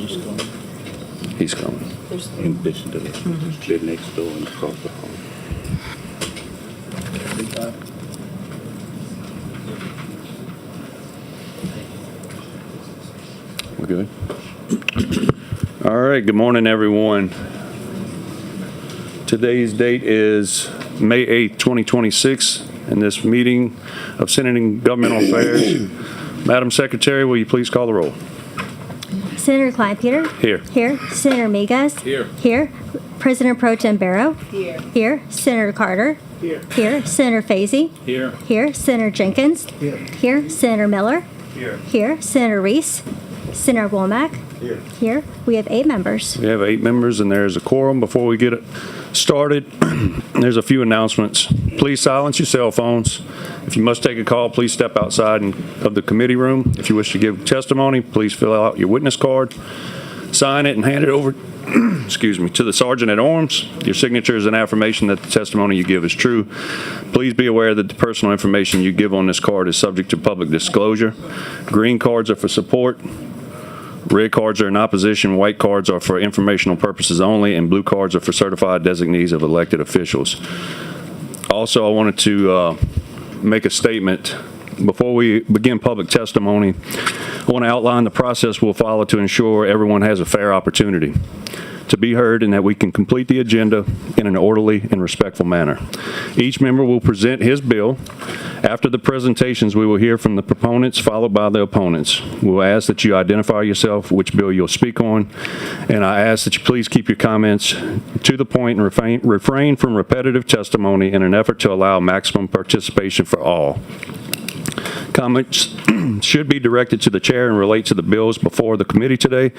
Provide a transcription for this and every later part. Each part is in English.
He's coming. In addition to the next door and across the hall. We're good? All right, good morning, everyone. Today's date is May 8th, 2026, and this meeting of Senate and Governmental Affairs. Madam Secretary, will you please call the roll? Senator Klein-Peter? Here. Here. Senator Migas? Here. Here. President Pro Tem Barrow? Here. Here. Senator Carter? Here. Here. Senator Fazy? Here. Here. Senator Jenkins? Here. Here. Senator Miller? Here. Here. Senator Reese? Senator Womack? Here. Here. We have 8 members. We have 8 members, and there's a quorum. Before we get it started, there's a few announcements. Please silence your cell phones. If you must take a call, please step outside of the committee room. If you wish to give testimony, please fill out your witness card, sign it, and hand it over excuse me, to the sergeant at arms. Your signature is an affirmation that the testimony you give is true. Please be aware that the personal information you give on this card is subject to public disclosure. Green cards are for support. Red cards are in opposition, white cards are for informational purposes only, and blue cards are for certified designees of elected officials. Also, I wanted to make a statement. Before we begin public testimony, I want to outline the process we'll follow to ensure everyone has a fair opportunity to be heard and that we can complete the agenda in an orderly and respectful manner. Each member will present his bill. After the presentations, we will hear from the proponents, followed by the opponents. We'll ask that you identify yourself, which bill you'll speak on, and I ask that you please keep your comments to the point and refrain from repetitive testimony in an effort to allow maximum participation for all. Comments should be directed to the chair and relate to the bills before the committee today.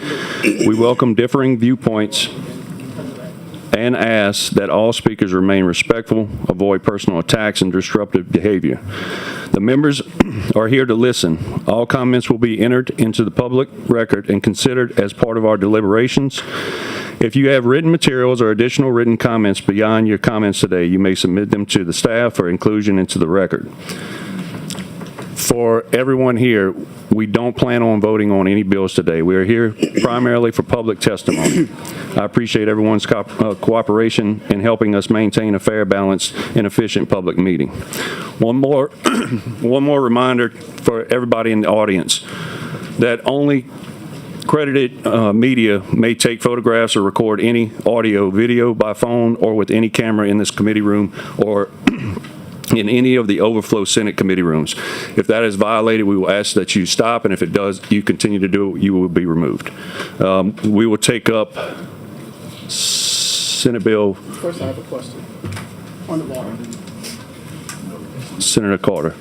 We welcome differing viewpoints and ask that all speakers remain respectful, avoid personal attacks and disruptive behavior. The members are here to listen. All comments will be entered into the public record and considered as part of our deliberations. If you have written materials or additional written comments beyond your comments today, you may submit them to the staff for inclusion into the record. For everyone here, we don't plan on voting on any bills today. We are here primarily for public testimony. I appreciate everyone's cooperation in helping us maintain a fair, balanced, and efficient public meeting. One more reminder for everybody in the audience that only accredited media may take photographs or record any audio, video by phone or with any camera in this committee room or in any of the overflow Senate committee rooms. If that is violated, we will ask that you stop, and if it does, you continue to do it, you will be removed. We will take up Senate Bill. First, I have a question. On the water. Senator Carter.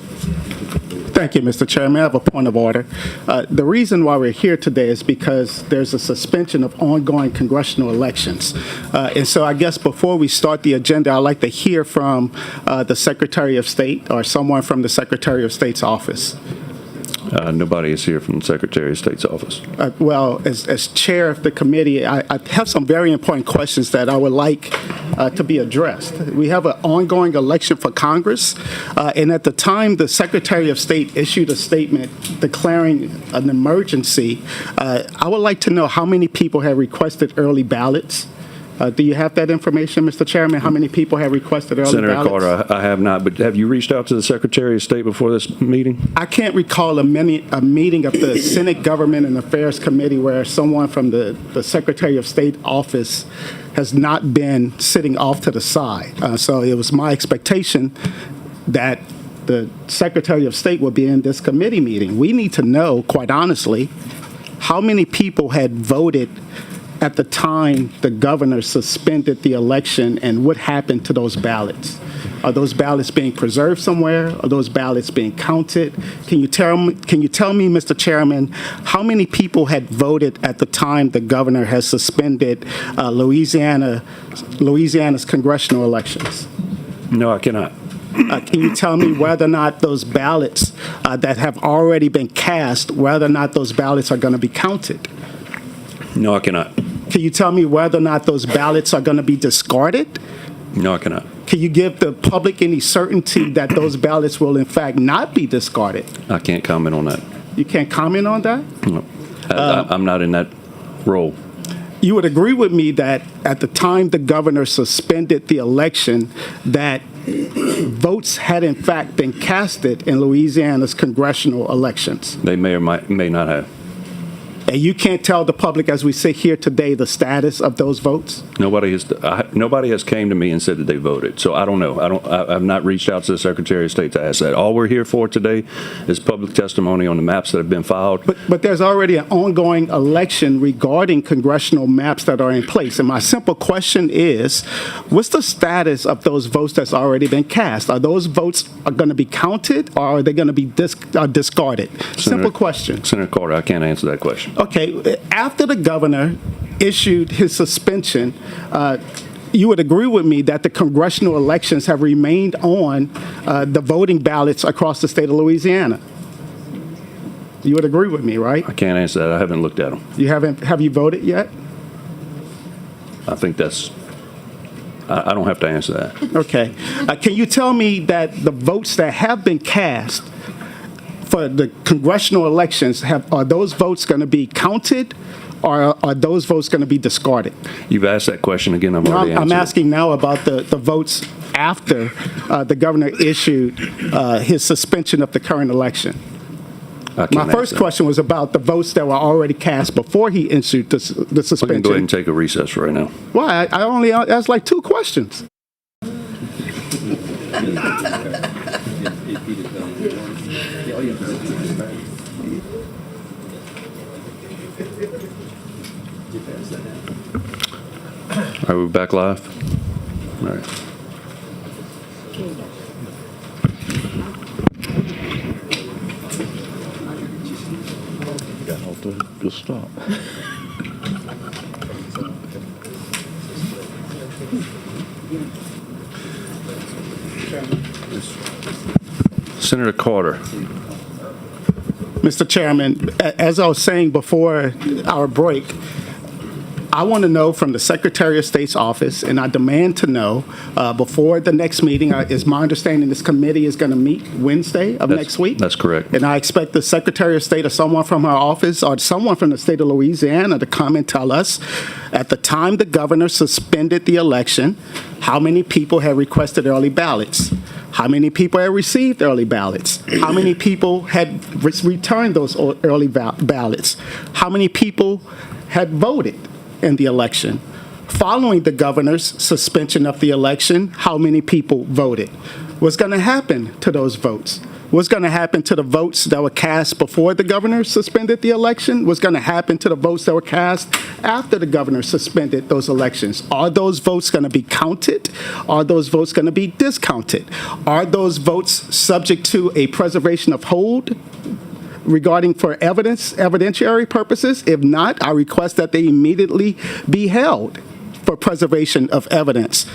Thank you, Mr. Chairman. I have a point of order. The reason why we're here today is because there's a suspension of ongoing congressional elections. And so I guess before we start the agenda, I'd like to hear from the Secretary of State or someone from the Secretary of State's office. Nobody is here from the Secretary of State's office. Well, as chair of the committee, I have some very important questions that I would like to be addressed. We have an ongoing election for Congress, and at the time the Secretary of State issued a statement declaring an emergency, I would like to know how many people have requested early ballots. Do you have that information, Mr. Chairman? How many people have requested early Senator ballots? Carter, I have not, but have you reached out to the Secretary of State before this meeting? I can't recall a meeting of the Senate Government and Affairs Committee where someone from the Secretary of State office has not been sitting off to the side. So it was my expectation that the Secretary of State would be in this committee meeting. We need to know, quite honestly, how many people had voted at the time the governor suspended the election and what happened to those ballots. Are those ballots being preserved somewhere? Are those ballots being counted? Can you tell me, Mr. Chairman, how many people had voted at the time the governor has suspended Louisiana's congressional elections? No, I cannot. Can you tell me whether or not those ballots that have already been cast, whether or not those ballots are going to be counted? No, I cannot. Can you tell me whether or not those ballots are going to be discarded? No, I cannot. Can you give the public any certainty that those ballots will, in fact, not be discarded? I can't comment on that. You can't comment on that? No. I'm not in that Roll. You would agree with me that at the time the governor suspended the election, that votes had in fact been casted in Louisiana's congressional elections. They may or may not have. And you can't tell the public as we sit here today the status of those votes? Nobody has came to me and said that they voted. So I don't know. I've not reached out to the Secretary of State to ask that. All we're here for today is public testimony on the maps that have been filed. But there's already an ongoing election regarding congressional maps that are in place. And my simple question is, what's the status of those votes that's already been cast? Are those votes going to be counted, or are they going to be discarded? Simple question. Senator Carter, I can't answer that question. Okay, after the governor issued his suspension, you would agree with me that the congressional elections have remained on the voting ballots across the state of Louisiana. You would agree with me, right? I can't answer that. I haven't looked at them. You haven't? Have you voted yet? I think that's, I don't have to answer that. Okay. Can you tell me that the votes that have been cast for the congressional elections, are those votes going to be counted, or are those votes going to be discarded? You've asked that question again. I've already answered I'm it. asking now about the votes after the governor issued his suspension of the current election. I can't My answer first that. question was about the votes that were already cast before he issued the We suspension. can go ahead and take a recess right now. Why? I only asked like 2 questions. Are we back live? All right. Got off to good start. Senator Carter. Mr. Chairman, as I was saying before our break, I want to know from the Secretary of State's office, and I demand to know before the next meeting, is my understanding this committee is going to meet Wednesday of next week? That's correct. And I expect the Secretary of State or someone from her office or someone from the state of Louisiana to come and tell us, at the time the governor suspended the election, how many people had requested early ballots? How many people had received early ballots? How many people had returned those early ballots? How many people had voted in the election? Following the governor's suspension of the election, how many people voted? What's going to happen to those votes? What's going to happen to the votes that were cast before the governor suspended the election? What's going to happen to the votes that were cast after the governor suspended those elections? Are those votes going to be counted? Are those votes going to be discounted? Are those votes subject to a preservation of hold regarding for evidentiary purposes? If not, I request that they immediately be held for preservation of evidence.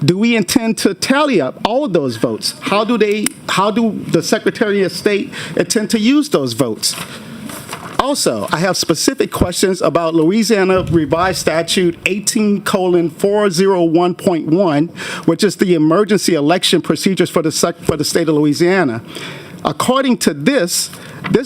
Do we intend to tally up all of those votes? How do the Secretary of State intend to use those votes? Also, I have specific questions about Louisiana Revised Statute 18:401.1, which is the emergency election procedures for the state of Louisiana. According to this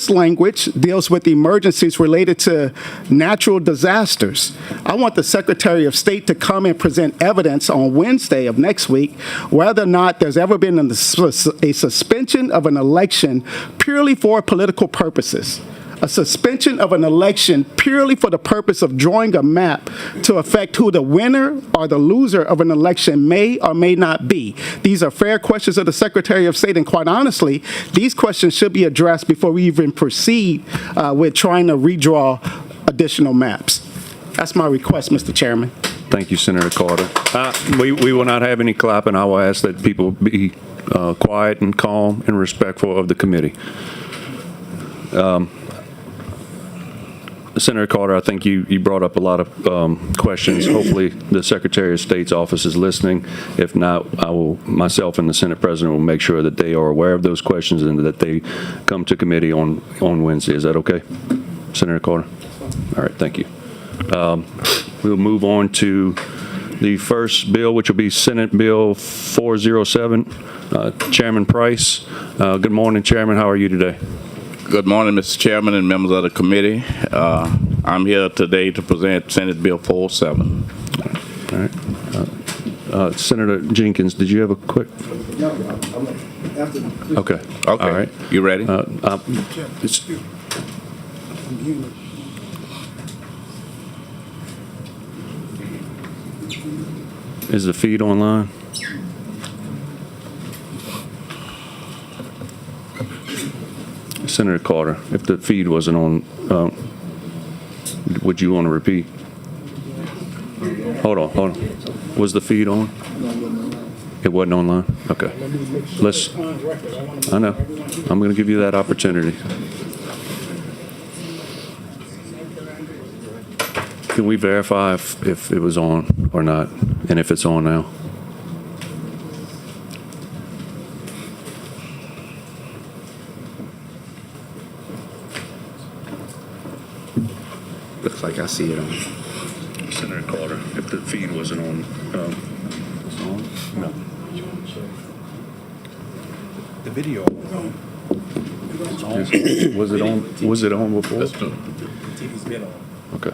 language deals with emergencies related to natural disasters. I want the Secretary of State to come and present evidence on Wednesday of next week whether or not there's ever been a suspension of an election purely for political purposes. A suspension of an election purely for the purpose of drawing a map to affect who the winner or the loser of an election may or may not be. These are fair questions of the Secretary of State, and quite honestly, these questions should be addressed before we even proceed with trying to redraw additional maps. That's my request, Mr. Chairman. Thank you, Senator Carter. We will not have any clapping. I will ask that people be quiet and calm and respectful of the committee. Senator Carter, I think you brought up a lot of questions. Hopefully, the Secretary of State's office is listening. If not, myself and the Senate President will make sure that they are aware of those questions and that they come to committee on Wednesday. Is that okay, Senator Carter? All right, thank you. We'll move on to the first bill, which will be Senate Bill 407. Chairman Price. Good morning, Chairman. How are you today? Good morning, Mr. Chairman and members of the committee. I'm here today to present Senate Bill 407. All right. Senator Jenkins, did you have a quick? Okay. Okay. All right. You ready? It's- Is the feed online? Senator Carter, if the feed wasn't on, would you want to repeat? Hold on. Was the feed on? It wasn't online? Okay. I know. I'm going to give you that opportunity. Can we verify if it was on or not, and if it's on now? Looks like I see it on. Senator Carter, if the feed wasn't on, it's on? No. The video. Was it on? Was it on before? TV's been on. Okay.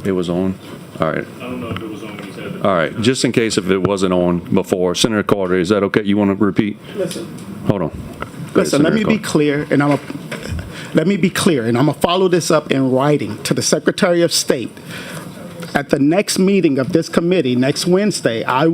It was on? All right. I don't know if it was on when you said it. All right. Just in case if it wasn't on before, Senator Carter, is that okay? You want to repeat? Listen. Hold on. Go ahead, Listen, let Senator me be Carter. clear, and I'm gonna follow this up in writing to the Secretary of State. At the next meeting of this committee, next Wednesday, we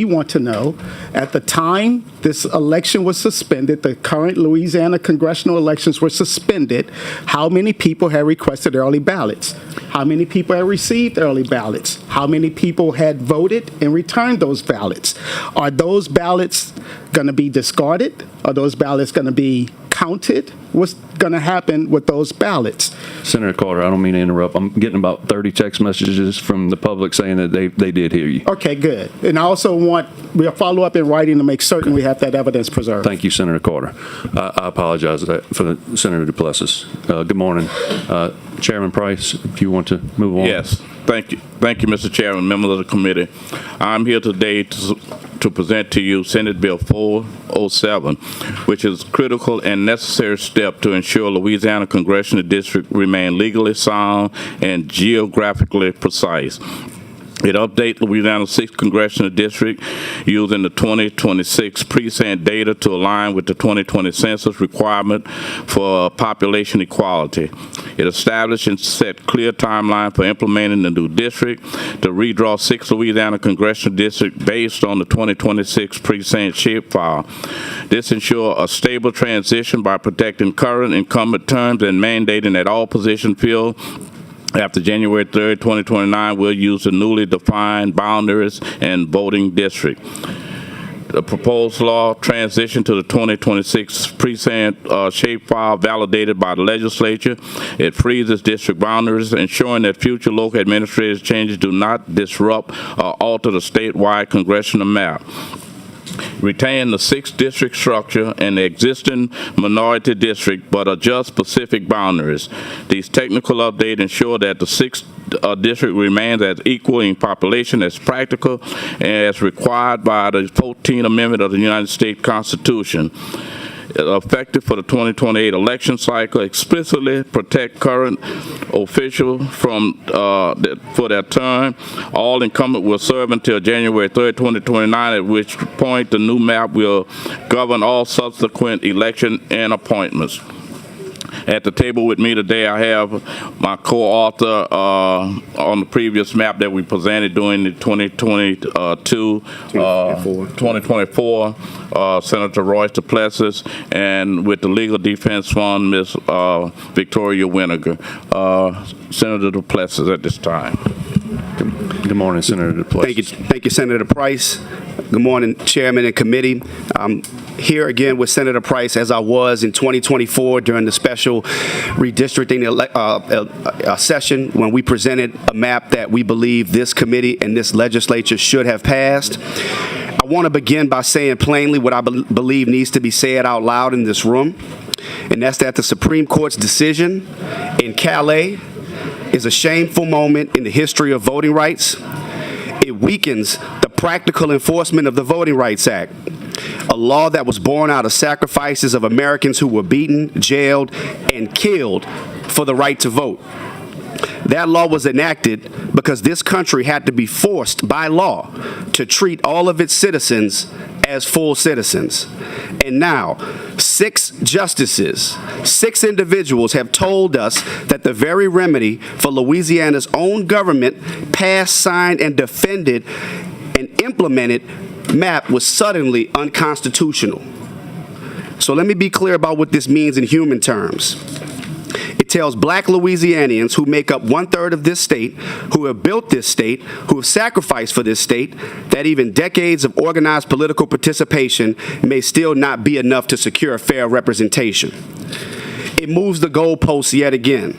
want to know, at the time this election was suspended, the current Louisiana congressional elections were suspended, how many people had requested early ballots? How many people had received early ballots? How many people had voted and returned those ballots? Are those ballots going to be discarded? Are those ballots going to be counted? What's going to happen with those ballots? Senator Carter, I don't mean to interrupt. I'm getting about 30 text messages from the public saying that they did hear you. Okay, good. And I also we'll follow up in writing to make certain we have that evidence preserved. Thank you, Senator Carter. I apologize for Senator Duplessis. Good morning. Chairman Price, if you want to move on. Yes. Thank you. Thank you, Mr. Chairman, members of the committee. I'm here today to present to you Senate Bill 407, which is a critical and necessary step to ensure Louisiana congressional district remain legally sound and geographically precise. It updates Louisiana's 6th congressional district using the 2026 precinct data to align with the 2020 census requirement for population equality. It established and set clear timeline for implementing the new district to redraw 6 Louisiana congressional districts based on the 2026 precinct shapefile. This ensures a stable transition by protecting current incumbent terms and mandating that all positions filled after January 3rd, 2029, we'll use the newly defined boundaries and voting district. The proposed law transition to the 2026 precinct shapefile validated by the legislature. It freezes district boundaries, ensuring that future local administrative changes do not disrupt or alter the statewide congressional map. Retain the 6th district structure and the existing minority district, but adjust specific boundaries. These technical updates ensure that the 6th district remains as equal in population as practical and as required by the 14th Amendment of the United States Constitution. Effective for the 2028 election cycle, explicitly protect current officials for their term. All incumbents will serve until January 3rd, 2029, at which point the new map will govern all subsequent election and appointments. At the table with me today, I have my co-author on the previous map that we presented during the 2024, Senator Royce Duplessis, and with the Legal Defense Fund, Ms. Victoria Winiger. Senator Duplessis at this time. Good morning, Senator Duplessis. Thank you, Senator Price. Good morning, Chairman and committee. I'm here again with Senator Price, as I was in 2024 during the special redistricting session when we presented a map that we believe this committee and this legislature should have passed. I want to begin by saying plainly what I believe needs to be said out loud in this room, and that's that the Supreme Court's decision in Calais is a shameful moment in the history of voting rights. It weakens the practical enforcement of the Voting Rights Act, a law that was born out of sacrifices of Americans who were beaten, jailed, and killed for for the right to vote. That law was enacted because this country had to be forced by law to treat all of its citizens as full citizens. And now, 6 justices, 6 individuals have told us that the very remedy for Louisiana's own government passed, signed, and defended and implemented map was suddenly unconstitutional. So let me be clear about what this means in human terms. It tells black Louisianians who make up 1/3 of this state, who have built this state, who have sacrificed for this state, that even decades of organized political participation may still not be enough to secure a fair representation. It moves the goalposts yet again.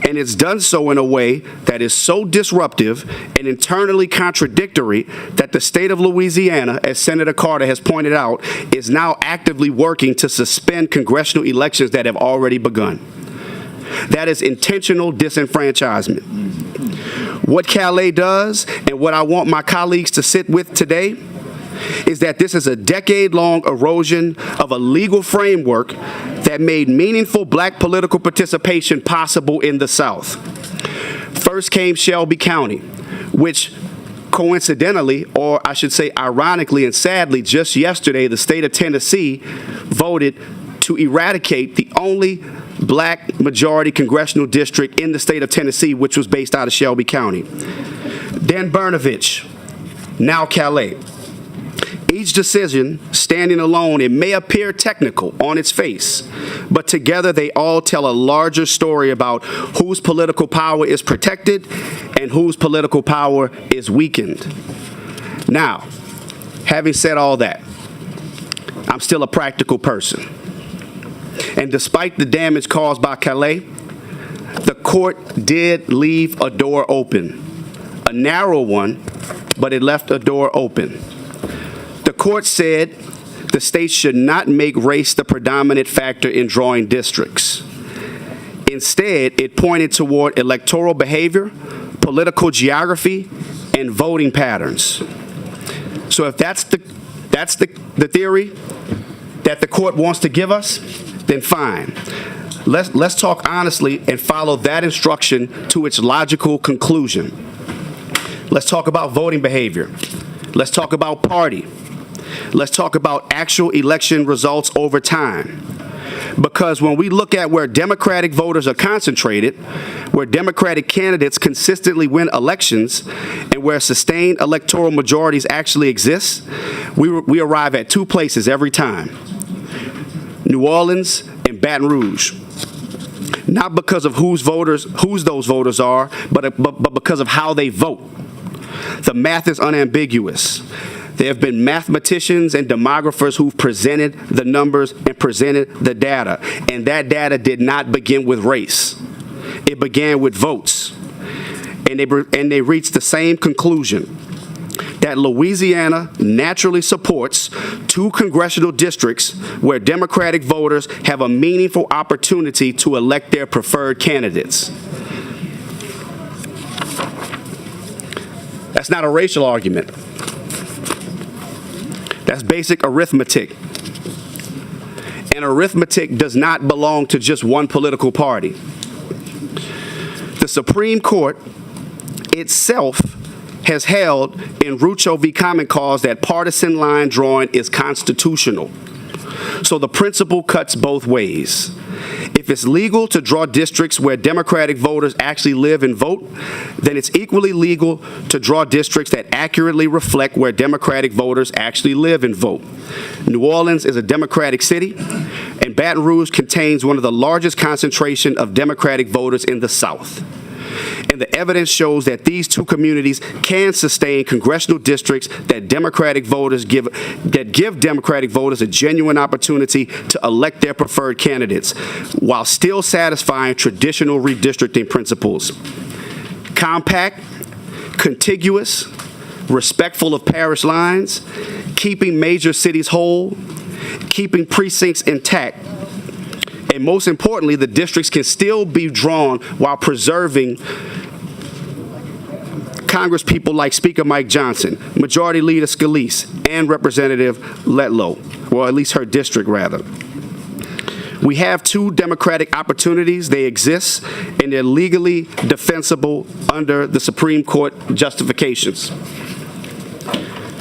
And it's done so in a way that is so disruptive and internally contradictory that the state of Louisiana, as Senator Carter has pointed out, is now actively working to suspend congressional elections that have already begun. That is intentional disenfranchisement. What Calais does, and what I want my colleagues to sit with today, is that this is a decade-long erosion of a legal framework that made meaningful black political participation possible in the South. First came Shelby County, which coincidentally, or I should say ironically and sadly, just yesterday, the state of Tennessee voted to eradicate the only black majority congressional district in the state of Tennessee, which was based out of Shelby County. Then Brnovich, now Calais. Each decision, standing alone, it may appear technical on its face, but together they all tell a larger story about whose political power is protected and whose political power is weakened. Now, having said all that, I'm still a practical person. And despite the damage caused by Calais, the court did leave a door open. A narrow one, but it left a door open. The court said the state should not make race the predominant factor in drawing districts. Instead, it pointed toward electoral behavior, political geography, and voting patterns. So if that's the theory that the court wants to give us, then fine. Let's talk honestly and follow that instruction to its logical conclusion. Let's talk about voting behavior. Let's talk about party. Let's talk about actual election results over time. Because when we look at where Democratic voters are concentrated, where Democratic candidates consistently win elections, and where sustained electoral majorities actually exist, we arrive at 2 places every time: New Orleans and Baton Rouge. Not because of whose those voters are, but because of how they vote. The math is unambiguous. There have been mathematicians and demographers who've presented the numbers and presented the data, and that data did not begin with race. It began with votes, and they reached the same conclusion, that Louisiana naturally supports 2 congressional districts where Democratic voters have a meaningful opportunity to elect their preferred candidates. That's not a racial argument. That's basic arithmetic. And arithmetic does not belong to just one political party. The Supreme Court itself has held in Rucho v. Common Cause that partisan line drawing is constitutional. So the principle cuts both ways. If it's legal to draw districts where Democratic voters actually live and vote, then it's equally legal to draw districts that accurately reflect where Democratic voters actually live and vote. New Orleans is a Democratic city, and Baton Rouge contains one of the largest concentration of Democratic voters in the South. And the evidence shows that these 2 communities can sustain congressional districts that give Democratic voters a genuine opportunity to elect their preferred candidates while still satisfying traditional redistricting principles. Compact, contiguous, respectful of parish lines, keeping major cities whole, keeping precincts intact, and most importantly, the districts can still be drawn while preserving Congresspeople like Speaker Mike Johnson, Majority Leader Scalise, and Representative Letlow, or at least her district, rather. We have two democratic opportunities. They exist, and they're legally defensible under the Supreme Court justifications.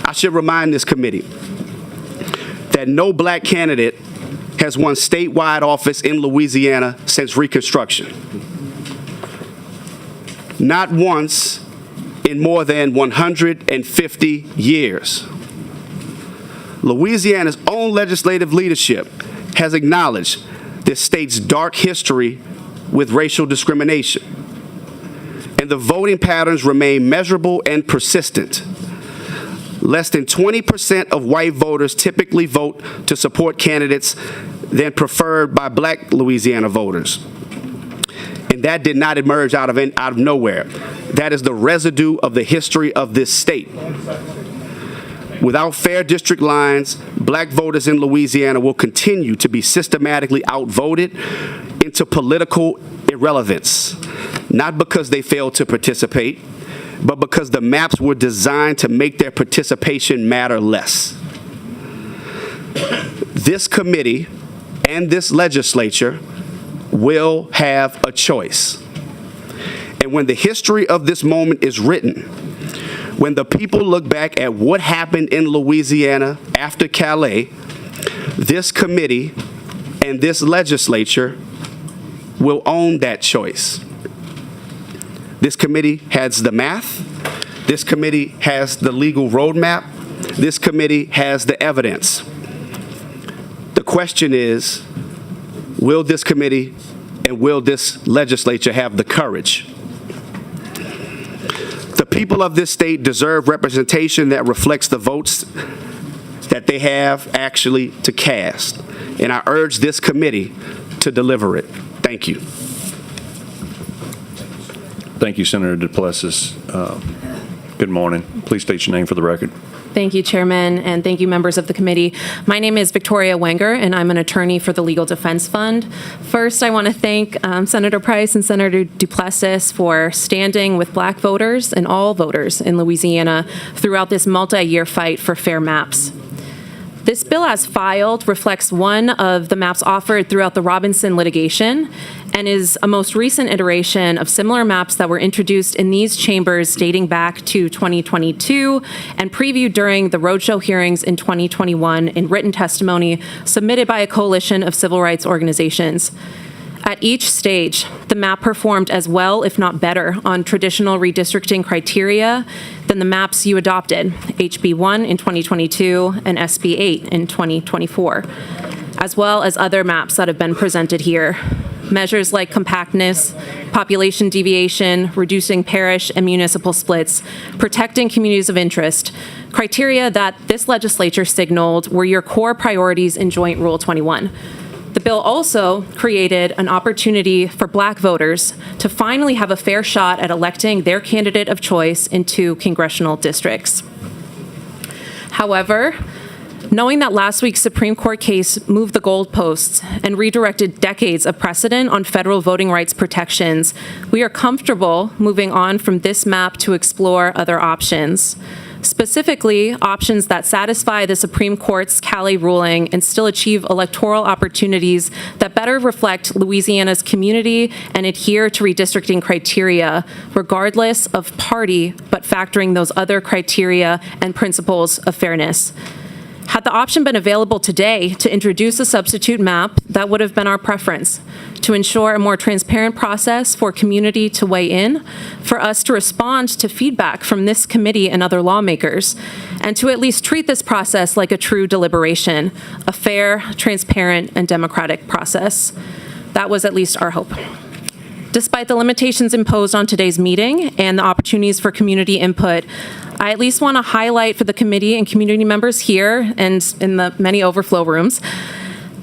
I should remind this committee that no black candidate has won statewide office in Louisiana since Reconstruction. Not once in more than 150 years. Louisiana's own legislative leadership has acknowledged this state's dark history with racial discrimination. And the voting patterns remain measurable and persistent. Less than 20% of white voters typically vote to support candidates than preferred by black Louisiana voters. And that did not emerge out of nowhere. That is the residue of the history of this state. Without fair district lines, black voters in Louisiana will continue to be systematically outvoted into political irrelevance, not because they failed to participate, but because the maps were designed to make their participation matter less. This committee and this legislature will have a choice. And when the history of this moment is written, when the people look back at what happened in Louisiana after Calais, this committee and this legislature will own that choice. This committee has the math. This committee has the legal roadmap. This committee has the evidence. The question is, will this committee and will this legislature have the courage? The people of this state deserve representation that reflects the votes that they have actually to cast. And I urge this committee to deliver it. Thank you. Thank you, Senator Duplessis. Good morning. Please state your name for the record. Thank you, Chairman, and thank you, members of the committee. My name is Victoria Wenger, and I'm an attorney for the Legal Defense Fund. First, I want to thank Senator Price and Senator Duplessis for standing with black voters and all voters in Louisiana throughout this multi-year fight for fair maps. This bill as filed reflects one of the maps offered throughout the Robinson litigation and is a most recent iteration of similar maps that were introduced in these chambers dating back to 2022 and previewed during the roadshow hearings in 2021 in written testimony submitted by a coalition of civil rights organizations. At each stage, the map performed as well, if not better, on traditional redistricting criteria than the maps you adopted, HB 1 in 2022 and SB 8 in 2024, as well as other maps that have been presented here. Measures like compactness, population deviation, reducing parish and municipal splits, protecting communities of interest, criteria that this legislature signaled were your core priorities in Joint Rule 21. The bill also created an opportunity for black voters to finally have a fair shot at electing their candidate of choice in 2 congressional districts. However, knowing that last week's Supreme Court case moved the goalposts and redirected decades of precedent on federal voting rights protections, we are comfortable moving on from this map to explore other options. Specifically, options that satisfy the Supreme Court's Calais ruling and still achieve electoral opportunities that better reflect Louisiana's community and adhere to redistricting criteria, regardless of party, but factoring those other criteria and principles of fairness. Had the option been available today to introduce a substitute map, that would have been our preference, to ensure a more transparent process for community to weigh in, for us to respond to feedback from this committee and other lawmakers, and to at least treat this process like a true deliberation, a fair, transparent, and democratic process. That was at least our hope. Despite the limitations imposed on today's meeting and the opportunities for community input, I at least want to highlight for the committee and community members here and in the many overflow rooms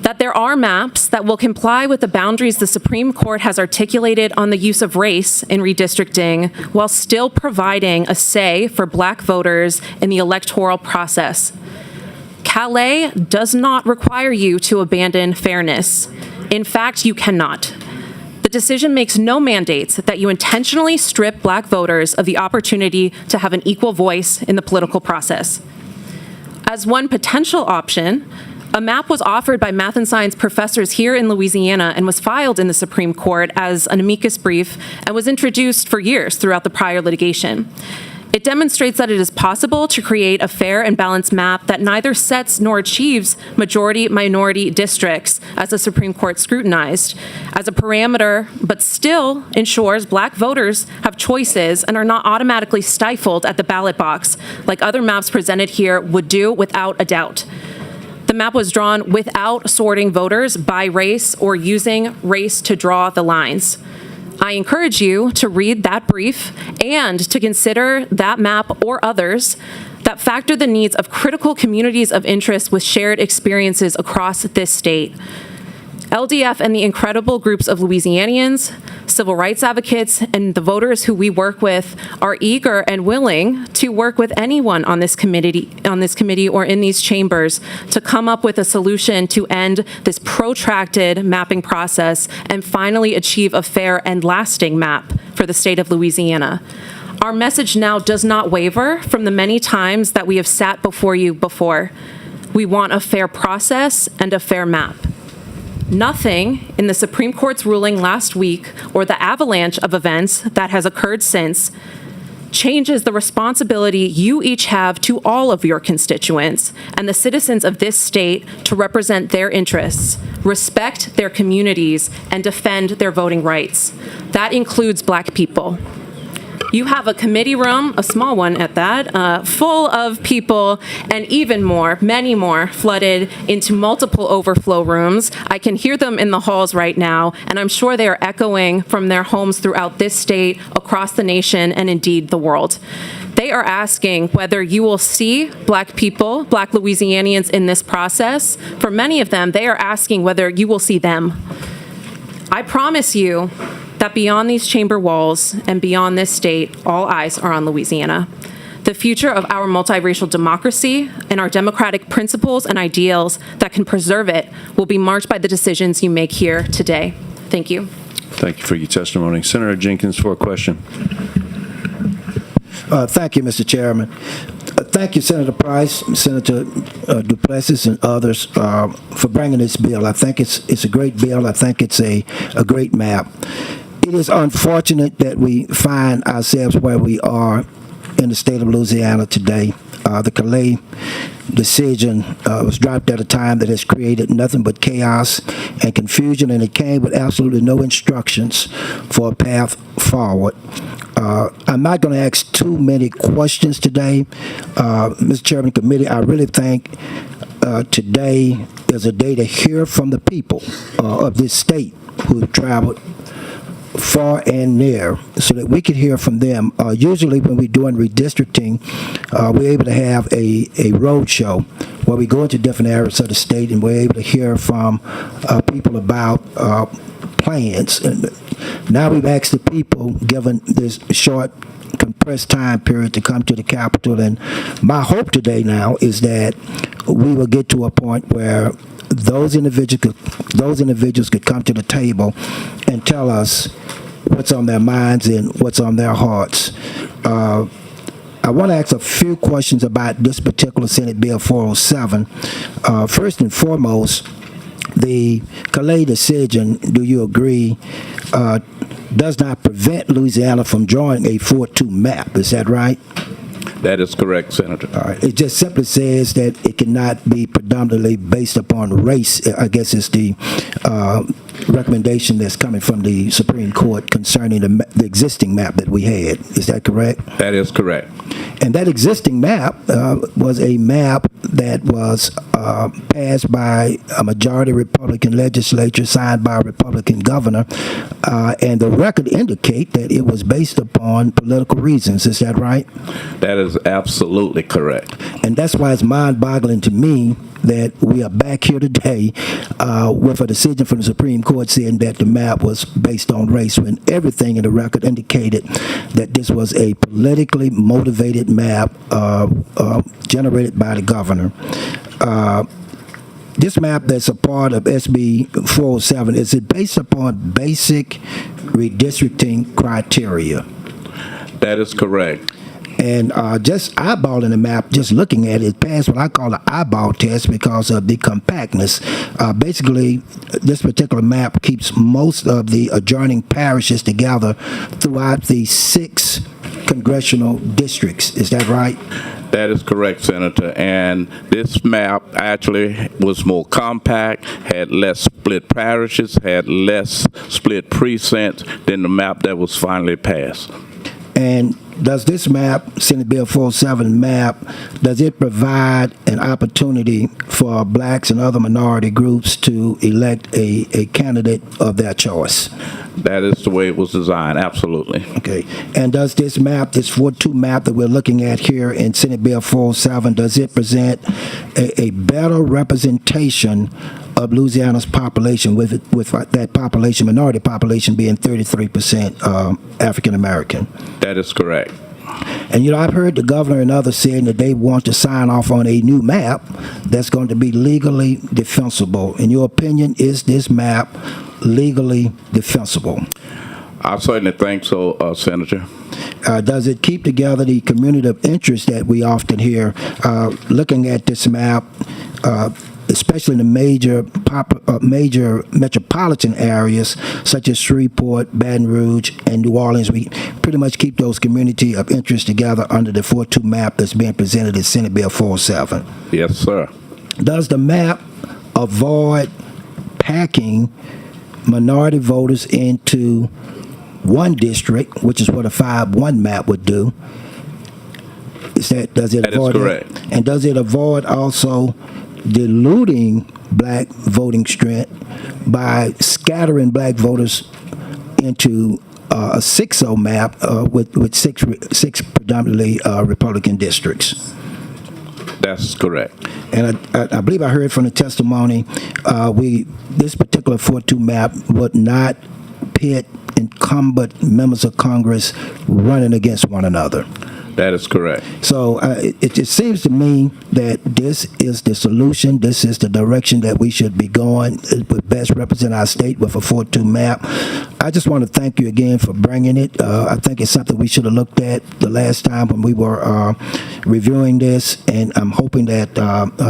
that there are maps that will comply with the boundaries the Supreme Court has articulated on the use of race in redistricting while still providing a say for black voters in the electoral process. Calais does not require you to abandon fairness. In fact, you cannot. The decision makes no mandates that you intentionally strip black voters of the opportunity to have an equal voice in the political process. As one potential option, A map was offered by math and science professors here in Louisiana and was filed in the Supreme Court as an amicus brief and was introduced for years throughout the prior litigation. It demonstrates that it is possible to create a fair and balanced map that neither sets nor achieves majority-minority districts, as the Supreme Court scrutinized, as a parameter, but still ensures Black voters have choices and are not automatically stifled at the ballot box, like other maps presented here would do without a doubt. The map was drawn without sorting voters by race or using race to draw the lines. I encourage you to read that brief and to consider that map or others that factor the needs of critical communities of interest with shared experiences across this state. LDF and the incredible groups of Louisianians, civil rights advocates, and the voters who we work with are eager and willing to work with anyone on this committee or in these chambers to come up with a solution to end this protracted mapping process and finally achieve a fair and lasting map for the state of Louisiana. Our message now does not waver from the many times that we have sat before you before. We want a fair process and a fair map. Nothing in the Supreme Court's ruling last week or the avalanche of events that has occurred since changes the responsibility you each have to all of your constituents and the citizens of this state to represent their interests, respect their communities, and defend their voting rights. That includes Black people. You have a committee room, a small one at that, full of people and even more, many more, flooded into multiple overflow rooms. I can hear them in the halls right now, and I'm sure they are echoing from their homes throughout this state, across the nation, and indeed the world. They are asking whether you will see Black people, Black Louisianians in this process. For many of them, they are asking whether you will see them. I promise you that beyond these chamber walls and beyond this state, all eyes are on Louisiana. The future of our multiracial democracy and our democratic principles and ideals that can preserve it will be marked by the decisions you make here today. Thank you. Thank you for your testimony. Senator Jenkins for a question. Thank you, Mr. Chairman. Thank you, Senator Price, Senator Duplessis, and others for bringing this bill. I think it's a great bill. I think it's a great map. It is unfortunate that we find ourselves where we are in the state of Louisiana today. The Calais decision was dropped at a time that has created nothing but chaos and confusion, and it came with absolutely no instructions for a path forward. I'm not going to ask too many questions today. Mr. Chairman, committee, I really think today is a day to hear from the people of this state who have traveled far and near, so that we could hear from them. Usually when we're doing redistricting, we're able to have a road show where we go into different areas of the state and we're able to hear from people about plans. And now we've asked the people, given this short compressed time period, to come to the Capitol, and my hope today now is that we will get to a point where those individuals could come to the table and tell us what's on their minds and what's on their hearts. I want to ask a few questions about this particular Senate Bill 407. First and foremost, the Calais decision, do you agree, does not prevent Louisiana from drawing a 4-2 map? Is that right? That is correct, Senator. All right. It just simply says that it cannot be predominantly based upon race. I guess it's the recommendation that's coming from the Supreme Court concerning the existing map that we had. Is that correct? That is correct. And that existing map was a map that was passed by a majority Republican legislature, signed by a Republican governor, and the record indicate that it was based upon political reasons. Is that right? That is absolutely correct. And that's why it's mind-boggling to me that we are back here today with a decision from the Supreme Court saying that the map was based on race, when everything in the record indicated that this was a politically motivated map generated by the governor. This map that's a part of SB 407, is it based upon basic redistricting criteria? That is correct. And just eyeballing the map, just looking at it, it passed what I call the eyeball test because of the compactness. Basically, this particular map keeps most of the adjoining parishes together throughout the 6 congressional districts. Is that right? That is correct, Senator. And this map actually was more compact, had less split parishes, had less split precincts than the map that was finally passed. And does this map, Senate Bill 407 map, does it provide an opportunity for blacks and other minority groups to elect a candidate of their choice? That is the way it was designed, absolutely. Okay. And does this map, this 4-2 map that we're looking at here in Senate Bill 407, does it present a better representation of Louisiana's population, with that population, minority population, being 33% African American? That is correct. And, you know, I've heard the governor and others saying that they want to sign off on a new map that's going to be legally defensible. In your opinion, is this map legally defensible? I certainly think so, Senator. Does it keep together the community of interest that we often hear? Looking at this map, especially in the major metropolitan areas such as Shreveport, Baton Rouge, and New Orleans, we pretty much keep those community of interest together under the 4-2 map that's being presented in Senate Bill 407. Yes, sir. Does the map avoid packing minority voters into one district, which is what a 5-1 map would do? Does it avoid is correct. that? And does it avoid also diluting black voting strength by scattering black voters into a 6-0 map with six predominantly Republican districts? That's correct. And I believe I heard from the testimony, this particular 4-2 map would not pit incumbent members of Congress running against one another. That is correct. So it seems to me that this is the solution. This is the direction that we should be going. It would best represent our state with a 4-2 map. I just want to thank you again for bringing it. I think it's something we should have looked at the last time when we were reviewing this, and I'm hoping that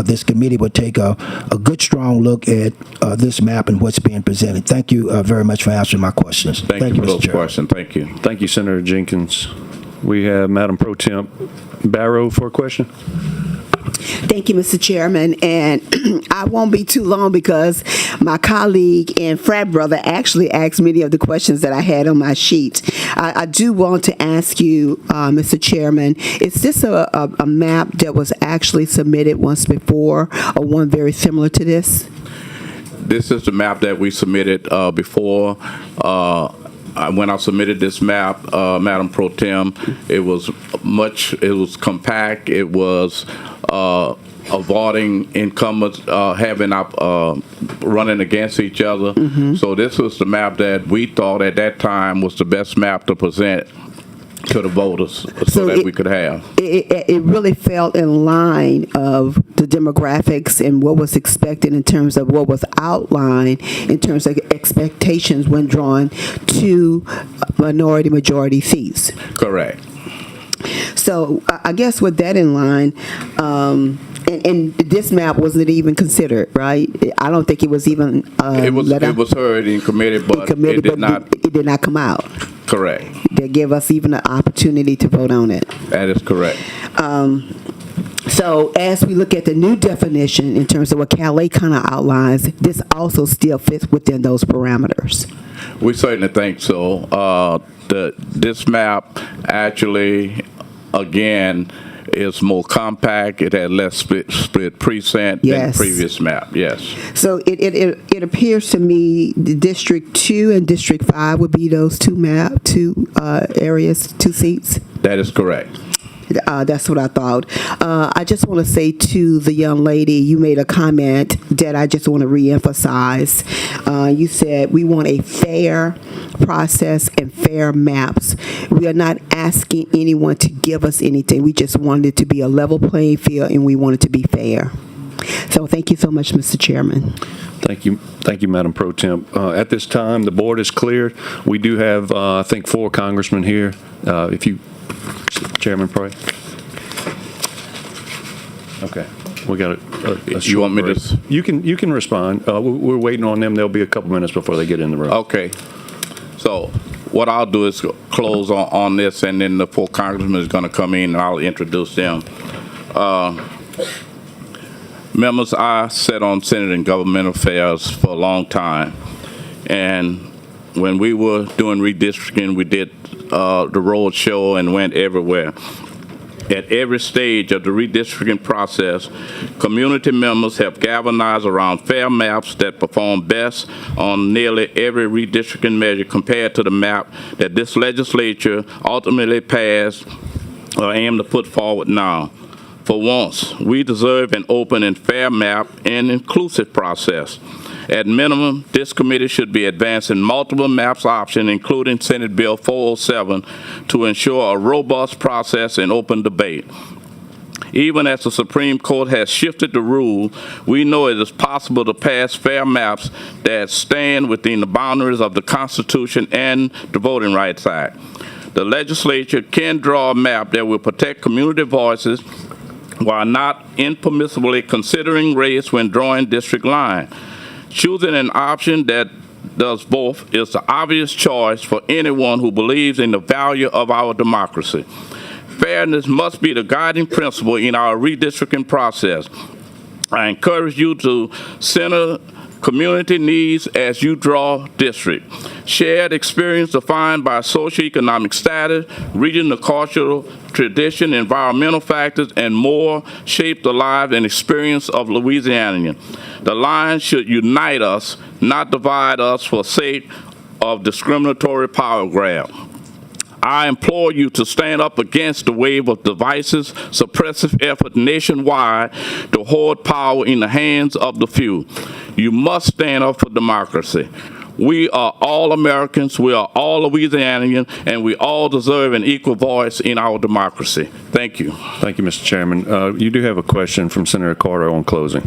this committee will take a good, strong look at this map and what's being presented. Thank you very much for answering my questions. Thank you for Mr. those Chair. questions. Thank you. Thank you, Senator Jenkins. We have Madam Pro Temp Barrow for a question. Thank you, Mr. Chairman, and I won't be too long because my colleague and frat brother actually asked many of the questions that I had on my sheet. I do want to ask you, Mr. Chairman, is this a map that was actually submitted once before, or one very similar to this? This is the map that we submitted before. When I submitted this map, Madam Pro Tem, it was compact. It was avoiding incumbents running against each other. Mm-hmm. So this was the map that we thought at that time was the best map to present to the voters so that we could have. It really fell in line of the demographics and what was expected in terms of what was outlined in terms of expectations when drawn to majority seats. Correct. So I guess with that in line, and this map wasn't even considered, right? I don't think it was even. It was heard in committee, but it did not. It did not come out. Correct. They gave us even an opportunity to vote on it. That is correct. So as we look at the new definition in terms of what Calais kind of outlines, this also still fits within those parameters. We certainly think so. This map actually, again, is more compact. It had less split precinct than the previous map. Yes. So it appears to me the District 2 and District 5 would be those two areas, 2 seats. That is correct. That's what I thought. I just want to say to the young lady, you made a comment that I just want to reemphasize. You said we want a fair process and fair maps. We are not asking anyone to give us anything. We just want it to be a level playing field, and we want it to be fair. So thank you so much, Mr. Chairman. Thank you, Madam Pro Temp. At this time, the board is cleared. We do have, I think, 4 congressmen here. If you Chairman Pray? Okay, we got a You short want me break. to? You can respond. We're waiting on them. There'll be a couple minutes before they get in the room. Okay. So what I'll do is close on this, and then the four congressmen is going to come in, and I'll introduce them. Members, I sat on Senate and Government Affairs for a long time, and when we were doing redistricting, we did the road show and went everywhere. At every stage of the redistricting process, community members have galvanized around fair maps that perform best on nearly every redistricting measure compared to the map that this legislature ultimately passed or aimed to put forward now. For once, we deserve an open and fair map and inclusive process. At minimum, this committee should be advancing multiple maps options, including Senate Bill 407, to ensure a robust process and open debate. Even as the Supreme Court has shifted the rule, we know it is possible to pass fair maps that stand within the boundaries of the Constitution and the Voting Rights Act. The legislature can draw a map that will protect community voices while not impermissibly considering race when drawing district lines. Choosing an option that does both is the obvious choice for anyone who believes in the value of our democracy. Fairness must be the guiding principle in our redistricting process. I encourage you to center community needs as you draw district. Shared experience defined by socioeconomic status, regional cultural tradition, environmental factors, and more shape the lives and experience of Louisianians. The lines should unite us, not divide us for sake of discriminatory power grab. I implore you to stand up against the wave of divisive, suppressive effort nationwide to hoard power in the hands of the few. You must stand up for democracy. We are all Americans, we are all Louisianians, and we all deserve an equal voice in our democracy. Thank you. Thank you, Mr. Chairman. You do have a question from Senator Carter on closing.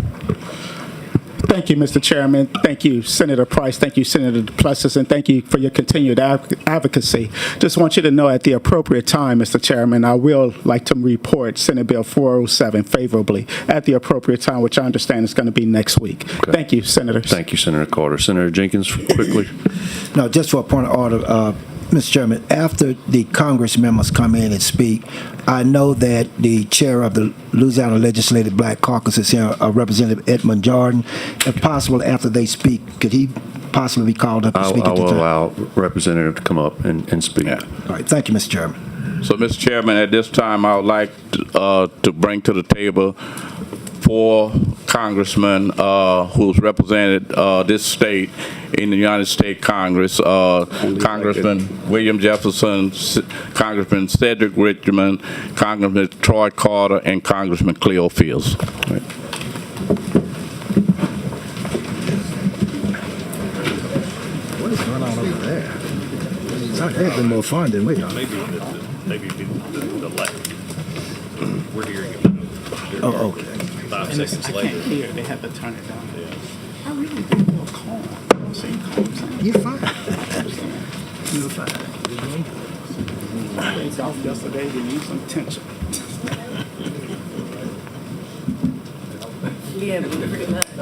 Thank you, Mr. Chairman. Thank you, Senator Price. Thank you, Senator Duplessis, and thank you for your continued advocacy. Just want you to know at the appropriate time, Mr. Chairman, I will like to report Senate Bill 407 favorably at the appropriate time, which I understand is going to be next week. Okay. Thank you, Senators. Thank you, Senator Carter. Senator Jenkins, quickly. No, just for a point of order, Mr. Chairman, after the Congress members come in and speak, I know that the chair of the Louisiana Legislative Black Caucus is here, Representative Edmund Jordan. If possible, after they speak, could he possibly be called up to speak I at the will time? allow Representative to come up and speak. Yeah. All right, thank you, Mr. Chairman. So, Mr. Chairman, at this time, I would like to bring to the table four congressmen who's represented this state in the United States Congress. Congressman William Jefferson, Congressman Cedric Richmond, Congressman Troy Carter, and Congressman Cleo Fields. What is going on over there? They had been more fun than we are. Maybe the left. We're hearing it. Oh, okay. 5 seconds later. They have to turn it down. I really did more calm. I'm saying calm. You're fine. You're fine. I played golf yesterday. They need some tension. Yeah, pretty much.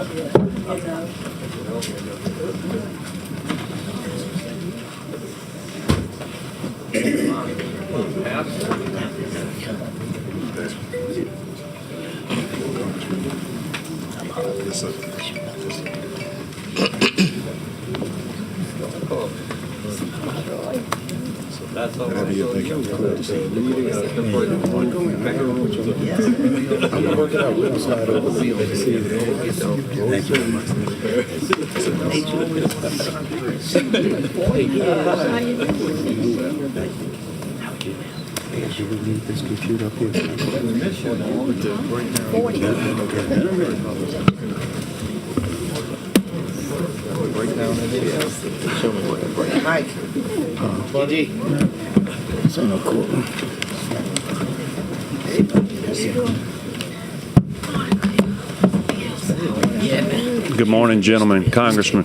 Good morning, gentlemen, congressmen.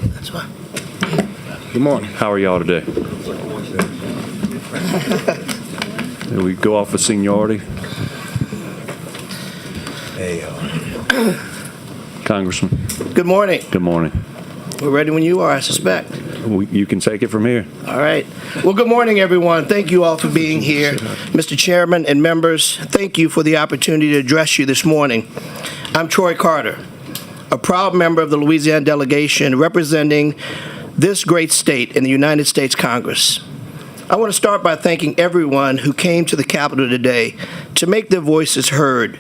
Good morning. How are y'all today? We go off of seniority. Congressman, Good morning. good morning. We're ready when you are, I suspect. You can take it from here. All right. Well, good morning, everyone. Thank you all for being here. Mr. Chairman and members, thank you for the opportunity to address you this morning. I'm Troy Carter, a proud member of the Louisiana delegation representing this great state in the United States Congress. I want to start by thanking everyone who came to the Capitol today to make their voices heard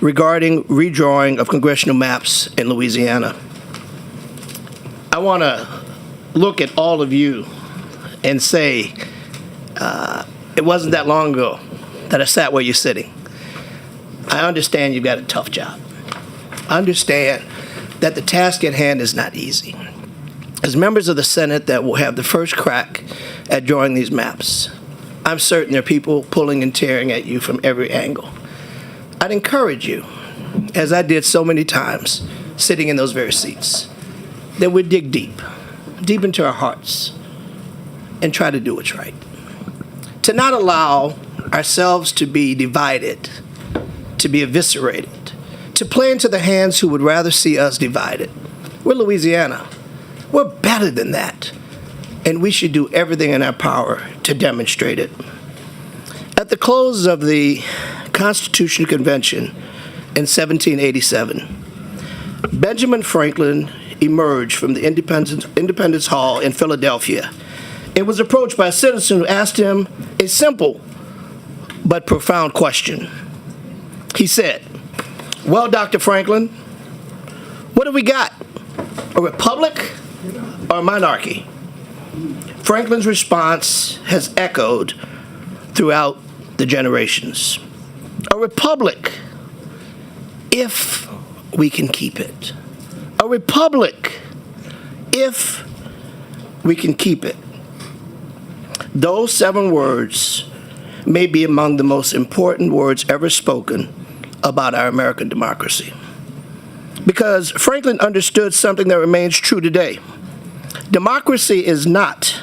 regarding redrawing of congressional maps in Louisiana. I want to look at all of you and say, it wasn't that long ago that I sat where you're sitting. I understand you've got a tough job. I understand that the task at hand is not easy. As members of the Senate that will have the first crack at drawing these maps, I'm certain there are people pulling and tearing at you from every angle. I'd encourage you, as I did so many times, sitting in those very seats, that we dig deep into our hearts, and try to do what's right. To not allow ourselves to be divided, to be eviscerated, to play into the hands who would rather see us divided. We're Louisiana. We're better than that, and we should do everything in our power to demonstrate it. At the close of the Constitutional Convention in 1787, Benjamin Franklin emerged from the Independence Hall in Philadelphia and was approached by a citizen who asked him a simple but profound question. He said, "Well, Dr. Franklin, what do we got? A republic or a monarchy?" Franklin's response has echoed throughout the generations. A republic, if we can keep it. A republic, if we can keep it. Those 7 words may be among the most important words ever spoken about our American democracy. Because Franklin understood something that remains true today. Democracy is not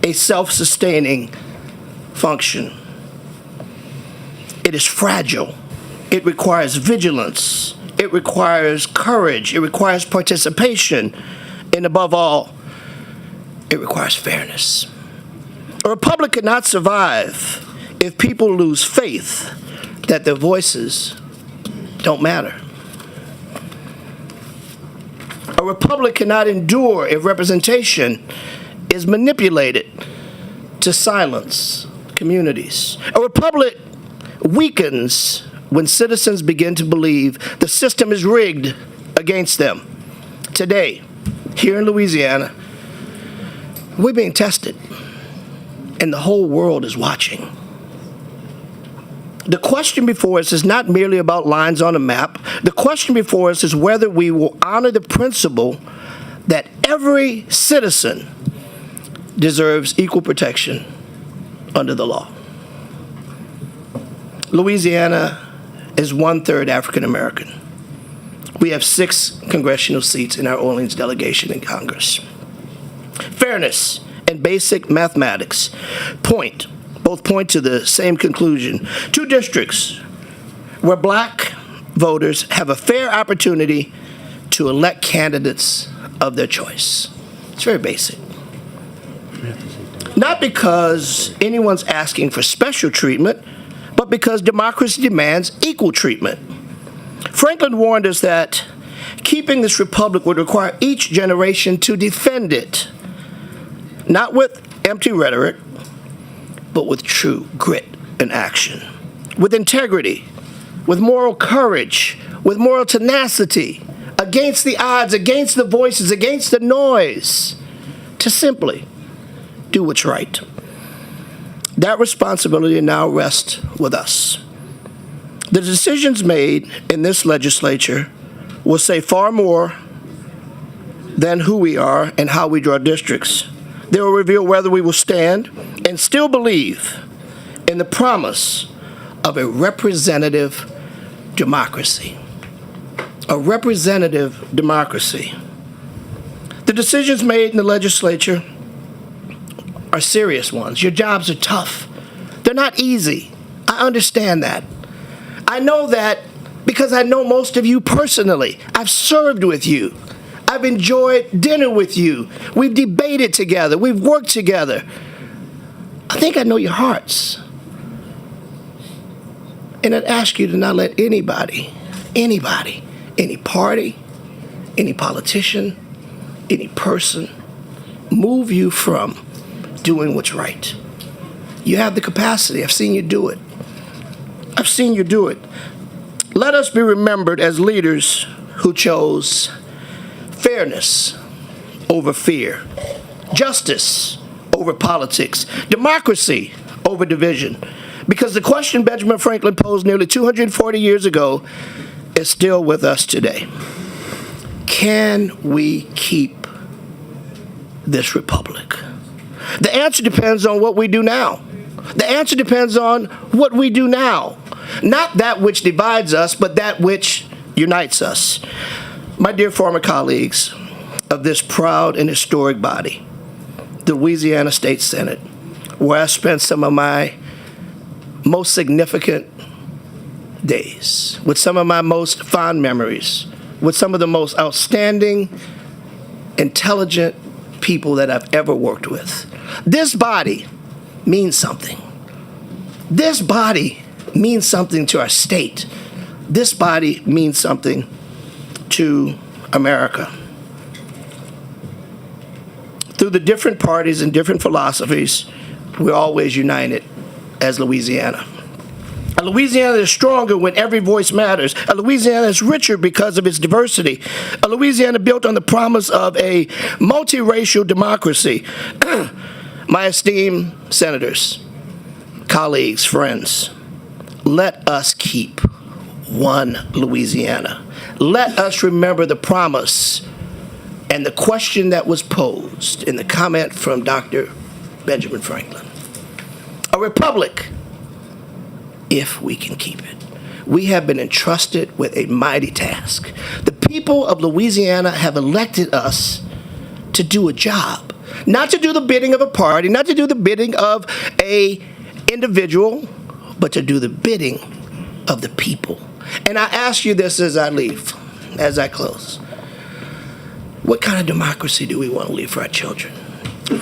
a self-sustaining function. It is fragile. It requires vigilance. It requires courage. It requires participation. And above all, it requires fairness. A republic cannot survive if people lose faith that their voices don't matter. A republic cannot endure if representation is manipulated to silence communities. A republic weakens when citizens begin to believe the system is rigged against them. Today, here in Louisiana, we're being tested, and the whole world is watching. The question before us is not merely about lines on a map. The question before us is whether we will honor the principle that every citizen deserves equal protection under the law. Louisiana is 1/3 African American. We have 6 congressional seats in our Orleans delegation in Congress. Fairness and basic mathematics both point to the same conclusion. 2 districts where black voters have a fair opportunity to elect candidates of their choice. It's very basic. Not because anyone's asking for special treatment, but because democracy demands equal treatment. Franklin warned us that keeping this republic would require each generation to defend it, not with empty rhetoric, but with true grit and action, with integrity, with moral courage, with moral tenacity, against the odds, against the voices, against the noise, to simply do what's right. That responsibility now rests with us. The decisions made in this legislature will say far more than who we are and how we draw districts. They will reveal whether we will stand and still believe in the promise of a representative democracy. A representative democracy. The decisions made in the legislature are serious ones. Your jobs are tough. They're They're not easy. I understand that. I know that because I know most of you personally. I've served with you. I've enjoyed dinner with you. We've debated together. We've worked together. I think I know your hearts. And I'd ask you to not let anybody, any party, any politician, any person, move you from doing what's right. You have the capacity. I've seen you do it. I've seen you do it. Let us be remembered as leaders who chose fairness over fear, justice over politics, democracy over division. Because the question Benjamin Franklin posed nearly 240 years ago is still with us today. Can we keep this republic? The answer depends on what we do now. The answer depends on what we do now. Not that which divides us, but that which unites us. My dear former colleagues of this proud and historic body, the Louisiana State Senate, where I spent some of my most significant days, with some of my most fond memories, with some of the most outstanding, intelligent people that I've ever worked with. This body means something. This body means something to our state. This body means something to America. Through the different parties and different philosophies, we're always united as Louisiana. A Louisiana is stronger when every voice matters. A Louisiana is richer because of its diversity. A Louisiana built on the promise of a multiracial democracy. My esteemed senators, colleagues, friends, let us keep one Louisiana. Let us remember the promise and the question that was posed in the comment from Dr. Benjamin Franklin. A republic, if we can keep it. We have been entrusted with a mighty task. The people of Louisiana have elected us to do a job, not to do the bidding of a party, not to do the bidding of a individual, but to do the bidding of the people. And I ask you this as I leave, as I close. What kind of democracy do we want to leave for our children?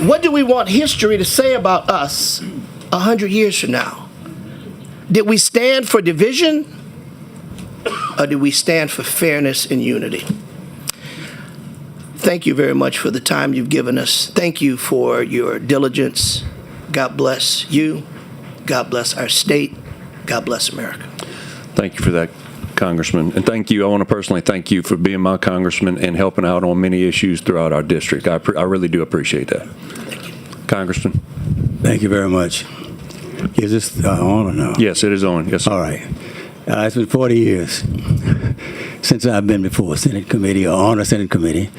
What do we want history to say about us 100 years from now? Did we stand for division, or did we stand for fairness and unity? Thank you very much for the time you've given us. Thank you for your diligence. God bless you. God bless our state. God bless America. Thank you for that, Congressman. And thank you. I want to personally thank you for being my congressman and helping out on many issues throughout our district. I really do appreciate that. Thank you. Congressman. Thank you very much. Is this on or no? Yes, it is on. Yes, sir. All right. It's been 40 years since I've been before a Senate committee or on a Senate committee.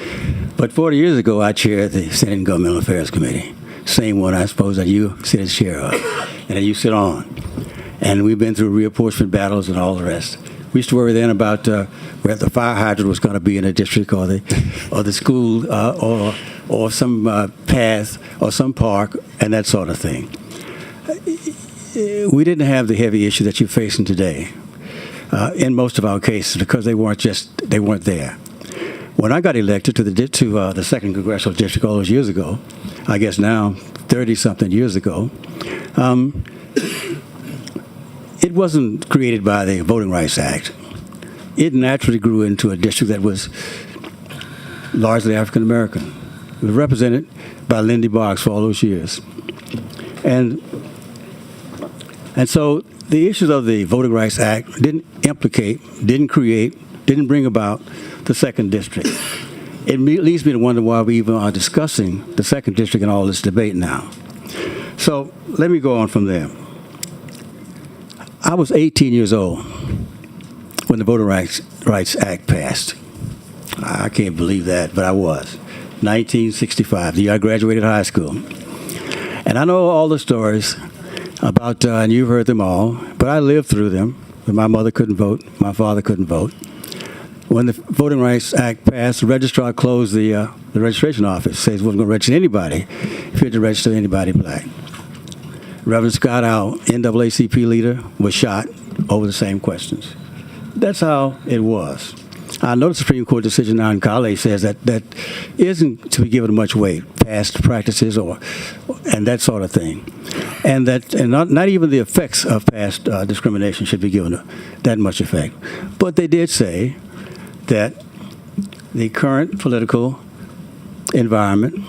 But 40 years ago, I chaired the Senate and Governmental Affairs Committee. Same one, I suppose, that you sit as chair of, and that you sit on. And we've been through reapportionment battles and all the rest. We used to worry then about where the fire hydrant was going to be in the district, or the school, or some path, or some park, and that sort of thing. We didn't have the heavy issue that you're facing today in most of our cases because they weren't there. When I got elected to the second congressional district all those years ago, I guess now 30-something years ago, it wasn't created by the Voting Rights Act. It naturally grew into a district that was largely African American. It was represented by Lindy Boggs for all those years. And so the issues of the Voting Rights Act didn't implicate, didn't create, didn't bring about the second district. It leads me to wonder why we even are discussing the second district in all this debate now. So let me go on from there. I was 18 years old when the Voting Rights Act passed. I can't believe that, but I was. 1965, the year I graduated high school. And I know all the stories about, and you've heard them all, but I lived through them. My mother couldn't vote, my father couldn't vote. When the Voting Rights Act passed, the registrar closed the registration office, says, wasn't going to register anybody if you had to register anybody black. Reverend Scott, our NAACP leader, was shot over the same questions. That's how it was. I know the Supreme Court decision now in Cali says that isn't to be given much weight, past practices and that sort of thing, and not even the effects of past discrimination should be given that much effect. But they did say that the current political environment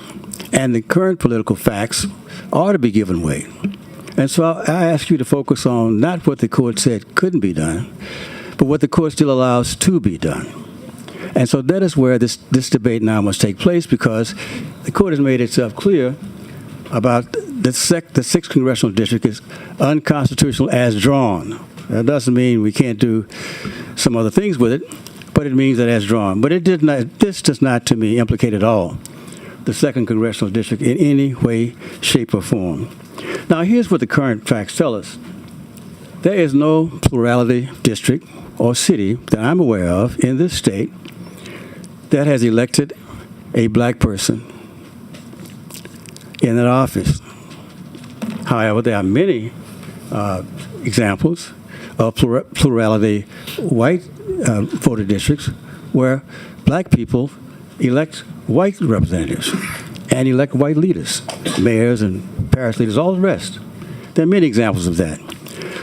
and the current political facts ought to be given weight. And so I ask you to focus on not what the court said couldn't be done, but what the court still allows to be done. And so that is where this debate now must take place, because the court has made itself clear about the 6th Congressional District is unconstitutional as drawn. That doesn't mean we can't do some other things with it, but it means that as drawn. But this does not, to me, implicate at all the 2nd Congressional District in any way, shape, or form. Now, here's what the current facts tell us. There is no plurality district or city that I'm aware of in this state that has elected a black person in that office. However, there are many examples of plurality white voter districts where black people elect white representatives and elect white leaders, mayors and parish leaders, all the rest. There are many examples of that.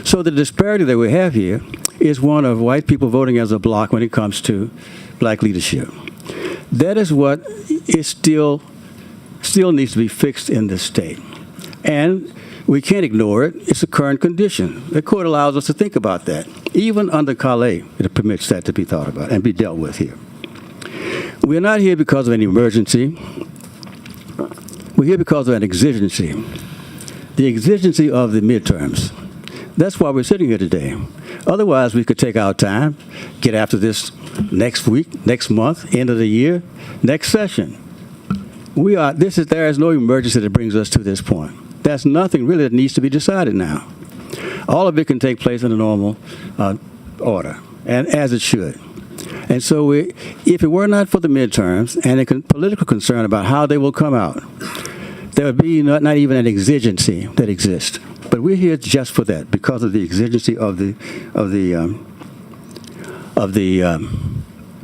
So the disparity that we have here is one of white people voting as a bloc when it comes to black leadership. That is what is still needs to be fixed in this state. And we can't ignore it. It's a current condition. The court allows us to think about that. Even under Calais, it permits that to be thought about and be dealt with here. We're not here because of an emergency. We're here because of an exigency. The exigency of the midterms. That's why we're sitting here today. Otherwise, we could take our time, get after this next week, next month, end of the year, next session. There is no emergency that brings us to this point. There's nothing really that needs to be decided now. All of it can take place in a normal order, and as it should. And so if it were not for the midterms and a political concern about how they will come out, there would be not even an exigency that exists. But we're here just for that, because of the exigency of the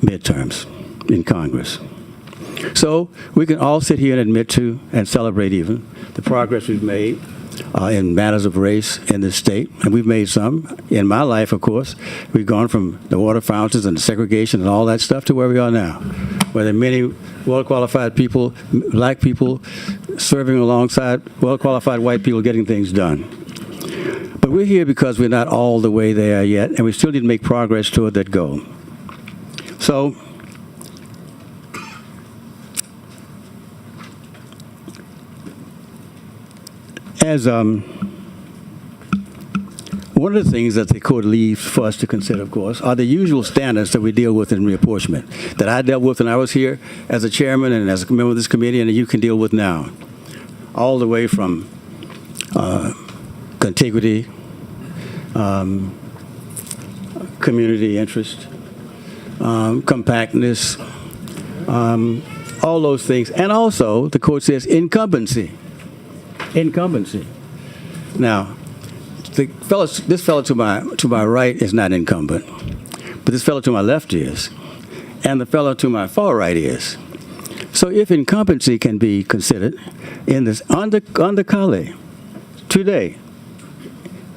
midterms in Congress. So we can all sit here and admit to and celebrate even the progress we've made in matters of race in this state, and we've made some. In my life, of course, we've gone from the water fountains and the segregation and all that stuff to where we are now, where there are many well-qualified people, black people, serving alongside well-qualified white people getting things done. But we're here because we're not all the way there yet, and we still need to make progress toward that goal. So, as one of the things that the court leaves for us to consider, of course, are the usual standards that we deal with in reapportionment, that I dealt with when I was here as a chairman and as a member of this committee, and that you can deal with now, all the way from contiguity, community interest, compactness, all those things. And also, the court says incumbency. Incumbency. Now, this fellow to my right is not incumbent, but this fellow to my left is, and the fellow to my far right is. So if incumbency can be considered in this under Calais today,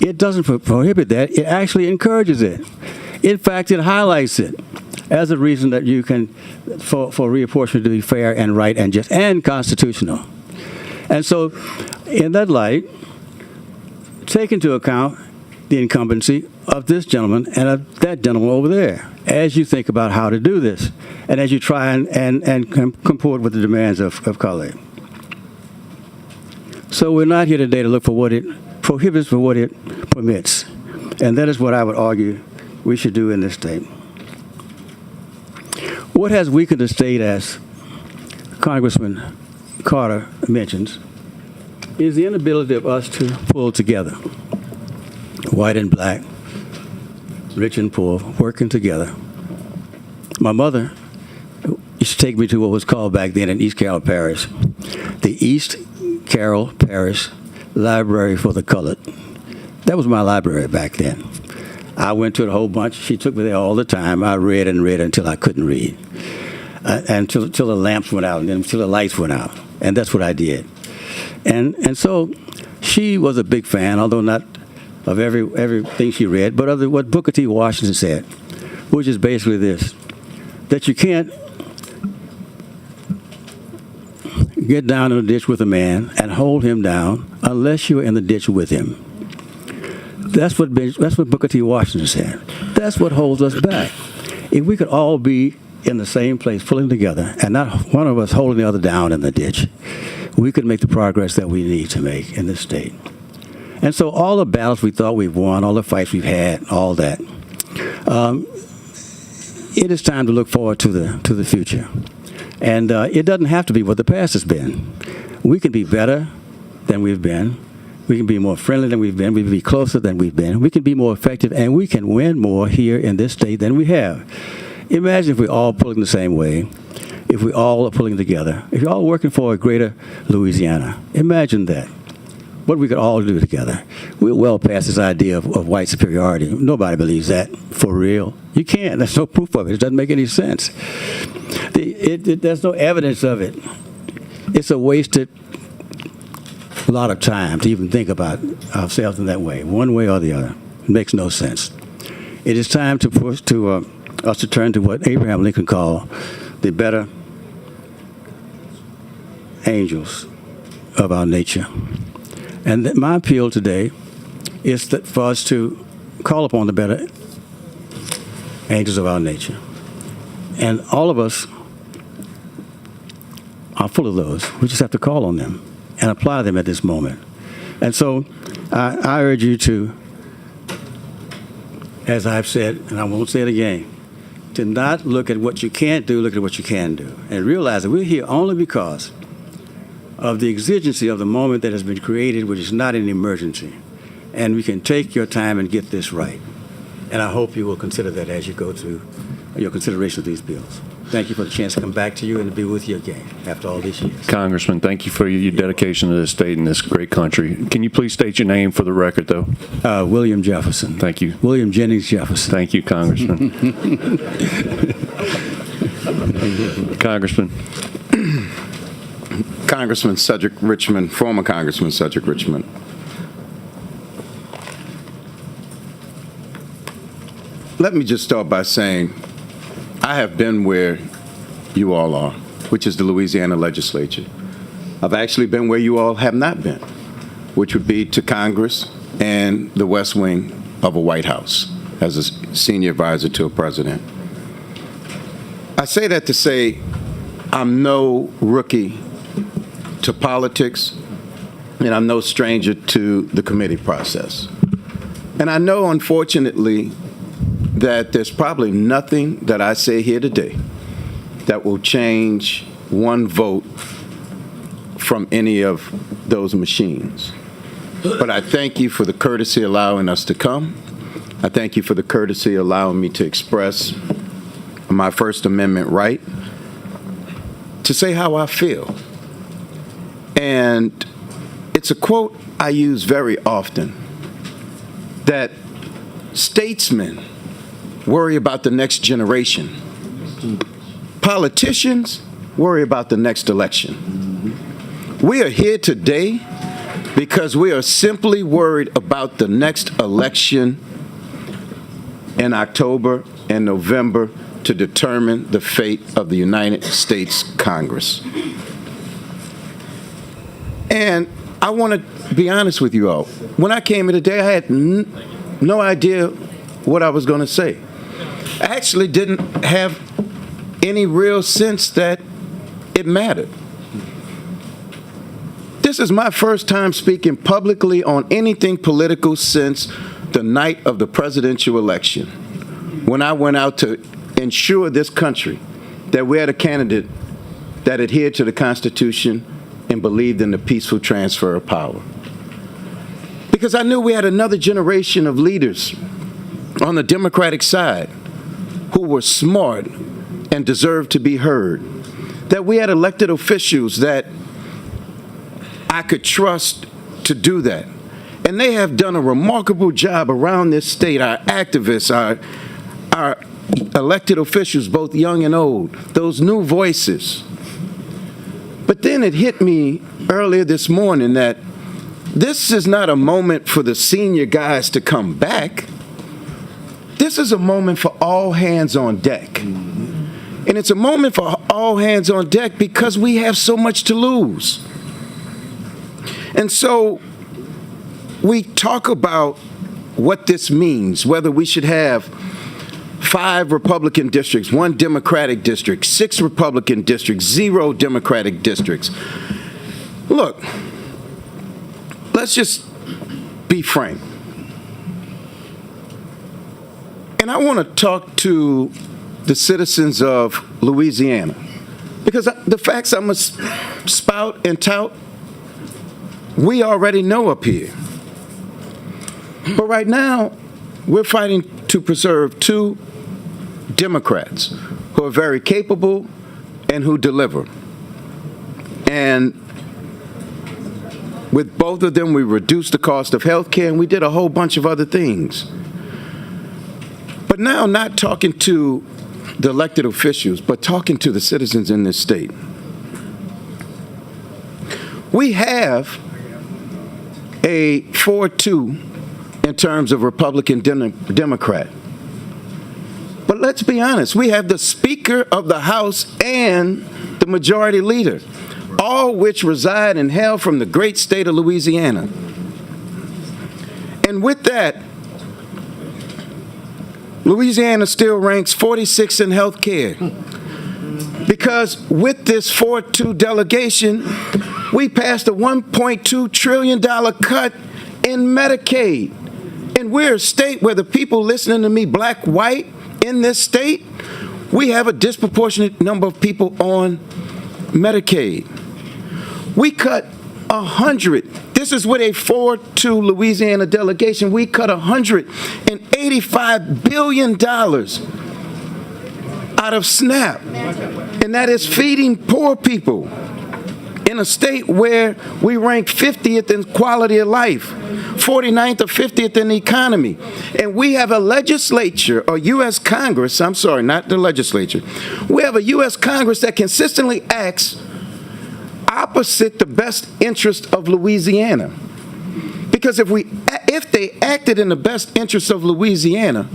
it doesn't prohibit that. It actually encourages it. In fact, it highlights it as a reason that you can, for reapportionment to be fair and right and just and constitutional. And so, in that light, take into account the incumbency of this gentleman and of that gentleman over there as you think about how to do this and as you try and comport with the demands of Calais. So we're not here today to look for what it prohibits, but what it permits. And that is what I would argue we should do in this state. What has weakened the state, as Congressman Carter mentions, is the inability of us to pull together, white and black, rich and poor, working together. My mother used to take me to what was called back then in East Carroll Parish, the East Carroll Parish library for the colored. That was my library back then. I went to it a whole bunch. She took me there all the time. I read and read until I couldn't read, until the lamps went out, and then until the lights went out. And that's what I did. And so she was a big fan, although not of everything she read, but of what Booker T. Washington said, which is basically this, that you can't get down in a ditch with a man and hold him down unless you're in the ditch with him. That's what Booker T. Washington said. That's what holds us back. If we could all be in the same place, pulling together, and not one of us holding the other down in the ditch, we could make the progress that we need to make in this state. And so all the battles we thought we've won, all the fights we've had, all that, it is time to look forward to the future. And it doesn't have to be what the past has been. We can be better than we've been. We can be more friendly than we've been. We can be closer than we've been. We can be more effective, and we can win more here in this state than we have. Imagine if we're all pulling the same way, if we all are pulling together, if you're all working for a greater Louisiana. Imagine that. What we could all do together. We're well past this idea of white superiority. Nobody believes that, for real. You can't. There's no proof of it. It doesn't make any sense. There's no evidence of it. It's a wasted lot of time to even think about ourselves in that way, one way or the other. It makes no sense. It is time to push us to turn to what Abraham Lincoln called the better angels of our nature. And my appeal today is that for us to call upon the better angels of our nature. And all of us are full of those. We just have to call on them and apply them at this moment. And so I urge you to, as I've said, and I won't say it again, to not look at what you can't do, look at what you can do. And realize that we're here only because of the exigency of the moment that has been created, which is not an emergency. And we can take your time and get this right. And I hope you will consider that as you go through your consideration of these bills. Thank you for the chance to come back to you and to be with you again after all these years. Congressman, thank you for your dedication to this state and this great country. Can you please state your name for the record, though? William Jefferson. Thank you. William Jennings Jefferson. Thank you, Congressman. Congressman. Congressman Cedric Richmond, former Congressman Cedric Richmond. Let me just start by saying I have been where you all are, which is the Louisiana legislature. I've actually been where you all have not been, which would be to Congress and the West Wing of a White House as a senior advisor to a president. I say that to say I'm no rookie to politics, and I'm no stranger to the committee process. And I know, unfortunately, that there's probably nothing that I say here today that will change one vote from any of those machines. But I thank you for the courtesy allowing us to come. I thank you for the courtesy allowing me to express my First Amendment right to say how I feel. And it's a quote I use very often, that statesmen worry about the next generation. Politicians worry about the next election. We are here today because we are simply worried about the next election in October and November to determine the fate of the United States Congress. And I want to be honest with you all. When I came in today, I had no idea what I was going to say. I actually didn't have any real sense that it mattered. This is my first time speaking publicly on anything political since the night of the presidential election, when I went out to ensure this country that we had a candidate that adhered to the Constitution and believed in the peaceful transfer of power. Because I knew we had another generation of leaders on the Democratic side who were smart and deserved to be heard. That we had elected officials that I could trust to do that. And they have done a remarkable job around this state, our activists, our elected officials, both young and old, those new voices. But then it hit me earlier this morning that this is not a moment for the senior guys to come back. This is a moment for all hands on deck. And it's a moment for all hands on deck because we have so much to lose. And so we talk about what this means, whether we should have 5 Republican districts, 1 Democratic district, 6 Republican districts, 0 Democratic districts. Look, let's just be frank. And I want to talk to the citizens of Louisiana, because the facts I'm going to spout and tout, we already know up here. But right now, we're fighting to preserve 2 Democrats who are very capable and who deliver. And with both of them, we reduced the cost of health care, and we did a whole bunch of other things. But now, not talking to the elected officials, but talking to the citizens in this state. We have a 4-2 in terms of Republican Democrat. But let's be honest, we have the Speaker of the House and the Majority Leader, all which reside and hail from the great state of Louisiana. And with that, Louisiana still ranks 46th in health care. Because with this 4-2 delegation, we passed a $1.2 trillion cut in Medicaid. And we're a state where the people listening to me, black, white, in this state, we have a disproportionate number of people on Medicaid. We cut 100. This is with a 4-2 Louisiana delegation. We cut $185 billion out of SNAP. And that is feeding poor people in a state where we rank 50th in quality of life, 49th or 50th in the economy. And we have a legislature, or U.S. Congress, I'm sorry, not the legislature. We have a U.S. Congress that consistently acts opposite the best interest of Louisiana. Because if they acted in the best interest of Louisiana,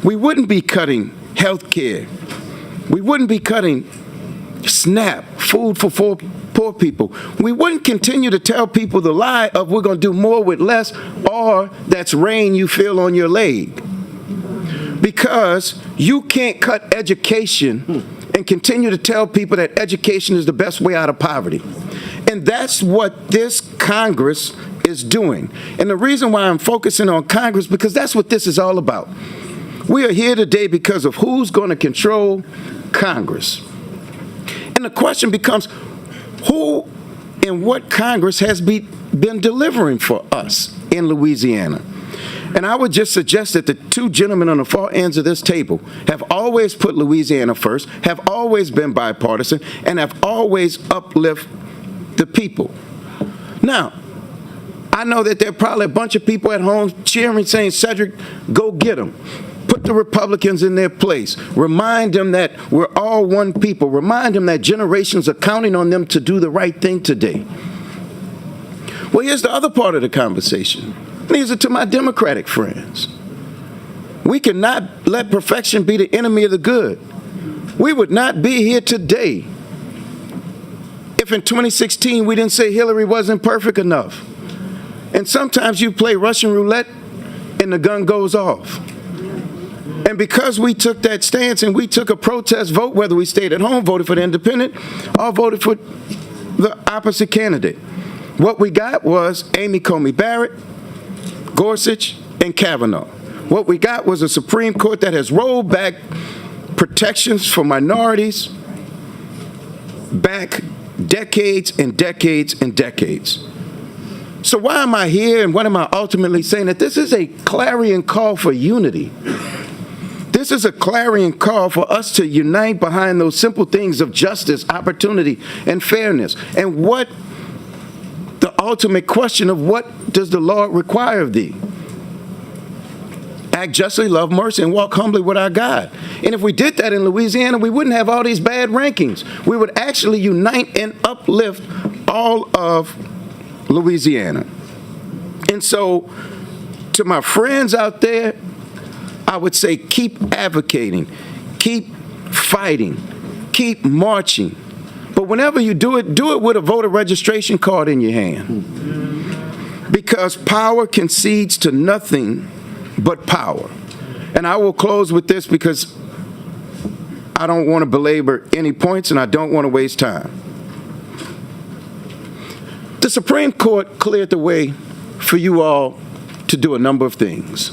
we wouldn't be cutting health care. We wouldn't be cutting SNAP, food for poor people. We wouldn't continue to tell people the lie of we're going to do more with less, or that's rain you feel on your leg. Because you can't cut education and continue to tell people that education is the best way out of poverty. And that's what this Congress is doing. And the reason why I'm focusing on Congress, because that's what this is all about. We are here today because of who's going to control Congress. And the question becomes, who and what Congress has been delivering for us in Louisiana? And I would just suggest that the 2 gentlemen on the far ends of this table have always put Louisiana first, have always been bipartisan, and have always uplifted the people. Now, I know that there are probably a bunch of people at home cheering, saying, Cedric, go get them. Put the Republicans in their place. Remind them that we're all one people. Remind them that generations are counting on them to do the right thing today. Well, here's the other part of the conversation. These are to my Democratic friends. We cannot let perfection be the enemy of the good. We would not be here today if in 2016 we didn't say Hillary wasn't perfect enough. And sometimes you play Russian roulette and the gun goes off. And because we took that stance and we took a protest vote, whether we stayed at home, voted for the independent, or voted for the opposite candidate, what we got was Amy Coney Barrett, Gorsuch, and Kavanaugh. What we got was a Supreme Court that has rolled back protections for minorities back decades and decades and decades. So why am I here, and what am I ultimately saying? That this is a clarion call for unity. This is a clarion call for us to unite behind those simple things of justice, opportunity, and fairness. And what the ultimate question of what does the Lord require of thee? Act justly, love mercy, and walk humbly with our God. And if we did that in Louisiana, we wouldn't have all these bad rankings. We would actually unite and uplift all of Louisiana. And so, to my friends out there, I would say keep advocating, keep fighting, keep marching. But whenever you do it with a voter registration card in your hand. Because power concedes to nothing but power. And I will close with this because I don't want to belabor any points and I don't want to waste time. The Supreme Court cleared the way for you all to do a number of things.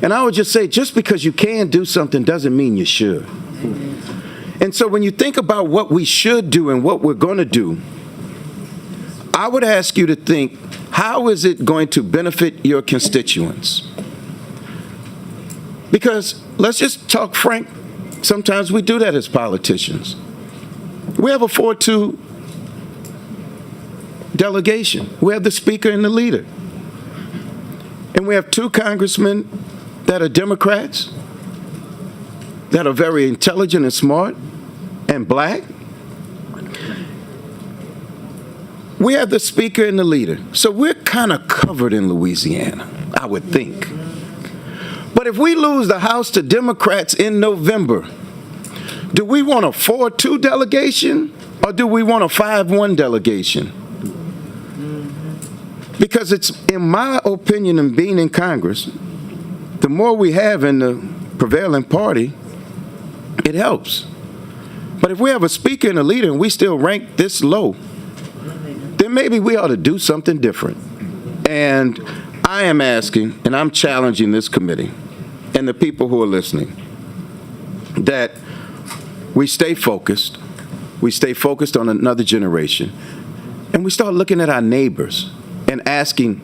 And I would just say, just because you can do something doesn't mean you should. And so when you think about what we should do and what we're going to do, I would ask you to think, how is it going to benefit your constituents? Because let's just talk frank, sometimes we do that as politicians. We have a 4-2 delegation. We have the speaker and the leader. And we have 2 congressmen that are Democrats, that are very intelligent and smart and black. We have the speaker and the leader. So we're kind of covered in Louisiana, I would think. But if we lose the House to Democrats in November, do we want a 4-2 delegation or do we want a 5-1 delegation? Because it's, in my opinion, and being in Congress, the more we have in the prevailing party, it helps. But if we have a speaker and a leader and we still rank this low, then maybe we ought to do something different. And I am asking, and I'm challenging this committee and the people who are listening, that we stay focused on another generation, and we start looking at our neighbors and asking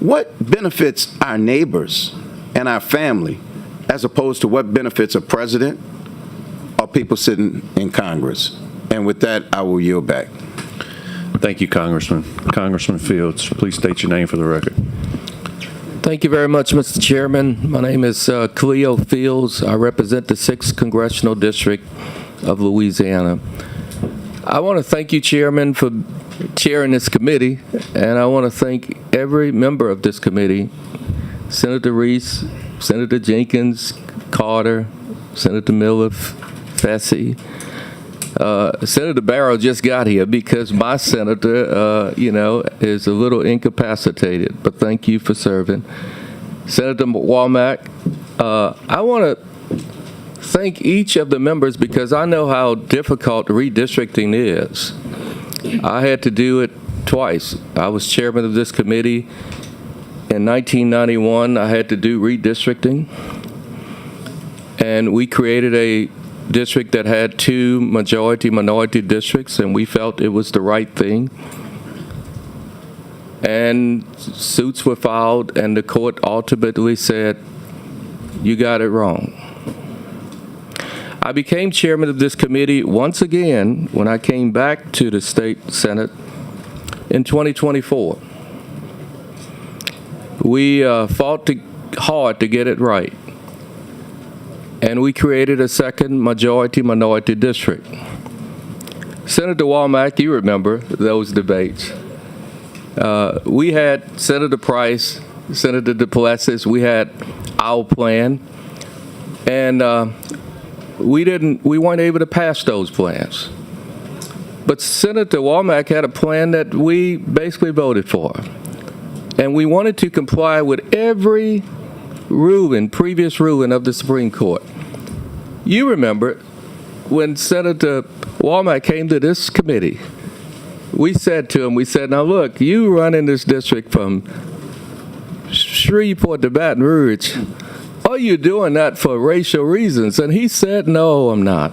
what benefits our neighbors and our family as opposed to what benefits a president or people sitting in Congress. And with that, I will yield back. Thank you, Congressman. Congressman Fields, please state your name for the record. Thank you very much, Mr. Chairman. My name is Cleo Fields. I represent the 6th Congressional District of Louisiana. I want to thank you, Chairman, for chairing this committee, and I want to thank every member of this committee, Senator Reese, Senator Jenkins, Carter, Senator Miller, Fessy. Senator Barrow just got here because my senator, is a little incapacitated, but thank you for serving. Senator Womack, I want to thank each of the members because I know how difficult redistricting is. I had to do it twice. I was chairman of this committee in 1991. I had to do redistricting, and we created a district that had 2 majority-minority districts, and we felt it was the right thing. And suits were filed, and the court ultimately said, you got it wrong. I became chairman of this committee once again when I came back to the state senate in 2024. We fought hard to get it right. And we created a second majority-minority district. Senator Womack, you remember those debates. We had Senator Price, Senator DuPlessis, we had our plan, and we weren't able to pass those plans. But Senator Womack had a plan that we basically voted for. And we wanted to comply with every previous ruling of the Supreme Court. You remember when Senator Womack came to this committee, we said to him, now look, you run in this district from Shreveport to Baton Rouge. Are you doing that for racial reasons? And he said, no, I'm not.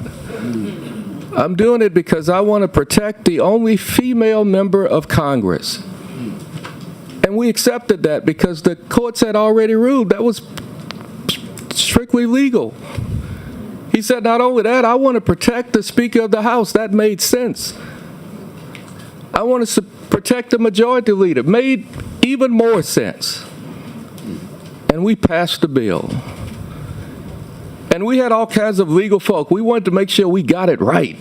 I'm doing it because I want to protect the only female member of Congress. And we accepted that because the courts had already ruled that was strictly legal. He said, not only that, I want to protect the Speaker of the House. That made sense. I want to protect the majority leader. Made even more sense. And we passed the bill. And we had all kinds of legal folk. We wanted to make sure we got it right.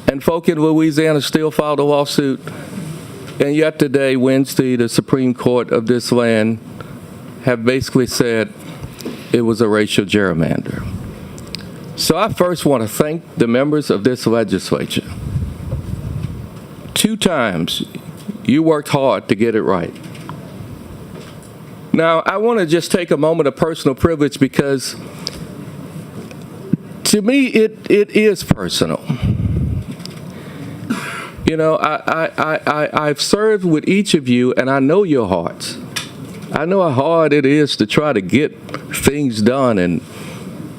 And folk in Louisiana still filed a lawsuit. And yet today, Wednesday, the Supreme Court of this land have basically said it was a racial gerrymander. So I first want to thank the members of this legislature. 2 times you worked hard to get it right. Now, I want to just take a moment of personal privilege because to me it is personal. You know, I've served with each of you, and I know your hearts. I know how hard it is to try to get things done and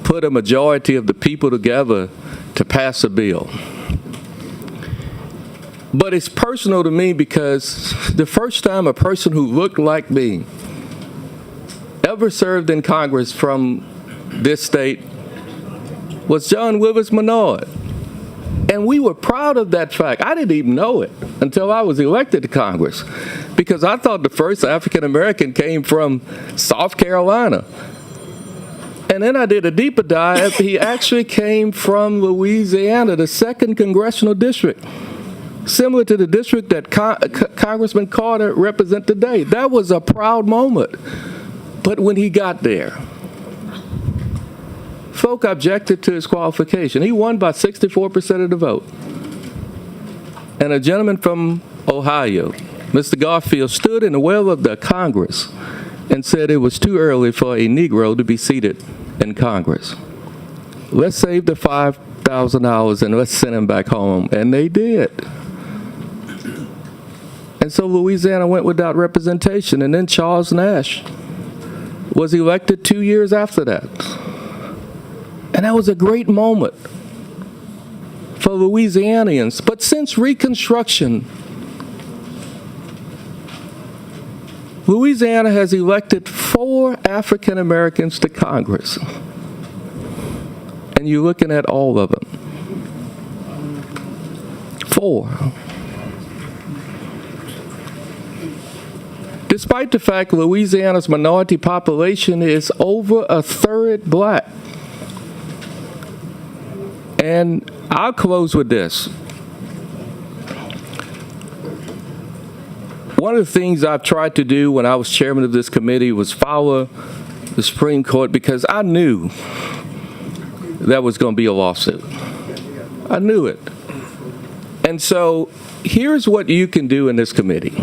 put a majority of the people together to pass a bill. But it's personal to me because the first time a person who looked like me ever served in Congress from this state was John Willis Menard. And we were proud of that fact. I didn't even know it until I was elected to Congress because I thought the first African American came from South Carolina. And then I did a deeper dive. He actually came from Louisiana, the 2nd Congressional District, similar to the district that Congressman Carter represents today. That was a proud moment. But when he got there, folk objected to his qualification. He won by 64% of the vote. And a gentleman from Ohio, Mr. Garfield, stood in the well of the Congress and said it was too early for a Negro to be seated in Congress. Let's save the $5,000 and let's send him back home. And they did. And so Louisiana went without representation. And then Charles Nash was elected 2 years after that. And that was a great moment for Louisianians. But since Reconstruction, Louisiana has elected 4 African Americans to Congress. And you're looking at all of them. 4. Despite the fact Louisiana's minority population is over a third black. And I'll close with this. One of the things I've tried to do when I was chairman of this committee was follow the Supreme Court because I knew there was going to be a lawsuit. I knew it. And so here's what you can do in this committee.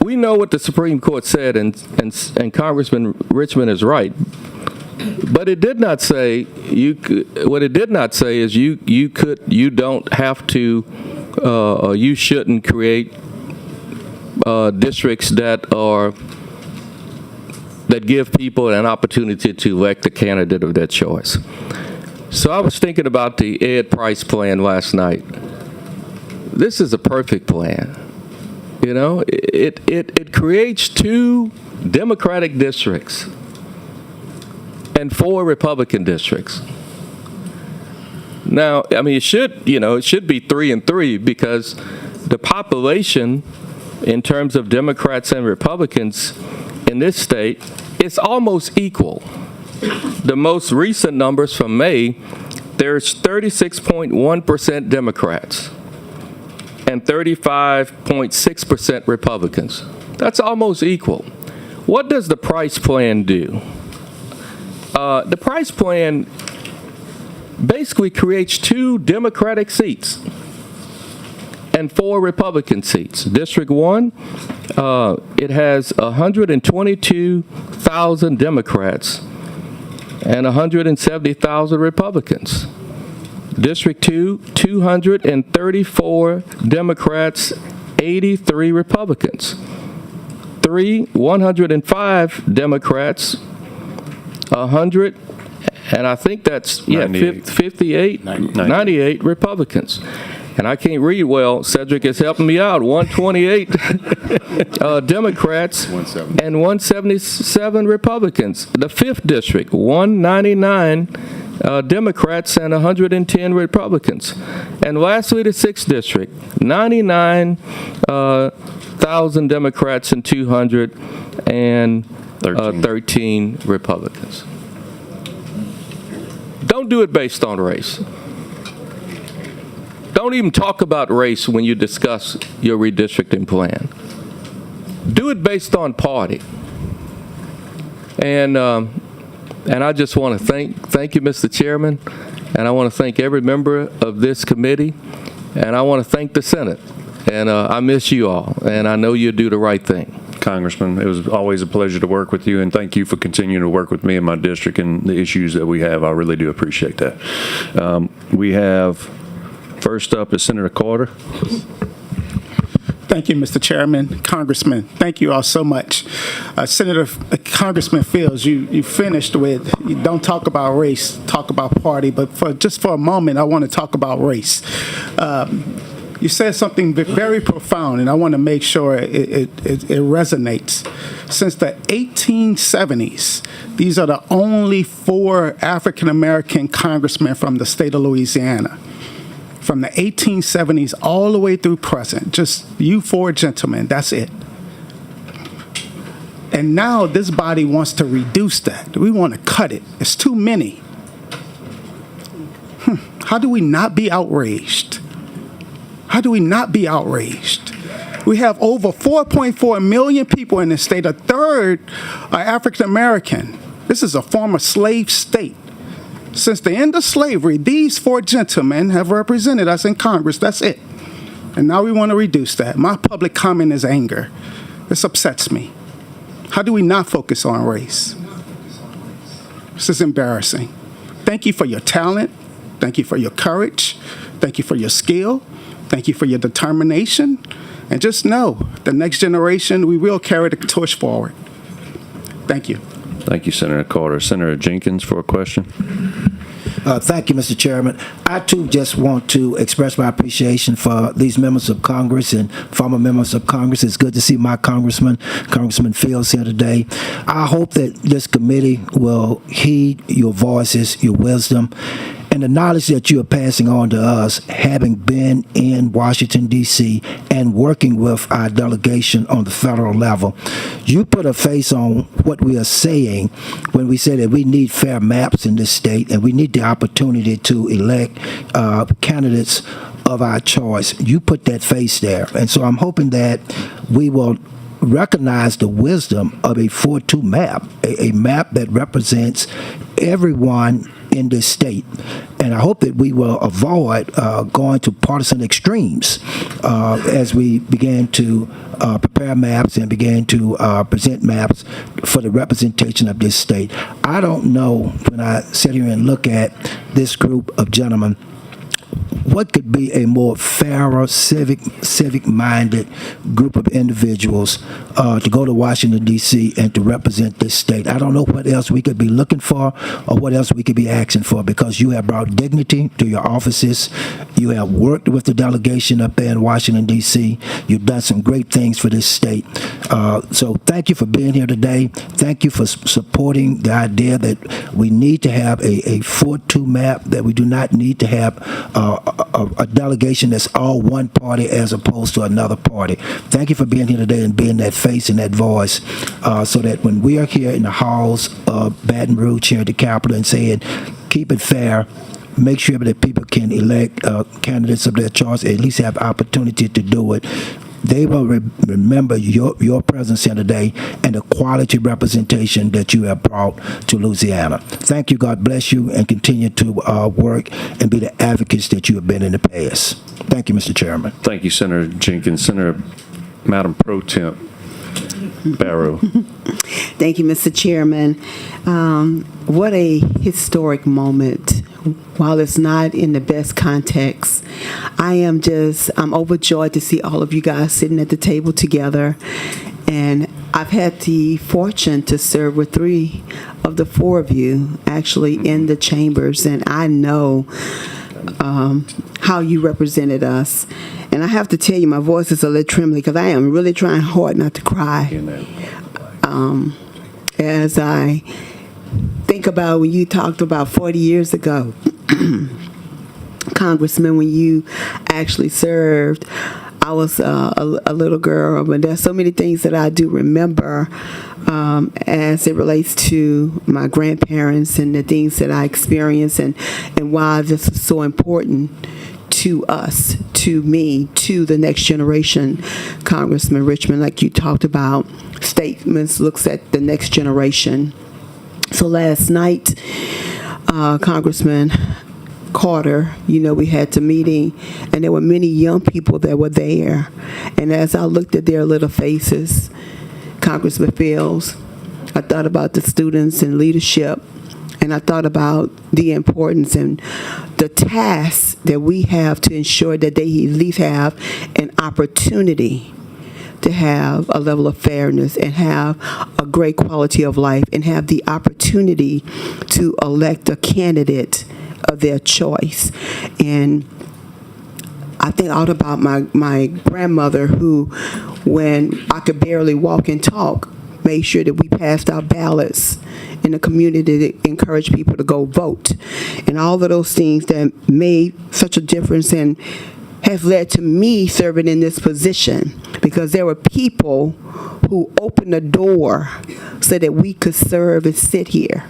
We know what the Supreme Court said, and Congressman Richmond is right. But it did not say you could, what it did not say is you don't have to or you shouldn't create districts that give people an opportunity to elect a candidate of their choice. So I was thinking about the Ed Price plan last night. This is a perfect plan. You know, it creates 2 Democratic districts and 4 Republican districts. Now, I mean, it should be 3 and 3 because the population, in terms of Democrats and Republicans in this state, is almost equal. The most recent numbers from May, there's 36.1% Democrats and 35.6% Republicans. That's almost equal. What does the Price plan do? The Price plan basically creates 2 Democratic seats and 4 Republican seats. District 1, it has 122,000 Democrats and 170,000 Republicans. District 2, 234 Democrats, 83 Republicans. 3, 105 Democrats, 100, and I think that's, 98 Republicans. And I can't read well. Cedric is helping me out. 128 Democrats and 177 Republicans. The 5th district, 199 Democrats and 110 Republicans. And lastly, the 6th District, 99,000 Democrats and 213 Republicans. Don't do it based on race. Don't even talk about race when you discuss your redistricting plan. Do it based on party. And I just want to thank you, Mr. Chairman, and I want to thank every member of this committee, and I want to thank the Senate. And I miss you all, and I know you'll do the right thing. Congressman, it was always a pleasure to work with you, and thank you for continuing to work with me and my district and the issues that we have. I really do appreciate that. We have, first up is Senator Carter. Thank you, Mr. Chairman. Congressman, thank you all so much. Congressman Fields, you finished with, you don't talk about race, talk about party, but just for a moment, I want to talk about race. You said something very profound, and I want to make sure it resonates. Since the 1870s, these are the only 4 African-American congressmen from the state of Louisiana. From the 1870s all the way through present, just you 4 gentlemen, that's it. And now this body wants to reduce that. We want to cut it. It's too many. How do we not be outraged? How do we not be outraged? We have over 4.4 million people in this state. A third are African American. This is a former slave state. Since the end of slavery, these 4 gentlemen have represented us in Congress. That's it. And now we want to reduce that. My public comment is anger. This upsets me. How do we not focus on race? This is embarrassing. Thank you for your talent. Thank you for your courage. Thank you for your skill. Thank you for your determination. And just know, the next generation, we will carry the torch forward. Thank you. Thank you, Senator Carter. Senator Jenkins for a question. Thank you, Mr. Chairman. I, too, just want to express my appreciation for these members of Congress and former members of Congress. It's good to see my Congressman Fields here today. I hope that this committee will heed your voices, your wisdom, and the knowledge that you are passing on to us, having been in Washington, D.C., and working with our delegation on the federal level. You put a face on what we are saying when we say that we need fair maps in this state and we need the opportunity to elect candidates of our choice. You put that face there. And so I'm hoping that we will recognize the wisdom of a 4-2 map, a map that represents everyone in this state. And I hope that we will avoid going to partisan extremes as we begin to prepare maps and begin to present maps for the representation of this state. I don't know, when I sit here and look at this group of gentlemen, what could be a more fairer, civic-minded group of individuals to go to Washington, D.C. and to represent this state? I don't know what else we could be looking for or what else we could be asking for, because you have brought dignity to your offices. You have worked with the delegation up there in Washington, D.C. You've done some great things for this state. So thank you for being here today. Thank you for supporting the idea that we need to have a 4-2 map, that we do not need to have a delegation that's all one party as opposed to another party. Thank you for being here today and being that face and that voice, so that when we are here in the halls of Baton Rouge here at the Capitol and saying, keep it fair, make sure that people can elect candidates of their choice, at least have opportunity to do it, they will remember your presence here today and the quality representation that you have brought to Louisiana. Thank you. God bless you, and continue to work and be the advocates that you have been in the past. Thank you, Mr. Chairman. Thank you, Senator Jenkins. Senator Madam Pro Temp Barrow. Thank you, Mr. Chairman. What a historic moment. While it's not in the best context, I'm overjoyed to see all of you guys sitting at the table together. And I've had the fortune to serve with 3 of the 4 of you actually in the chambers, and I know how you represented us. And I have to tell you, my voice is a little trembly because I am really trying hard not to cry as I think about when you talked about 40 years ago, Congressman, when you actually served. I was a little girl, but there's so many things that I do remember as it relates to my grandparents and the things that I experienced and why this is so important to us, to me, to the next generation. Congressman Richmond, like you talked about, statements looks at the next generation. So last night, Congressman Carter, we had the meeting, and there were many young people that were there. And as I looked at their little faces, Congressman Fields, I thought about the students and leadership, and I thought about the importance and the tasks that we have to ensure that they at least have an opportunity to have a level of fairness and have a great quality of life and have the opportunity to elect a candidate of their choice. And I think out about my grandmother who, when I could barely walk and talk, made sure that we passed out ballots in the community to encourage people to go vote. And all of those things that made such a difference and have led to me serving in this position, because there were people who opened the door so that we could serve and sit here.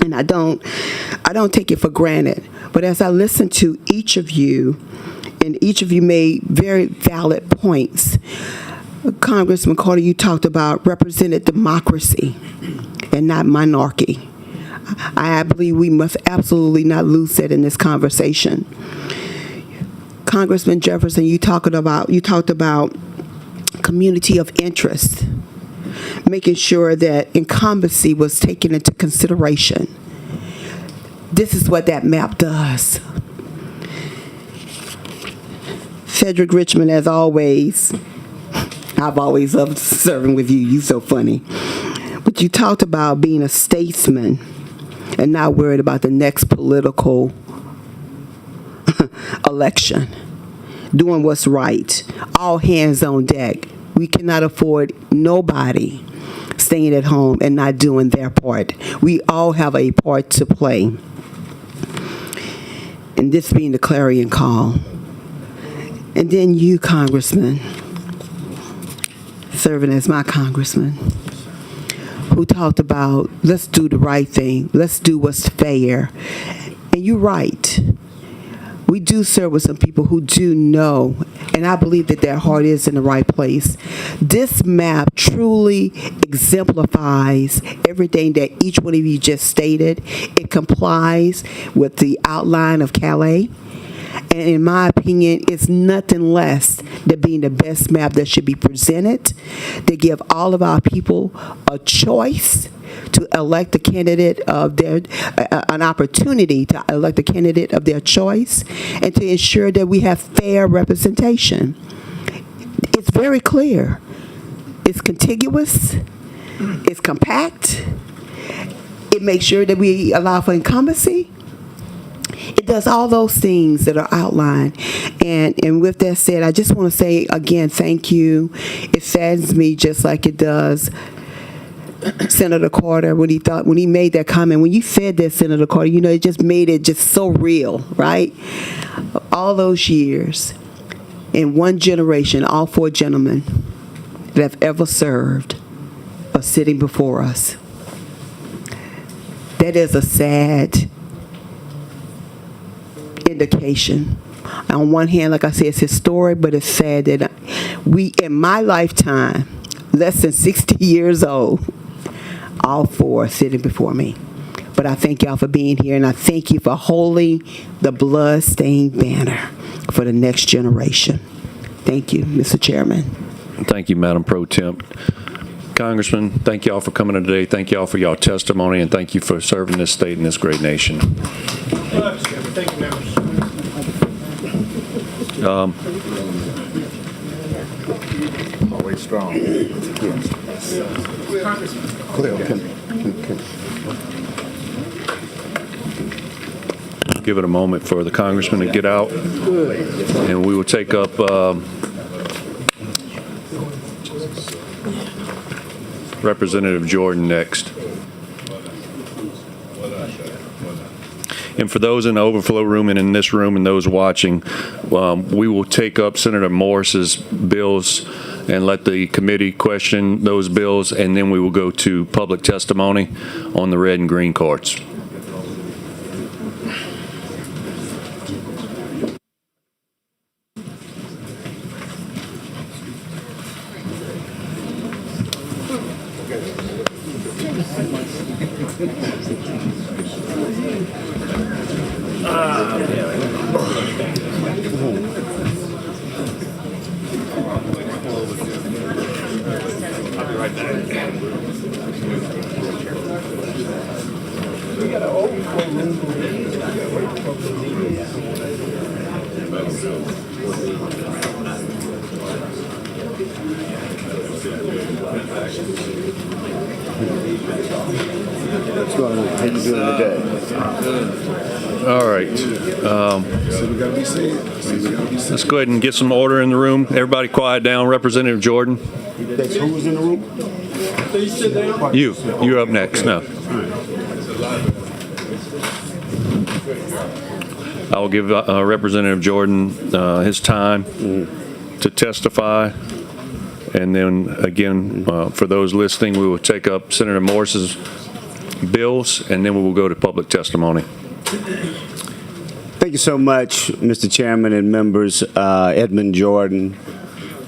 And I don't take it for granted. But as I listen to each of you, and each of you made very valid points. Congressman Carter, you talked about represented democracy and not monarchy. I believe we must absolutely not lose that in this conversation. Congressman Jefferson, you talked about community of interest, making sure that incumbency was taken into consideration. This is what that map does. Cedric Richmond, as always, I've always loved serving with you. You're so funny. But you talked about being a statesman and not worried about the next political election. Doing what's right. All hands on deck. We cannot afford nobody staying at home and not doing their part. We all have a part to play. And this being the clarion call. And then you, Congressman, serving as my congressman, who talked about let's do the right thing, let's do what's fair. And you're right. We do serve with some people who do know, and I believe that their heart is in the right place. This map truly exemplifies everything that each one of you just stated. It complies with the outline of Calais. And in my opinion, it's nothing less than being the best map that should be presented, to give all of our people a choice to elect a candidate of their, an opportunity to elect a candidate of their choice, and to ensure that we have fair representation. It's very clear. It's contiguous. It's compact. It makes sure that we allow for incumbency. It does all those things that are outlined. And with that said, I just want to say again, thank you. It saddens me just like it does Senator Carter when he made that comment. When you said that, Senator Carter, it just made it just so real, right? All those years, in one generation, all four gentlemen that have ever served are sitting before us. That is a sad indication. On one hand, like I said, it's historic, but it's sad that we, in my lifetime, less than 60 years old, all four are sitting before me. But I thank y'all for being here, and I thank you for holding the blood-stained banner for the next generation. Thank you, Mr. Chairman. Thank you, Madam Pro Temp. Congressman, thank y'all for coming today. Thank y'all for y'all testimony, and thank you for serving this state and this great nation. Thank you, members. Always strong. Give it a moment for the congressman to get out, and we will take up Representative Jordan next. And for those in the overflow room and in this room and those watching, we will take up Senator Morris's bills and let the committee question those bills, and then we will go to public testimony on the red and green cards. What's going on? How you doing today? All right. Let's go ahead and get some order in the room. Everybody quiet down. Representative Jordan. Who's in the room? You're up next. No. I will give Representative Jordan his time to testify. And then, again, for those listening, we will take up Senator Morris's bills, and then we will go to public testimony. Thank you so much, Mr. Chairman and members. Edmund Jordan,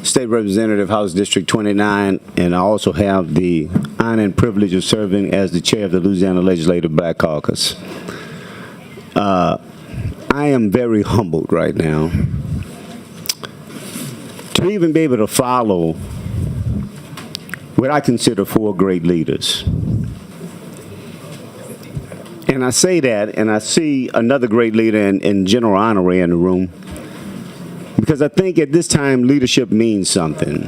State Representative, House District 29, and I also have the honor and privilege of serving as the chair of the Louisiana Legislative Black Caucus. I am very humbled right now to even be able to follow what I consider four great leaders. And I say that, and I see another great leader in General Honoré in the room, because I think at this time leadership means something.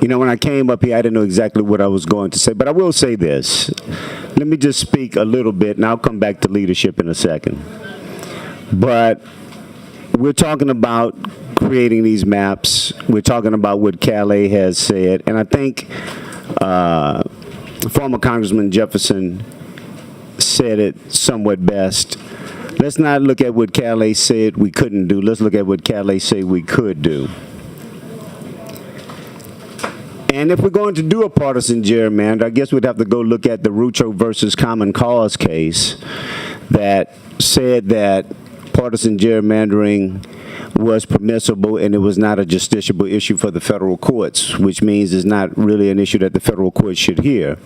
You know, when I came up here, I didn't know exactly what I was going to say, but I will say this. Let me just speak a little bit, and I'll come back to leadership in a second. But we're talking about creating these maps. We're talking about what Calais has said, and I think former Congressman Jefferson said it somewhat best. Let's not look at what Calais said we couldn't do. Let's look at what Calais said we could do. And if we're going to do a partisan gerrymander, I guess we'd have to go look at the Rucho versus Common Cause case that said that partisan gerrymandering was permissible and it was not a justiciable issue for the federal courts, which means it's not really an issue that the federal courts should hear.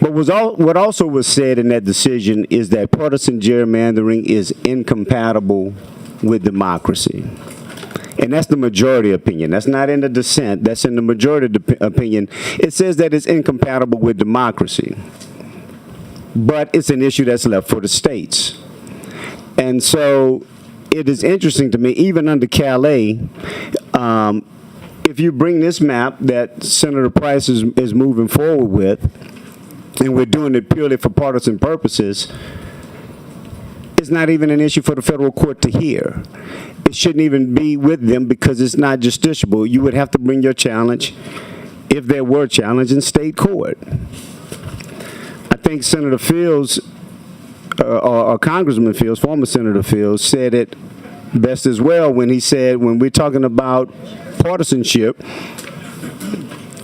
But what also was said in that decision is that partisan gerrymandering is incompatible with democracy. And that's the majority opinion. That's not in the dissent. That's in the majority opinion. It says that it's incompatible with democracy. But it's an issue that's left for the states. And so it is interesting to me, even under Calais, if you bring this map that Senator Price is moving forward with, and we're doing it purely for partisan purposes, it's not even an issue for the federal court to hear. It shouldn't even be with them because it's not justiciable. You would have to bring your challenge, if there were challenge, in state court. I think Senator Fields, or Congressman Fields, former Senator Fields, said it best as well when he said, when we're talking about partisanship,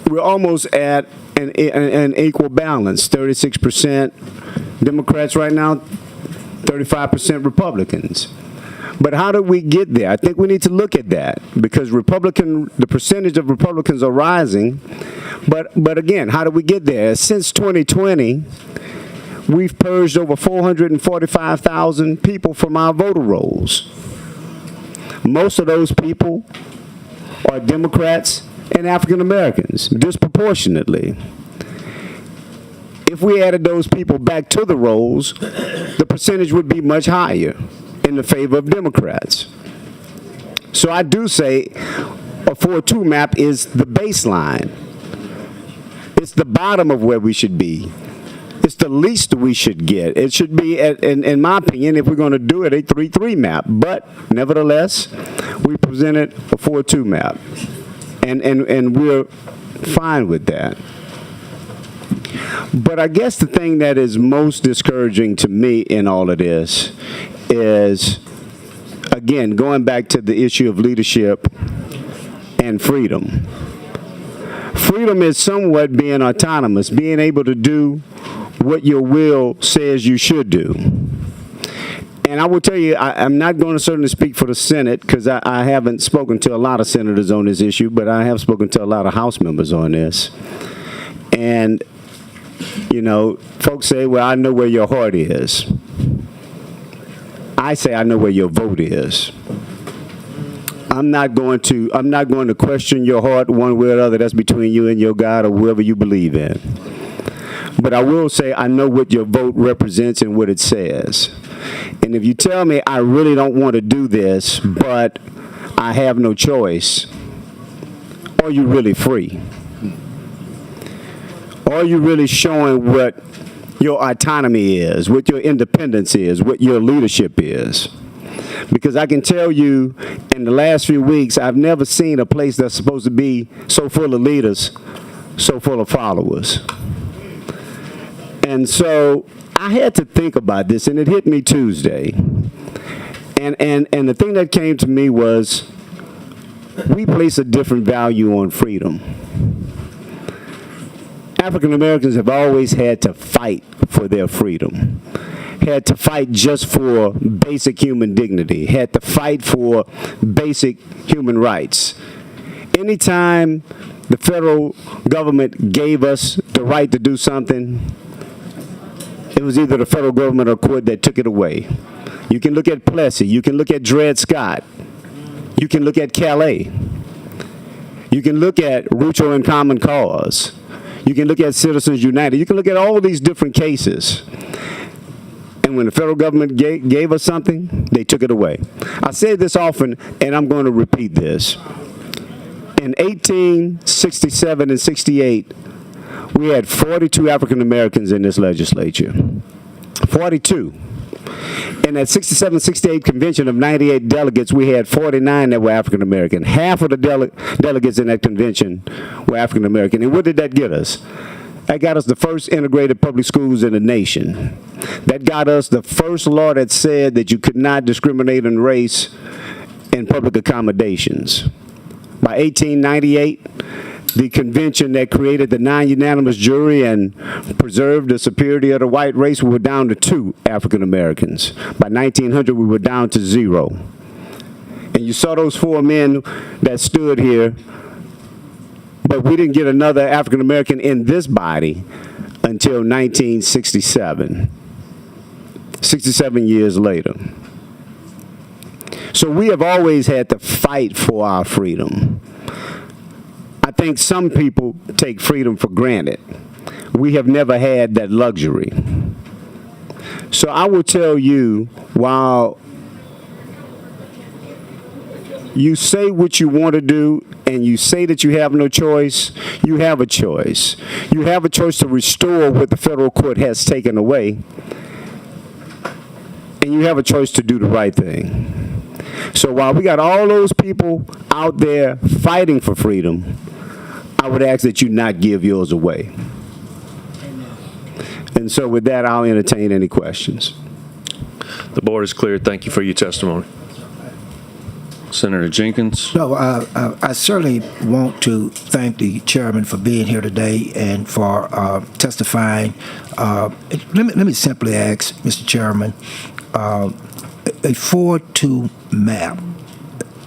we're almost at an equal balance, 36% Democrats right now, 35% Republicans. But how do we get there? I think we need to look at that because the percentage of Republicans are rising. But again, how do we get there? Since 2020, we've purged over 445,000 people from our voter rolls. Most of those people are Democrats and African Americans, disproportionately. If we added those people back to the rolls, the percentage would be much higher in the favor of Democrats. So I do say a 4-2 map is the baseline. It's the bottom of where we should be. It's the least we should get. It should be, in my opinion, if we're going to do it, a 3-3 map. But nevertheless, we presented a 4-2 map. And we're fine with that. But I guess the thing that is most discouraging to me in all of this is, again, going back to the issue of leadership and freedom. Freedom is somewhat being autonomous, being able to do what your will says you should do. And I will tell you, I'm not going to certainly speak for the Senate because I haven't spoken to a lot of senators on this issue, but I have spoken to a lot of House members on this. And, you know, folks say, well, I know where your heart is. I say I know where your vote is. I'm not going to question your heart one way or the other. That's between you and your God or whoever you believe in. But I will say I know what your vote represents and what it says. And if you tell me I really don't want to do this, but I have no choice, are you really free? Are you really showing what your autonomy is, what your independence is, what your leadership is? Because I can tell you, in the last few weeks, I've never seen a place that's supposed to be so full of leaders, so full of followers. And so I had to think about this, and it hit me Tuesday. And the thing that came to me was, we place a different value on freedom. African Americans have always had to fight for their freedom, had to fight just for basic human dignity, had to fight for basic human rights. Anytime the federal government gave us the right to do something, it was either the federal government or court that took it away. You can look at Plessy, you can look at Dred Scott, you can look at Calais, you can look at Rucho and Common Cause, you can look at Citizens United, you can look at all these different cases. And when the federal government gave us something, they took it away. I say this often, and I'm going to repeat this. In 1867 and 68, we had 42 African Americans in this legislature. 42. In that 67-68 convention of 98 delegates, we had 49 that were African American. Half of the delegates in that convention were African American. And what did that get us? That got us the first integrated public schools in the nation. That got us the first law that said that you could not discriminate on race in public accommodations. By 1898, the convention that created the non-unanimous jury and preserved the superiority of the white race, we were down to 2 African Americans. By 1900, we were down to 0. And you saw those 4 men that stood here, but we didn't get another African American in this body until 1967, 67 years later. So we have always had to fight for our freedom. I think some people take freedom for granted. We have never had that luxury. So I will tell you, while you say what you want to do and you say that you have no choice, you have a choice. You have a choice to restore what the federal court has taken away, and you have a choice to do the right thing. So while we got all those people out there fighting for freedom, I would ask that you not give yours away. And so with that, I'll entertain any questions. The board is clear. Thank you for your testimony. Senator Jenkins. No, I certainly want to thank the chairman for being here today and for testifying. Let me simply ask, Mr. Chairman, a 4-2 map,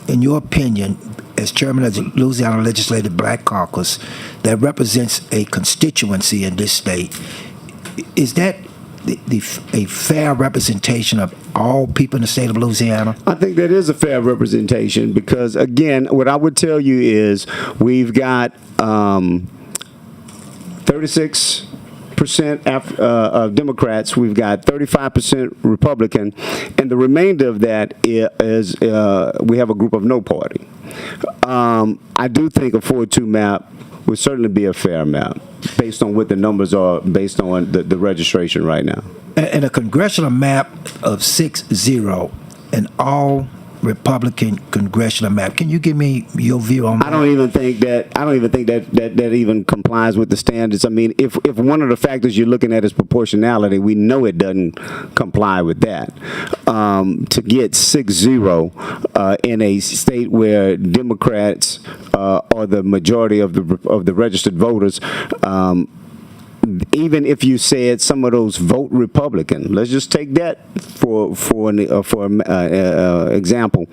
in your opinion, as chairman of the Louisiana Legislative Black Caucus, that represents a constituency in this state, is that a fair representation of all people in the state of Louisiana? I think that is a fair representation because, again, what I would tell you is we've got 36% of Democrats, we've got 35% Republican, and the remainder of that is we have a group of no party. I do think a 4-2 map would certainly be a fair map based on what the numbers are, based on the registration right now. And a congressional map of 6-0 and all Republican congressional map. Can you give me your view on that? I don't even think that even complies with the standards. I mean, if one of the factors you're looking at is proportionality, we know it doesn't comply with that. To get 6-0 in a state where Democrats are the majority of the registered voters. Even if you said some of those vote Republican, let's just take that for example.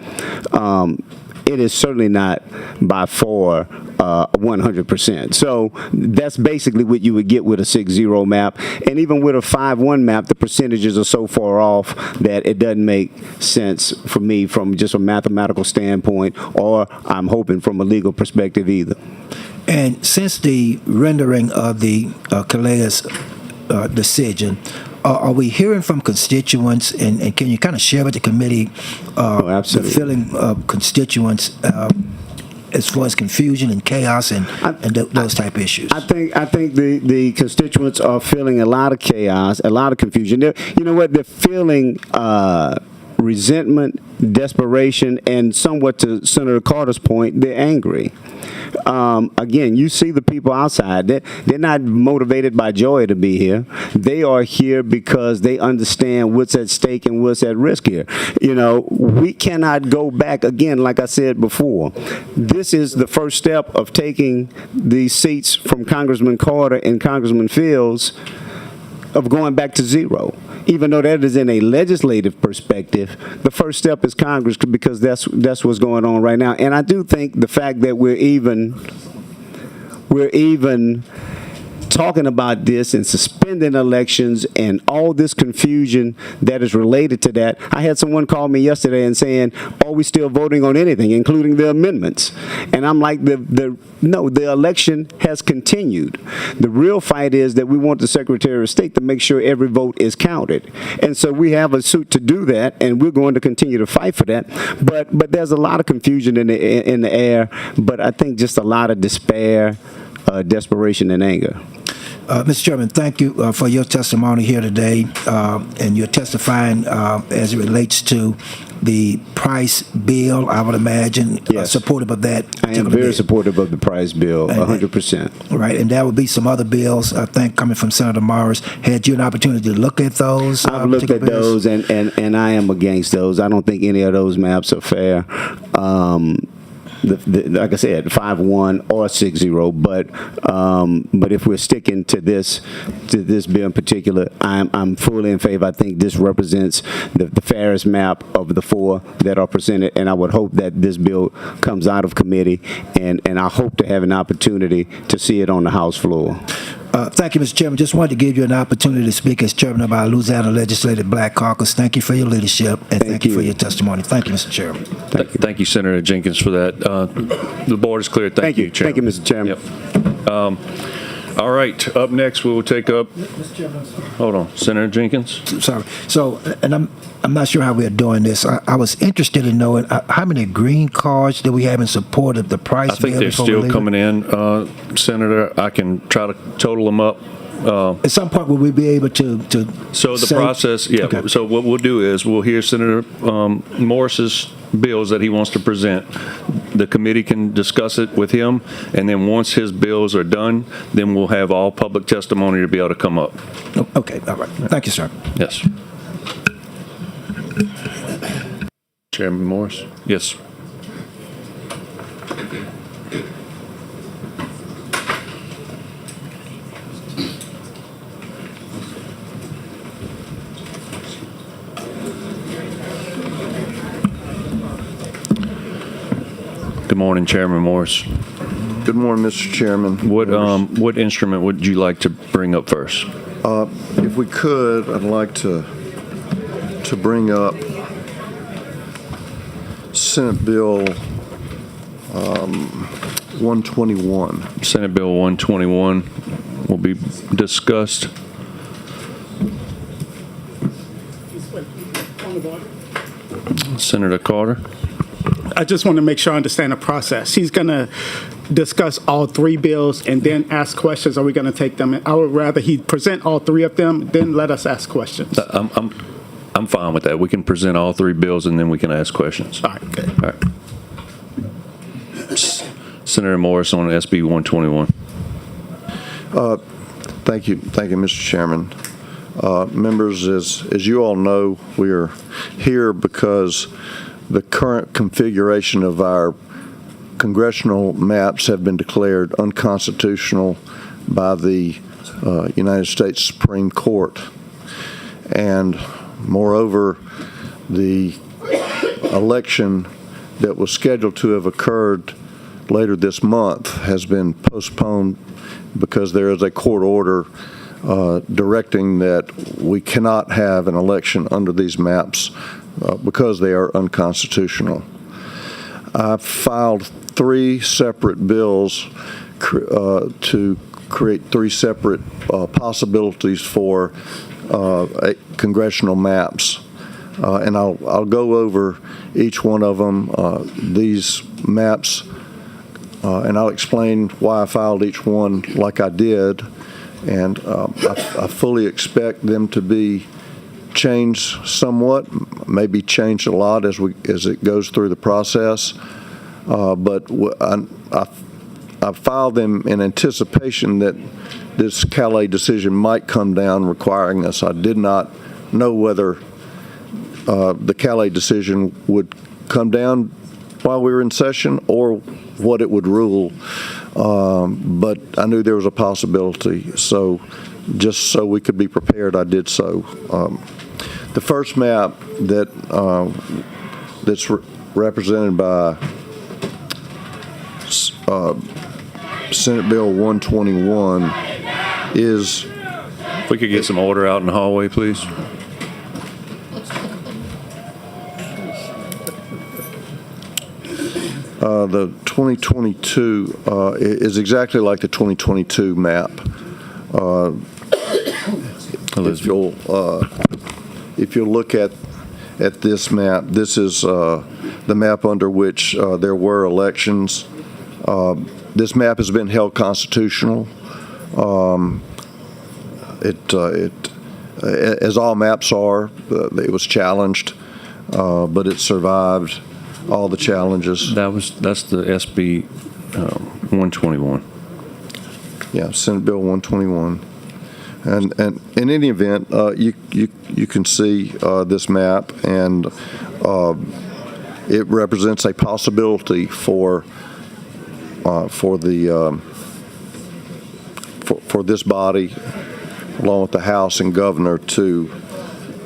It is certainly not by far 100%. So that's basically what you would get with a 6-0 map. And even with a 5-1 map, the percentages are so far off that it doesn't make sense for me from just a mathematical standpoint, or I'm hoping from a legal perspective either. And since the rendering of the Calais decision, are we hearing from constituents, and can you kind of share with the committee the feeling of constituents as far as confusion and chaos and those type of issues? I think the constituents are feeling a lot of chaos, a lot of confusion. You know what? They're feeling resentment, desperation, and somewhat to Senator Carter's point, they're angry. Again, you see the people outside. They're not motivated by joy to be here. They are here because they understand what's at stake and what's at risk here. You know, we cannot go back again, like I said before. This is the first step of taking these seats from Congressman Carter and Congressman Fields of going back to 0. Even though that is in a legislative perspective, the first step is Congress, because that's what's going on right now. And I do think the fact that we're even talking about this and suspending elections and all this confusion that is related to that. I had someone call me yesterday and saying, are we still voting on anything, including the amendments? And I'm like, no, the election has continued. The real fight is that we want the Secretary of State to make sure every vote is counted. And so we have a suit to do that, and we're going to continue to fight for that. But there's a lot of confusion in the air, but I think just a lot of despair, desperation, and anger. Mr. Chairman, thank you for your testimony here today, and you're testifying as it relates to the Price bill, I would imagine, yes. Supportive of that. I am very supportive of the Price bill, 100%. Right, and there will be some other bills, I think, coming from Senator Morris. Had you an opportunity to look at those? I've looked at those, and I am against those. I don't think any of those maps are fair. Like I said, 5-1 or 6-0, but if we're sticking to this bill in particular, I'm fully in favor. I think this represents the fairest map of the 4 that are presented, and I would hope that this bill comes out of committee, and I hope to have an opportunity to see it on the House floor. Thank you, Mr. Chairman. Just wanted to give you an opportunity to speak as chairman of our Louisiana Legislative Black Caucus. Thank you for your leadership, and thank you for your testimony. Thank you, Mr. Chairman. Thank you, Senator Jenkins, for that. The board is clear. Thank you, Chairman. Thank you, Mr. Chairman. Yep. All right. Up next, we will take up. Hold on, Senator Jenkins. Sorry. So, and I'm not sure how we're doing this. I was interested in knowing how many green cards do we have in support of the Price bill? I think they're still coming in, Senator. I can try to total them up. At some point, will we be able to So the process, yeah. Okay. So what we'll do is we'll hear Senator Morris's bills that he wants to present. The committee can discuss it with him, and then once his bills are done, then we'll have all public testimony to be able to come up. Okay, all right. Thank you, sir. Yes. Chairman Morris? Yes. Good morning, Chairman Morris. Good morning, Mr. Chairman. What instrument would you like to bring up first? If we could, I'd like to bring up Senate Bill 121. Senate Bill 121 will be discussed. Senator Carter. I just want to make sure I understand the process. He's going to discuss all 3 bills and then ask questions. Are we going to take them? I would rather he present all 3 of them, then let us ask questions. I'm I'm fine with that. We can present all three bills and then we can ask questions. All right, good. All right. Senator Morris on SB 121. Thank you, Mr. Chairman. Members, as you all know, we are here because the current configuration of our congressional maps have been declared unconstitutional by the United States Supreme Court. And moreover, the election that was scheduled to have occurred later this month has been postponed because there is a court order directing that we cannot have an election under these maps because they are unconstitutional. I filed 3 separate bills to create 3 separate possibilities for congressional maps. And I'll go over each one of them. These maps, and I'll explain why I filed each one like I did. And I fully expect them to be changed somewhat, maybe changed a lot as it goes through the process. But I filed them in anticipation that this Calais decision might come down requiring us. I did not know whether the Calais decision would come down while we were in session or what it would rule, but I knew there was a possibility. So just so we could be prepared, I did so. The first map that's represented by Senate Bill 121 is... If we could get some order out in the hallway, please. The 2022 is exactly like the 2022 map. If you'll look at this map, this is the map under which there were elections. This map has been held constitutional. As all maps are, it was challenged, but it survived all the challenges. That's the SB 121. Yeah, Senate Bill 121. And in any event, you can see this map, and it represents a possibility for this body, along with the House and Governor, to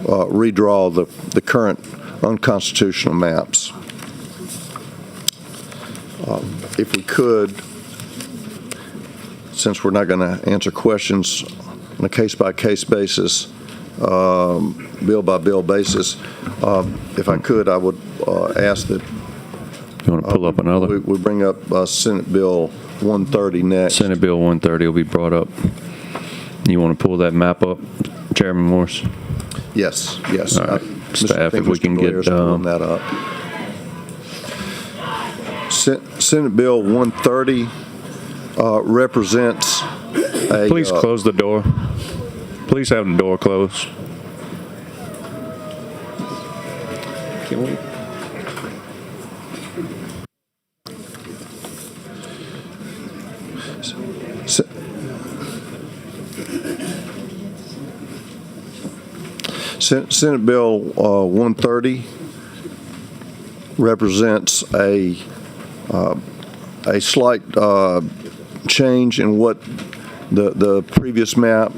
redraw the current unconstitutional maps. If we could, since we're not going to answer questions on a case-by-case basis, bill-by-bill basis, if I could, I would ask that you want to pull up another? We bring up Senate Bill 130 next. Senate Bill 130 will be brought up. You want to pull that map up, Chairman Morris? Yes. All right. Staff, if we can get that up. Senate Bill 130 represents a... Please close the door. Please have the door closed. Can we? Senate Bill 130 represents a slight change in what the previous map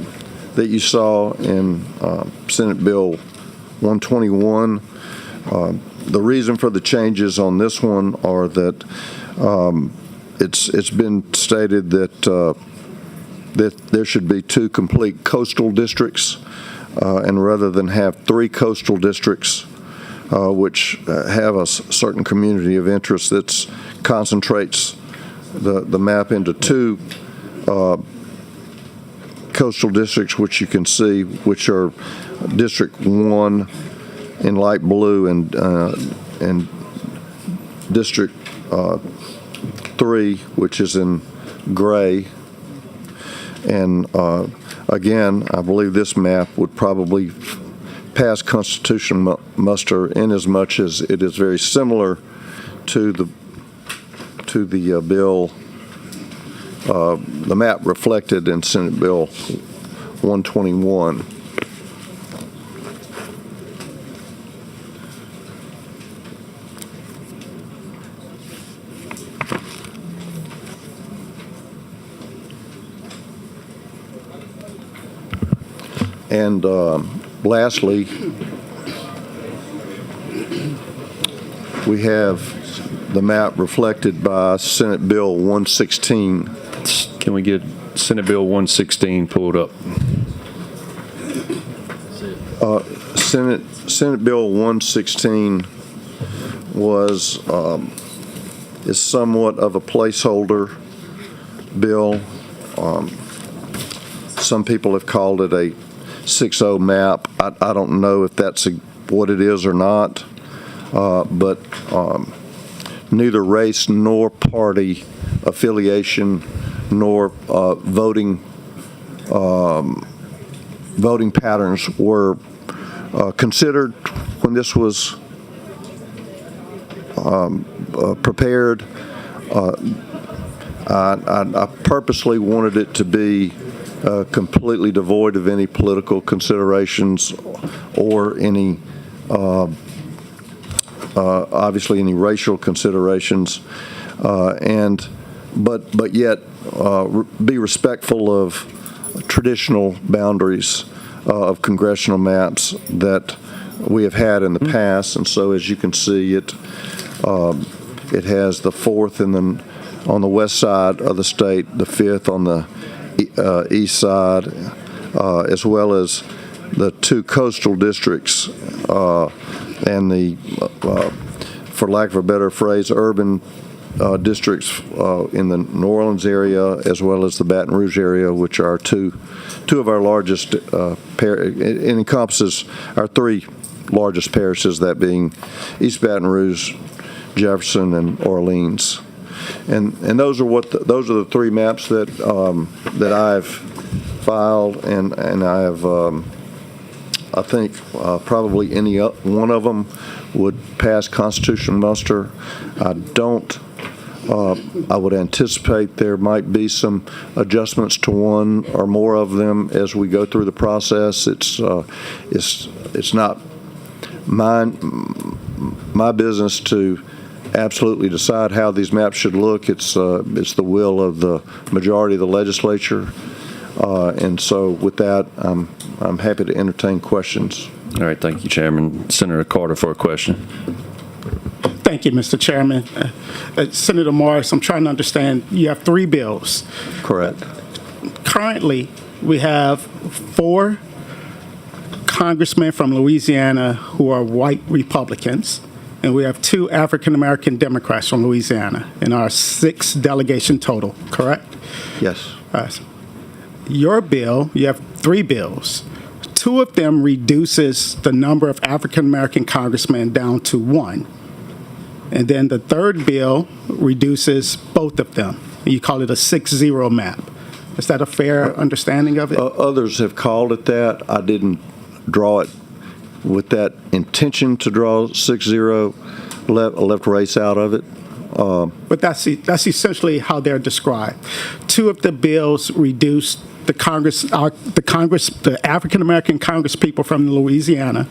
that you saw in Senate Bill 121. The reason for the changes on this one are that it's been stated that there should be 2 complete coastal districts, and rather than have 3 coastal districts, which have a certain community of interest that concentrates the map into 2 coastal districts, which you can see, which are District 1 in light blue and District 3, which is in gray. And again, I believe this map would probably pass constitutional muster inasmuch as it is very similar to the bill, the map reflected in Senate Bill 121. And lastly, we have the map reflected by Senate Bill 116. Can we get Senate Bill 116 pulled up? Senate Bill 116 is somewhat of a placeholder bill. Some people have called it a 6-0 map. I don't know if that's what it is or not, but neither race nor party affiliation nor voting patterns were considered when this was prepared. I purposely wanted it to be completely devoid of any political considerations or any, obviously, any racial considerations, but yet be respectful of traditional boundaries of congressional maps that we have had in the past. And so, as you can see, it has the 4th on the west side of the state, the 5th on the east side, as well as the 2 coastal districts and the, for lack of a better phrase, urban districts in the New Orleans area, as well as the Baton Rouge area, which are two of our largest, it encompasses our 3 largest parishes, that being East Baton Rouge, Jefferson, and Orleans. And those are the 3 maps that I've filed, and I have I think probably any one of them would pass constitutional muster. I would anticipate there might be some adjustments to one or more of them as we go through the process. It's not my business to absolutely decide how these maps should look. It's the will of the majority of the legislature, and so with that, I'm happy to entertain questions. All right, thank you, Chairman. Senator Carter for a question. Thank you, Mr. Chairman. Senator Morris, I'm trying to understand, you have 3 bills. Correct. Currently, we have 4 congressmen from Louisiana who are white Republicans, and we have 2 African-American Democrats from Louisiana in our 6 delegation total, correct? Yes. Your bill, you have 3 bills. 2 of them reduces the number of African-American congressmen down to 1. And then the 3rd bill reduces both of them. You call it a 6-0 map. Is that a fair understanding of it? Others have called it that. I didn't draw it with that intention to draw 6-0, left race out of it. But that's essentially how they're described. 2 of the bills reduced the African American Congress people from Louisiana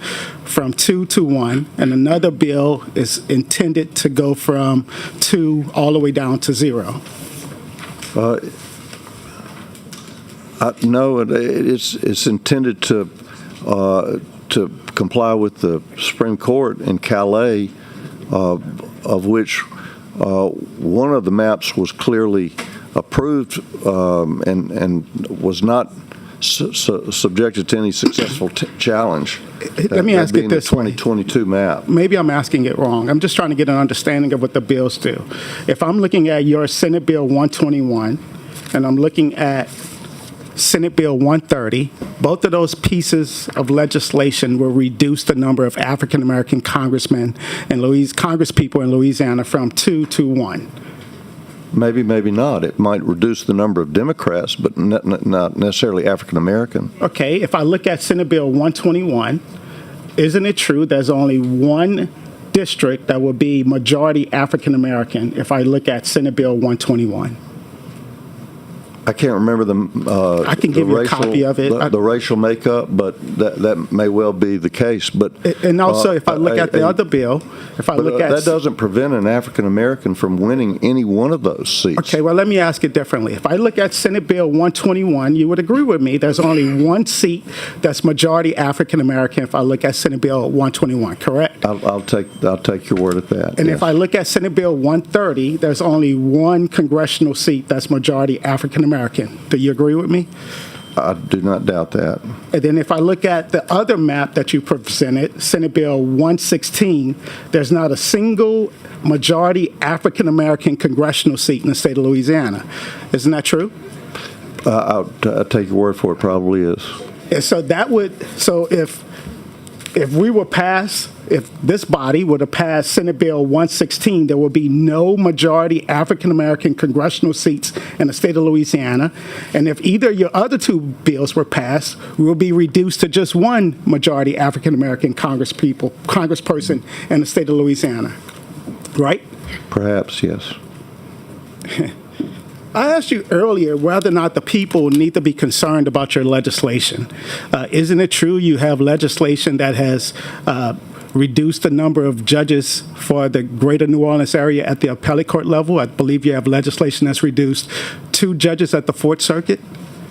from 2 to 1, and another bill is intended to go from 2 all the way down to 0. No, it's intended to comply with the Supreme Court in Calais, of which one of the maps was clearly approved and was not subjected to any successful challenge. Let me ask it this way. 2022 map. Maybe I'm asking it wrong. I'm just trying to get an understanding of what the bills do. If I'm looking at your Senate Bill 121 and I'm looking at Senate Bill 130, both of those pieces of legislation will reduce the number of African-American congressmen and congresspeople in Louisiana from 2 to 1. Maybe, maybe not. It might reduce the number of Democrats, but not necessarily African-American. Okay, if I look at Senate Bill 121, isn't it true there's only one district that would be majority African American if I look at Senate Bill 121? I can't remember I can give you a copy of it. The racial makeup, but that may well be the case. But And also, if I look at the other bill, if I look at that doesn't prevent an African American from winning any one of those seats. Okay, well, let me ask it differently. If I look at Senate Bill 121, you would agree with me there's only one seat that's majority African American if I look at Senate Bill 121, correct? I'll take your word at that. And yes. if I look at Senate Bill 130, there's only one congressional seat that's majority African American. Do you agree with me? I do not doubt that. And then if I look at the other map that you presented, Senate Bill 116, there's not a single majority African American congressional seat in the state of Louisiana. Isn't that true? I'll take your word for it. Probably is. And so that would, so if we were passed, if this body would have passed Senate Bill 116, there would be no majority African-American congressional seats in the state of Louisiana. And if either your other two bills were passed, we'll be reduced to just one majority African-American congressperson in the state of Louisiana. Right? Perhaps, yes. I asked you earlier whether or not the people need to be concerned about your legislation. Isn't it true you have legislation that has reduced the number of judges for the greater New Orleans area at the appellate court level? I believe you have legislation that's reduced 2 judges at the Fourth Circuit.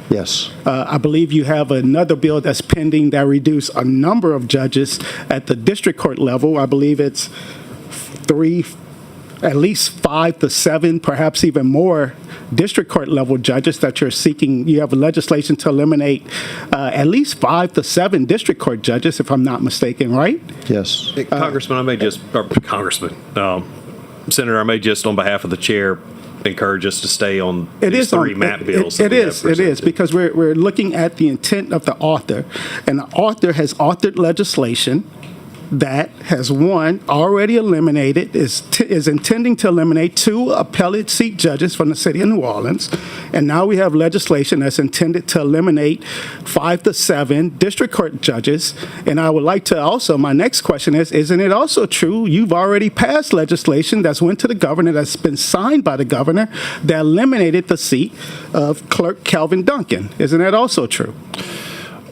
Yes. I believe you have another bill that's pending that reduce a number of judges at the district court level. I believe it's at least 5 to 7, perhaps even more district court level judges that you're seeking. You have legislation to eliminate at least 5 to 7 district court judges, if I'm not mistaken, right? Yes. Congressman, Senator, I may just, on behalf of the chair, encourage us to stay on these 3 map bills. It is, because we're looking at the intent of the author, and the author has authored legislation that has, one, already eliminated, is intending to eliminate 2 appellate seat judges from the city of New Orleans, and now we have legislation that's intended to eliminate 5 to 7 district court judges. And I would like to also, my next question is, isn't it also true you've already passed legislation that's went to the governor, that's been signed by the governor, that eliminated the seat of Clerk Calvin Duncan? Isn't that also true?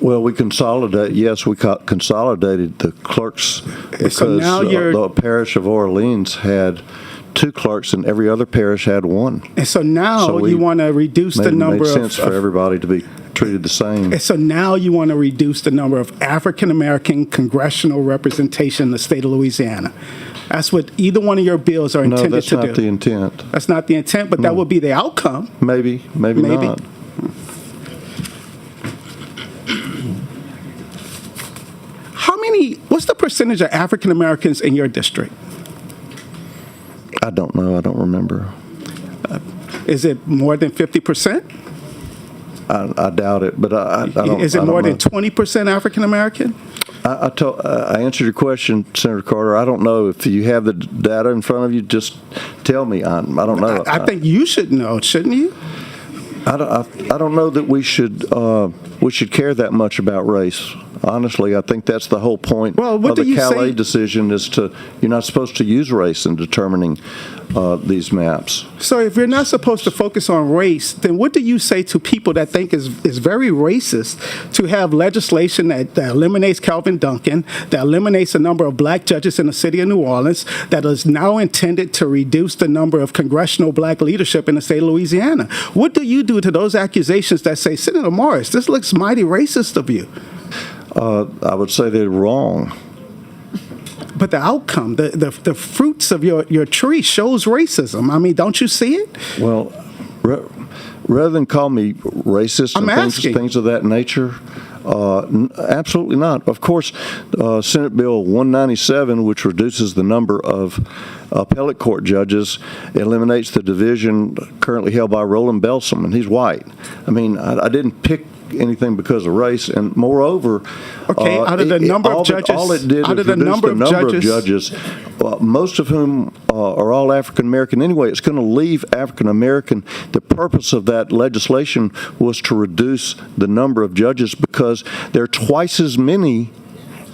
Well, we consolidated the clerks because So now the parish of Orleans had 2 clerks and every other parish had 1. And so now you want to reduce the number of... It made sense for everybody to be treated the same. And so now you want to reduce the number of African-American congressional representation in the state of Louisiana. That's what either one of your bills are intended to do. No, that's not the intent. That's not the intent, but that would be the outcome. Maybe not. What's the percentage of African Americans in your district? I don't know. I don't remember. Is it more than 50%? I doubt it, but I don't. Is it more than 20% African American? I answered your question, Senator Carter. I don't know if you have the data in front of you. Just tell me. I don't know. I think you should know, shouldn't you? I don't know that we should care that much about race. Honestly, I think that's the whole point of the Calais decision is you're not supposed to use race in determining these maps. So if you're not supposed to focus on race, then what do you say to people that think is very racist to have legislation that eliminates Calvin Duncan, that eliminates a number of black judges in the city of New Orleans, that is now intended to reduce the number of congressional black leadership in the state of Louisiana? What do you do to those accusations that say, Senator Morris, this looks mighty racist of you? I would say they're wrong. But the outcome, the fruits of your tree shows racism. I mean, don't you see it? Well, rather than call me racist and things of that nature, absolutely not. Of course, Senate Bill 197, which reduces the number of appellate court judges, eliminates the division currently held by Roland Belsom, and he's white. I mean, I didn't pick anything because of race, and moreover, out of the number of judges, all it did was reduce the number of judges, most of whom are all African American anyway. It's going to leave African American. The purpose of that legislation was to reduce the number of judges because there are twice as many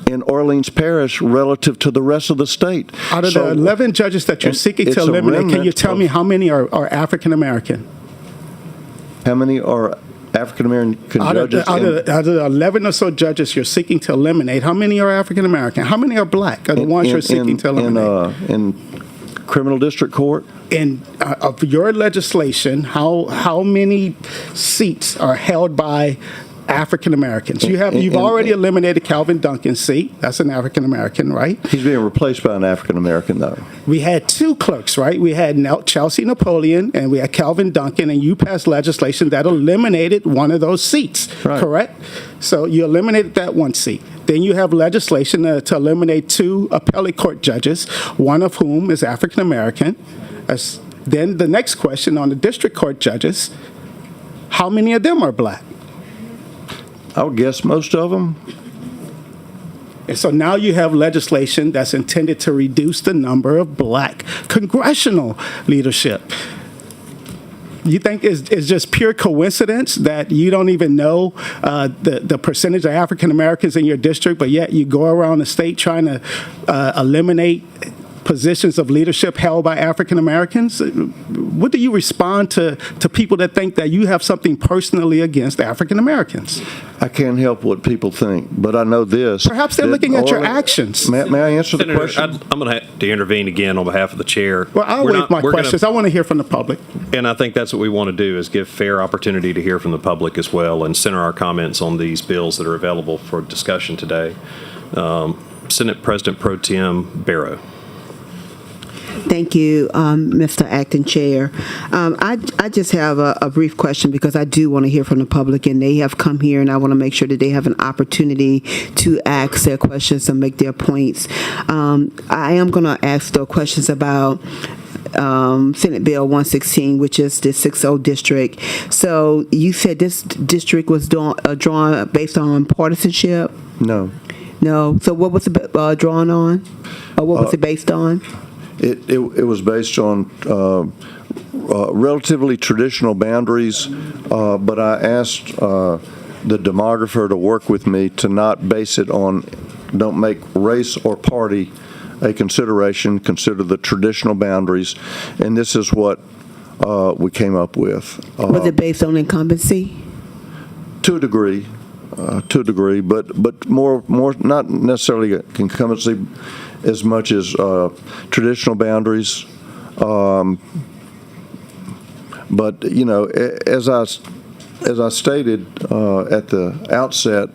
in Orleans Parish relative to the rest of the state. Out of So- the 11 judges that you're seeking it's to a eliminate, can you remnant tell of- me how many are African American? How many are African American Out of, judges? the, out of the 11 or so judges you're seeking to eliminate, how many are African American? How many are black? Are the ones you're seeking to eliminate? In criminal district court? In of your legislation, how many seats are held by African Americans? You've already eliminated Calvin Duncan's seat. That's an African American, right? He's being replaced by an African American, though. We had two clerks, right? We had Chelsea Napoleon and we had Calvin Duncan, and you passed legislation that eliminated one of those seats, Right. correct? So you eliminated that one seat. Then you have legislation to eliminate two appellate court judges, one of whom is African American. Then the next question on the district court judges, how many of them are black? I would guess most of them. And so now you have legislation that's intended to reduce the number of black congressional leadership. You think it's just pure coincidence that you don't even know the percentage of African Americans in your district, but yet you go around the state trying to eliminate positions of leadership held by African Americans? What do you respond to people that think that you have something personally against African Americans? I can't help what people think, but I know this. Perhaps they're looking at your actions. May I answer the Senator, question? I'm going to have to intervene again on behalf of the chair. Well, I'll waive my questions. I want to hear from the public. And I think that's what we want to do, is give fair opportunity to hear from the public as well and center our comments on these bills that are available for discussion today. Senate President Pro Tem Barrow. Thank you, Mr. Acting Chair. I just have a brief question because I do want to hear from the public, and they have come here, and I want to make sure that they have an opportunity to ask their questions and make their points. I am going to ask the questions about Senate Bill 116, which is the 6-0 district. So you said this district was drawn based on partisanship? No. No. So what was it drawn on? Or what was it based on? It was based on relatively traditional boundaries, but I asked the demographer to work with me to not base it on, don't make race or party a consideration, consider the traditional boundaries, and this is what we came up with. Was it based on incumbency? To a degree, but more not necessarily incumbency as much as traditional boundaries. But you know, as I stated at the outset,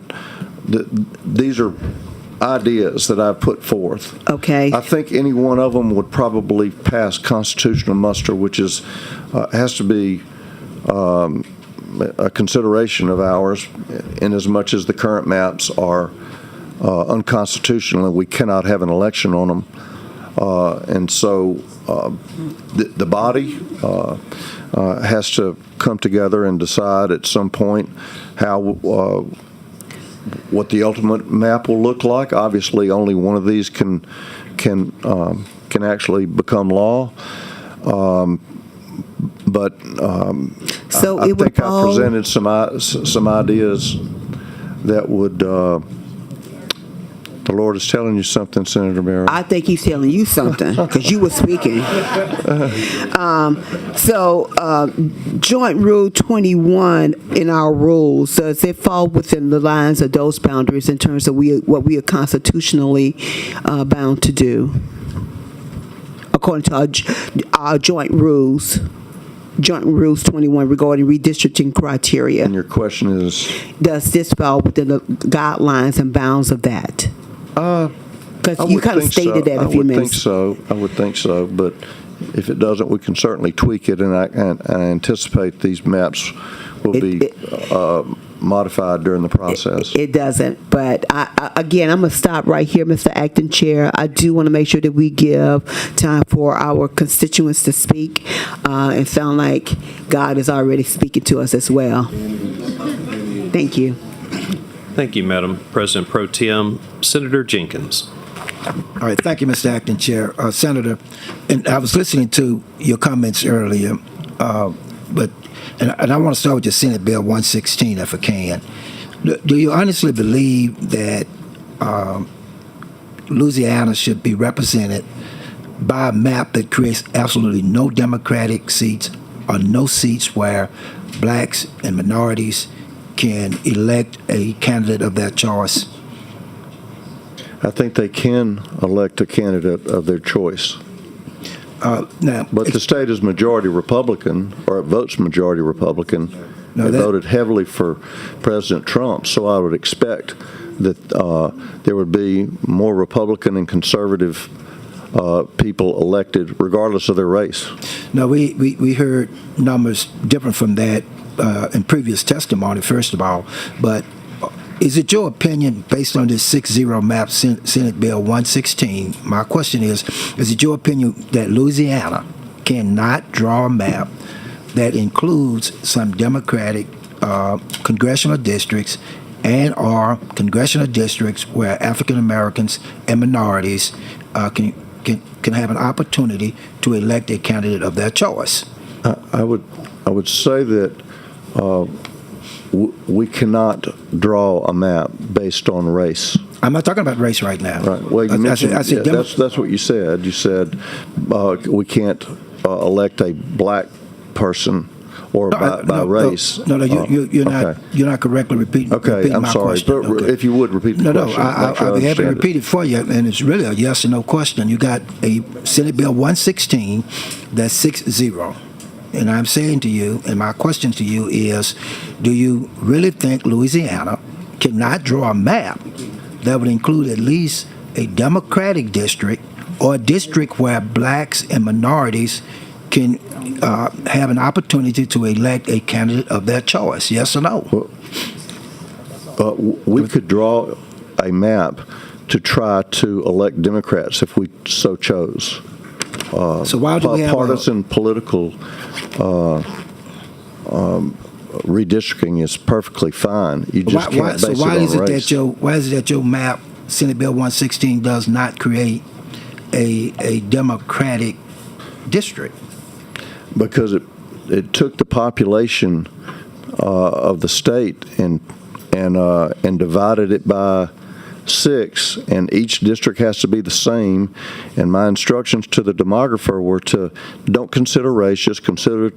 these are ideas that I've put forth. Okay. I think any one of them would probably pass constitutional muster, which is has to be a consideration of ours, in as much as the current maps are unconstitutional and we cannot have an election on them. And so the body has to come together and decide at some point how what the ultimate map will look like. Obviously, only one of these can actually become law. But so I think I presented some ideas that would. The Lord is telling you something, Senator Barrow. I think He's telling you something because you were speaking. Joint Rule 21 in our rules, does it fall within the lines of those boundaries in terms of what we are constitutionally bound to do, according to our joint rules? Joint Rules 21 regarding redistricting criteria. And your question is? Does this fall within the guidelines and bounds of that? Because you kind of stated that a few minutes. I would think so, but if it doesn't, we can certainly tweak it, and I anticipate these maps will be modified during the process. It doesn't, but again, I'm going to stop right here, Mr. Acting Chair. I do want to make sure that we give time for our constituents to speak and sound like God is already speaking to us as well. Thank you. Thank you, Madam President Pro Tem. Senator Jenkins. All right, thank you, Mr. Acting Chair. Senator, and I was listening to your comments earlier, but I want to start with your Senate Bill 116, if I can. Do you honestly believe that Louisiana should be represented by a map that creates absolutely no Democratic seats or no seats where blacks and minorities can elect a candidate of their choice? I think they can elect a candidate of their choice. But the state is majority Republican, or it votes majority Republican. They voted heavily for President Trump, so I would expect that there would be more Republican and conservative people elected, regardless of their race. No, we heard numbers different from that in previous testimony, first of all. But is it your opinion, based on this 6-0 map, Senate Bill 116, my question is it your opinion that Louisiana cannot draw a map that includes some Democratic congressional districts and or congressional districts where African Americans and minorities can have an opportunity to elect a candidate of their choice? I would say that we cannot draw a map based on race. I'm not talking about race right now. Right. Well, you mentioned that's what you said. You said we can't elect a black person or by race. No, you're not correctly repeating. Okay, I'm sorry. But if you would repeat the question. I'll be happy to repeat it for you, and it's really a yes or no question. You got a Senate Bill 116 that's 6-0. And I'm saying to you, and my question to you is, do you really think Louisiana cannot draw a map that would include at least a Democratic district or a district where blacks and minorities can have an opportunity to elect a candidate of their choice? Yes or no? We could draw a map to try to elect Democrats if we so chose. So why do we have partisan political redistricting is perfectly fine. You just can't base it on race. Why is it that your map, Senate Bill 116, does not create a Democratic district? Because it took the population of the state and divided it by 6, and each district has to be the same. And my instructions to the demographer were to don't consider race, just consider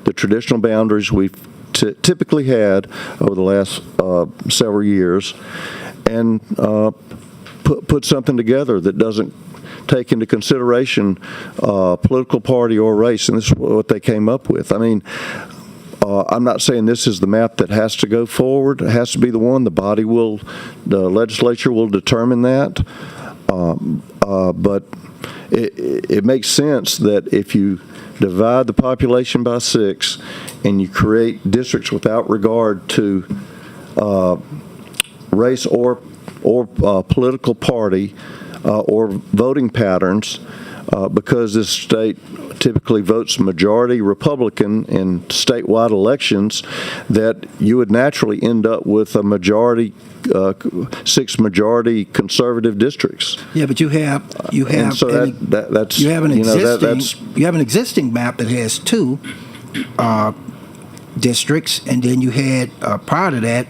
the traditional boundaries we've typically had over the last several years, and put something together that doesn't take into consideration political party or race. And this is what they came up with. I mean, I'm not saying this is the map that has to go forward. It has to be the one. The legislature will determine that. But it makes sense that if you divide the population by 6 and you create districts without regard to race or political party or voting patterns, because this state typically votes majority Republican in statewide elections, that you would naturally end up with a majority, 6 majority conservative districts. Yeah, but you have an existing map that has 2 districts, and then you had prior to that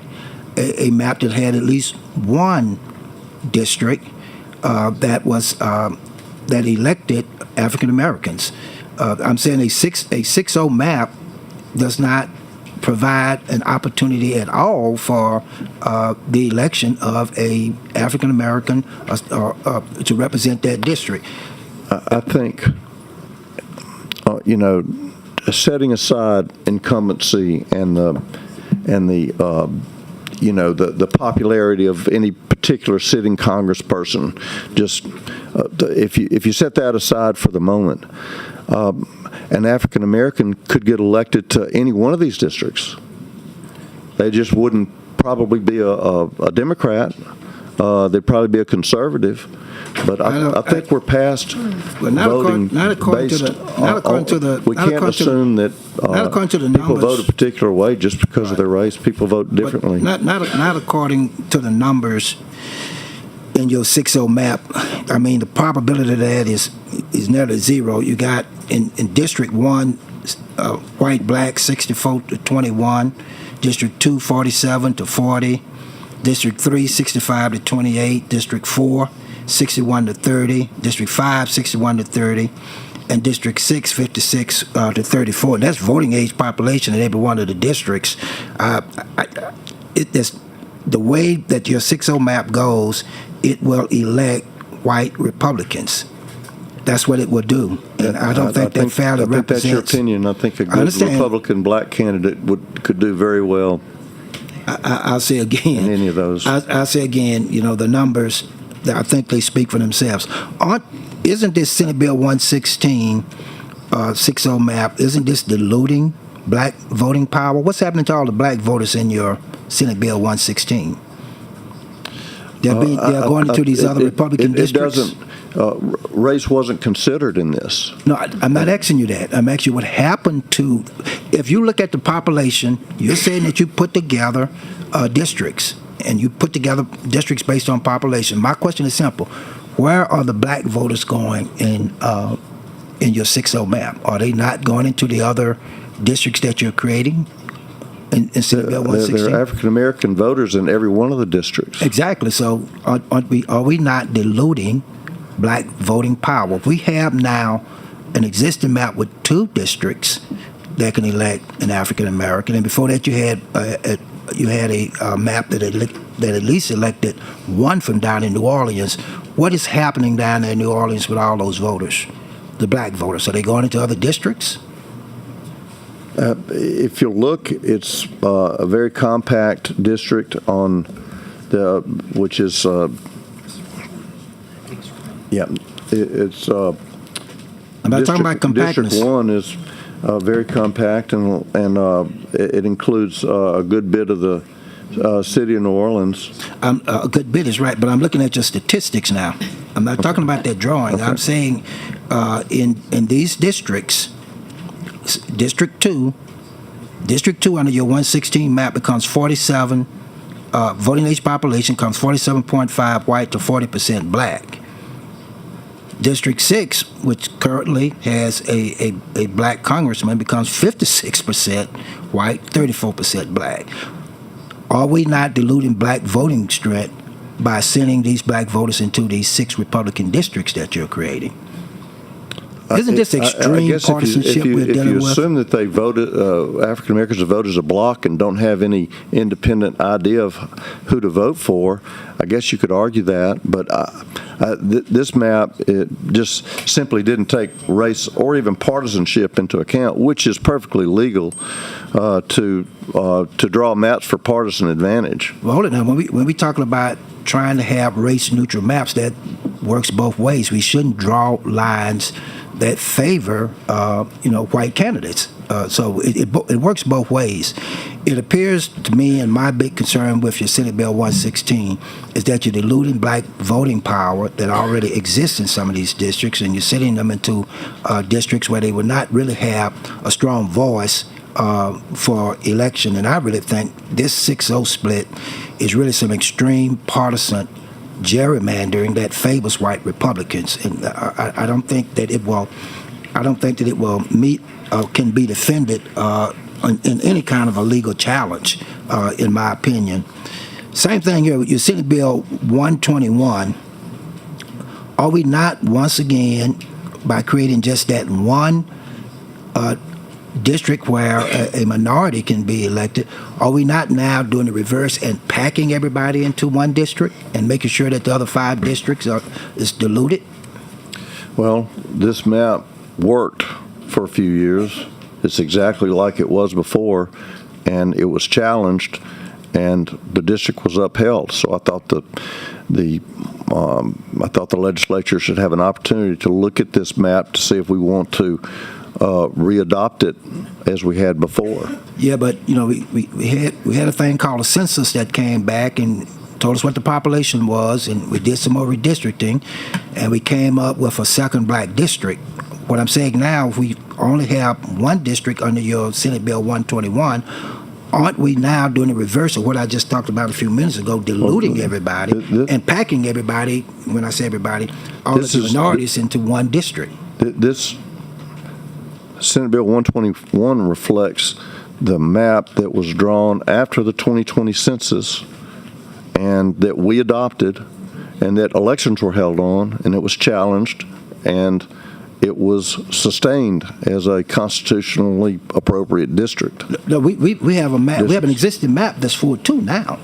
a map that had at least 1 district that elected African Americans. I'm saying a 6-0 map does not provide an opportunity at all for the election of a African American to represent that district. I think, setting aside incumbency and the popularity of any particular sitting congressperson, just if you set that aside for the moment, an African American could get elected to any one of these districts. They just wouldn't probably be a Democrat. They'd probably be a conservative. But I think we're past voting based on. We can't assume that people vote a particular way just because of their race. People vote differently. Not according to the numbers in your 6-0 map. I mean, the probability of that is nearly 0. You got in District 1, white, black, 64 to 21. District 2, 47 to 40. District 3, 65 to 28. District 4, 61 to 30, District 5, 61 to 30, and District 6, 56 to 34. And that's voting age population in every one of the districts. The way that your 6-0 map goes, it will elect white Republicans. That's what it will do. And I don't think that fairly represents... I think that's your opinion. I think a good Republican black candidate could do very well. I'll say again... in any of those. I'll say again, the numbers, I think they speak for themselves. Isn't this Senate Bill 116, 6-0 map, isn't this diluting black voting power? What's happening to all the black voters in your Senate Bill 116? They're going into these other Republican districts. Race wasn't considered in this. No, I'm not asking you that. I'm asking you what happened to, if you look at the population, you're saying that you put together districts, and you put together districts based on population. My question is simple. Where are the black voters going in your 6-0 map? Are they not going into the other districts that you're creating? In Senate Bill 116? There are African-American voters in every one of the districts. Exactly. So are we not diluting black voting power? If we have now an existing map with 2 districts that can elect an African-American, and before that you had a map that at least elected 1 from down in New Orleans. What is happening down there in New Orleans with all those voters, the black voters? Are they going into other districts? If you look, it's a very compact district on which is it's. I'm not talking about compactness. District 1 is very compact, and it includes a good bit of the city of New Orleans. A good bit is right, but I'm looking at your statistics now. I'm not talking about that drawing. Okay. I'm saying in these districts, District 2 under your 116 map becomes 47, voting age population comes 47.5 white to 40% black. District 6, which currently has a black congressman, becomes 56% white, 34% black. Are we not diluting black voting strength by sending these black voters into these 6 Republican districts that you're creating? Isn't this extreme partisanship we're dealing with? If you assume that they voted, African Americans have voted as a block and don't have any independent idea of who to vote for, I guess you could argue that. But this map, it just simply didn't take race or even partisanship into account, which is perfectly legal to draw maps for partisan advantage. Well, hold it now. When we talking about trying to have race-neutral maps, that works both ways. We shouldn't draw lines that favor, white candidates. So it works both ways. It appears to me, and my big concern with your Senate Bill 116 is that you're diluting black voting power that already exists in some of these districts, and you're sending them into districts where they would not really have a strong voice for election. And I really think this 6-0 split is really some extreme partisan gerrymandering that favors white Republicans, and I don't think that it will. I don't think that it will meet can be defended in any kind of a legal challenge, in my opinion. Same thing here with your Senate Bill 121. Are we not once again, by creating just that one district where a minority can be elected, are we not now doing the reverse and packing everybody into one district and making sure that the other 5 districts is diluted? Well, this map worked for a few years. It's exactly like it was before, and it was challenged, and the district was upheld. So I thought the legislature should have an opportunity to look at this map to see if we want to readopt it as we had before. Yeah, but we had a thing called a census that came back and told us what the population was, and we did some more redistricting, and we came up with a second black district. What I'm saying now, if we only have one district under your Senate Bill 121, aren't we now doing the reverse of what I just talked about a few minutes ago, diluting everybody and packing everybody, when I say everybody, all of the minorities into one district? This Senate Bill 121 reflects the map that was drawn after the 2020 census and that we adopted and that elections were held on, and it was challenged, and it was sustained as a constitutionally appropriate district. No, we have a map. We have an existing map that's 4-2 now.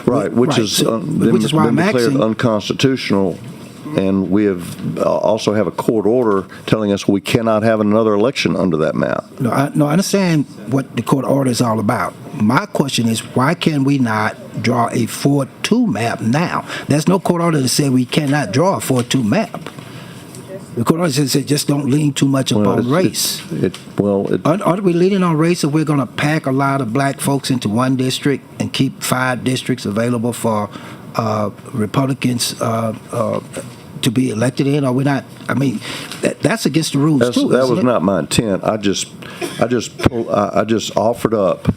Right, which is why I'm declared asking. unconstitutional, and we have also have a court order telling us we cannot have another election under that map. No, I understand what the court order is all about. My question is, why can we not draw a 4-2 map now? There's no court order that said we cannot draw a 4-2 map. The court order says just don't lean too much upon race. Aren't we leaning on race if we're going to pack a lot of black folks into one district and keep 5 districts available for Republicans to be elected in? Or we're not? I mean, that's against the rules too. That was not my intent. I just offered up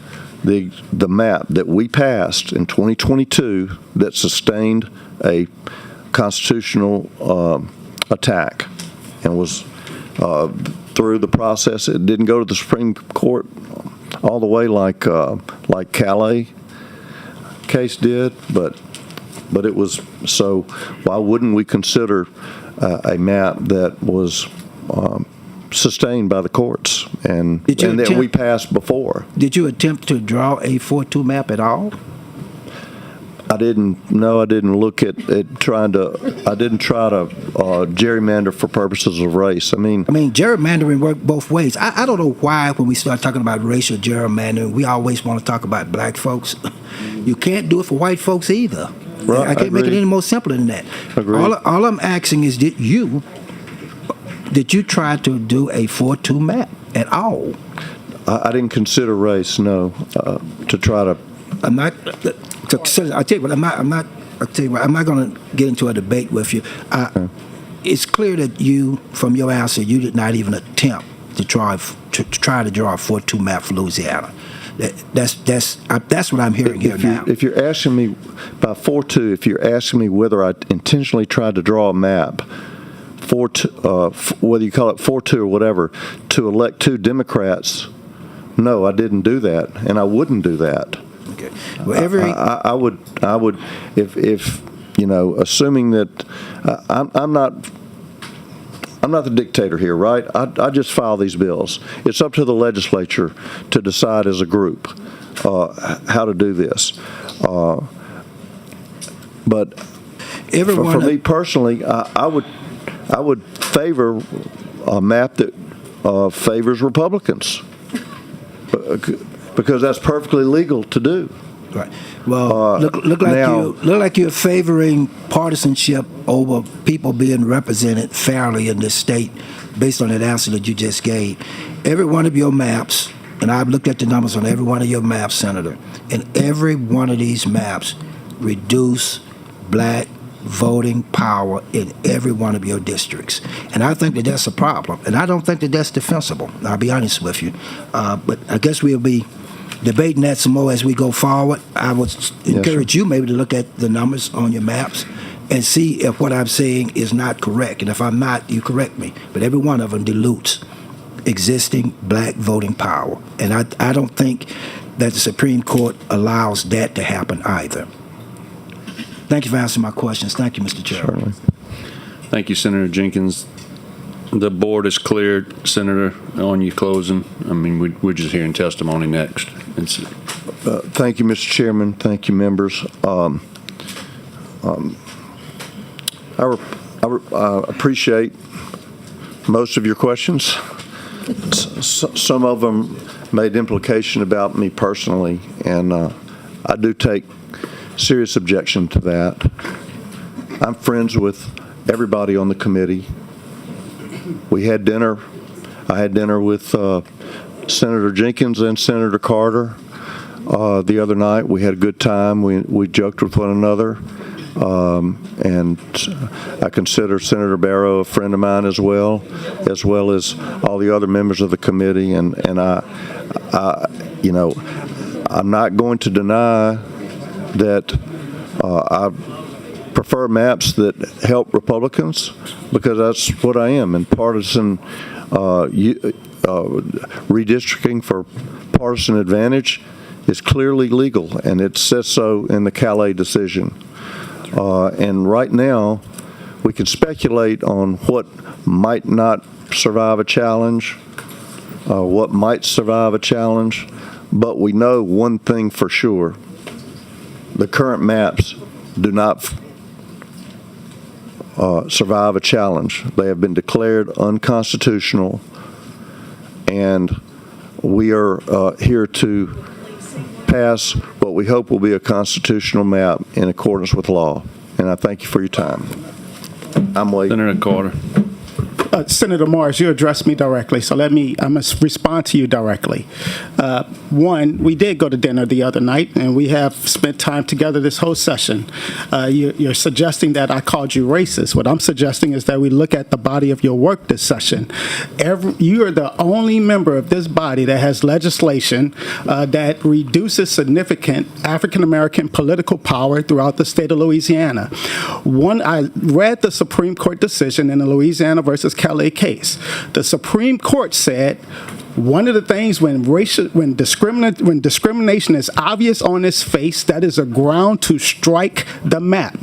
the map that we passed in 2022 that sustained a constitutional attack and was through the process. It didn't go to the Supreme Court all the way like Calais case did, but it was. So why wouldn't we consider a map that was sustained by the courts and that we passed before? Did you attempt to draw a 4-2 map at all? I didn't look at trying to. I didn't try to gerrymander for purposes of race. I mean, gerrymandering works both ways. I don't know why when we start talking about racial gerrymandering, we always want to talk about black folks. You can't do it for white folks either. Right, I can't make it any more simpler than that. Agreed. All I'm asking is, did you try to do a 4-2 map at all? I didn't consider race, no, to try to. I'm not. I tell you what, I'm not going to get into a debate with you. It's clear that you, from your answer, you did not even attempt to try to draw a 4-2 map for Louisiana. That's what I'm hearing here now. If you're asking me by 4-2, if you're asking me whether I intentionally tried to draw a map, whether you call it 4-2 or whatever, to elect 2 Democrats, no, I didn't do that, and I wouldn't do that. Okay. Well, I would, if you know, assuming that I'm not the dictator here, right? I just file these bills. It's up to the legislature to decide as a group how to do this. But for me personally, I would favor a map that favors Republicans. Because that's perfectly legal to do. Right. Well, look like you're favoring partisanship over people being represented fairly in this state, based on that answer that you just gave. Every one of your maps, and I've looked at the numbers on every one of your maps, Senator, and every one of these maps reduce black voting power in every one of your districts. And I think that that's a problem. And I don't think that that's defensible. I'll be honest with you. But I guess we'll be debating that some more as we go forward. I would encourage you maybe to look at the numbers on your maps and see if what I'm saying is not correct. And if I'm not, you correct me. But every one of them dilutes existing black voting power. And I don't think that the Supreme Court allows that to happen either. Thank you for answering my questions. Thank you, Mr. Chairman. Thank you, Senator Jenkins. The board is cleared, Senator, on you closing. I mean, we're just hearing testimony next. Thank you, Mr. Chairman. Thank you, members. I appreciate most of your questions. Some of them made implication about me personally, and I do take serious objection to that. I'm friends with everybody on the committee. We had dinner. I had dinner with Senator Jenkins and Senator Carter the other night. We had a good time. We joked with one another. And I consider Senator Barrow a friend of mine as well as all the other members of the committee. And I you know, I'm not going to deny that I prefer maps that help Republicans, because that's what I am. And partisan redistricting for partisan advantage is clearly legal, and it says so in the Calais decision. And right now, we can speculate on what might not survive a challenge, what might survive a challenge, but we know one thing for sure. The current maps do not survive a challenge. They have been declared unconstitutional, and we are here to pass what we hope will be a constitutional map in accordance with law. And I thank you for your time. I'm waiting. Senator Carter. Senator Morris, you addressed me directly, so I must respond to you directly. One, we did go to dinner the other night, and we have spent time together this whole session. You're suggesting that I called you racist. What I'm suggesting is that we look at the body of your work this session. You are the only member of this body that has legislation that reduces significant African-American political power throughout the state of Louisiana. I read the Supreme Court decision in the Louisiana versus Kelly case. The Supreme Court said one of the things when discrimination is obvious on its face, that is a ground to strike the map.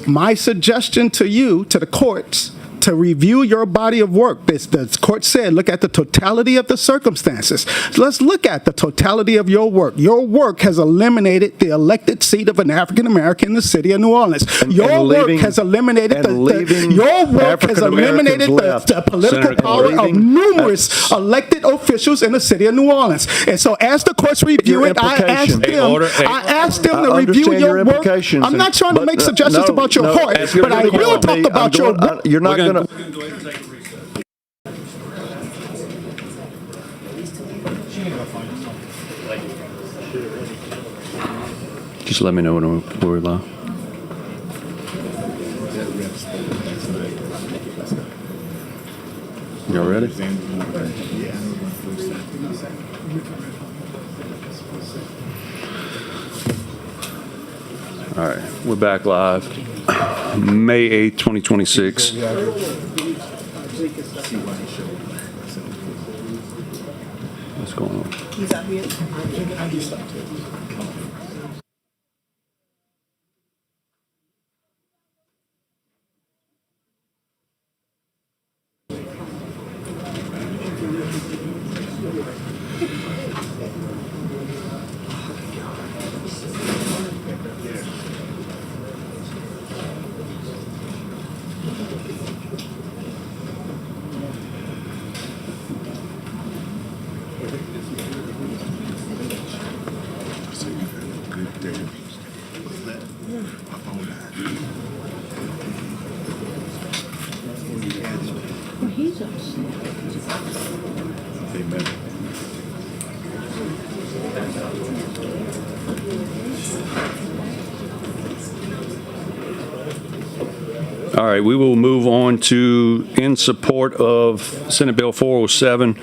My suggestion to you, to the courts, to review your body of work. The court said, look at the totality of the circumstances. Let's look at the totality of your work. Your work has eliminated the elected seat of an African American in the city of New Orleans. Your work has eliminated the political power of numerous elected officials in the city of New Orleans. And so as the courts review it, I asked them to review your work. I'm not trying to make suggestions about your heart, but I will talk about your work. You're not going to. Just let me know when we're live. Y'all ready? All right, we're back live. May 8th, 2026. What's going on? He's out here. All right, we will move on to in support of Senate Bill 407,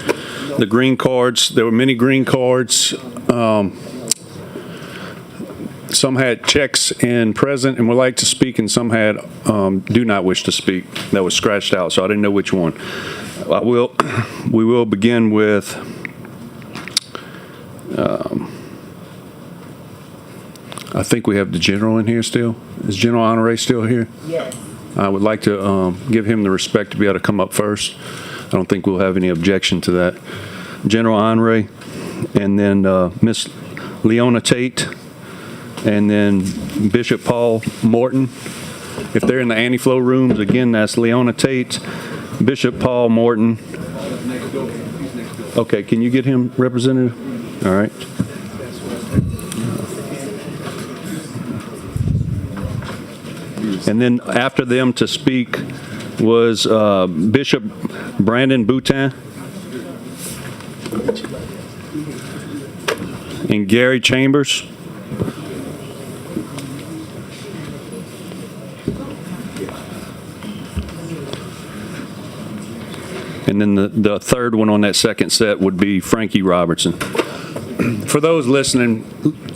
the green cards. There were many green cards. Some had checks and present and would like to speak, and some had do not wish to speak. That was scratched out, so I didn't know which one. We will begin with I think we have the general in here still. Is General Honore still here? Yes. I would like to give him the respect to be able to come up first. I don't think we'll have any objection to that. General Honore, and then Miss Leona Tate, and then Bishop Paul Morton. If they're in the anti-flow rooms, again, that's Leona Tate, Bishop Paul Morton. Okay, can you get him, Representative? All right. And then after them to speak was Bishop Brandon Boutin and Gary Chambers. And then the third one on that second set would be Frankie Robertson. For those listening,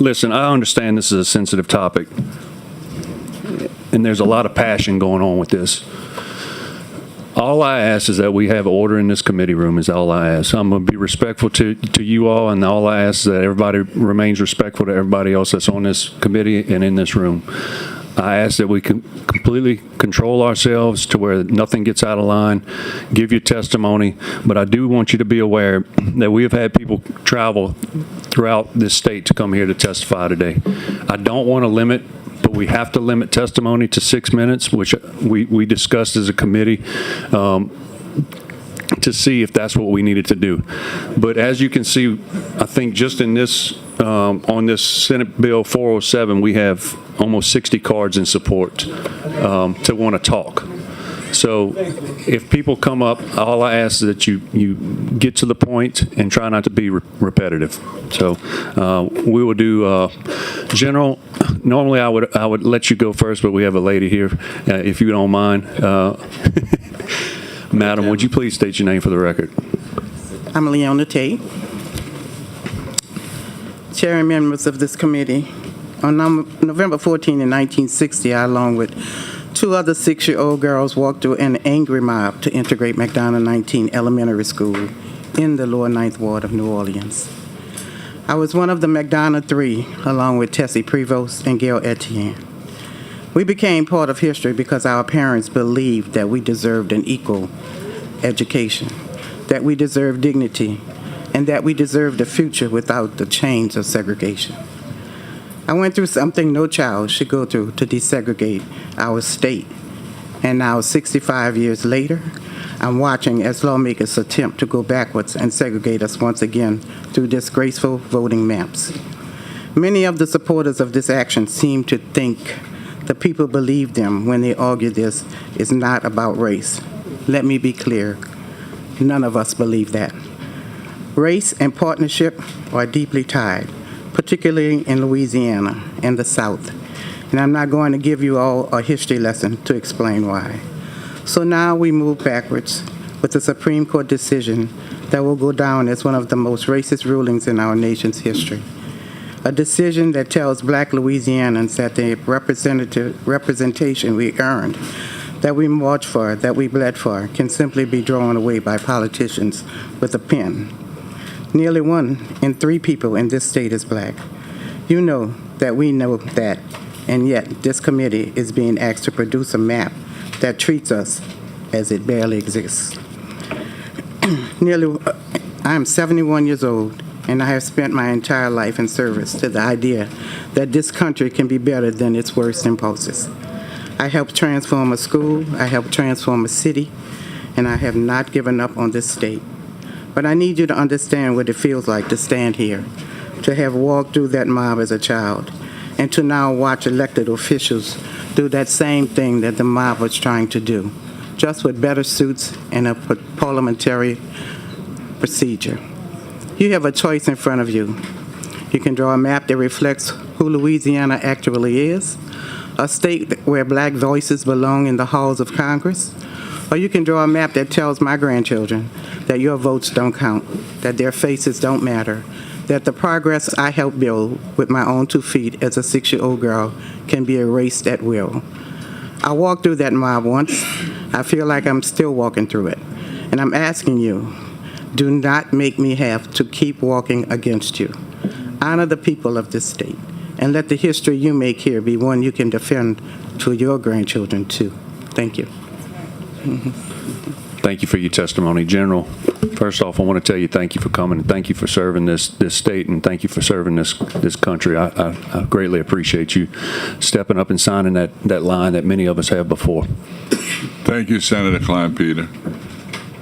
listen, I understand this is a sensitive topic. And there's a lot of passion going on with this. All I ask is that we have order in this committee room is all I ask. I'm going to be respectful to you all, and all I ask is that everybody remains respectful to everybody else that's on this committee and in this room. I ask that we can completely control ourselves to where nothing gets out of line, give you testimony, but I do want you to be aware that we have had people travel throughout this state to come here to testify today. I don't want to limit, but we have to limit testimony to 6 minutes, which we discussed as a committee, to see if that's what we needed to do. But as you can see, I think just in this, on this Senate Bill 407, we have almost 60 cards in support to want to talk. So if people come up, all I ask is that you get to the point and try not to be repetitive. So we will do general. Normally I would let you go first, but we have a lady here, if you don't mind. Madam, would you please state your name for the record? I'm Leona Tate, chair and members of this committee. On November 14 in 1960, I, along with 2 other 6-year-old girls, walked through an angry mob to integrate McDonough 19 Elementary School in the lower 9th Ward of New Orleans. I was one of the McDonough 3, along with Tessie Prevost and Gail Etienne. We became part of history because our parents believed that we deserved an equal education, that we deserved dignity, and that we deserved a future without the chains of segregation. I went through something no child should go through to desegregate our state. And now, 65 years later, I'm watching as lawmakers attempt to go backwards and segregate us once again through disgraceful voting maps. Many of the supporters of this action seem to think the people believe them when they argue this is not about race. Let me be clear. None of us believe that. Race and partnership are deeply tied, particularly in Louisiana and the South. And I'm not going to give you all a history lesson to explain why. So now we move backwards with a Supreme Court decision that will go down as one of the most racist rulings in our nation's history. A decision that tells Black Louisianans that the representation we earned, that we marched for, that we bled for, can simply be drawn away by politicians with a pen. Nearly 1 in 3 people in this state is Black. You know that we know that, and yet this committee is being asked to produce a map that treats us as it barely exists. I am 71 years old, and I have spent my entire life in service to the idea that this country can be better than its worst impulses. I helped transform a school, I helped transform a city, and I have not given up on this state. But I need you to understand what it feels like to stand here, to have walked through that mob as a child, and to now watch elected officials do that same thing that the mob was trying to do, just with better suits and a parliamentary procedure. You have a choice in front of you. You can draw a map that reflects who Louisiana actually is, a state where Black voices belong in the halls of Congress, or you can draw a map that tells my grandchildren that your votes don't count, that their faces don't matter, that the progress I helped build with my own 2 feet as a 6-year-old girl can be erased at will. I walked through that mob once. I feel like I'm still walking through it. And I'm asking you, do not make me have to keep walking against you. Honor the people of this state, and let the history you make here be one you can defend to your grandchildren, too. Thank you. Thank you for your testimony. General, first off, I want to tell you thank you for coming, and thank you for serving this state, and thank you for serving this country. I greatly appreciate you stepping up and signing that line that many of us have before. Thank you, Senator Klein-Peter,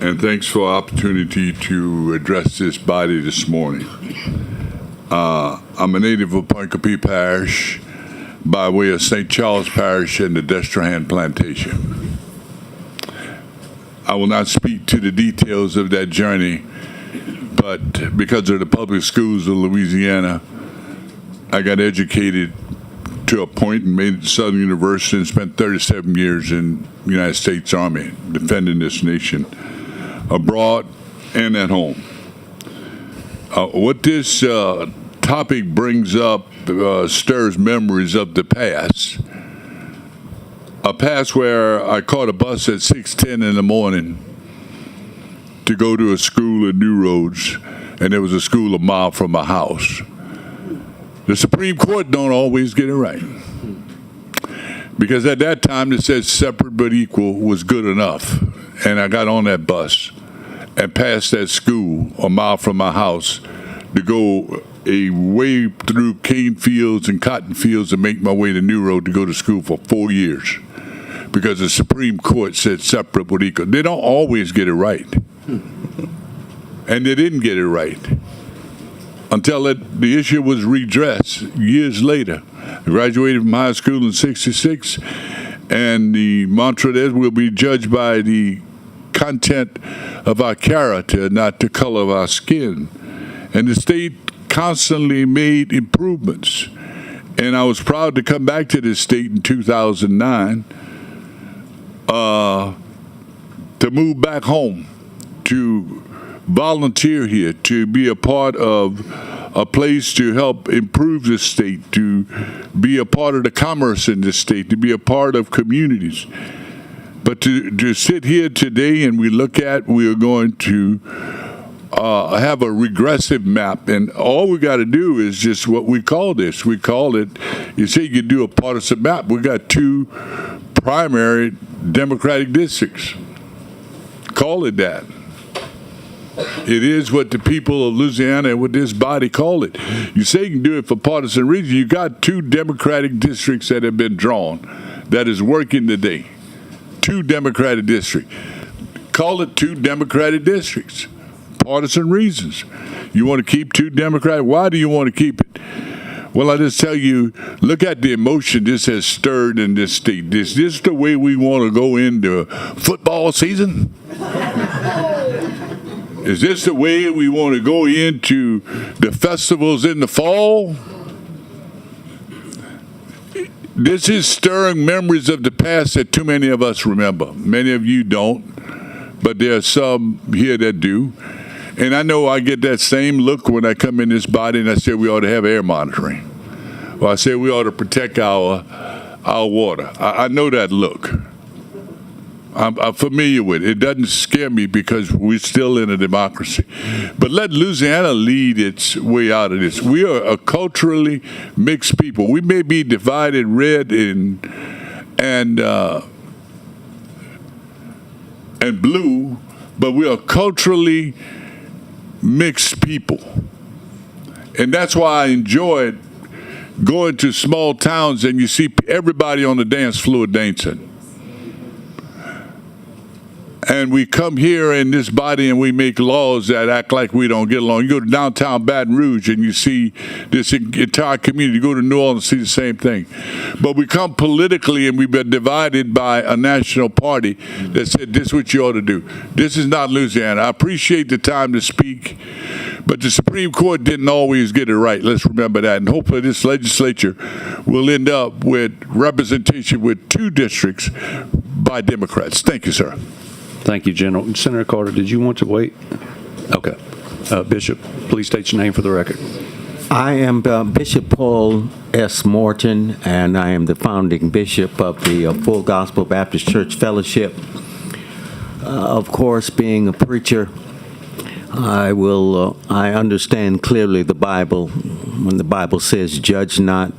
and thanks for the opportunity to address this body this morning. I'm a native of Ponkapee Parish by way of St. Charles Parish and the Destrehan Plantation. I will not speak to the details of that journey, but because of the public schools of Louisiana, I got educated to a point and made it to Southern University and spent 37 years in the United States Army defending this nation, abroad and at home. What this topic brings up stirs memories of the past. A past where I caught a bus at 6:10 in the morning to go to a school at New Roads, and there was a school a mile from my house. The Supreme Court don't always get it right. Because at that time, it said separate but equal was good enough. And I got on that bus and passed that school a mile from my house to go a way through cane fields and cotton fields and make my way to New Road to go to school for 4 years. Because the Supreme Court said separate but equal. They don't always get it right. And they didn't get it right until the issue was redressed years later. I graduated from high school in '66, and the mantra is we'll be judged by the content of our character, not the color of our skin. And the state constantly made improvements. And I was proud to come back to this state in 2009 to move back home, to volunteer here, to be a part of a place to help improve the state, to be a part of the commerce in the state, to be a part of communities. But to sit here today and we are going to have a regressive map, and all we got to do is just what we call this. We call it, you say you could do a partisan map. We got 2 primary Democratic districts. Call it that. It is what the people of Louisiana and what this body call it. You say you can do it for partisan reasons. You got 2 Democratic districts that have been drawn that is working today. 2 Democratic districts. Call it 2 Democratic districts. Partisan reasons. You want to keep 2 Democratic? Why do you want to keep it? Well, I just tell you, look at the emotion this has stirred in this state. Is this the way we want to go into football season? Is this the way we want to go into the festivals in the fall? This is stirring memories of the past that too many of us remember. Many of you don't, but there are some here that do. And I know I get that same look when I come in this body and I say we ought to have air monitoring. Or I say we ought to protect our water. I know that look. I'm familiar with it. It doesn't scare me because we're still in a democracy. But let Louisiana lead its way out of this. We are a culturally mixed people. We may be divided red and blue, but we are culturally mixed people. And that's why I enjoyed going to small towns and you see everybody on the dance floor dancing. And we come here in this body and we make laws that act like we don't get along. You go to downtown Baton Rouge and you see this entire community. You go to New Orleans and see the same thing. But we come politically and we've been divided by a national party that said this is what you ought to do. This is not Louisiana. I appreciate the time to speak, but the Supreme Court didn't always get it right. Let's remember that. And hopefully this legislature will end up with representation with 2 districts by Democrats. Thank you, sir. Thank you, General. Senator Carter, did you want to wait? Okay. Bishop, please state your name for the record. I am Bishop Paul S. Morton, and I am the founding bishop of the Full Gospel Baptist Church Fellowship. Of course, being a preacher, I understand clearly the Bible when the Bible says, "Judge not,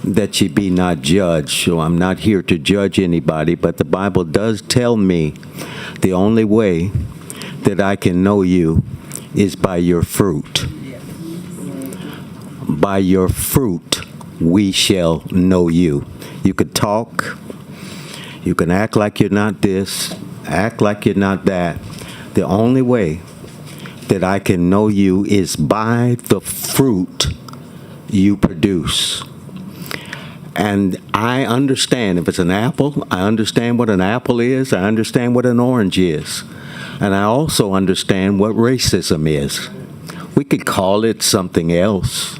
that ye be not judged." So I'm not here to judge anybody, but the Bible does tell me the only way that I can know you is by your fruit. By your fruit we shall know you. You could talk, you can act like you're not this, act like you're not that. The only way that I can know you is by the fruit you produce. And I understand if it's an apple, I understand what an apple is, I understand what an orange is. And I also understand what racism is. We could call it something else,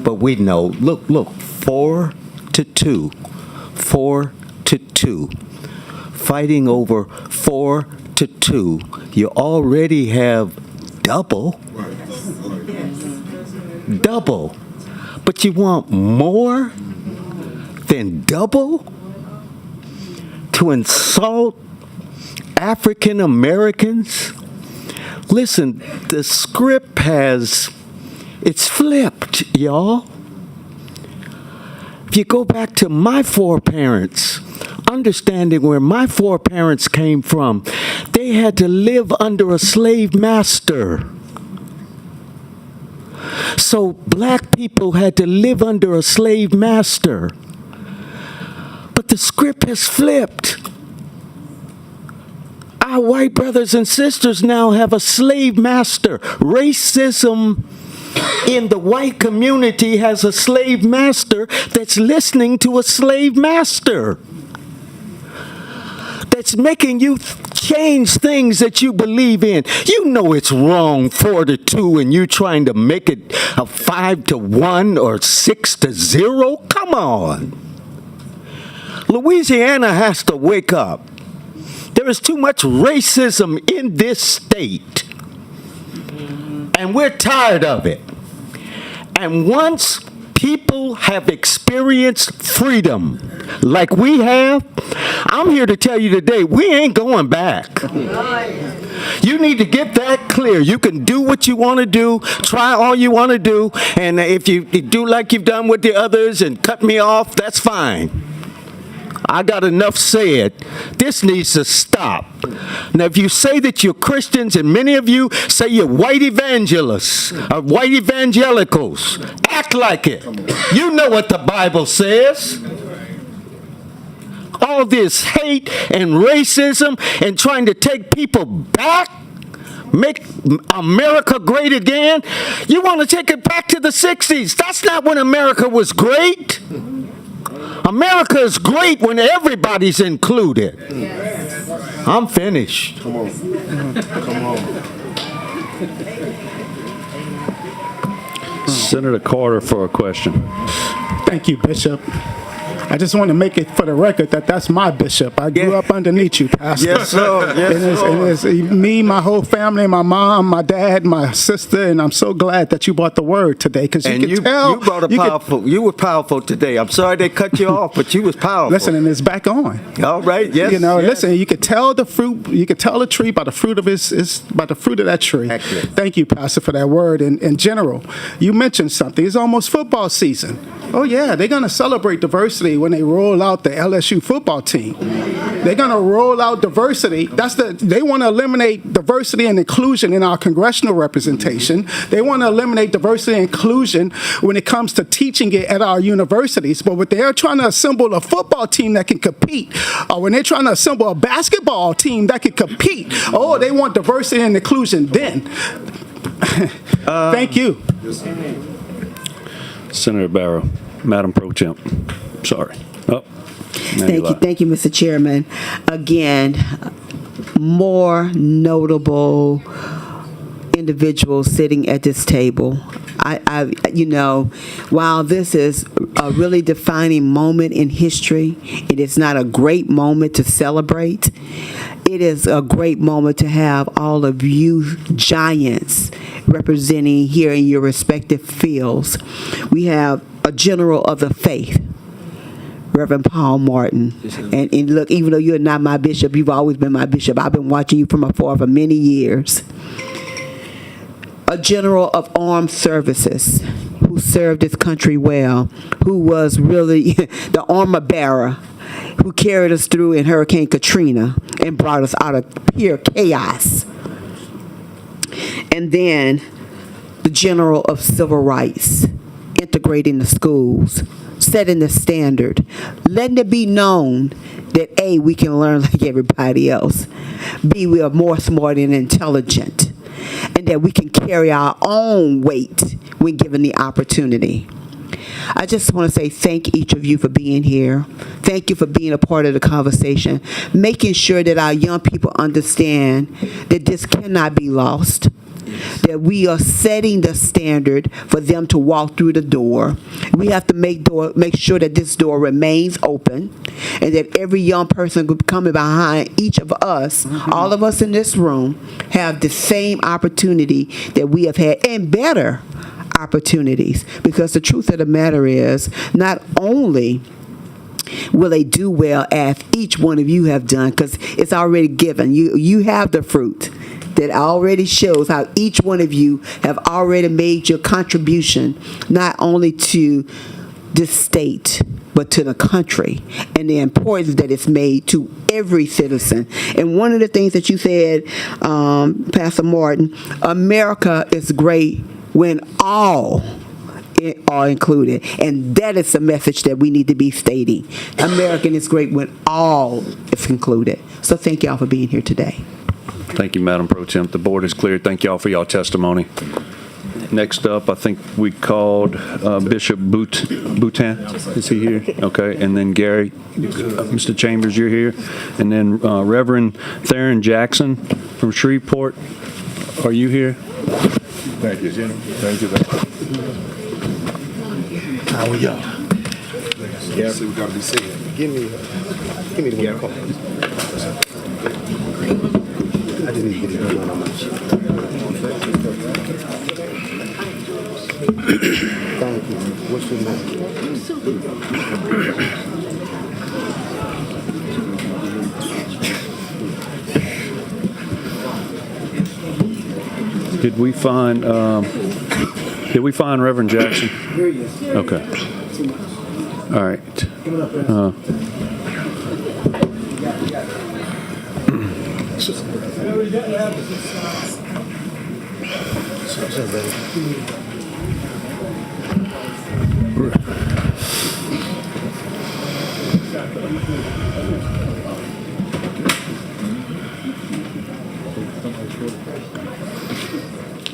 but we know, look, 4-2, 4-2, fighting over 4-2. You already have double, but you want more than double to insult African Americans? Listen, the script it's flipped, y'all. If you go back to my foreparents, understanding where my foreparents came from, they had to live under a slave master. So black people had to live under a slave master. But the script has flipped. Our white brothers and sisters now have a slave master. Racism in the white community has a slave master that's listening to a slave master. That's making you change things that you believe in. You know it's wrong 4-2 and you trying to make it a 5-1 or 6-0. Come on. Louisiana has to wake up. There is too much racism in this state. And we're tired of it. And once people have experienced freedom like we have, I'm here to tell you today, we ain't going back. You need to get that clear. You can do what you want to do, try all you want to do, and if you do like you've done with the others and cut me off, that's fine. I got enough said. This needs to stop. Now, if you say that you're Christians, and many of you say you're white evangelists or white evangelicals, act like it. You know what the Bible says. All this hate and racism and trying to take people back, make America great again. You want to take it back to the 60s. That's not when America was great. America is great when everybody's included. Yes. I'm finished. Come on. Come on. Senator Carter for a question. Thank you, Bishop. I just want to make it for the record that that's my bishop. I grew up underneath you, Pastor. Yes, sir. Yes, it is me, my whole family, my mom, my dad, my sister, and I'm so glad that you brought the word today because you can tell. You brought a powerful. You were powerful today. I'm sorry they cut you off, but you was powerful. Listen, and it's back on. All right. Yes. You know, yes. Listen. You could tell the fruit. You could tell the tree by the fruit of by the fruit of that tree. Excellent. Thank you, Pastor, for that word. And in general, you mentioned something. It's almost football season. Oh yeah, they're gonna celebrate diversity when they roll out the LSU football team. They're gonna roll out diversity. They want to eliminate diversity and inclusion in our congressional representation. They want to eliminate diversity and inclusion when it comes to teaching it at our universities. But when they're trying to assemble a football team that can compete, or when they're trying to assemble a basketball team that can compete, oh, they want diversity and inclusion then. Thank you. Senator Barrow, Madam Pro Temp. Sorry. Oh, Thank you, Mr. Chairman. Again, more notable individuals sitting at this table. While this is a really defining moment in history, it is not a great moment to celebrate. It is a great moment to have all of you giants representing here in your respective fields. We have a general of the faith, Reverend Paul Martin. And look, even though you're not my bishop, you've always been my bishop. I've been watching you from afar for many years. A general of armed services who served his country well, who was really the armor bearer, who carried us through in Hurricane Katrina and brought us out of pure chaos. And then the general of civil rights, integrating the schools, setting the standard, letting it be known that A, we can learn like everybody else, B, we are more smart and intelligent, and that we can carry our own weight when given the opportunity. I just want to say thank each of you for being here. Thank you for being a part of the conversation, making sure that our young people understand that this cannot be lost, that we are setting the standard for them to walk through the door. We have to make sure that this door remains open, and that every young person coming behind each of us, all of us in this room, have the same opportunity that we have had, and better opportunities. Because the truth of the matter is, not only will they do well as each one of you have done, because it's already given. You have the fruit that already shows how each one of you have already made your contribution, not only to this state, but to the country, and the importance that it's made to every citizen. And one of the things that you said, Pastor Martin, America is great when all are included. And that is the message that we need to be stating. American is great when all is included. So thank y'all for being here today. Thank you, Madam Pro Temp. The board is cleared. Thank y'all for y'all testimony. Next up, I think we called Bishop Boutin. Is he here? Okay. And then Gary, Mr. Chambers, you're here. And then Reverend Theron Jackson from Shreveport. Are you here? Thank you, Jim. Thank you. How are y'all? Yeah, we gotta be seen. Give me the one. I didn't even get it on my shit. Thank you. What's your name? Did we find Reverend Jackson? Okay. All right.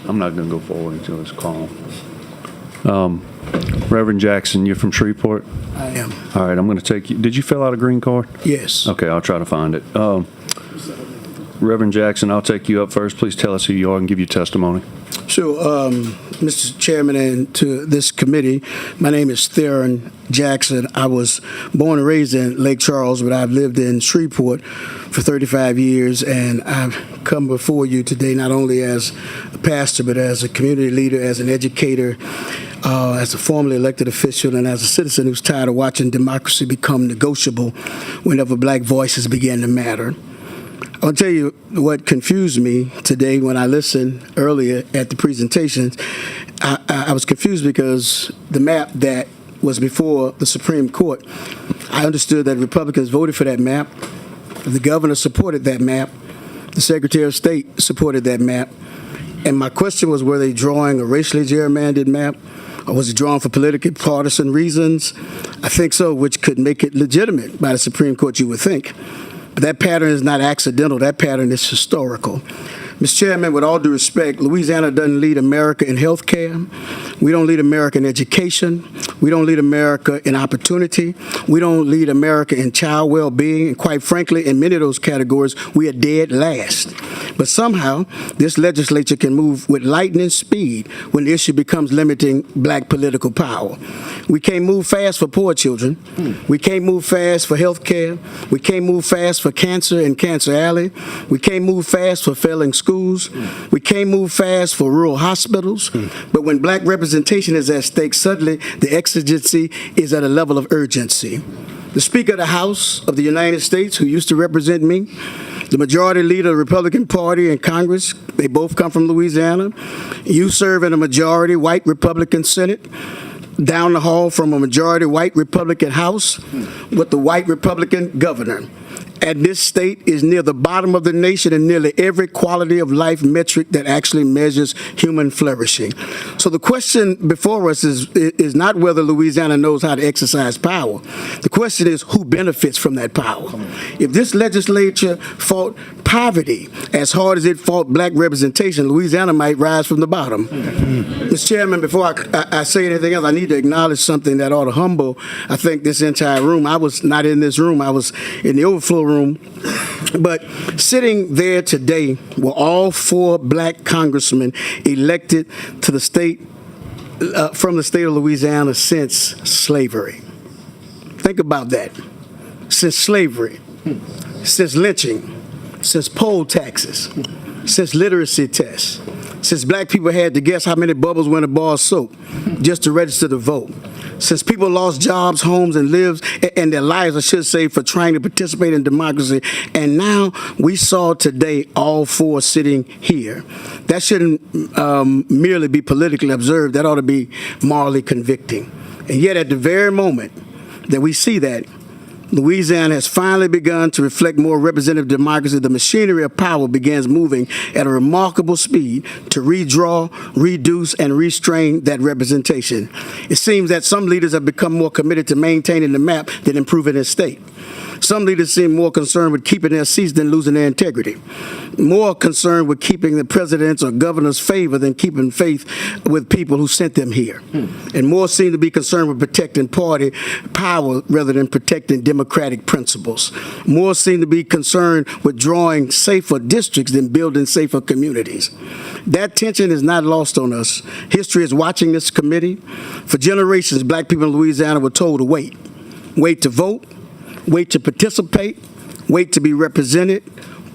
I'm not going to go forward until it's calm. Reverend Jackson, you're from Shreveport? I am. All right, I'm going to take you. Did you fill out a green card? Yes. Okay, I'll try to find it. Reverend Jackson, I'll take you up first. Please tell us who you are and give your testimony. So, Mr. Chairman, and to this committee, my name is Theron Jackson. I was born and raised in Lake Charles, but I've lived in Shreveport for 35 years, and I've come before you today not only as a pastor, but as a community leader, as an educator, as a formerly elected official, and as a citizen who's tired of watching democracy become negotiable whenever black voices begin to matter. I'll tell you what confused me today when I listened earlier at the presentations. I was confused because the map that was before the Supreme Court, I understood that Republicans voted for that map. The governor supported that map. The Secretary of State supported that map. And my question was, were they drawing a racially gerrymandered map? Or was it drawn for political partisan reasons? I think so, which could make it legitimate by the Supreme Court, you would think. But that pattern is not accidental. That pattern is historical. Mr. Chairman, with all due respect, Louisiana doesn't lead America in health care. We don't lead America in education. We don't lead America in opportunity. We don't lead America in child well-being. And quite frankly, in many of those categories, we are dead last. But somehow, this legislature can move with lightning speed when the issue becomes limiting black political power. We can't move fast for poor children. We can't move fast for health care. We can't move fast for cancer and Cancer Alley. We can't move fast for failing schools. We can't move fast for rural hospitals. But when black representation is at stake, suddenly the exigency is at a level of urgency. The Speaker of the House of the United States, who used to represent me, the majority leader of the Republican Party in Congress, they both come from Louisiana. You serve in a majority white Republican Senate, down the hall from a majority white Republican House with the white Republican governor. And this state is near the bottom of the nation in nearly every quality of life metric that actually measures human flourishing. So the question before us is not whether Louisiana knows how to exercise power. The question is who benefits from that power. If this legislature fought poverty as hard as it fought black representation, Louisiana might rise from the bottom. Mr. Chairman, before I say anything else, I need to acknowledge something that ought to humble, I think, this entire room. I was not in this room. I was in the overflow room. But sitting there today were all 4 black congressmen elected to the state, from the state of Louisiana since slavery. Think about that. Since slavery, since lynching, since poll taxes, since literacy tests, since black people had to guess how many bubbles were in a bar of soap just to register to vote, since people lost jobs, homes, and lives, and their lives, I should say, for trying to participate in democracy. And now we saw today all 4 sitting here. That shouldn't merely be politically observed. That ought to be morally convicting. And yet at the very moment that we see that Louisiana has finally begun to reflect more representative democracy. The machinery of power begins moving at a remarkable speed to redraw, reduce, and restrain that representation. It seems that some leaders have become more committed to maintaining the map than improving their state. Some leaders seem more concerned with keeping their seats than losing their integrity, more concerned with keeping the president's or governor's favor than keeping faith with people who sent them here, and more seem to be concerned with protecting party power rather than protecting democratic principles. More seem to be concerned with drawing safer districts than building safer communities. That tension is not lost on us. History is watching this committee. For generations, black people in Louisiana were told to wait to vote, wait to participate, wait to be represented,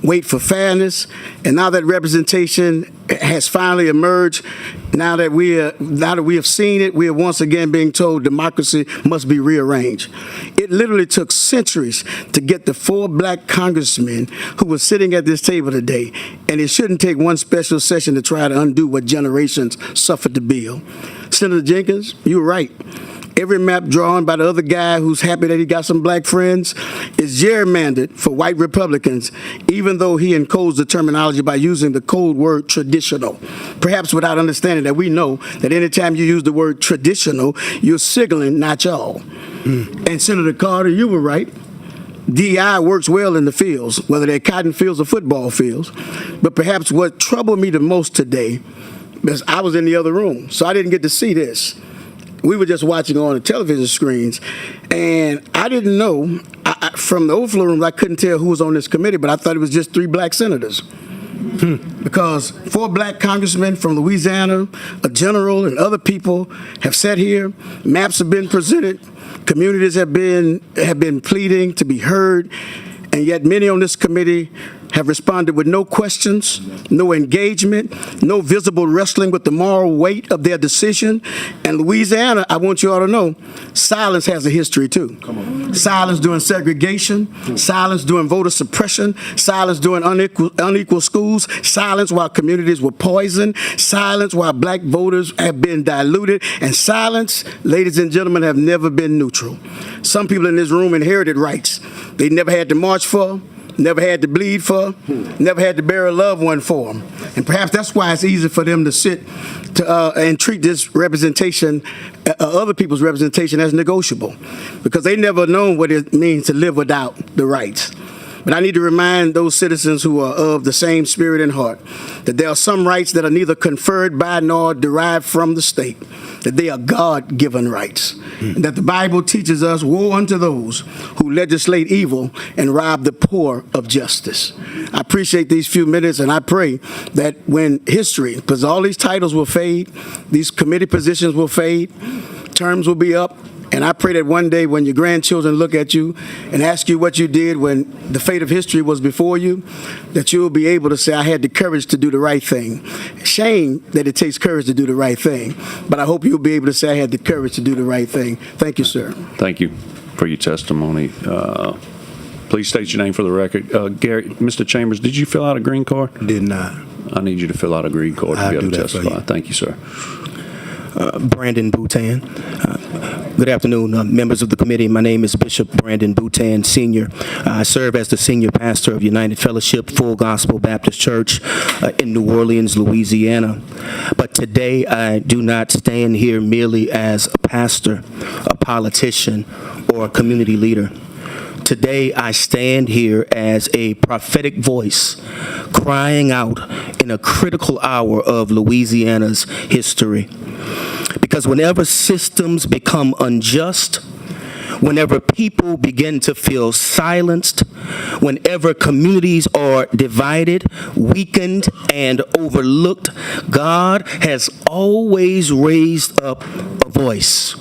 wait for fairness, and now that representation has finally emerged, now that we have seen it, we are once again being told democracy must be rearranged. It literally took centuries to get the 4 black congressmen who were sitting at this table today, and it shouldn't take one special session to try to undo what generations suffered to build. Senator Jenkins, you were right. Every map drawn by the other guy who's happy that he got some black friends is gerrymandered for white Republicans, even though he encodes the terminology by using the code word traditional, perhaps without understanding that we know that anytime you use the word traditional, you're signaling not y'all. And Senator Carter, you were right. DI works well in the fields, whether they're cotton fields or football fields. But perhaps what troubled me the most today, because I was in the other room, so I didn't get to see this. We were just watching on the television screens, and I didn't know, from the overflow room, I couldn't tell who was on this committee, but I thought it was just 3 black senators. Because 4 black congressmen from Louisiana, a general, and other people have sat here, maps have been presented, communities have been pleading to be heard, and yet many on this committee have responded with no questions, no engagement, no visible wrestling with the moral weight of their decision. And Louisiana, I want you all to know, silence has a history too. Silence during segregation, silence during voter suppression, silence during unequal schools, silence while communities were poisoned, silence while black voters have been diluted, and silence, ladies and gentlemen, have never been neutral. Some people in this room inherited rights they never had to march for, never had to bleed for, never had to bury a loved one for them. And perhaps that's why it's easy for them to sit and treat this representation, other people's representation, as negotiable, because they never known what it means to live without the rights. But I need to remind those citizens who are of the same spirit and heart that there are some rights that are neither conferred by nor derived from the state, that they are God-given rights, and that the Bible teaches us, woe unto those who legislate evil and rob the poor of justice. I appreciate these few minutes, and I pray that when history, because all these titles will fade, these committee positions will fade, terms will be up, and I pray that one day when your grandchildren look at you and ask you what you did when the fate of history was before you, that you will be able to say, I had the courage to do the right thing. Shame that it takes courage to do the right thing, but I hope you'll be able to say, I had the courage to do the right thing. Thank you, sir. Thank you for your testimony. Please state your name for the record. Gary, Mr. Chambers, did you fill out a green card? Did not. I need you to fill out a green card to be able to testify. Thank you, sir. Brandon Boutan. Good afternoon, members of the committee. My name is Bishop Brandon Boutan, Sr. I serve as the senior pastor of United Fellowship Full Gospel Baptist Church in New Orleans, Louisiana. But today I do not stand here merely as a pastor, a politician, or a community leader. Today I stand here as a prophetic voice crying out in a critical hour of Louisiana's history. Because whenever systems become unjust, whenever people begin to feel silenced, whenever communities are divided, weakened, and overlooked, God has always raised up a voice.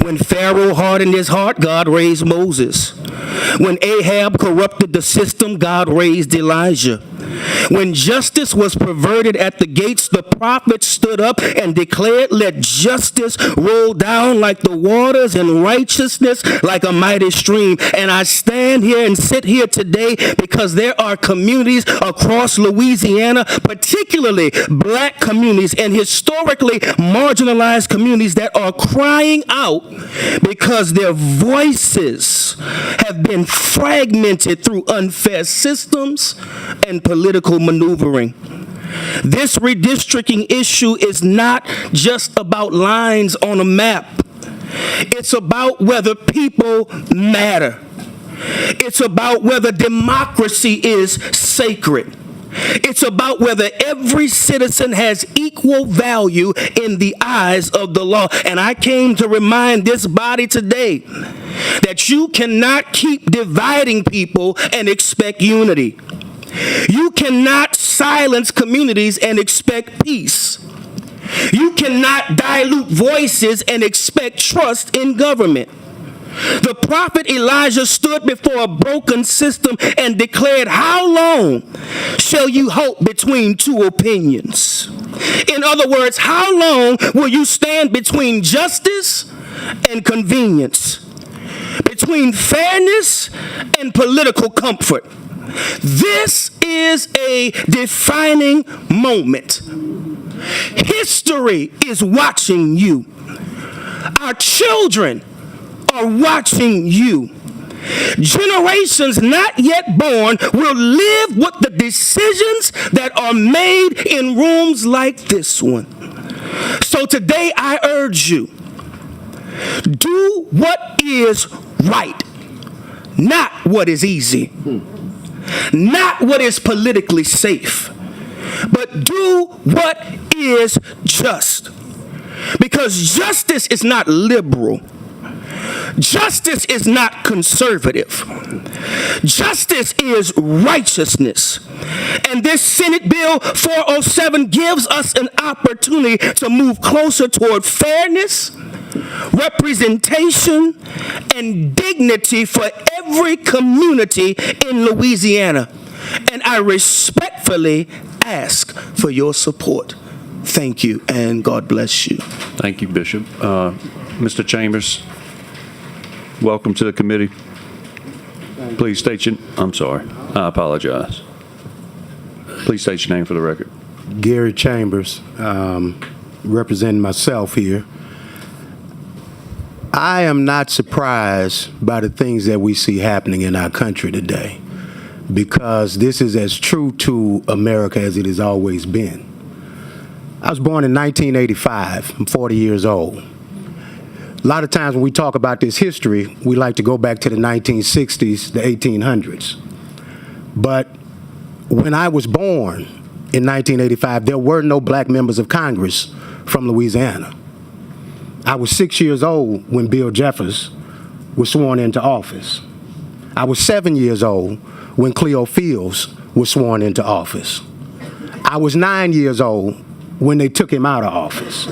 When Pharaoh hardened his heart, God raised Moses. When Ahab corrupted the system, God raised Elijah. When justice was perverted at the gates, the prophets stood up and declared, let justice roll down like the waters and righteousness like a mighty stream. And I stand here and sit here today because there are communities across Louisiana, particularly black communities and historically marginalized communities, that are crying out because their voices have been fragmented through unfair systems and political maneuvering. This redistricting issue is not just about lines on a map. It's about whether people matter. It's about whether democracy is sacred. It's about whether every citizen has equal value in the eyes of the law. And I came to remind this body today that you cannot keep dividing people and expect unity. You cannot silence communities and expect peace. You cannot dilute voices and expect trust in government. The prophet Elijah stood before a broken system and declared, how long shall you hope between two opinions? In other words, how long will you stand between justice and convenience, between fairness and political comfort? This is a defining moment. History is watching you. Our children are watching you. Generations not yet born will live with the decisions that are made in rooms like this one. So today I urge you, do what is right, not what is easy, not what is politically safe, but do what is just. Because justice is not liberal. Justice is not conservative. Justice is righteousness. And this Senate Bill 407 gives us an opportunity to move closer toward fairness, representation, and dignity for every community in Louisiana. And I respectfully ask for your support. Thank you, and God bless you. Thank you, Bishop. Mr. Chambers, welcome to the committee. Please state your, I'm sorry, I apologize. Please state your name for the record. Gary Chambers, representing myself here. I am not surprised by the things that we see happening in our country today, because this is as true to America as it has always been. I was born in 1985. I'm 40 years old. A lot of times when we talk about this history, we like to go back to the 1960s, the 1800s. But when I was born in 1985, there were no black members of Congress from Louisiana. I was 6 years old when Bill Jeffers was sworn into office. I was 7 years old when Cleo Fields was sworn into office. I was 9 years old when they took him out of office.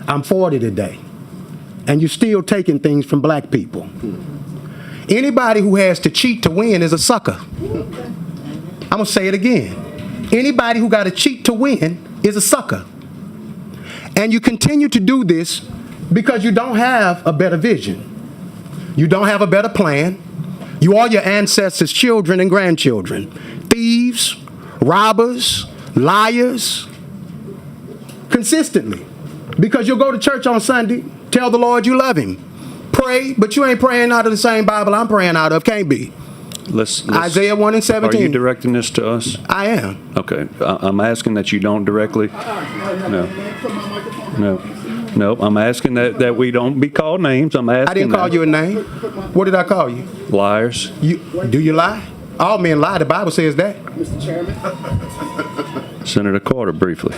I'm 40 today, and you're still taking things from black people. Anybody who has to cheat to win is a sucker. I'm gonna say it again. Anybody who got to cheat to win is a sucker. And you continue to do this because you don't have a better vision. You don't have a better plan. You are your ancestors' children and grandchildren. Thieves, robbers, liars, consistently. Because you'll go to church on Sunday, tell the Lord you love him, pray, but you ain't praying out of the same Bible I'm praying out of. Can't be. Isaiah 1 and 17. Are you directing this to us? I am. Okay. I'm asking that you don't directly. No, I'm asking that we don't be called names. I'm asking. I didn't call you a name. What did I call you? Liars. Do you lie? All men lie. The Bible says that. Mr. Chairman. Senator Carter, briefly.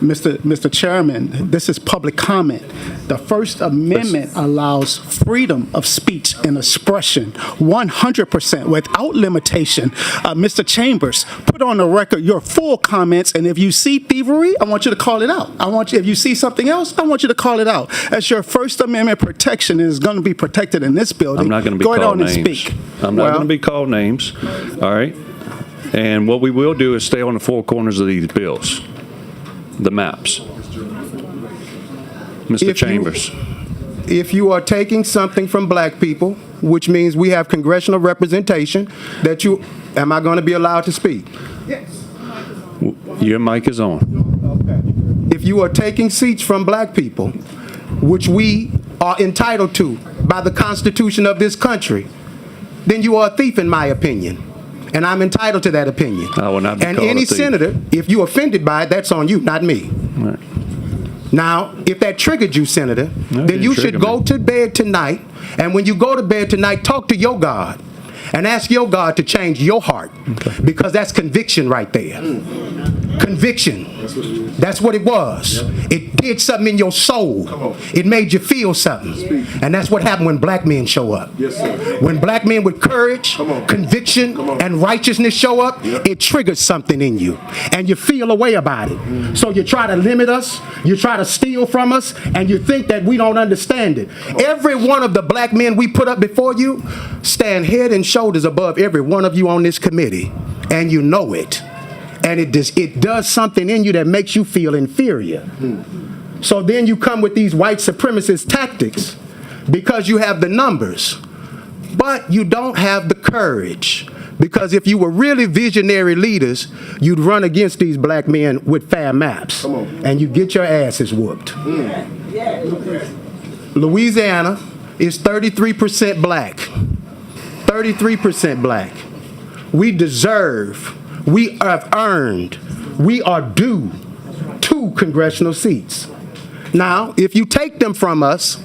Mr. Chairman, this is public comment. The First Amendment allows freedom of speech and expression 100% without limitation. Mr. Chambers, put on the record your full comments, and if you see thievery, I want you to call it out. If you see something else, I want you to call it out. As your First Amendment protection is going to be protected in this building, I'm not going to be go called ahead on names. and speak. I'm not going to be called names. All right? And what we will do is stay on the four corners of these bills, the maps. Mr. Chambers. If you are taking something from black people, which means we have congressional representation, am I going to be allowed to speak? Yes. Your mic is on. If you are taking seats from black people, which we are entitled to by the Constitution of this country, then you are a thief in my opinion. And I'm entitled to that opinion. I will not be and called any a thief. senator, if you're offended by it, that's on you, not me. Right. Now, if that triggered you, Senator, then you should go to bed tonight, and when you go to bed tonight, talk to your God and ask your God to change your heart, because that's conviction right there. Conviction. That's what it was. It did something in your soul. It made you feel something. And that's what happened when black men show up. When black men with courage, conviction, and righteousness show up, it triggers something in you. And you feel a way about it. So you try to limit us, you try to steal from us, and you think that we don't understand it. Every one of the black men we put up before you stand head and shoulders above every one of you on this committee. And you know it. And it does something in you that makes you feel inferior. So then you come with these white supremacist tactics because you have the numbers, but you don't have the courage. Because if you were really visionary leaders, you'd run against these black men with fair maps, and you get your asses whooped. Louisiana is 33% black. 33% black. We deserve, we have earned, we are due 2 congressional seats. Now, if you take them from us,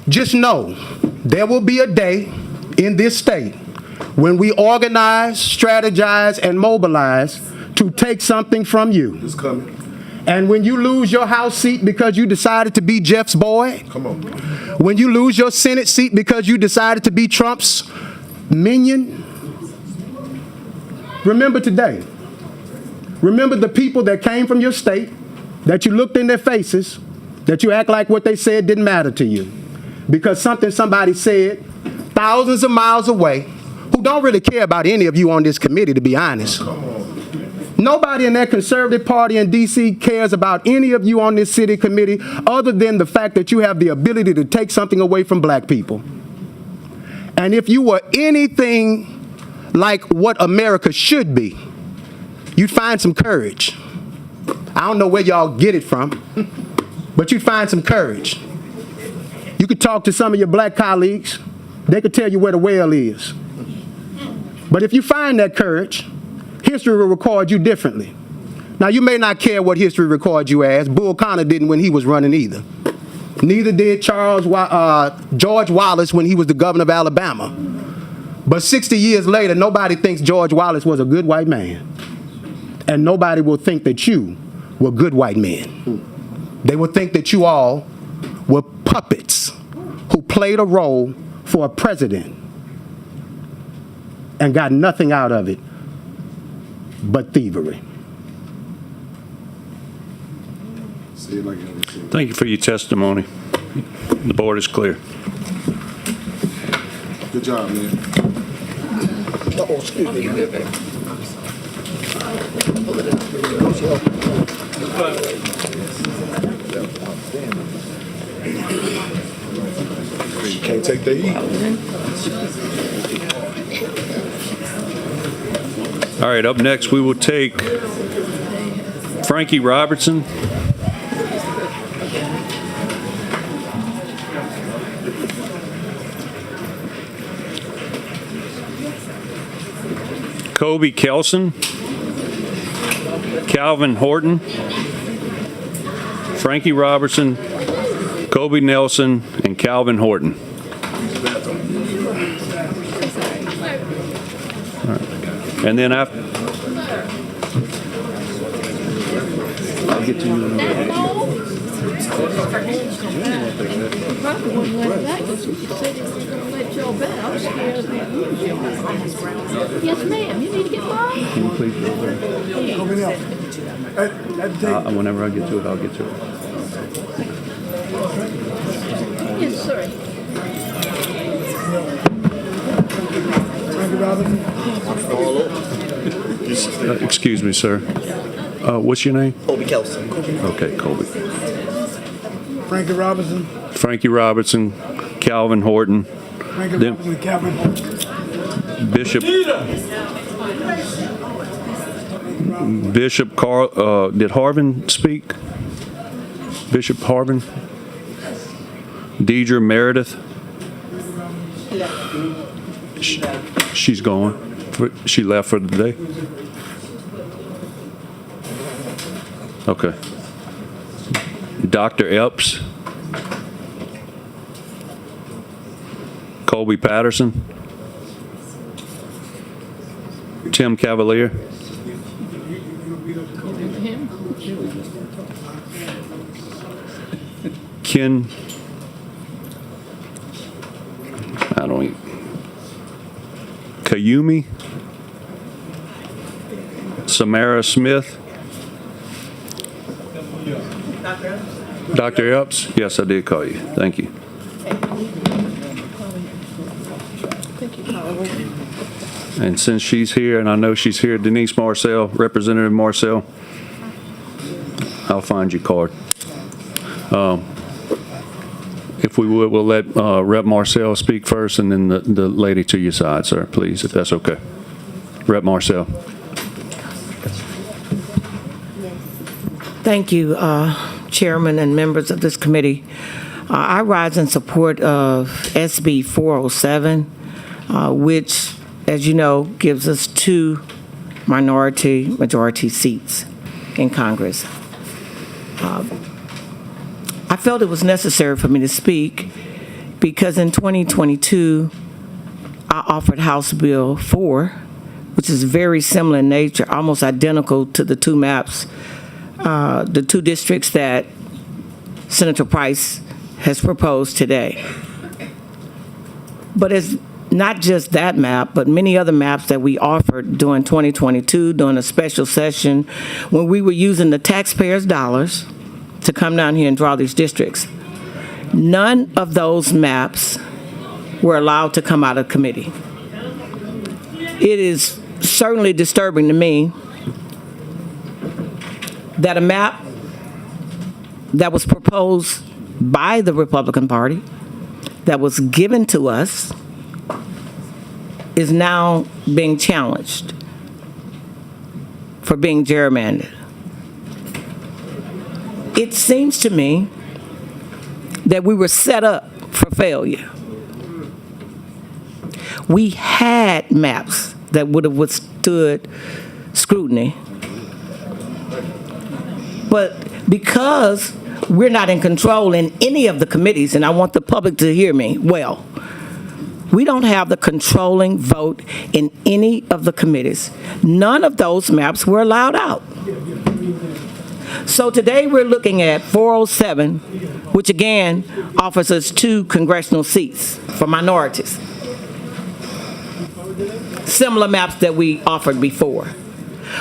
just know there will be a day in this state when we organize, strategize, and mobilize to take something from you. It's coming. And when you lose your House seat because you decided to be Jeff's boy, when you lose your Senate seat because you decided to be Trump's minion, remember today. Remember the people that came from your state, that you looked in their faces, that you act like what they said didn't matter to you. Because something somebody said thousands of miles away, who don't really care about any of you on this committee, to be honest. Nobody in that conservative party in D.C. cares about any of you on this city committee other than the fact that you have the ability to take something away from black people. And if you were anything like what America should be, you'd find some courage. I don't know where y'all get it from, but you'd find some courage. You could talk to some of your black colleagues. They could tell you where the well is. But if you find that courage, history will record you differently. Now, you may not care what history records you as. Bull Connor didn't when he was running either. Neither did George Wallace when he was the governor of Alabama. But 60 years later, nobody thinks George Wallace was a good white man. And nobody will think that you were good white men. They will think that you all were puppets who played a role for a president and got nothing out of it but thievery. Thank you for your testimony. The board is clear. Good job, man. Oh, excuse me. You can't take the heat. All right, up next, we will take Frankie Robertson. Kobe Kelson, Calvin Horton, Frankie Robertson, Kobe Nelson, and Calvin Horton. And then after, get to you in a minute. Probably wouldn't let back if you said he was going to let y'all back. I was scared of that. Yes, ma'am. You need to get by. Can you please go there? Whenever I get to it, I'll get to it. Yes, sir. Excuse me, sir. What's your name? Colby Kelson. Okay, Colby. Frankie Robinson. Frankie Robertson, Calvin Horton. Frankie Then- Robinson, Calvin Horton. Bishop Carl, did Harvin speak? Bishop Harvin? Deidre Meredith? She's gone. She left for the day? Okay. Dr. Epps? Colby Patterson? Tim Cavalier? Ken, I don't even, Kayumi, Samara Smith, Dr. Epps? Yes, I did call you. Thank you. And since she's here, and I know she's here, Denise Marcel, Representative Marcel, I'll find your card. If we would, we'll let Rep. Marcel speak first, and then the lady to your side, sir, please, if that's okay. Rep. Marcel. Thank you, Chairman and members of this committee. I rise in support of SB 407, which, as you know, gives us 2 minority-majority seats in Congress. I felt it was necessary for me to speak because in 2022, I offered House Bill 4, which is very similar in nature, almost identical to the 2 maps, the 2 districts that Senator Price has proposed today. But it's not just that map, but many other maps that we offered during 2022, during a special session, when we were using the taxpayers' dollars to come down here and draw these districts. None of those maps were allowed to come out of committee. It is certainly disturbing to me that a map that was proposed by the Republican Party, that was given to us, is now being challenged for being gerrymandered. It seems to me that we were set up for failure. We had maps that would have withstood scrutiny, but because we're not in control in any of the committees, and I want the public to hear me well, we don't have the controlling vote in any of the committees. None of those maps were allowed out. So today we're looking at 407, which again offers us 2 congressional seats for minorities. Similar maps that we offered before.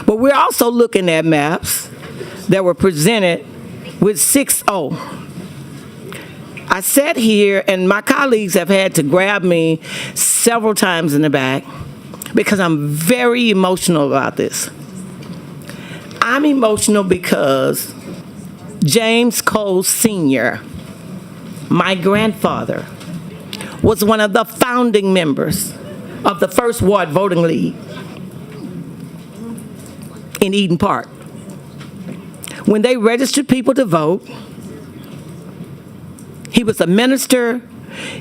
But we're also looking at maps that were presented with 6-0. I sat here and my colleagues have had to grab me several times in the back because I'm very emotional about this. I'm emotional because James Cole Sr., my grandfather, was one of the founding members of the First Ward Voting League in Eden Park. When they registered people to vote, he was a minister.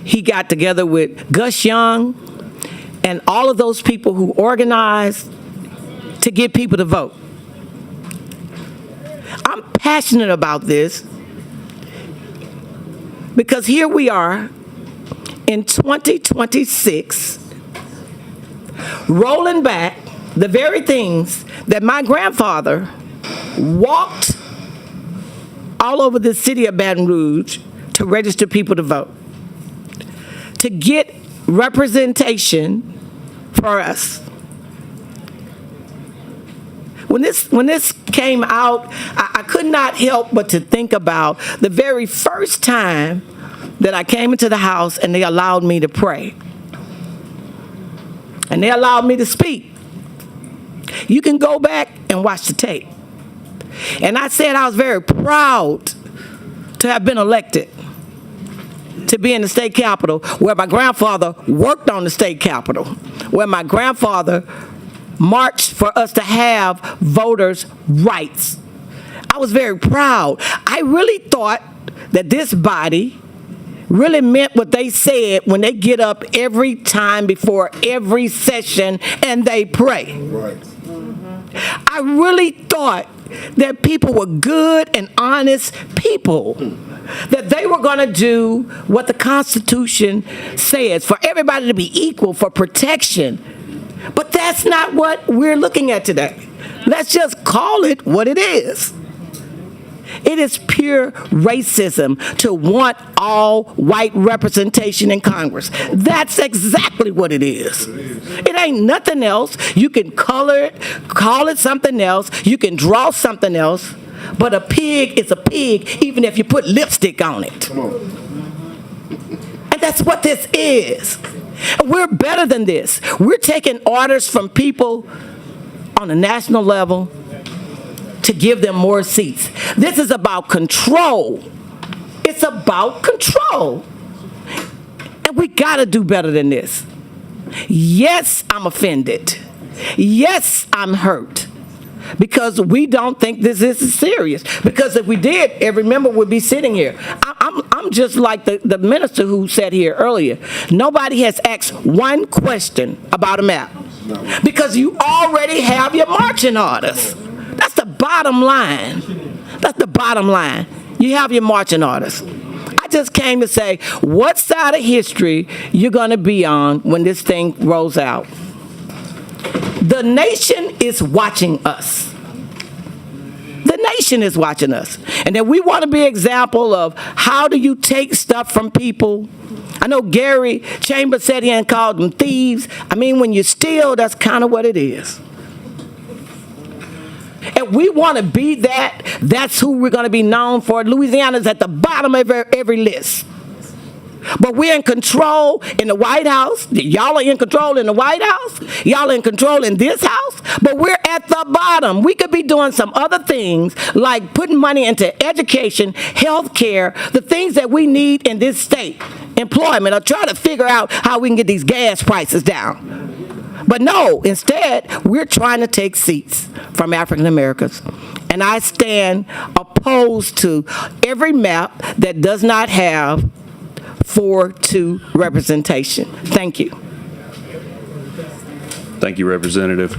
He got together with Gus Young and all of those people who organized to get people to vote. I'm passionate about this because here we are in 2026, rolling back the very things that my grandfather walked all over the city of Baton Rouge to register people to vote, to get representation for us. When this came out, I could not help but to think about the very first time that I came into the house and they allowed me to pray. And they allowed me to speak. You can go back and watch the tape. And I said I was very proud to have been elected to be in the state capitol, where my grandfather worked on the state capitol, where my grandfather marched for us to have voters' rights. I was very proud. I really thought that this body really meant what they said when they get up every time before every session and they pray. Right. I really thought that people were good and honest people, that they were going to do what the Constitution says, for everybody to be equal, for protection. But that's not what we're looking at today. Let's just call it what it is. It is pure racism to want all white representation in Congress. That's exactly what it is. It ain't nothing else. You can color it, call it something else. You can draw something else. But a pig is a pig, even if you put lipstick on it. And that's what this is. We're better than this. We're taking orders from people on a national level to give them more seats. This is about control. It's about control. And we gotta do better than this. Yes, I'm offended. Yes, I'm hurt. Because we don't think this is serious. Because if we did, every member would be sitting here. I'm just like the minister who sat here earlier. Nobody has asked one question about a map. Because you already have your marching orders. That's the bottom line. That's the bottom line. You have your marching orders. I just came to say, what side of history you're going to be on when this thing rolls out. The nation is watching us. The nation is watching us. And then we want to be an example of how do you take stuff from people. I know Gary Chambers said he and called them thieves. I mean, when you steal, that's kind of what it is. And we want to be that. That's who we're going to be known for. Louisiana's at the bottom of every list. But we're in control in the White House. Y'all are in control in the White House. Y'all are in control in this house. But we're at the bottom. We could be doing some other things like putting money into education, health care, the things that we need in this state, employment, or try to figure out how we can get these gas prices down. But no, instead, we're trying to take seats from African Americans. And I stand opposed to every map that does not have 4-2 representation. Thank you. Thank you, Representative.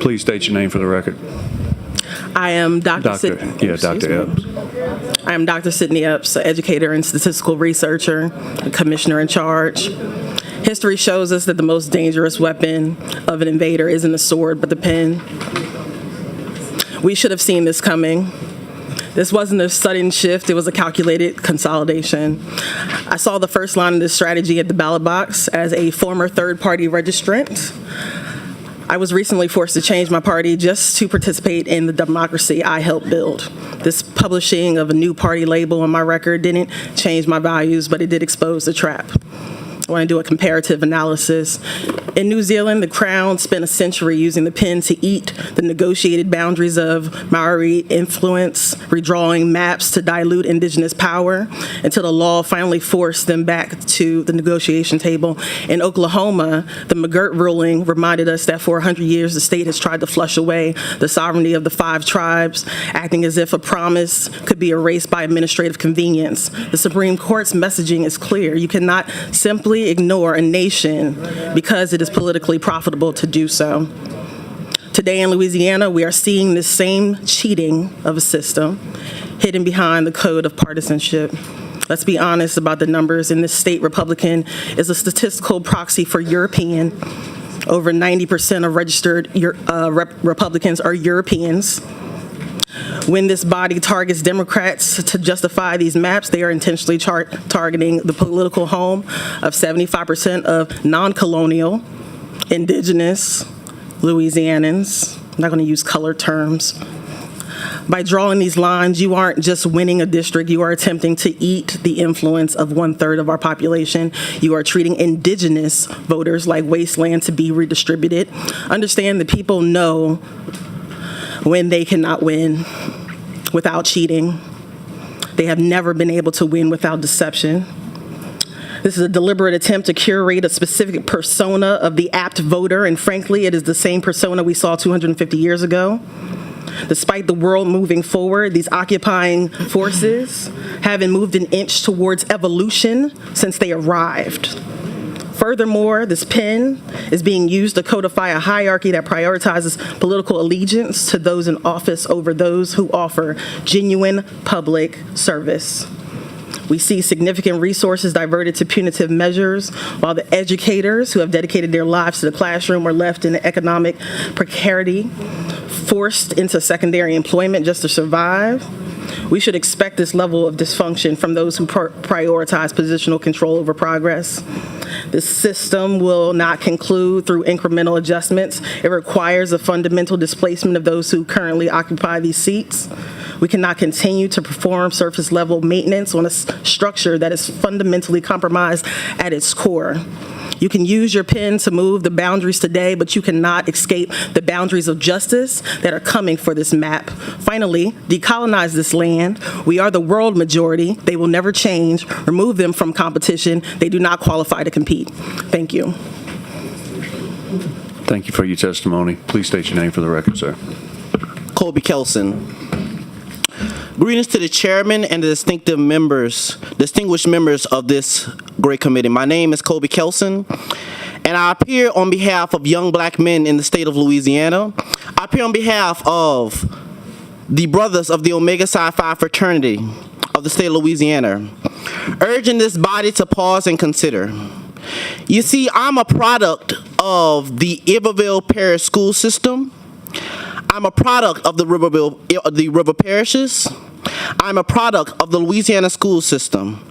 Please state your name for the record. I am Dr. Epps. I am Dr. Sydney Epps, an educator and statistical researcher, a commissioner in charge. History shows us that the most dangerous weapon of an invader isn't the sword, but the pen. We should have seen this coming. This wasn't a sudden shift, it was a calculated consolidation. I saw the first line of this strategy at the ballot box as a former third-party registrant. I was recently forced to change my party just to participate in the democracy I helped build. This publishing of a new party label on my record didn't change my values, but it did expose the trap. I want to do a comparative analysis. In New Zealand, the Crown spent a century using the pen to eat the negotiated boundaries of Maori influence, redrawing maps to dilute indigenous power until the law finally forced them back to the negotiation table. In Oklahoma, the McGirt ruling reminded us that for 100 years, the state has tried to flush away the sovereignty of the 5 tribes, acting as if a promise could be erased by administrative convenience. The Supreme Court's messaging is clear. You cannot simply ignore a nation because it is politically profitable to do so. Today in Louisiana, we are seeing this same cheating of a system hidden behind the code of partisanship. Let's be honest about the numbers. In this state, Republican is a statistical proxy for European. Over 90% of registered Republicans are Europeans. When this body targets Democrats to justify these maps, they are intentionally targeting the political home of 75% of non-colonial, indigenous Louisianans. I'm not going to use color terms. By drawing these lines, you aren't just winning a district, you are attempting to eat the influence of 1/3 of our population. You are treating indigenous voters like wasteland to be redistributed. Understand that people know when they cannot win without cheating. They have never been able to win without deception. This is a deliberate attempt to curate a specific persona of the apt voter, and frankly, it is the same persona we saw 250 years ago. Despite the world moving forward, these occupying forces haven't moved an inch towards evolution since they arrived. Furthermore, this pen is being used to codify a hierarchy that prioritizes political allegiance to those in office over those who offer genuine public service. We see significant resources diverted to punitive measures, while the educators who have dedicated their lives to the classroom are left in economic precarity, forced into secondary employment just to survive. We should expect this level of dysfunction from those who prioritize positional control over progress. This system will not conclude through incremental adjustments. It requires a fundamental displacement of those who currently occupy these seats. We cannot continue to perform surface level maintenance on a structure that is fundamentally compromised at its core. You can use your pen to move the boundaries today, but you cannot escape the boundaries of justice that are coming for this map. Finally, decolonize this land. We are the world majority. They will never change. Remove them from competition. They do not qualify to compete. Thank you. Thank you for your testimony. Please state your name for the record, sir. Colby Kelson. Greetings to the chairman and the distinguished members of this great committee. My name is Colby Kelson, and I appear on behalf of young black men in the state of Louisiana. I appear on behalf of the brothers of the Omega Psi Phi fraternity of the state of Louisiana, urging this body to pause and consider. You see, I'm a product of the Iberville Parish school system. I'm a product of the river parishes. I'm a product of the Louisiana school system.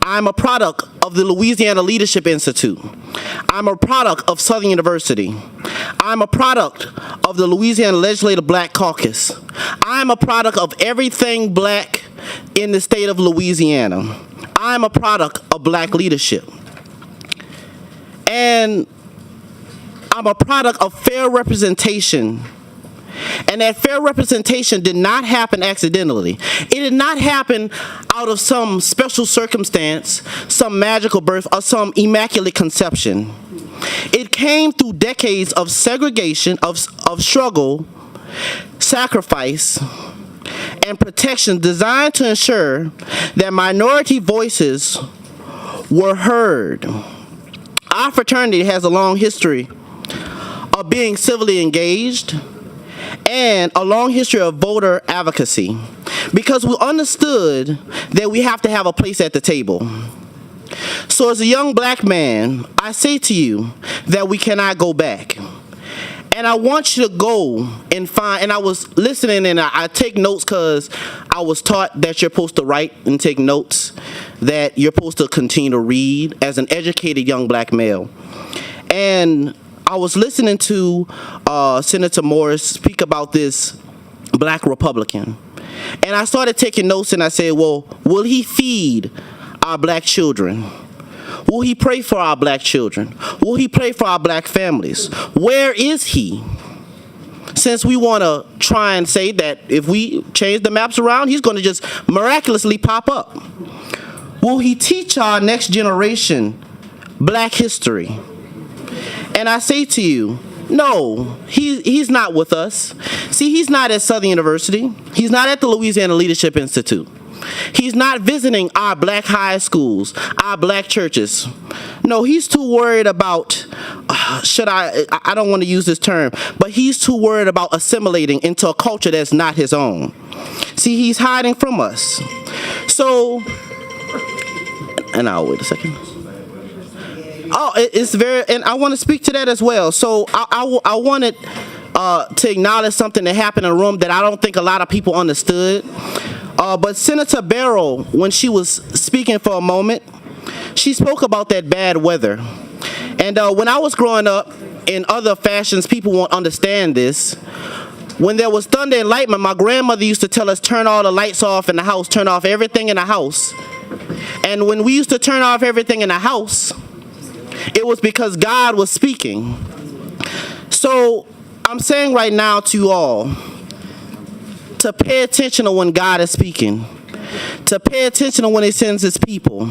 I'm a product of the Louisiana Leadership Institute. I'm a product of Southern University. I'm a product of the Louisiana Legislative Black Caucus. I'm a product of everything black in the state of Louisiana. I'm a product of black leadership. And I'm a product of fair representation. And that fair representation did not happen accidentally. It did not happen out of some special circumstance, some magical birth, or some immaculate conception. It came through decades of segregation, of struggle, sacrifice, and protection designed to ensure that minority voices were heard. Our fraternity has a long history of being civilly engaged and a long history of voter advocacy, because we understood that we have to have a place at the table. So as a young black man, I say to you that we cannot go back. And I want you to go and find, and I was listening and I take notes because I was taught that you're supposed to write and take notes, that you're supposed to continue to read as an educated young black male. And I was listening to Senator Morris speak about this black Republican. And I started taking notes and I said, well, will he feed our black children? Will he pray for our black children? Will he pray for our black families? Where is he? Since we want to try and say that if we change the maps around, he's going to just miraculously pop up. Will he teach our next generation black history? And I say to you, no, he's not with us. See, he's not at Southern University. He's not at the Louisiana Leadership Institute. He's not visiting our black high schools, our black churches. No, he's too worried about, I don't want to use this term, but he's too worried about assimilating into a culture that's not his own. See, he's hiding from us. So, and I'll wait a second. Oh, it's very, and I want to speak to that as well. So I wanted to acknowledge something that happened in a room that I don't think a lot of people understood. But Senator Barrow, when she was speaking for a moment, she spoke about that bad weather. And when I was growing up, in other fashions, people won't understand this. When there was thunder and lightning, my grandmother used to tell us, turn all the lights off in the house, turn off everything in the house. And when we used to turn off everything in the house, it was because God was speaking. So I'm saying right now to you all to pay attention to when God is speaking, to pay attention to when he sends his people.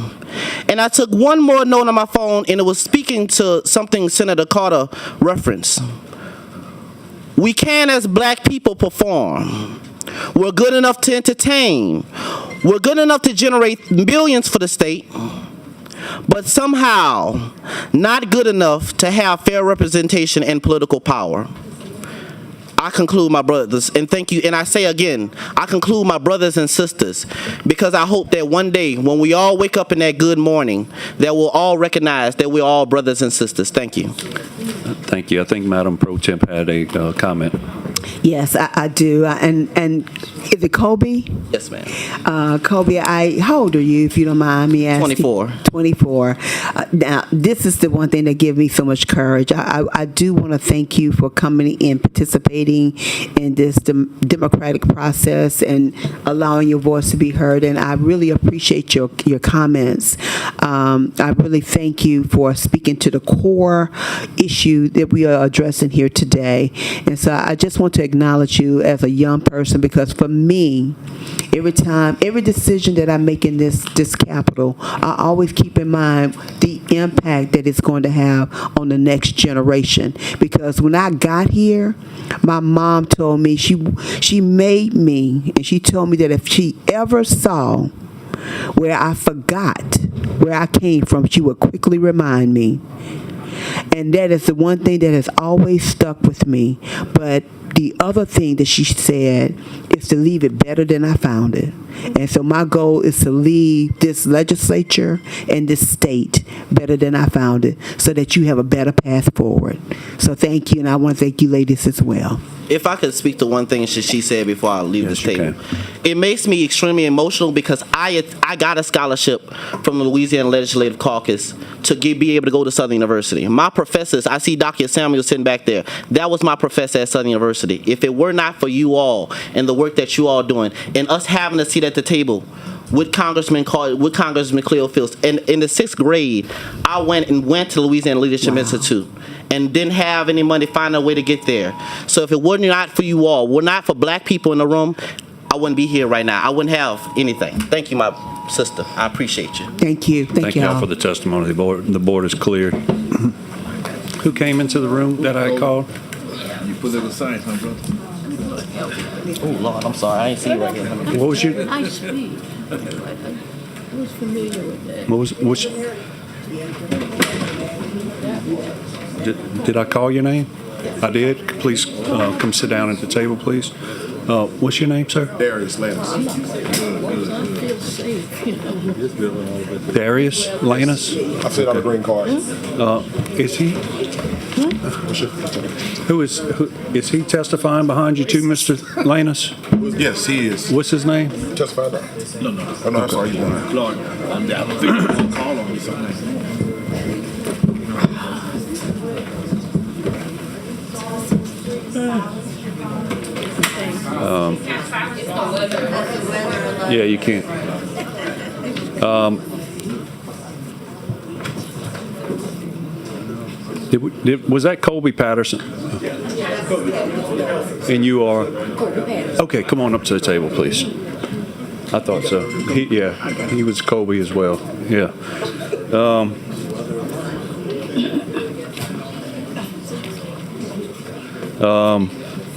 And I took one more note on my phone, and it was speaking to something Senator Carter referenced. We can, as black people, perform. We're good enough to entertain. We're good enough to generate millions for the state, but somehow not good enough to have fair representation and political power. I conclude, my brothers, and thank you, and I say again, I conclude, my brothers and sisters, because I hope that one day when we all wake up in that good morning, that we'll all recognize that we're all brothers and sisters. Thank you. Thank you. I think Madam Pro Temp had a comment. Yes, I do. And is it Kobe? Yes, ma'am. Kobe, how old are you, if you don't mind me asking? 24. 24. Now, this is the one thing that gives me so much courage. I do want to thank you for coming and participating in this democratic process and allowing your voice to be heard. And I really appreciate your comments. I really thank you for speaking to the core issue that we are addressing here today. And so I just want to acknowledge you as a young person, because for me, every decision that I make in this Capitol, I always keep in mind the impact that it's going to have on the next generation. Because when I got here, my mom told me, she made me, and she told me that if she ever saw where I forgot where I came from, she would quickly remind me. And that is the one thing that has always stuck with me. But the other thing that she said is to leave it better than I found it. And so my goal is to leave this legislature and this state better than I found it, so that you have a better path forward. So thank you, and I want to thank you ladies as well. If I could speak to one thing she said before I leave this table. It makes me extremely emotional because I got a scholarship from the Louisiana Legislative Caucus to be able to go to Southern University. My professors, I see Dr. Samuel sitting back there. That was my professor at Southern University. If it were not for you all and the work that you all doing and us having a seat at the table with Congressman Cleo Fields, and in the 6th grade, I went to Louisiana Leadership Institute and didn't have any money to find a way to get there. So if it were not for you all, were not for black people in the room, I wouldn't be here right now. I wouldn't have anything. Thank you, my sister. I appreciate you. Thank you. Thank you all for the testimony. The board is clear. Who came into the room that I called? You put it aside, my brother. Oh, Lord, I'm sorry. I ain't see you right here. What was your... I speak. I was familiar with that. What's... Did I call your name? I did. Please come sit down at the table, please. What's your name, sir? Darius Lannis. I feel safe, you know. Darius Lannis? I said on the green card. Is he? Who is he testifying behind you too, Mr. Lannis? Yes, he is. What's his name? Testify now. No. Oh, no, I'm sorry. You want to? Clark. I don't think you're going to call on me something. Yeah, you can't. Was that Colby Patterson? And you are? Okay, come on up to the table, please. I thought so. He was Colby as well. Yeah.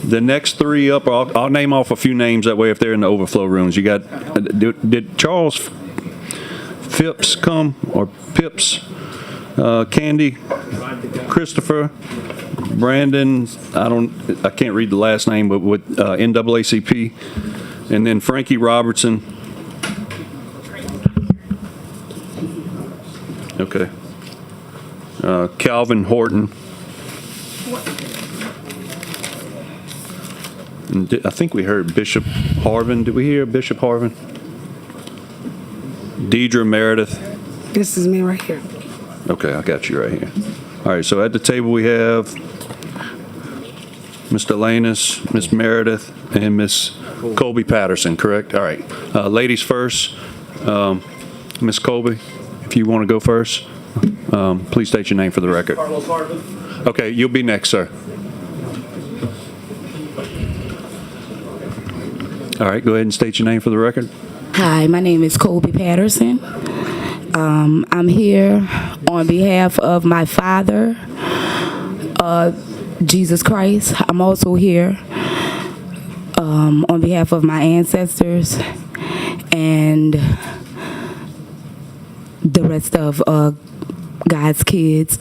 The next three up, I'll name off a few names that way if they're in the overflow rooms. You got, did Charles Phipps come, or Pips? Candy, Christopher, Brandon, I can't read the last name, but with NAACP, and then Frankie Robertson. Okay. Calvin Horton. And I think we heard Bishop Harvin. Did we hear Bishop Harvin? Deidre Meredith. This is me right here. Okay, I got you right here. All right, so at the table we have Mr. Lanus, Ms. Meredith, and Ms. Colby Patterson, correct? All right. Ladies first. Ms. Colby, if you want to go first, please state your name for the record. Carlos Harvin. Okay, you'll be next, sir. All right, go ahead and state your name for the record. Hi, my name is Colby Patterson. I'm here on behalf of my father, Jesus Christ. I'm also here on behalf of my ancestors and the rest of God's kids.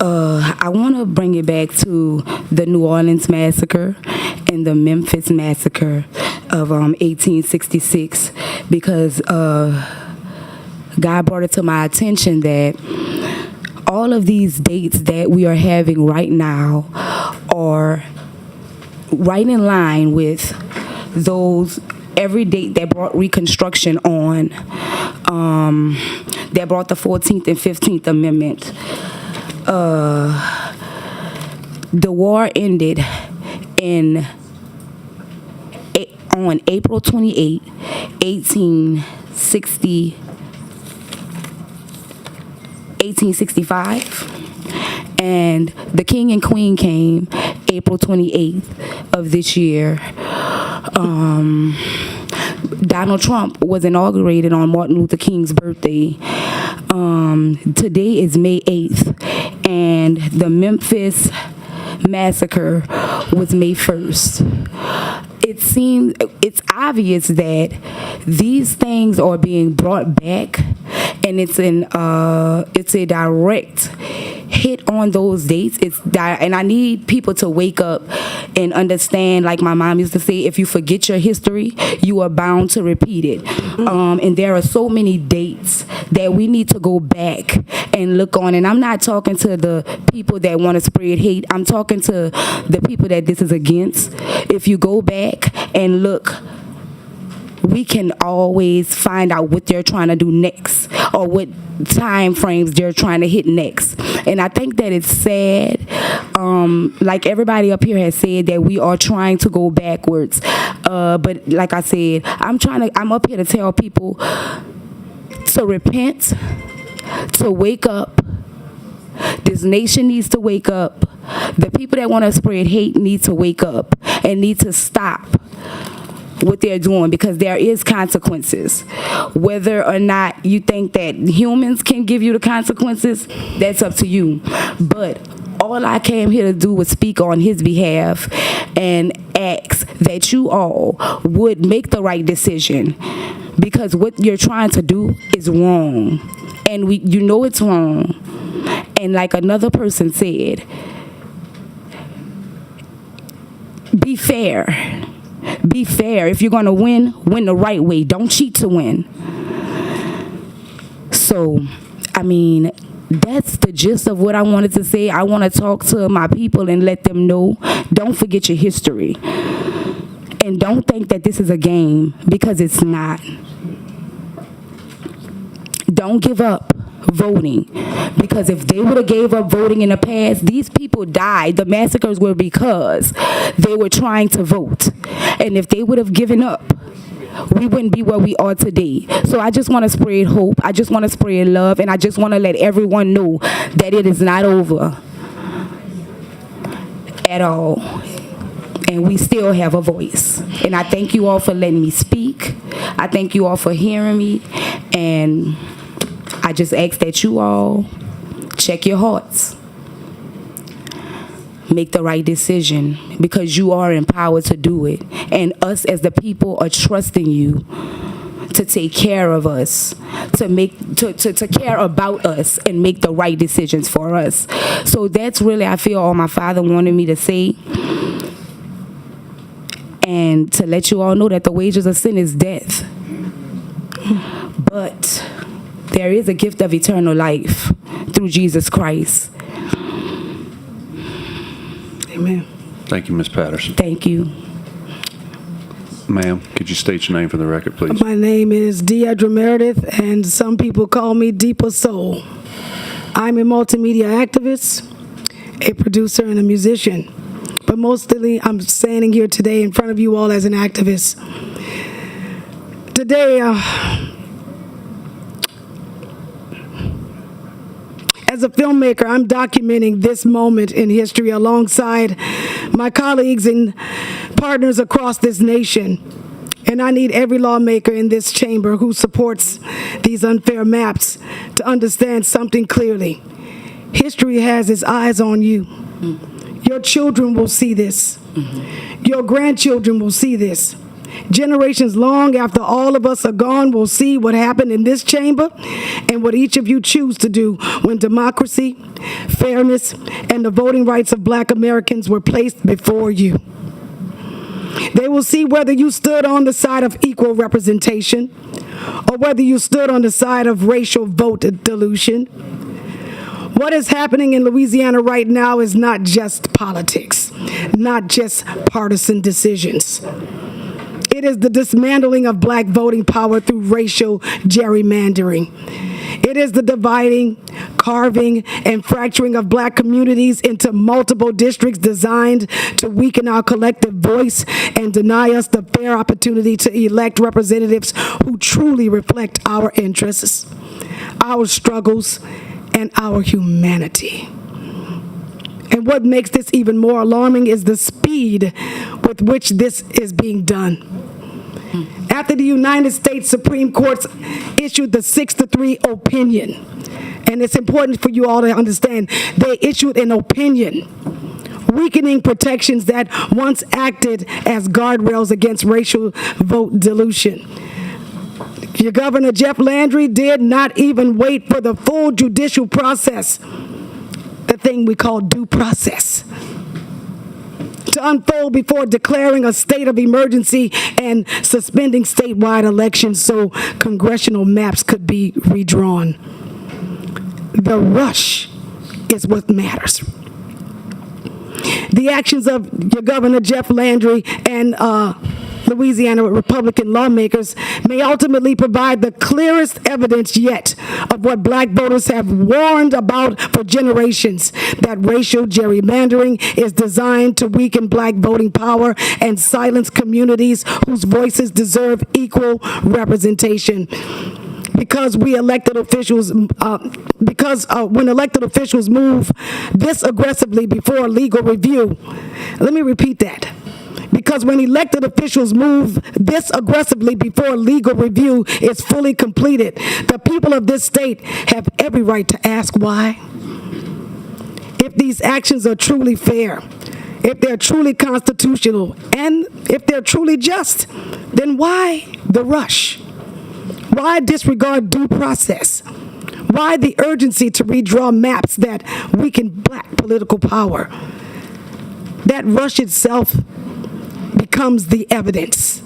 I want to bring it back to the New Orleans massacre and the Memphis massacre of 1866 because God brought it to my attention that all of these dates that we are having right now are right in line with those every date that brought Reconstruction on, that brought the 14th and 15th Amendment. The war ended on April 28, 1865, and the King and Queen came April 28th of this year. Donald Trump was inaugurated on Martin Luther King's birthday. Today is May 8th, and the Memphis massacre was May 1st. It's obvious that these things are being brought back, and it's a direct hit on those dates. And I need people to wake up and understand, like my mom used to say, if you forget your history, you are bound to repeat it. And there are so many dates that we need to go back and look on. And I'm not talking to the people that want to spread hate. I'm talking to the people that this is against. If you go back and look, we can always find out what they're trying to do next or what time frames they're trying to hit next. And I think that it's sad, like everybody up here has said, that we are trying to go backwards. But like I said, I'm up here to tell people to repent, to wake up. This nation needs to wake up. The people that want to spread hate need to wake up and need to stop what they're doing, because there is consequences. Whether or not you think that humans can give you the consequences, that's up to you. But all I came here to do was speak on his behalf and ask that you all would make the right decision, because what you're trying to do is wrong, and you know it's wrong. And like another person said, be fair. Be fair. If you're going to win the right way. Don't cheat to win. So, I mean, that's the gist of what I wanted to say. I want to talk to my people and let them know, don't forget your history. And don't think that this is a game, because it's not. Don't give up voting, because if they would have gave up voting in the past, these people died. The massacres were because they were trying to vote. And if they would have given up, we wouldn't be where we are today. So I just want to spread hope. I just want to spread love. And I just want to let everyone know that it is not over at all. And we still have a voice. And I thank you all for letting me speak. I thank you all for hearing me. And I just ask that you all check your hearts. Make the right decision, because you are empowered to do it. And us as the people are trusting you to take care of us, to care about us and make the right decisions for us. So that's really, I feel, all my father wanted me to say. And to let you all know that the wages of sin is death. But there is a gift of eternal life through Jesus Christ. Amen. Thank you, Ms. Patterson. Thank you. Ma'am, could you state your name for the record, please? My name is Deidre Meredith, and some people call me Deeper Soul. I'm a multimedia activist, a producer, and a musician. But mostly, I'm standing here today in front of you all as an activist. Today, as a filmmaker, I'm documenting this moment in history alongside my colleagues and partners across this nation. And I need every lawmaker in this chamber who supports these unfair maps to understand something clearly. History has its eyes on you. Your children will see this. Your grandchildren will see this. Generations long after all of us are gone will see what happened in this chamber and what each of you choose to do when democracy, fairness, and the voting rights of Black Americans were placed before you. They will see whether you stood on the side of equal representation or whether you stood on the side of racial vote dilution. What is happening in Louisiana right now is not just politics, not just partisan decisions. It is the dismantling of Black voting power through racial gerrymandering. It is the dividing, carving, and fracturing of Black communities into multiple districts designed to weaken our collective voice and deny us the fair opportunity to elect representatives who truly reflect our interests, our struggles, and our humanity. And what makes this even more alarming is the speed with which this is being done. After the United States Supreme Court issued the 6-3 opinion, and it's important for you all to understand, they issued an opinion weakening protections that once acted as guardrails against racial vote dilution. Your Governor Jeff Landry did not even wait for the full judicial process, the thing we call due process, to unfold before declaring a state of emergency and suspending statewide elections so congressional maps could be redrawn. The rush is what matters. The actions of your Governor Jeff Landry and Louisiana Republican lawmakers may ultimately provide the clearest evidence yet of what Black voters have warned about for generations, that racial gerrymandering is designed to weaken Black voting power and silence communities whose voices deserve equal representation. Because when elected officials move this aggressively before legal review, let me repeat that. Because when elected officials move this aggressively before legal review is fully completed, the people of this state have every right to ask why. If these actions are truly fair, if they're truly constitutional, and if they're truly just, then why the rush? Why disregard due process? Why the urgency to redraw maps that weaken Black political power? That rush itself becomes the evidence.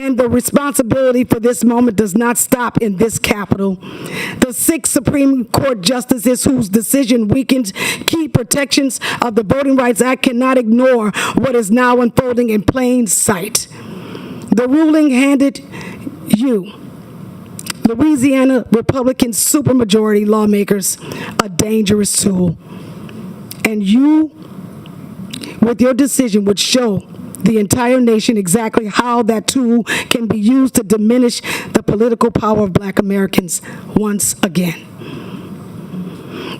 And the responsibility for this moment does not stop in this Capitol. The 6 Supreme Court justices whose decision weakened key protections of the Voting Rights Act cannot ignore what is now unfolding in plain sight. The ruling handed you, Louisiana Republican supermajority lawmakers, a dangerous tool. And you, with your decision, would show the entire nation exactly how that tool can be used to diminish the political power of Black Americans once again.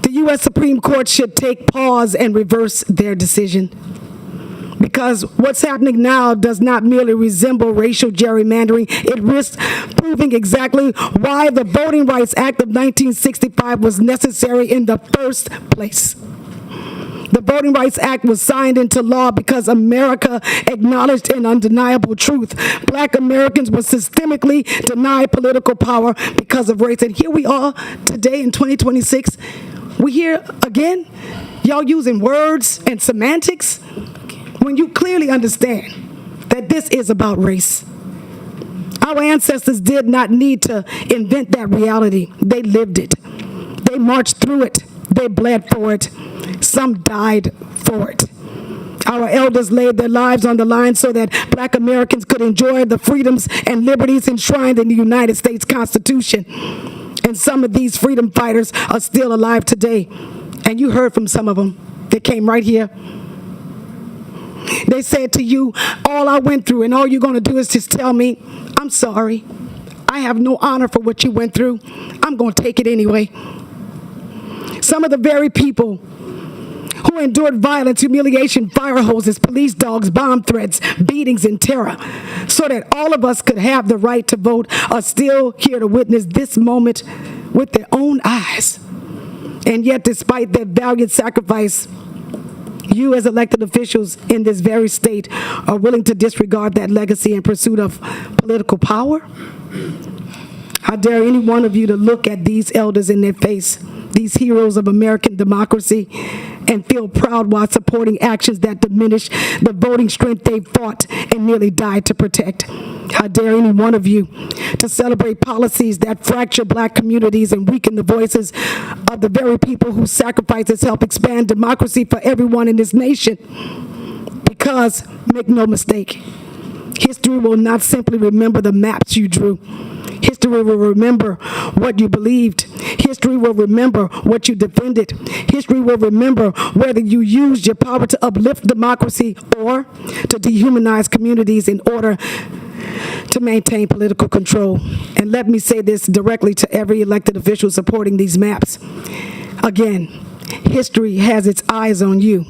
The U.S. Supreme Court should take pause and reverse their decision. Because what's happening now does not merely resemble racial gerrymandering. It risks proving exactly why the Voting Rights Act of 1965 was necessary in the first place. The Voting Rights Act was signed into law because America acknowledged an undeniable truth. Black Americans were systemically denied political power because of race. And here we are today in 2026. We hear again, y'all using words and semantics when you clearly understand that this is about race. Our ancestors did not need to invent that reality. They lived it. They marched through it. They bled for it. Some died for it. Our elders laid their lives on the line so that black Americans could enjoy the freedoms and liberties enshrined in the United States Constitution. And some of these freedom fighters are still alive today. And you heard from some of them. They came right here. They said to you, all I went through and all you're going to do is just tell me, I'm sorry. I have no honor for what you went through. I'm going to take it anyway. Some of the very people who endured violence, humiliation, fire hoses, police dogs, bomb threats, beatings, and terror, so that all of us could have the right to vote, are still here to witness this moment with their own eyes. And yet, despite their valiant sacrifice, you as elected officials in this very state are willing to disregard that legacy in pursuit of political power? How dare any one of you to look at these elders in their face, these heroes of American democracy, and feel proud while supporting actions that diminish the voting strength they fought and nearly died to protect? How dare any one of you to celebrate policies that fracture black communities and weaken the voices of the very people whose sacrifices help expand democracy for everyone in this nation? Because, make no mistake, history will not simply remember the maps you drew. History will remember what you believed. History will remember what you defended. History will remember whether you used your power to uplift democracy or to dehumanize communities in order to maintain political control. And let me say this directly to every elected official supporting these maps. Again, history has its eyes on you.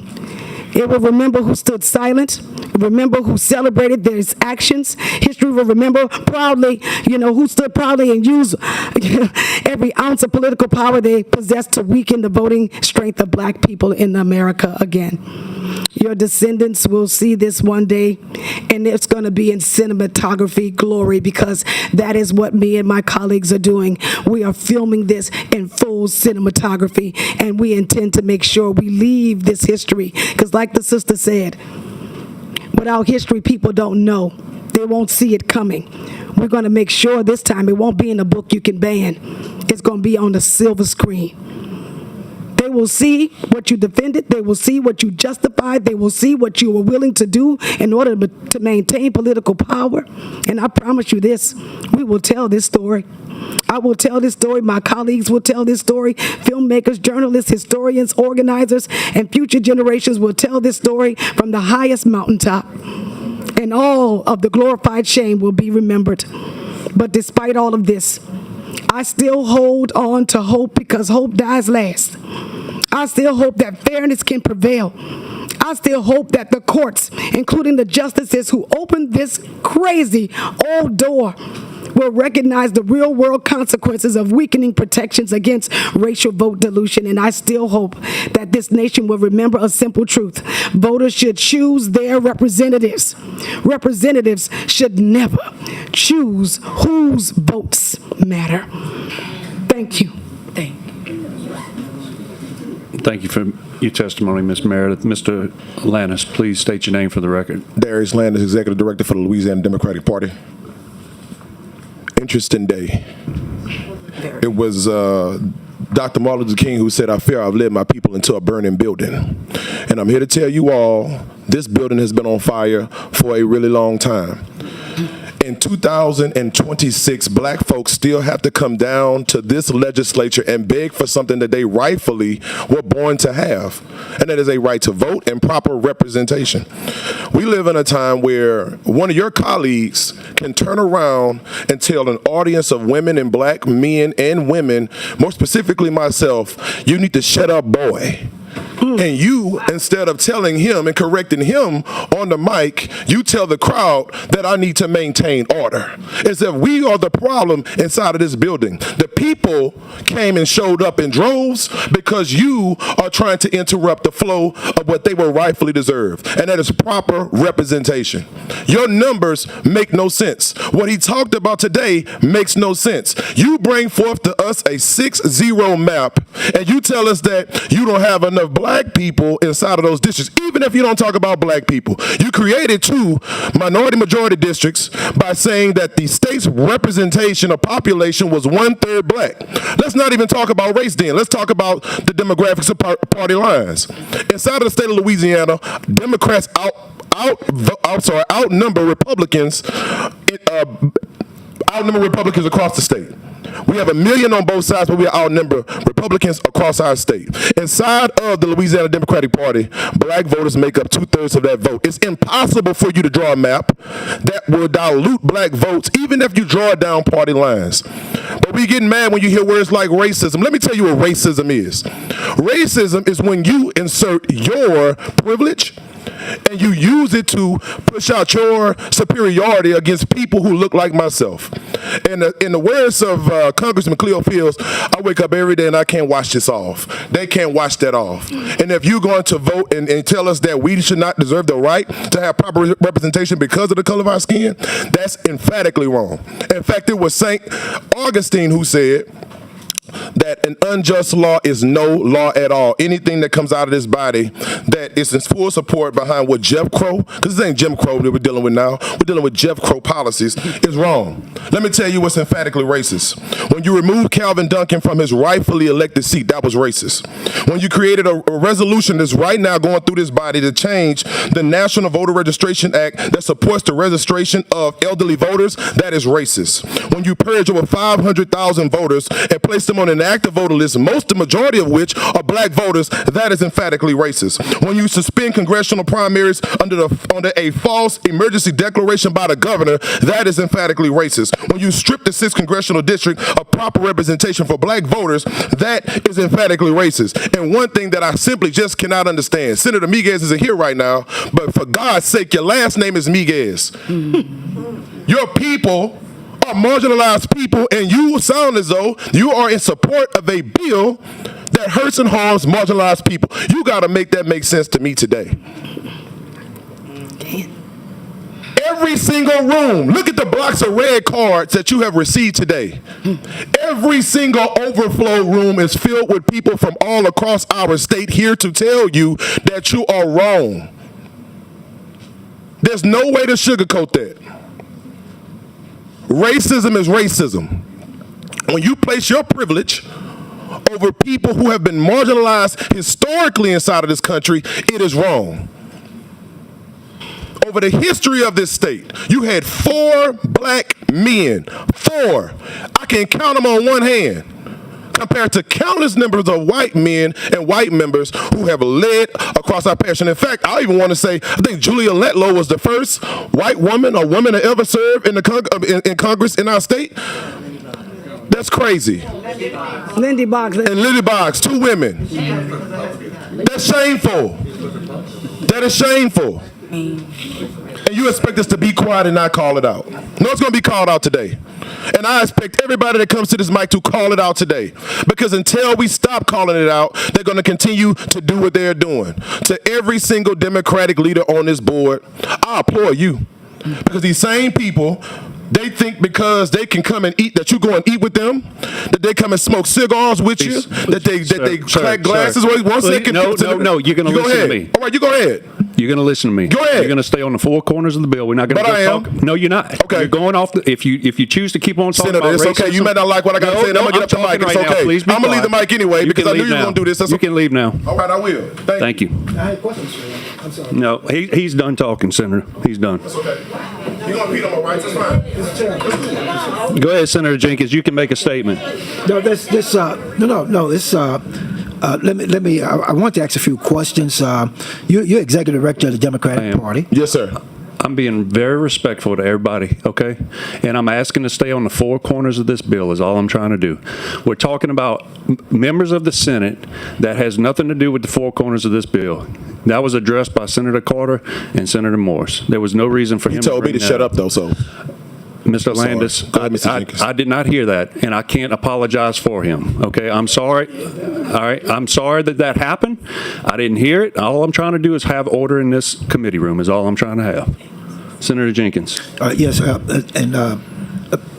It will remember who stood silent, remember who celebrated their actions. History will remember proudly, who stood proudly and used every ounce of political power they possessed to weaken the voting strength of black people in America again. Your descendants will see this one day, and it's going to be in cinematography glory, because that is what me and my colleagues are doing. We are filming this in full cinematography, and we intend to make sure we leave this history, because like the sister said, without history, people don't know. They won't see it coming. We're going to make sure this time it won't be in a book you can ban. It's going to be on the silver screen. They will see what you defended. They will see what you justified. They will see what you were willing to do in order to maintain political power. And I promise you this, we will tell this story. I will tell this story. My colleagues will tell this story. Filmmakers, journalists, historians, organizers, and future generations will tell this story from the highest mountaintop. And all of the glorified shame will be remembered. But despite all of this, I still hold on to hope, because hope dies last. I still hope that fairness can prevail. I still hope that the courts, including the justices who opened this crazy old door, will recognize the real-world consequences of weakening protections against racial vote dilution. And I still hope that this nation will remember a simple truth. Voters should choose their representatives. Representatives should never choose whose votes matter. Thank you. Thank you for your testimony, Ms. Meredith. Mr. Lannis, please state your name for the record. Darius Lannis, Executive Director for the Louisiana Democratic Party. Interesting day. It was Dr. Martin Luther King who said, "I fear I've led my people into a burning building." And I'm here to tell you all, this building has been on fire for a really long time. In 2026, black folks still have to come down to this legislature and beg for something that they rightfully were born to have, and that is a right to vote and proper representation. We live in a time where one of your colleagues can turn around and tell an audience of women and black men and women, more specifically myself, "You need to shut up, boy." And you, instead of telling him and correcting him on the mic, you tell the crowd that I need to maintain order. As if we are the problem inside of this building. The people came and showed up in droves because you are trying to interrupt the flow of what they were rightfully deserved. And that is proper representation. Your numbers make no sense. What he talked about today makes no sense. You bring forth to us a 6-0 map, and you tell us that you don't have enough black black people inside of those districts, even if you don't talk about black people. You created 2 minority-majority districts by saying that the state's representation of population was 1/3 black. Let's not even talk about race then. Let's talk about the demographics of party lines. Inside of the state of Louisiana, Democrats outnumber Republicans, outnumber Republicans across the state. We have 1 million on both sides, but we outnumber Republicans across our state. Inside of the Louisiana Democratic Party, black voters make up 2/3 of that vote. It's impossible for you to draw a map that will dilute black votes, even if you draw down party lines. But we get mad when you hear words like racism. Let me tell you what racism is. Racism is when you insert your privilege and you use it to push out your superiority against people who look like myself. In the words of Congressman Cleo Fields, I wake up every day and I can't wash this off. They can't wash that off. And if you're going to vote and tell us that we should not deserve the right to have proper representation because of the color of our skin, that's emphatically wrong. In fact, it was St. Augustine who said that an unjust law is no law at all. Anything that comes out of this body that is in full support behind what Jeff Crow, because this ain't Jim Crow that we're dealing with now, we're dealing with Jeff Crow policies, is wrong. Let me tell you what's emphatically racist. When you removed Calvin Duncan from his rightfully elected seat, that was racist. When you created a resolution that's right now going through this body to change the National Voter Registration Act that supports the registration of elderly voters, that is racist. When you purge over 500,000 voters and place them on an active voter list, the majority of which are black voters, that is emphatically racist. When you suspend congressional primaries under a false emergency declaration by the governor, that is emphatically racist. When you strip the 6th congressional district of proper representation for black voters, that is emphatically racist. And one thing that I simply just cannot understand, Senator Miguez isn't here right now, but for God's sake, your last name is Miguez. Your people are marginalized people, and you sound as though you are in support of a bill that hurts and harms marginalized people. You got to make that make sense to me today. Every single room, look at the blocks of red cards that you have received today. Every single overflow room is filled with people from all across our state here to tell you that you are wrong. There's no way to sugarcoat that. Racism is racism. When you place your privilege over people who have been marginalized historically inside of this country, it is wrong. Over the history of this state, you had 4 black men. 4. I can count them on one hand, compared to countless numbers of white men and white members who have led across our passion. In fact, I even want to say, I think Julia Letlow was the first white woman or woman to ever serve in Congress in our state. That's crazy. Lindy Boggs. And Lindy Boggs, 2 women. That's shameful. That is shameful. And you expect us to be quiet and not call it out. No, it's going to be called out today. And I expect everybody that comes to this mic to call it out today. Because until we stop calling it out, they're going to continue to do what they're doing. To every single Democratic leader on this board, I applaud you. Because these same people, they think because they can come and eat, that you go and eat with them, that they come and smoke cigars with you, that they crack glasses. No, you're going to listen to me. All right, you go ahead. You're going to listen to me. Go ahead. You're going to stay on the 4 corners of the bill. We're not going to talk. No, you're not. Okay. You're going off. If you choose to keep on talking Senator, about it's racism, okay. You may not like what I got to say. And I'm going to get up the mic. It's okay. Please be I'm going to leave the mic anyway because I knew you were going to do this. You can leave now. All right, I will. Thank you. I had questions for you. I'm sorry. No, he's done talking, Senator. He's done. That's okay. You're going to repeat on my rights. That's fine. Go ahead, Senator Jenkins. You can make a statement. No, let me. I want to ask a few questions. You're executive director of the Democratic Party. Yes, sir. I'm being very respectful to everybody, okay? And I'm asking to stay on the 4 corners of this bill is all I'm trying to do. We're talking about members of the Senate that has nothing to do with the 4 corners of this bill. That was addressed by Senator Carter and Senator Morris. There was no reason for him to told me to shut up, though, so. Mr. Landis, I did not hear that, and I can't apologize for him, okay? I'm sorry. All right, I'm sorry that happened. I didn't hear it. All I'm trying to do is have order in this committee room is all I'm trying to have. Senator Jenkins. Yes,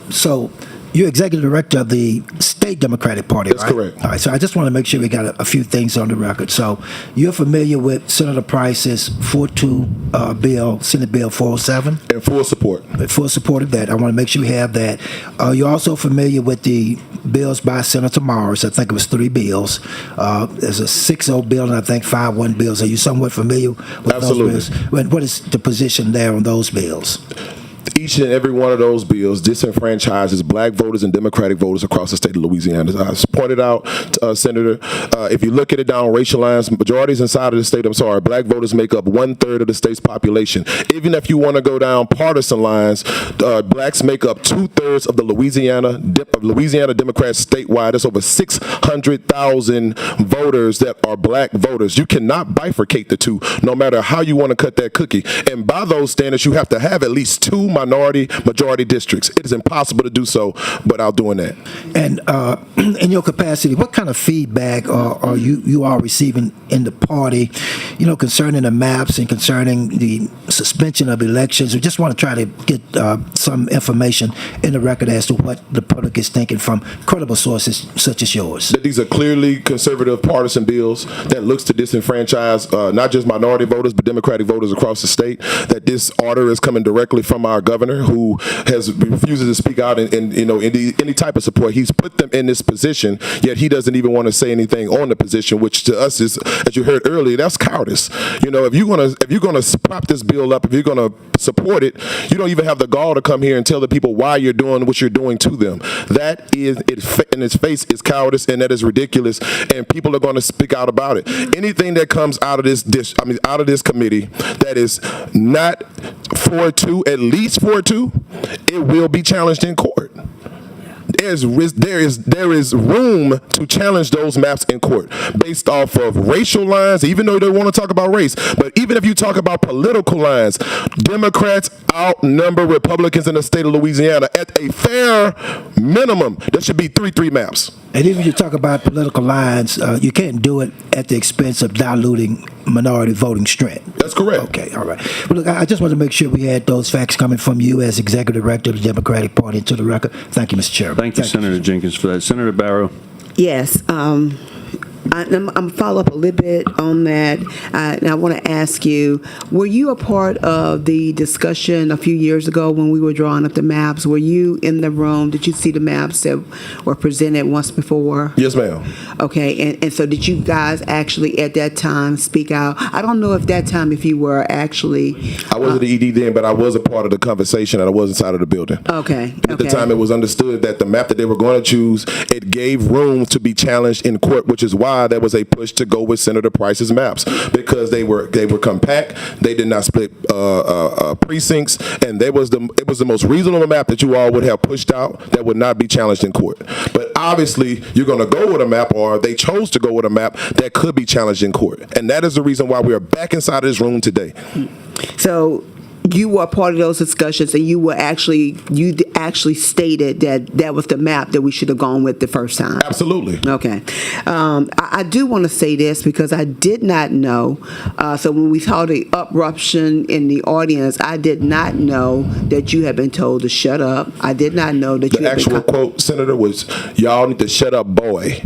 so you're executive director of the state state Democratic Party, That's right? correct. All right, so I just want to make sure we got a few things on the record. So you're familiar with Senator Price's 4-2 bill, Senate Bill 407? In full support. In full support of that. I want to make sure we have that. You're also familiar with the bills by Senator Morris. I think it was 3 bills. There's a 6-0 bill and I think 5-1 bills. Are you somewhat familiar with Absolutely. those bills? What is the position there on those bills? Each and every one of those bills disenfranchises black voters and Democratic voters across the state of Louisiana. As I pointed out, Senator, if you look at it down racial lines, majorities inside of the state, black voters make up 1/3 of the state's population. Even if you want to go down partisan lines, blacks make up 2/3 of the Louisiana Democrats statewide. That's over 600,000 voters that are black voters. You cannot bifurcate the two, no matter how you want to cut that cookie. And by those standards, you have to have at least 2 majority districts. It is impossible to do so without doing that. And in your capacity, what kind of feedback are you all receiving in the party, concerning the maps and concerning the suspension of elections? We just want to try to get some information in the record as to what the public is thinking from credible sources such as yours. That these are clearly conservative partisan bills that looks to disenfranchise not just minority voters but Democratic voters across the state. That this order is coming directly from our governor, who refuses to speak out in any type of support. He's put them in this position, yet he doesn't even want to say anything on the position, which to us is, as you heard earlier, that's cowardice. If you're gonna prop this bill up, if you're gonna support it, you don't even have the gall to come here and tell the people why you're doing what you're doing to them. That is, in its face, is cowardice, and that is ridiculous. And people are going to speak out about it. Anything that comes out of this committee that is not 4-2, at least 4-2, it will be challenged in court. There is room to challenge those maps in court based off of racial lines, even though they want to talk about race. But even if you talk about political lines, Democrats outnumber Republicans in the state of Louisiana. At a fair minimum, there should be 3 maps. And even if you talk about political lines, you can't do it at the expense of diluting minority voting strength. That's correct. Okay, all right. Well, look, I just want to make sure we had those facts coming from you as Executive Director of the Democratic Party into the record. Thank you, Mr. Chairman. Thank you, Senator Jenkins, for that. Senator Barrow. Yes. I'm going to follow up a little bit on that. And I want to ask you, were you a part of the discussion a few years ago when we were drawing up the maps? Were you in the room? Did you see the maps that were presented once before? Yes, ma'am. Okay. And so did you guys actually at that time speak out? I don't know if that time if you were actually... I wasn't the ED then, but I was a part of the conversation and I was inside of the building. Okay. At the time, it was understood that the map that they were going to choose, it gave room to be challenged in court, which is why there was a push to go with Senator Price's maps, because they were compact, they did not split precincts, and it was the most reasonable map that you all would have pushed out that would not be challenged in court. But obviously, you're going to go with a map, or they chose to go with a map that could be challenged in court, and that is the reason why we are back inside of this room today. So you were a part of those discussions, and you actually stated that was the map that we should have gone with the first time. Absolutely. Okay. I do want to say this because I did not know. So when we saw the eruption in the audience, I did not know that you had been told to shut up. I did not know that the actual quote, Senator, was, "Y'all need to shut up, boy."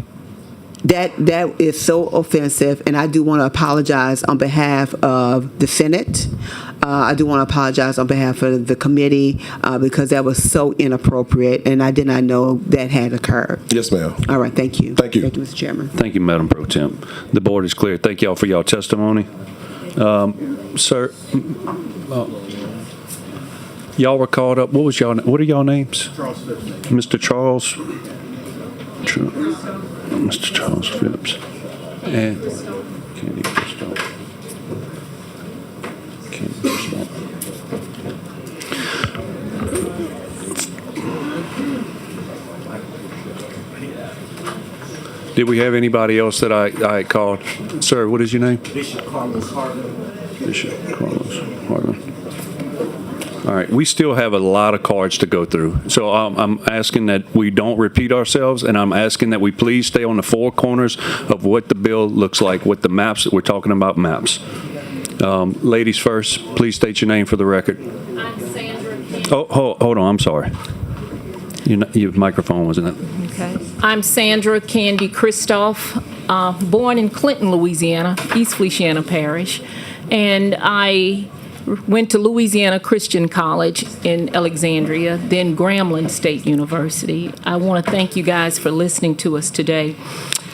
That is so offensive, and I do want to apologize on behalf of the Senate. I do want to apologize on behalf of the committee because that was so inappropriate, and I did not know that had occurred. Yes, ma'am. All right, thank you. Thank you. Thank you, Mr. Chairman. Thank you, Madam Pro Tem. The board is clear. Thank y'all for y'all testimony. Sir, y'all were called up. What are y'all names? Charles Phipps. Mr. Charles. Mr. Charles Phipps. And Candy Crystal. Candy Crystal. Did we have anybody else that I called? Sir, what is your name? Bishop Carlos Harlan. Bishop Carlos Harlan. All right, we still have a lot of cards to go through. So I'm asking that we don't repeat ourselves, and I'm asking that we please stay on the four corners of what the bill looks like, what the maps that we're talking about maps. Ladies first, please state your name for the record. I'm Sandra. Oh, hold on, I'm sorry. Your microphone wasn't it? Okay. I'm Sandra Candy Christoph, born in Clinton, Louisiana, East Feliciana Parish, and I went to Louisiana Christian College in Alexandria, then Grambling State University. I want to thank you guys for listening to us today.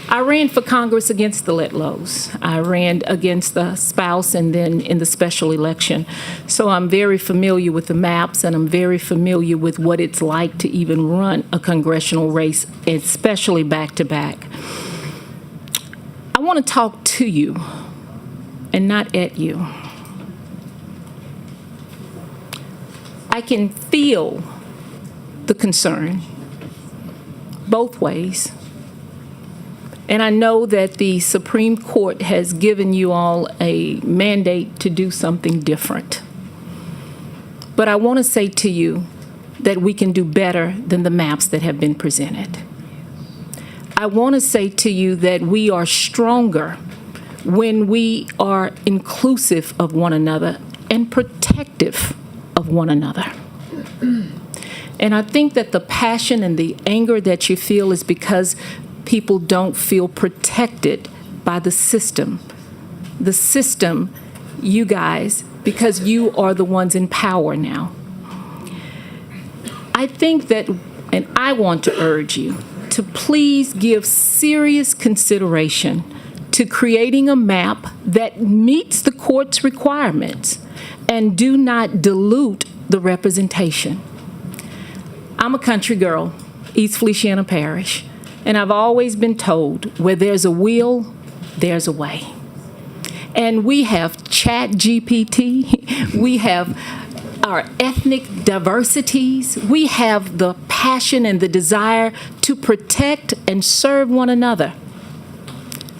I ran for Congress against the Letlows. I ran against the spouse and then in the special election. So I'm very familiar with the maps, and I'm very familiar with what it's like to even run a congressional race, especially back-to-back. I want to talk to you and not at you. I can feel the concern both ways. And I know that the Supreme Court has given you all a mandate to do something different. But I want to say to you that we can do better than the maps that have been presented. I want to say to you that we are stronger when we are inclusive of one another and protective of one another. And I think that the passion and the anger that you feel is because people don't feel protected by the system. The system, you guys, because you are the ones in power now. I think that, and I want to urge you to please give serious consideration to creating a map that meets the court's requirements and do not dilute the representation. I'm a country girl, East Feliciana Parish, and I've always been told where there's a will, there's a way. And we have Chat GPT, we have our ethnic diversities, we have the passion and the desire to protect and serve one another.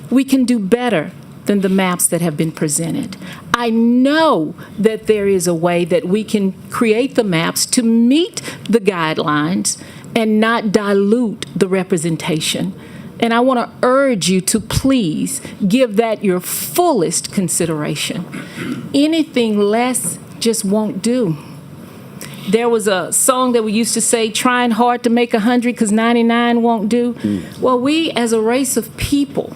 We can do better than the maps that have been presented. I know that there is a way that we can create the maps to meet the guidelines and not dilute the representation. And I want to urge you to please give that your fullest consideration. Anything less just won't do. There was a song that we used to say, trying hard to make 100 because 99 won't do. Well, we as a race of people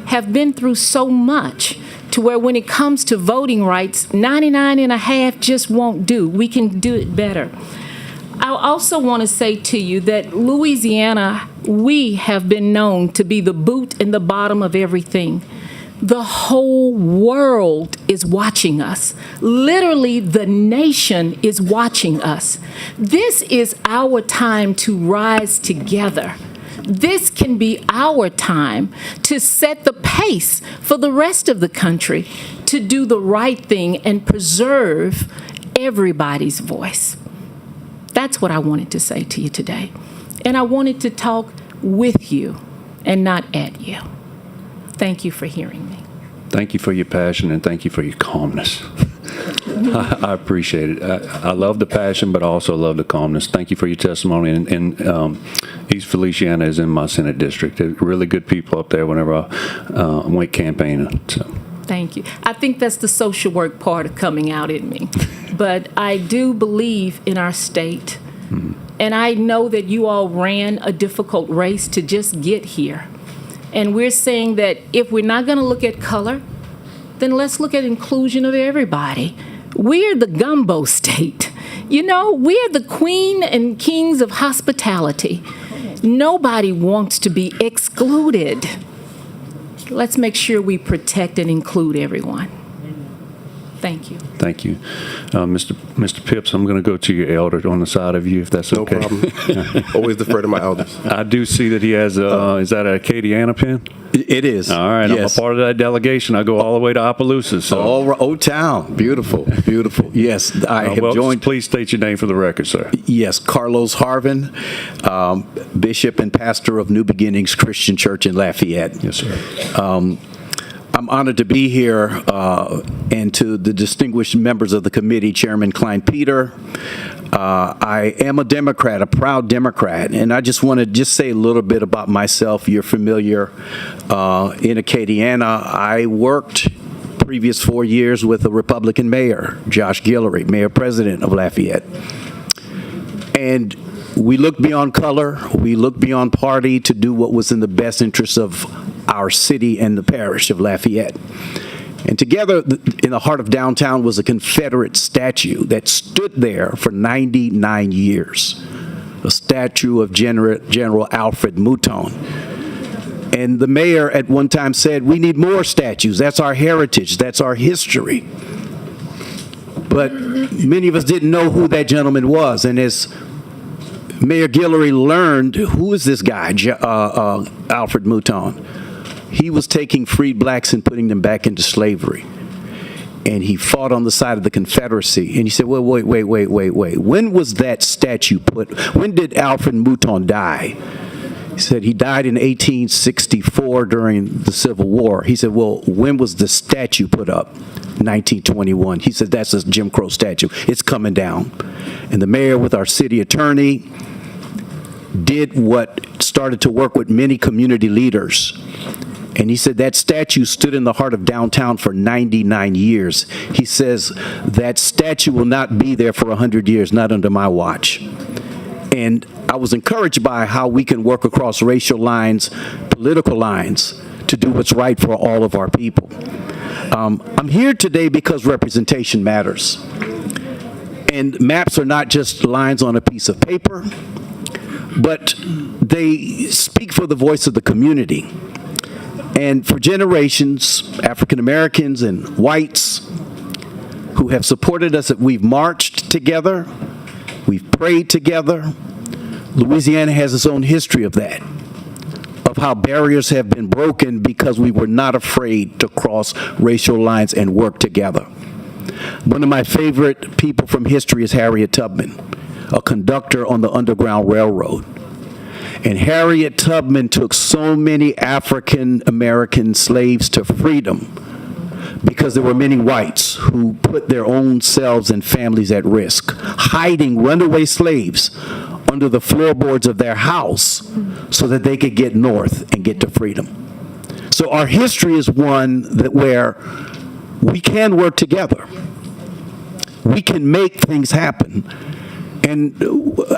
have been through so much to where when it comes to voting rights, 99 and a half just won't do. We can do it better. I also want to say to you that Louisiana, we have been known to be the boot in the bottom of everything. The whole world is watching us. Literally, the nation is watching us. This is our time to rise together. This can be our time to set the pace for the rest of the country to do the right thing and preserve everybody's voice. That's what I wanted to say to you today. And I wanted to talk with you and not at you. Thank you for hearing me. Thank you for your passion and thank you for your calmness. I appreciate it. I love the passion, but I also love the calmness. Thank you for your testimony. And East Feliciana is in my Senate district. They're really good people up there whenever I went campaigning. So. Thank you. I think that's the social work part of coming out in me. But I do believe in our state. And I know that you all ran a difficult race to just get here. And we're saying that if we're not going to look at color, then let's look at inclusion of everybody. We're the gumbo state. You know, we're the queen and kings of hospitality. Nobody wants to be excluded. Let's make sure we protect and include everyone. Thank you. Thank you. Mr. Pitts, I'm going to go to your elder on the side of you, if that's okay. No problem. Always defer to my elders. I do see that he has, is that a Acadiana pen? It is. All right. Yes. I'm a part of that delegation. I go all the way to Opelousas. So. Old town. Beautiful. Beautiful. Yes. I have joined. Please state your name for the record, sir. Yes. Carlos Harvin, Bishop and pastor of New Beginnings Christian Church in Lafayette. Yes, sir. I'm honored to be here, and to the distinguished members of the committee, Chairman Klein-Peter. I am a Democrat, a proud Democrat, and I just want to say a little bit about myself. You're familiar in Acadiana. I worked previous 4 years with a Republican mayor, Josh Guillory, mayor-president of Lafayette. And We looked beyond color, we looked beyond party to do what was in the best interest of our city and the parish of Lafayette. And together, in the heart of downtown, was a Confederate statue that stood there for 99 years, a statue of General Alfred Mouton. And the mayor at one time said, we need more statues. That's our heritage. That's our history. But many of us didn't know who that gentleman was. And as Mayor Guillory learned, who is this guy, Alfred Mouton? He was taking freed blacks and putting them back into slavery. And he fought on the side of the Confederacy. And he said, well, wait. When was that statue put? When did Alfred Mouton die? He said he died in 1864 during the Civil War. He said, well, when was the statue put up? 1921. He said, that's a Jim Crow statue. It's coming down. And the mayor with our city attorney did what started to work with many community leaders. And he said that statue stood in the heart of downtown for 99 years. He says that statue will not be there for 100 years, not under my watch. And I was encouraged by how we can work across racial lines, political lines, to do what's right for all of our people. I'm here today because representation matters. And maps are not just lines on a piece of paper, but they speak for the voice of the community. And for generations, African Americans and whites who have supported us, we've marched together, we've prayed together. Louisiana has its own history of that, of how barriers have been broken because we were not afraid to cross racial lines and work together. One of my favorite people from history is Harriet Tubman, a conductor on the Underground Railroad. And Harriet Tubman took so many African American slaves to freedom because there were many whites who put their own selves and families at risk, hiding runaway slaves under the floorboards of their house so that they could get north and get to freedom. So our history is one that where we can work together. We can make things happen. And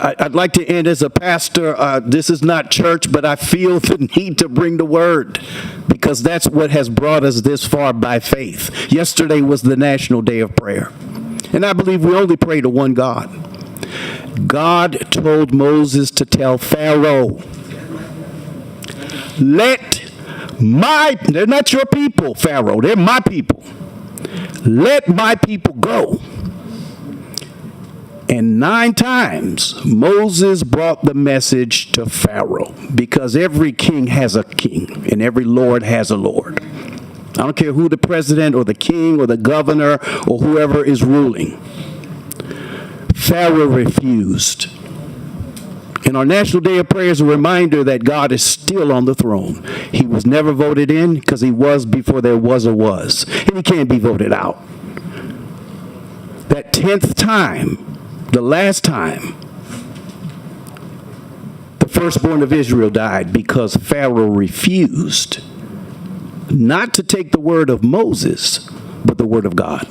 I'd like to end as a pastor. This is not church, but I feel the need to bring the word because that's what has brought us this far by faith. Yesterday was the National Day of Prayer. And I believe we only pray to one God. God told Moses to tell Pharaoh, they're not your people, Pharaoh, they're my people. Let my people go. And 9 times, Moses brought the message to Pharaoh because every king has a king and every lord has a lord. I don't care who the president or the king or the governor or whoever is ruling. Pharaoh refused. And our National Day of Prayer is a reminder that God is still on the throne. He was never voted in because he was before there was a was. And he can't be voted out. That 10th time, the last time, the firstborn of Israel died because Pharaoh refused not to take the word of Moses, but the word of God.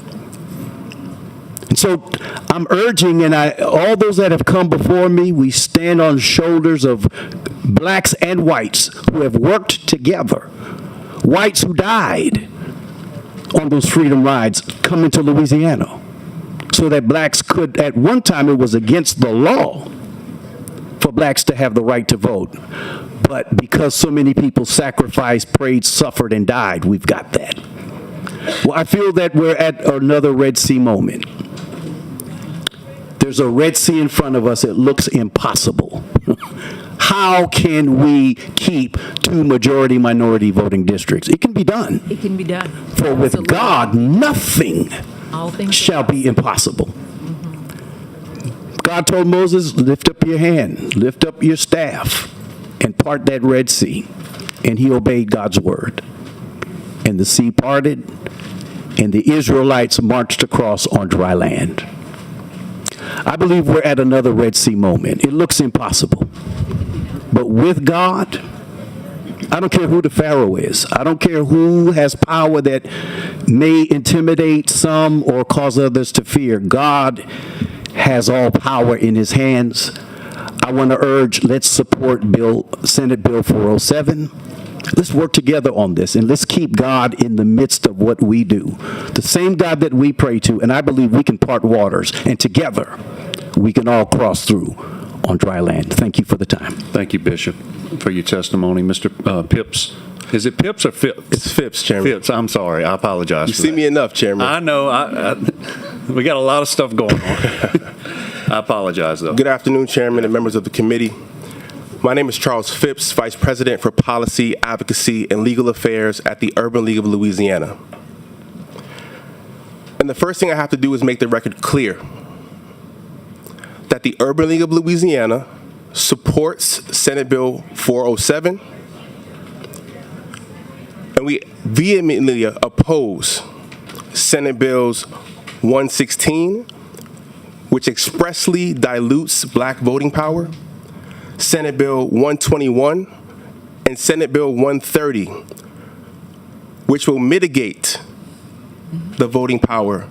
And so I'm urging, and all those that have come before me, we stand on shoulders of blacks and whites who have worked together. Whites who died on those freedom rides coming to Louisiana. So that blacks could, at one time it was against the law for blacks to have the right to vote. But because so many people sacrificed, prayed, suffered, and died, we've got that. Well, I feel that we're at another Red Sea moment. There's a Red Sea in front of us. It looks impossible. How can we keep 2 majority-minority voting districts? It can be done. It can be done. For with Absolutely. God, nothing All things shall be impossible. God told Moses, lift up your hand, lift up your staff, and part that Red Sea. And he obeyed God's word. And the sea parted, and the Israelites marched across on dry land. I believe we're at another Red Sea moment. It looks impossible. But with God, I don't care who the Pharaoh is. I don't care who has power that may intimidate some or cause others to fear. God has all power in his hands. I want to urge, let's support Senate Bill 407. Let's work together on this, and let's keep God in the midst of what we do. The same God that we pray to, and I believe we can part waters, and together we can all cross through on dry land. Thank you for the time. Thank you, Bishop, for your testimony. Mr. Phipps. Is it Phipps or Phipps? It's Phipps, Chairman. Phipps, I'm sorry. I apologize. You see me enough, Chairman. I know. We got a lot of stuff going on. I apologize, though. Good afternoon, Chairman and members of the committee. My name is Charles Phipps, Vice President for Policy, Advocacy, and Legal Affairs at the Urban League of Louisiana. And the first thing I have to do is make the record clear that the Urban League of Louisiana supports Senate Bill 407, and we vehemently oppose Senate Bills 116, which expressly dilutes black voting power, Senate Bill 121, and Senate Bill 130, which will mitigate the voting power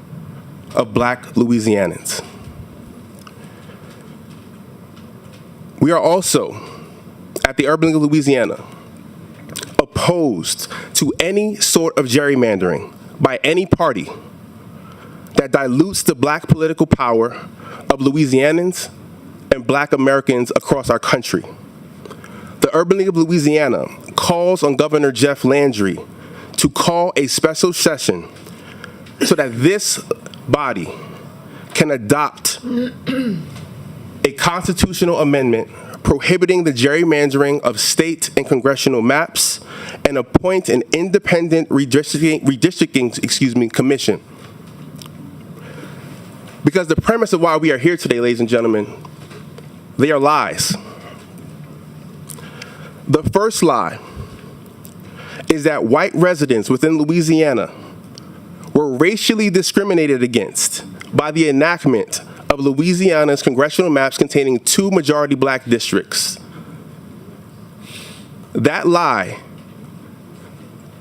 of black Louisianans. We are also, at the Urban League of Louisiana, opposed to any sort of gerrymandering by any party that dilutes the black political power of Louisianans and black Americans across our country. The Urban League of Louisiana calls on Governor Jeff Landry to call a special session so that this body can adopt a constitutional amendment prohibiting the gerrymandering of state and congressional maps and appoint an independent redistricting commission. Because the premise of why we are here today, ladies and gentlemen, they are lies. The first lie is that white residents within Louisiana were racially discriminated against by the enactment of Louisiana's congressional maps containing 2 majority black districts. That lie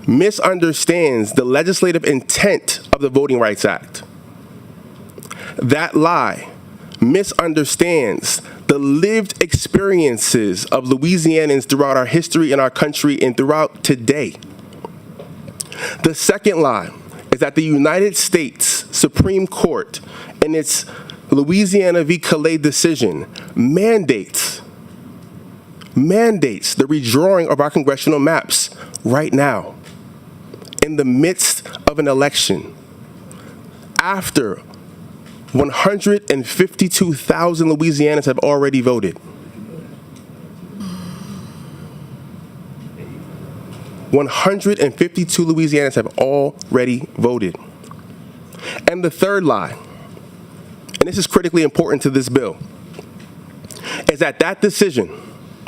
misunderstands the legislative intent of the Voting Rights Act. That lie misunderstands the lived experiences of Louisianans throughout our history in our country and throughout today. The second lie is that the United States Supreme Court, in its Louisiana v. Calais decision, mandates the redrawing of our congressional maps right now, in the midst of an election, after 152,000 Louisianans have already voted. 152 Louisianans have already voted. And the third lie, and this is critically important to this bill, is that decision,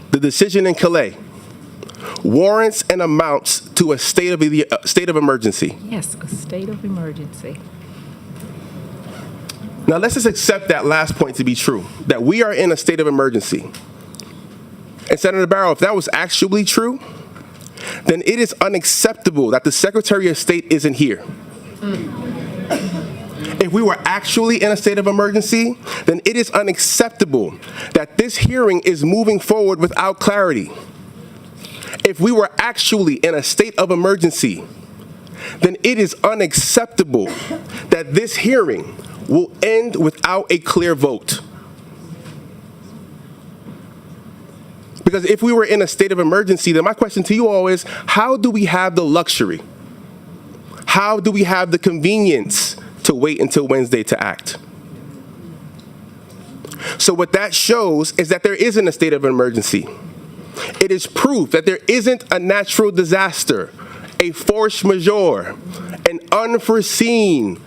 the decision in Calais, warrants and amounts to a state of emergency. Yes, a state of emergency. Now let's just accept that last point to be true, that we are in a state of emergency. And Senator Barrow, if that was actually true, then it is unacceptable that the Secretary of State isn't here. If we were actually in a state of emergency, then it is unacceptable that this hearing is moving forward without clarity. If we were actually in a state of emergency, then it is unacceptable that this hearing will end without a clear vote. Because if we were in a state of emergency, then my question to you all is, how do we have the luxury? How do we have the convenience to wait until Wednesday to act? So what that shows is that there isn't a state of emergency. It is proof that there isn't a natural disaster, a force majeure, an unforeseen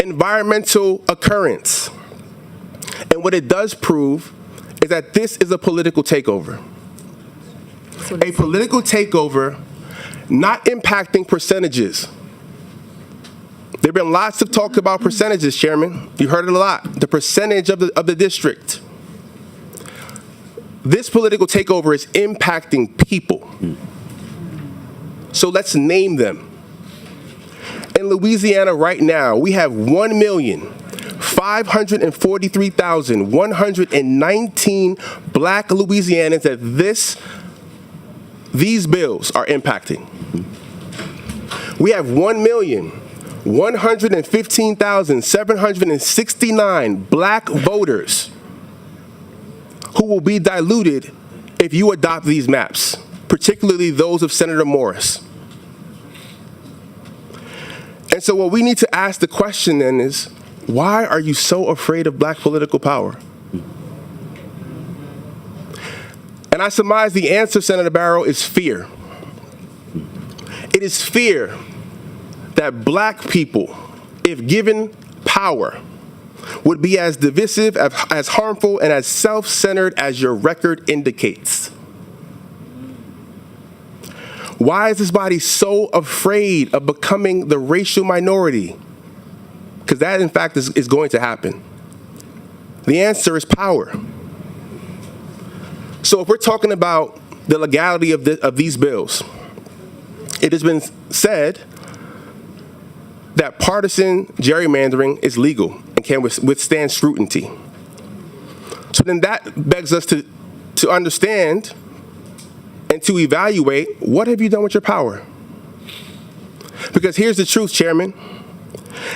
environmental occurrence. And what it does prove is that this is a political takeover. A political takeover not impacting percentages. There have been lots of talk about percentages, Chairman. You heard it a lot. The percentage of the district. This political takeover is impacting people. So let's name them. In Louisiana right now, we have 1,500,000 543,119 black Louisianans that these bills are impacting. We have 1,115,769 black voters who will be diluted if you adopt these maps, particularly those of Senator Morris. And so what we need to ask the question then is, why are you so afraid of black political power? And I surmise the answer, Senator Barrow, is fear. It is fear that black people, if given power, would be as divisive, as harmful, and as self-centered as your record indicates. Why is this body so afraid of becoming the racial minority? Because that, in fact, is going to happen. The answer is power. So if we're talking about the legality of these bills, it has been said that partisan gerrymandering is legal and can withstand scrutiny. So then that begs us to understand and to evaluate, what have you done with your power? Because here's the truth, Chairman.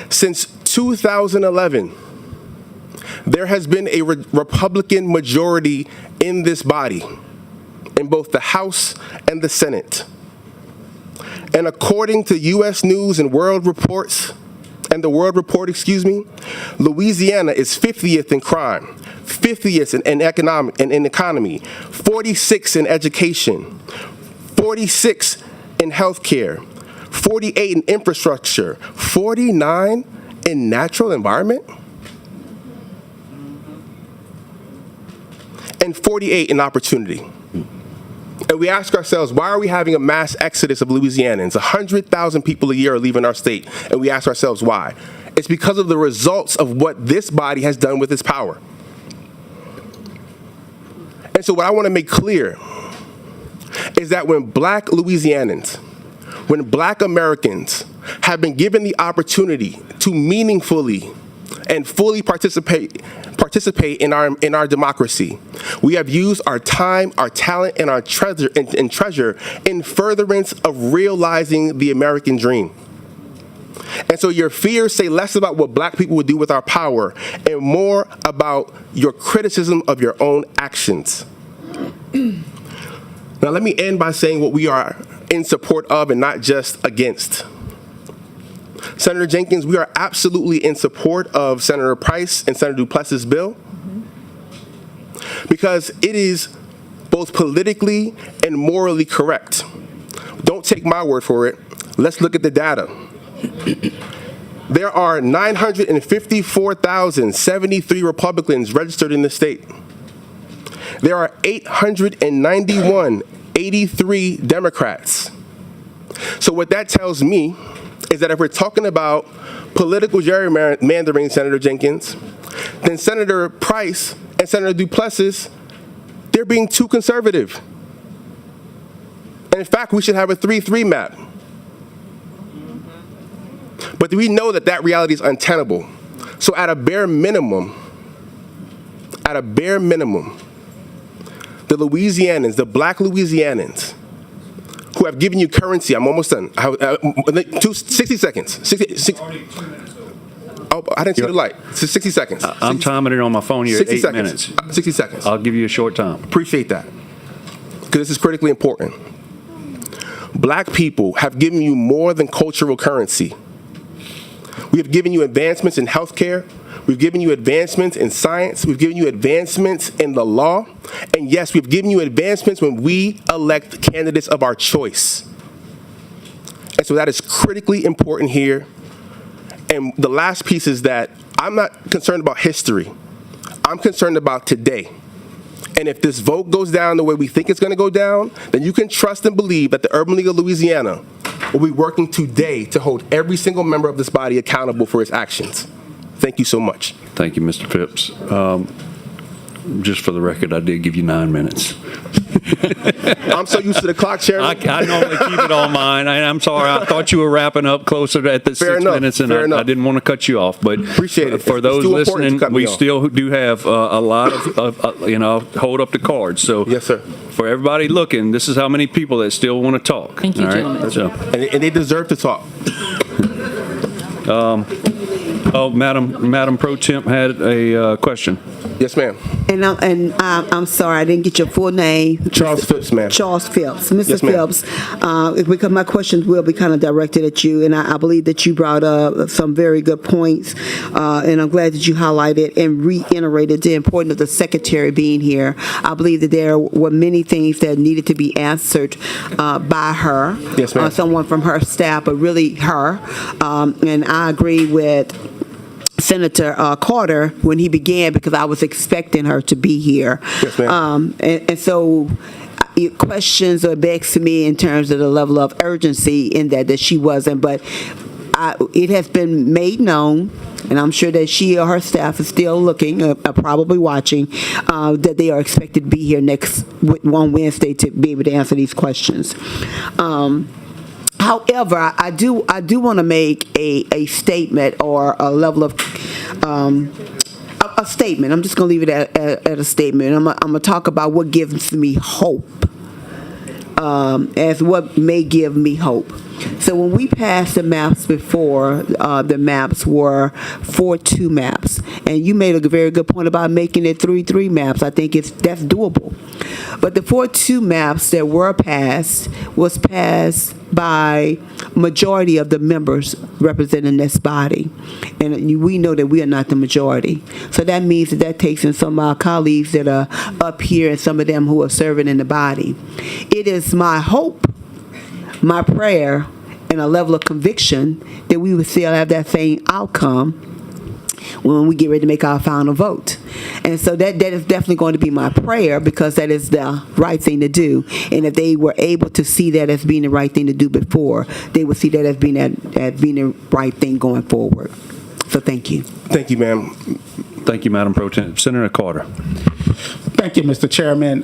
Since 2011, there has been a Republican majority in this body, in both the House and the Senate. And according to U.S. News and World Reports, and the World Report, Louisiana is 50th in crime, 50th in economy, 46 in education, 46 in healthcare, 48 in infrastructure, 49 in natural environment, and 48 in opportunity. And we ask ourselves, why are we having a mass exodus of Louisianans? 100,000 people a year are leaving our state, and we ask ourselves why. It's because of the results of what this body has done with its power. And so what I want to make clear is that when black Louisianans, when black Americans have been given the opportunity to meaningfully and fully participate in our democracy, we have used our time, our talent, and our treasure in furtherance of realizing the American dream. And so your fears say less about what black people would do with our power and more about your criticism of your own actions. Now let me end by saying what we are in support of and not just against. Senator Jenkins, we are absolutely in support of Senator Price and Senator Duplessis' bill because it is both politically and morally correct. Don't take my word for it. Let's look at the data. There are 954,073 Republicans registered in the state. There are 893 Democrats. So what that tells me is that if we're talking about political gerrymandering, Senator Jenkins, then Senator Price and Senator Duplessis, they're being too conservative. And in fact, we should have a 3-3 map. But we know that that reality is untenable. So at a bare minimum, the Louisianans, the black Louisianans, who have given you currency, I'm almost done. 60 seconds. 60. Oh, I didn't see the light. 60 seconds. I'm timing it on my phone here at 8 minutes. 60 seconds. I'll give you a short time. Appreciate that, because this is critically important. Black people have given you more than cultural currency. We have given you advancements in healthcare. We've given you advancements in science. We've given you advancements in the law. And yes, we've given you advancements when we elect candidates of our choice. And so that is critically important here. And the last piece is that I'm not concerned about history. I'm concerned about today. And if this vote goes down the way we think it's going to go down, then you can trust and believe that the Urban League of Louisiana will be working today to hold every single member of this body accountable for its actions. Thank you so much. Thank you, Mr. Phipps. Just for the record, I did give you 9 minutes. I'm so used to the clock, Chairman. I normally keep it on mine. I'm sorry. I thought you were wrapping up closer at the Fair 6 enough, minutes, and fair I enough. didn't want to cut you off. But Appreciate it. For It's those too important to listening, cut me we off. still do have a lot of hold up the cards. So Yes, sir. For everybody looking, this is how many people that still want to talk. Thank you, all right? gentlemen. So, And they deserve to talk. Madam Pro Temp had a question. Yes, ma'am. And I'm sorry, I didn't get your full name. Charles Phipps, ma'am. Charles Phipps. Mr. Yes, ma'am. Phipps, because my questions will be kind of directed at you, and I believe that you brought up some very good points, and I'm glad that you highlighted and reiterated the importance of the secretary being here. I believe that there were many things that needed to be answered by her. Yes, ma'am. Someone from her staff, but really her. And I agree with Senator Carter when he began, because I was expecting her to be here. Yes, ma'am. And so questions are begs to me in terms of the level of urgency in that she wasn't, but it has been made known, and I'm sure that she or her staff is still looking, probably watching, that they are expected to be here next one Wednesday to be able to answer these questions. However, I do want to make a statement or a level of a statement. I'm just going to leave it at a statement. I'm going to talk about what gives me hope, as what may give me hope. So when we passed the maps before, the maps were 4-2 maps, and you made a very good point about making it 3-3 maps. I think that's doable. But the 4-2 maps that were passed was passed by majority of the members representing this body, and we know that we are not the majority. So that means that takes in some of our colleagues that are up here and some of them who are serving in the body. It is my hope, my prayer, and a level of conviction that we would still have that same outcome when we get ready to make our final vote. And so that is definitely going to be my prayer, because that is the right thing to do. And if they were able to see that as being the right thing to do before, they would see that as being the right thing going forward. So thank you. Thank you, ma'am. Thank you, Madam Pro Tem. Senator Carter. Thank you, Mr. Chairman.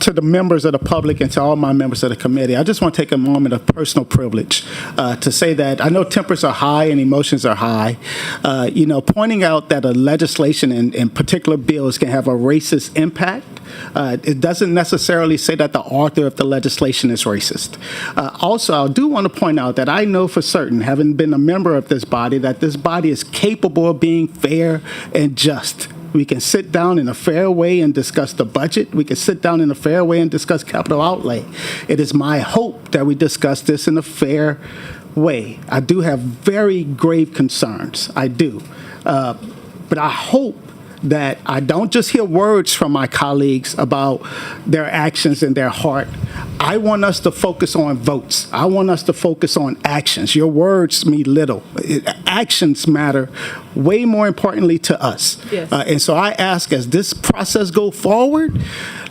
To the members of the public and to all my members of the committee, I just want to take a moment of personal privilege to say that I know tempers are high and emotions are high. Pointing out that a legislation and particular bills can have a racist impact, it doesn't necessarily say that the author of the legislation is racist. Also, I do want to point out that I know for certain, having been a member of this body, that this body is capable of being fair and just. We can sit down in a fair way and discuss the budget. We can sit down in a fair way and discuss capital outlay. It is my hope that we discuss this in a fair way. I do have very grave concerns. I do. But I hope that I don't just hear words from my colleagues about their actions and their heart. I want us to focus on votes. I want us to focus on actions. Your words mean little. Actions matter way more importantly to us. Yes. And so I ask, as this process go forward,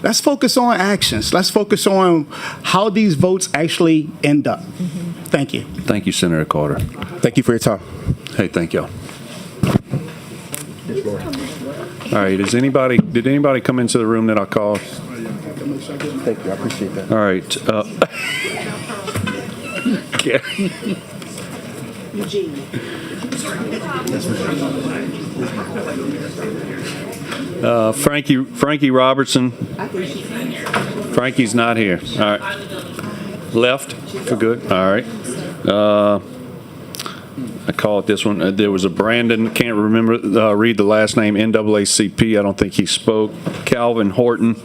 let's focus on actions. Let's focus on how these votes actually end up. Thank you. Thank you, Senator Carter. Thank you for your time. Hey, thank y'all. All right, did anybody come into the room that I called? Thank you. I appreciate that. All right. Frankie Robertson. Frankie's not here. All right. Left for good. All right. I call it this one. There was a Brandon, can't remember, read the last name, NAACP. I don't think he spoke. Calvin Horton.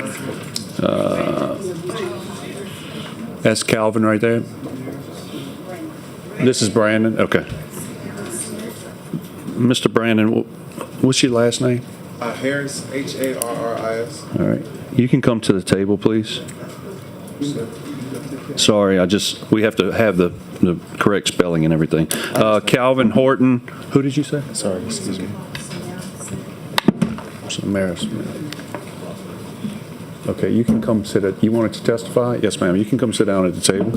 That's Calvin right there. This is Brandon. Okay. Mr. Brandon, what's your last name? Harris, Harris. All right. You can come to the table, please. Sorry, we have to have the correct spelling and everything. Calvin Horton. Who did you say? Sorry, excuse me. Maris. Okay, you can come sit at. You wanted to testify? Yes, ma'am. You can come sit down at the table.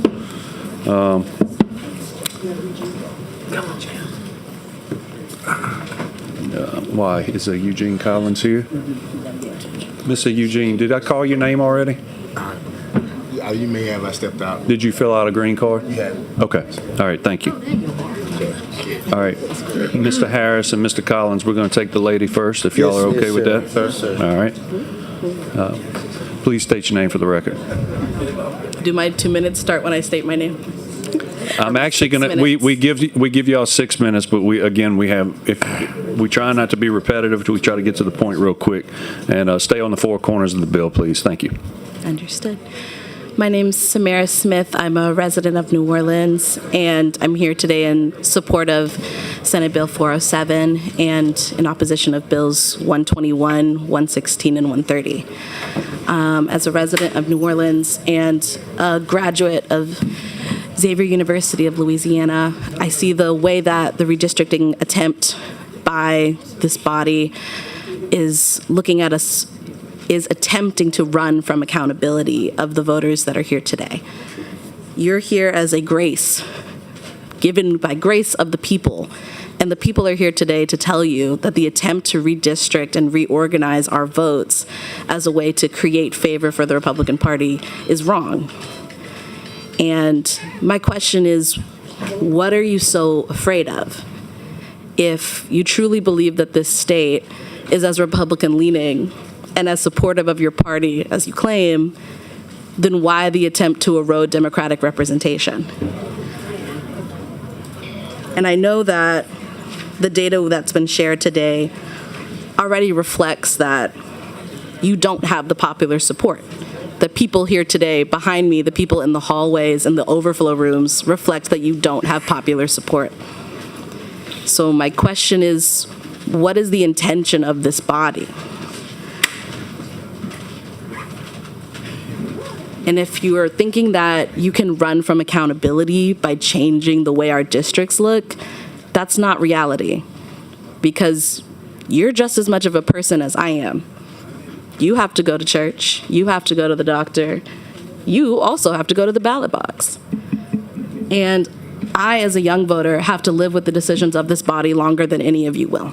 Why is Eugene Collins here? Mr. Eugene, did I call your name already? You may have. I stepped out. Did you fill out a green card? Yeah. Okay. All right. Thank you. All right. Mr. Harris and Mr. Collins, we're going to take the lady first, if y'all are okay with that. Yes, sir. All right. Please state your name for the record. Do my 2 minutes start when I state my name? I'm actually going to, we give y'all 6 minutes, but we try not to be repetitive, we try to get to the point real quick. And stay on the four corners of the bill, please. Thank you. Understood. My name's Samara Smith. I'm a resident of New Orleans, and I'm here today in support of Senate Bill 407 and in opposition of Bills 121, 116, and 130. As a resident of New Orleans and a graduate of Xavier University of Louisiana, I see the way that the redistricting attempt by this body is looking at us is attempting to run from accountability of the voters that are here today. You're here as a grace, given by grace of the people, and the people are here today to tell you that the attempt to redistrict and reorganize our votes as a way to create favor for the Republican Party is wrong. And my question is, what are you so afraid of? If you truly believe that this state is as Republican-leaning and as supportive of your party as you claim, then why the attempt to erode Democratic representation? And I know that the data that's been shared today already reflects that you don't have the popular support. The people here today behind me, the people in the hallways and the overflow rooms reflect that you don't have popular support. So my question is, what is the intention of this body? And if you are thinking that you can run from accountability by changing the way our districts look, that's not reality, because you're just as much of a person as I am. You have to go to church. You have to go to the doctor. You also have to go to the ballot box. And I, as a young voter, have to live with the decisions of this body longer than any of you will.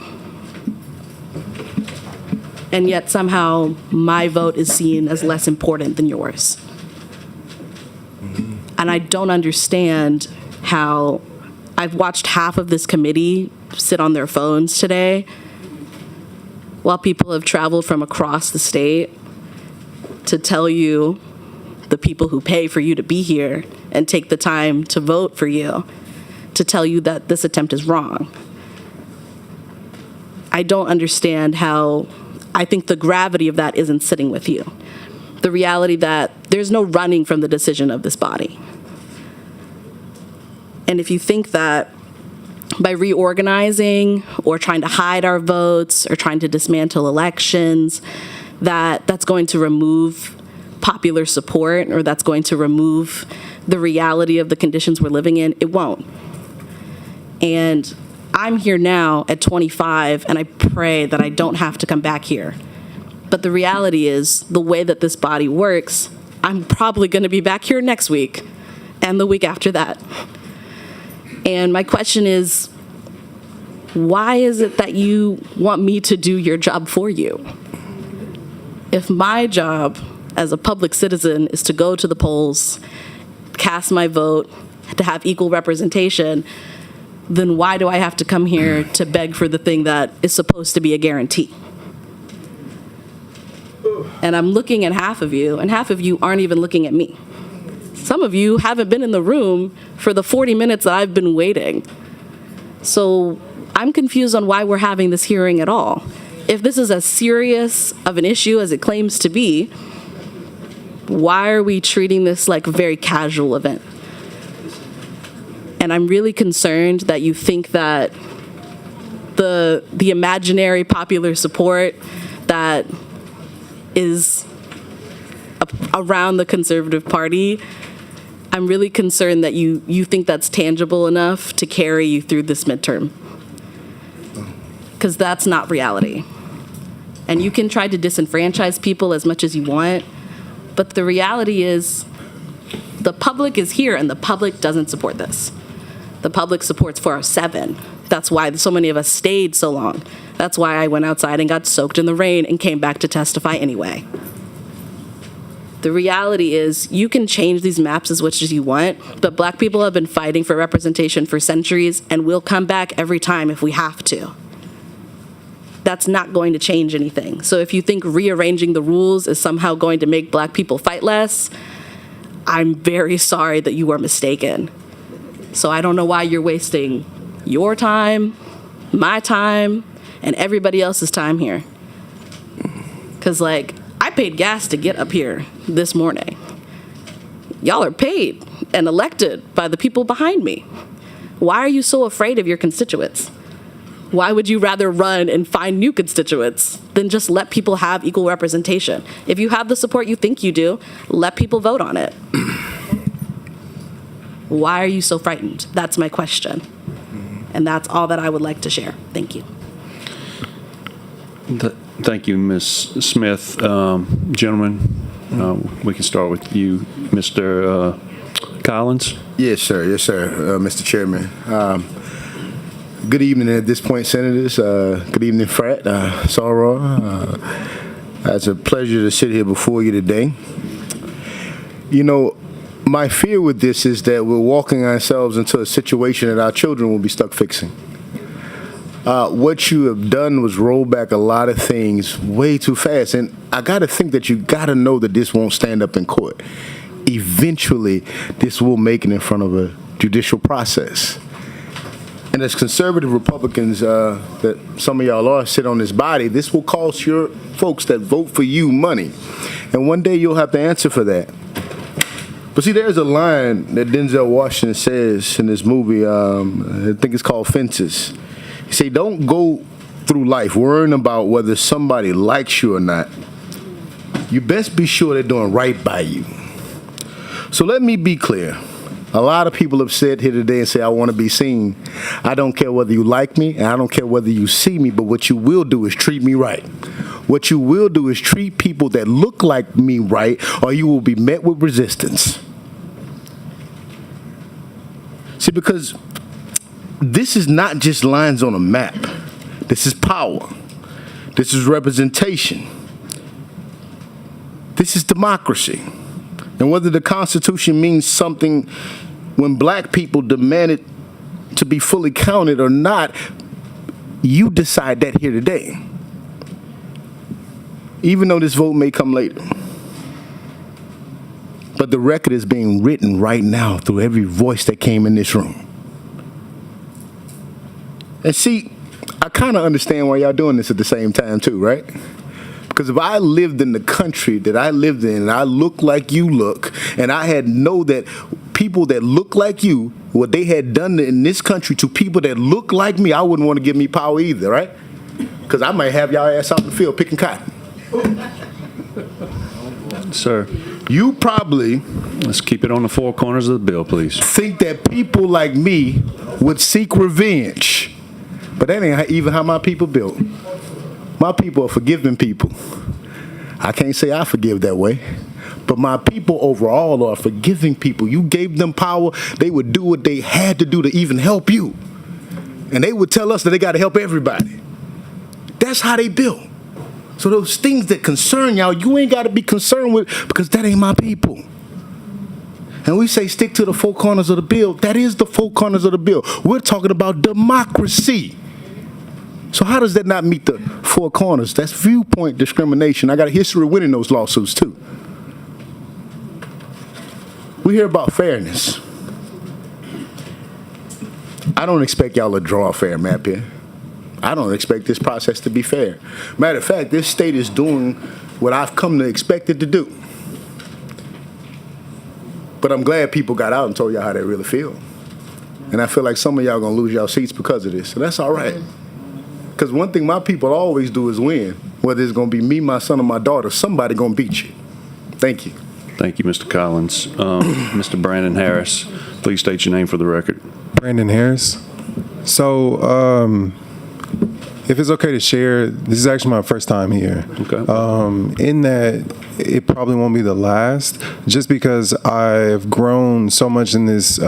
And yet somehow my vote is seen as less important than yours. And I don't understand how I've watched half of this committee sit on their phones today while people have traveled from across the state to tell you, the people who pay for you to be here and take the time to vote for you, to tell you that this attempt is wrong. I don't understand how, I think the gravity of that isn't sitting with you. The reality that there's no running from the decision of this body. And if you think that by reorganizing or trying to hide our votes or trying to dismantle elections, that's going to remove popular support or that's going to remove the reality of the conditions we're living in, it won't. And I'm here now at 25, and I pray that I don't have to come back here. But the reality is, the way that this body works, I'm probably going to be back here next week and the week after that. And my question is, why is it that you want me to do your job for you? If my job as a public citizen is to go to the polls, cast my vote, to have equal representation, then why do I have to come here to beg for the thing that is supposed to be a guarantee? And I'm looking at half of you, and half of you aren't even looking at me. Some of you haven't been in the room for the 40 minutes that I've been waiting. So I'm confused on why we're having this hearing at all. If this is as serious of an issue as it claims to be, why are we treating this like a very casual event? And I'm really concerned that you think that the imaginary popular support that is around the Conservative Party, I'm really concerned that you think that's tangible enough to carry you through this midterm. Because that's not reality. And you can try to disenfranchise people as much as you want, but the reality is the public is here and the public doesn't support this. The public supports 407. That's why so many of us stayed so long. That's why I went outside and got soaked in the rain and came back to testify anyway. The reality is you can change these maps as much as you want, but Black people have been fighting for representation for centuries, and we'll come back every time if we have to. That's not going to change anything. So if you think rearranging the rules is somehow going to make Black people fight less, I'm very sorry that you are mistaken. So I don't know why you're wasting your time, my time, and everybody else's time here. Because, like, I paid gas to get up here this morning. Y'all are paid and elected by the people behind me. Why are you so afraid of your constituents? Why would you rather run and find new constituents than just let people have equal representation? If you have the support you think you do, let people vote on it. Why are you so frightened? That's my question. And that's all that I would like to share. Thank you. Thank you, Ms. Smith. Gentlemen, we can start with you, Mr. Collins. Yes, sir. Yes, sir, Mr. Chairman. Good evening at this point, Senators. Good evening, Frat, Soror. It's a pleasure to sit here before you today. You know, my fear with this is that we're walking ourselves into a situation that our children will be stuck fixing. What you have done was roll back a lot of things way too fast. And I got to think that you got to know that this won't stand up in court. Eventually, this will make it in front of a judicial process. And as conservative Republicans that some of y'all are sit on this body, this will cost your folks that vote for you money. And one day you'll have to answer for that. But see, there's a line that Denzel Washington says in this movie, I think it's called Fences. He say, don't go through life worrying about whether somebody likes you or not. You best be sure they're doing right by you. So let me be clear. A lot of people have said here today and say, I want to be seen. I don't care whether you like me, and I don't care whether you see me, but what you will do is treat me right. What you will do is treat people that look like me right, or you will be met with resistance. See, because this is not just lines on a map. This is power. This is representation. This is democracy. And whether the Constitution means something when Black people demand it to be fully counted or not, you decide that here today. Even though this vote may come later. But the record is being written right now through every voice that came in this room. And see, I kind of understand why y'all doing this at the same time too, right? Because if I lived in the country that I lived in and I look like you look, and I had know that people that look like you, what they had done in this country to people that look like me, I wouldn't want to give me power either, right? Because I might have y'all ass out in the field picking cotton. Sir. You probably... Let's keep it on the four corners of the bill, please. ...think that people like me would seek revenge. But that ain't even how my people built. My people are forgiving people. I can't say I forgive that way. But my people overall are forgiving people. You gave them power, they would do what they had to do to even help you. And they would tell us that they got to help everybody. That's how they built. So those things that concern y'all, you ain't got to be concerned with, because that ain't my people. And we say stick to the four corners of the bill. That is the four corners of the bill. We're talking about democracy. So how does that not meet the four corners? That's viewpoint discrimination. I got a history of winning those lawsuits too. We hear about fairness. I don't expect y'all to draw a fair map here. I don't expect this process to be fair. Matter of fact, this state is doing what I've come to expect it to do. But I'm glad people got out and told y'all how they really feel. And I feel like some of y'all gonna lose y'all seats because of this. And that's all right. Because one thing my people always do is win. Whether it's gonna be me, my son, or my daughter, somebody gonna beat you. Thank you. Thank you, Mr. Collins. Mr. Brandon Harris, please state your name for the record. Brandon Harris. So, If it's okay to share, this is actually my first time here. Okay. In that, it probably won't be the last, just because I've grown so much in this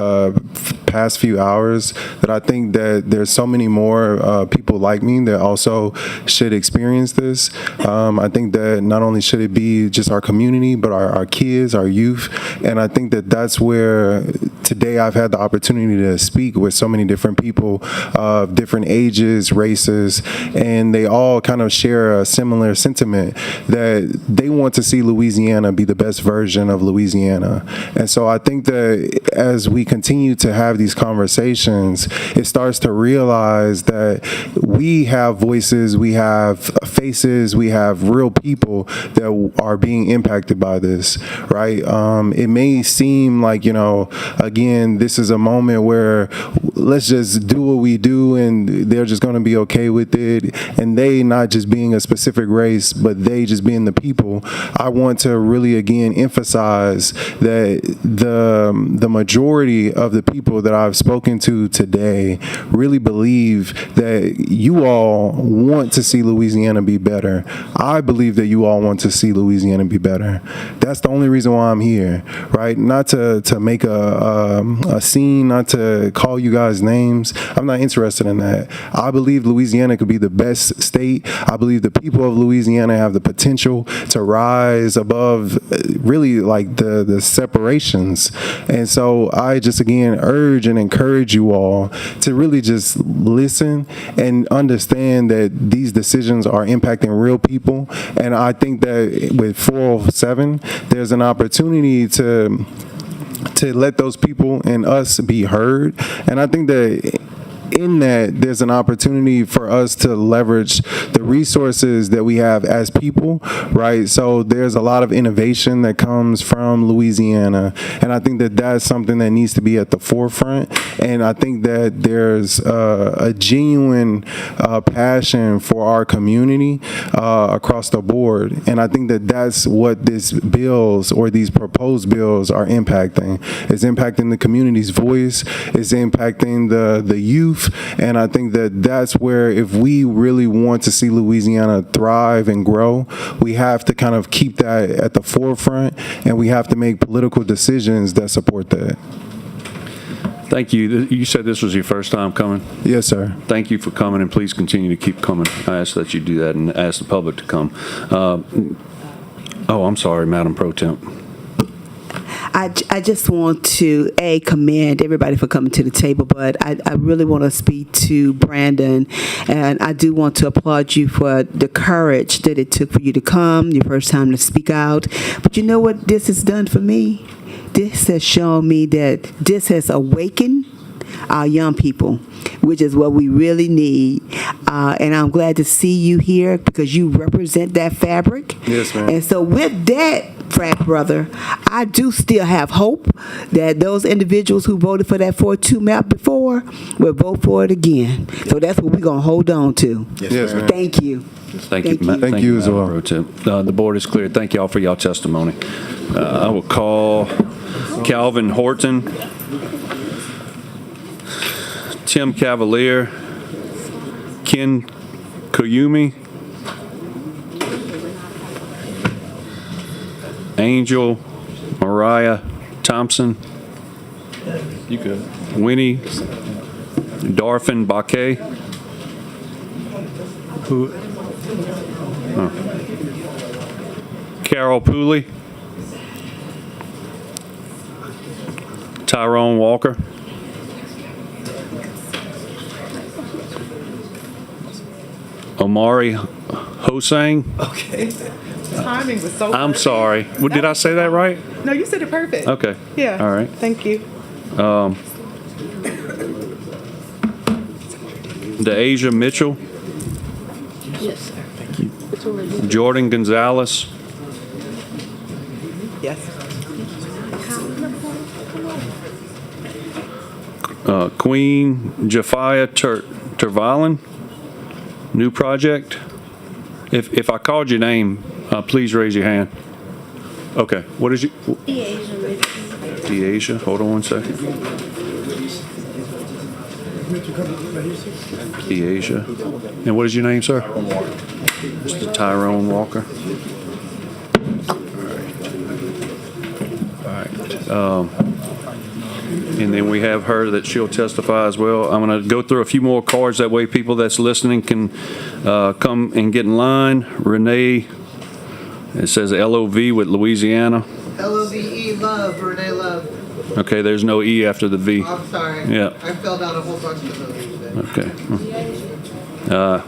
past few hours that I think that there's so many more people like me that also should experience this. I think that not only should it be just our community, but our kids, our youth, and I think that that's where today I've had the opportunity to speak with so many different people of different ages, races, and they all kind of share a similar sentiment that they want to see Louisiana be the best version of Louisiana. And so I think that as we continue to have these conversations, it starts to realize that we have voices, we have faces, we have real people that are being impacted by this, right? It may seem like, again, this is a moment where let's just do what we do and they're just going to be okay with it. And they not just being a specific race, but they just being the people. I want to really, again, emphasize that the majority of the people that I've spoken to today really believe that you all want to see Louisiana be better. I believe that you all want to see Louisiana be better. That's the only reason why I'm here, right? Not to make a scene, not to call you guys names. I'm not interested in that. I believe Louisiana could be the best state. I believe the people of Louisiana have the potential to rise above really like the separations. And so I just again urge and encourage you all to really just listen and understand that these decisions are impacting real people. And I think that with 407, there's an opportunity to let those people and us be heard. And I think that in that, there's an opportunity for us to leverage the resources that we have as people, right? So there's a lot of innovation that comes from Louisiana, and I think that that's something that needs to be at the forefront. And I think that there's a genuine passion for our community across the board, and I think that that's what these bills or these proposed bills are impacting. It's impacting the community's voice. It's impacting the youth. And I think that that's where, if we really want to see Louisiana thrive and grow, we have to kind of keep that at the forefront, and we have to make political decisions that support that. Thank you. You said this was your first time coming? Yes, sir. Thank you for coming, and please continue to keep coming. I ask that you do that and ask the public to come. I'm sorry, Madam Pro Temp. I just want to, commend everybody for coming to the table, but I really want to speak to Brandon, and I do want to applaud you for the courage that it took for you to come, your first time to speak out. But you know what this has done for me? This has shown me that this has awakened our young people, which is what we really need. And I'm glad to see you here because you represent that fabric. Yes, ma'am. And so with that, frat brother, I do still have hope that those individuals who voted for that 4-2 map before will vote for it again. So that's what we're going to hold on to. Yes, ma'am. Thank you. Thank you as well. The board is clear. Thank you all for y'all testimony. I will call Calvin Horton, Tim Cavalier, Ken Koyumi, Angel Mariah Thompson, you good, Winnie Darfin Baquet, Carol Pooley, Tyrone Walker, Omari Hosang. Okay. Timing was so I'm sorry. Well, did I say that right? No, you said it perfect. Okay. Yeah. All right. Thank you. DeAsia Mitchell. Yes, sir. Thank you. Jordan Gonzalez. Yes. Queen Jafia Tervalan. New project. If I called your name, please raise your hand. Okay. What is your? DeAsia. Hold on one second. Deasia. And what is your name, sir? Mr. Tyrone Walker. All right. And then we have her that she'll testify as well. I'm going to go through a few more cards. That way people that's listening can come and get in line. Renee, it says LOV with Louisiana. LOVE, love, Renee Love. Okay, there's no E after the V. I'm sorry. Yeah. I filled out a whole bunch of those today. Okay.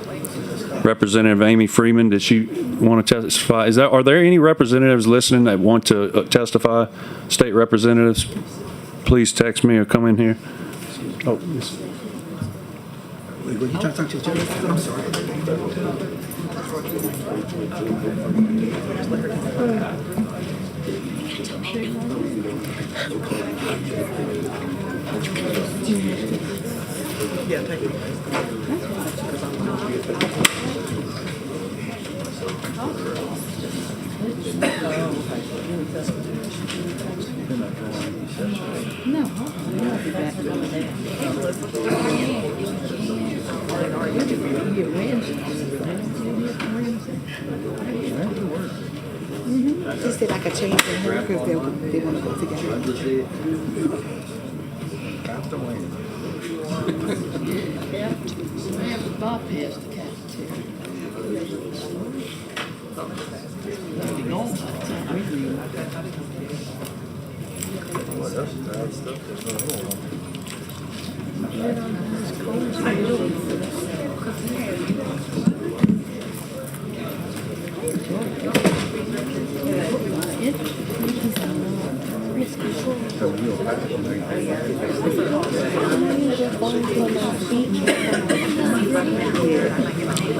Representative Amy Freeman, did she want to testify? Are there any representatives listening that want to testify? State representatives, please text me or come in here. Oh, yes. Were you trying to talk to the judge? I'm sorry. Yeah, thank you. She said I could change her because they want to go together.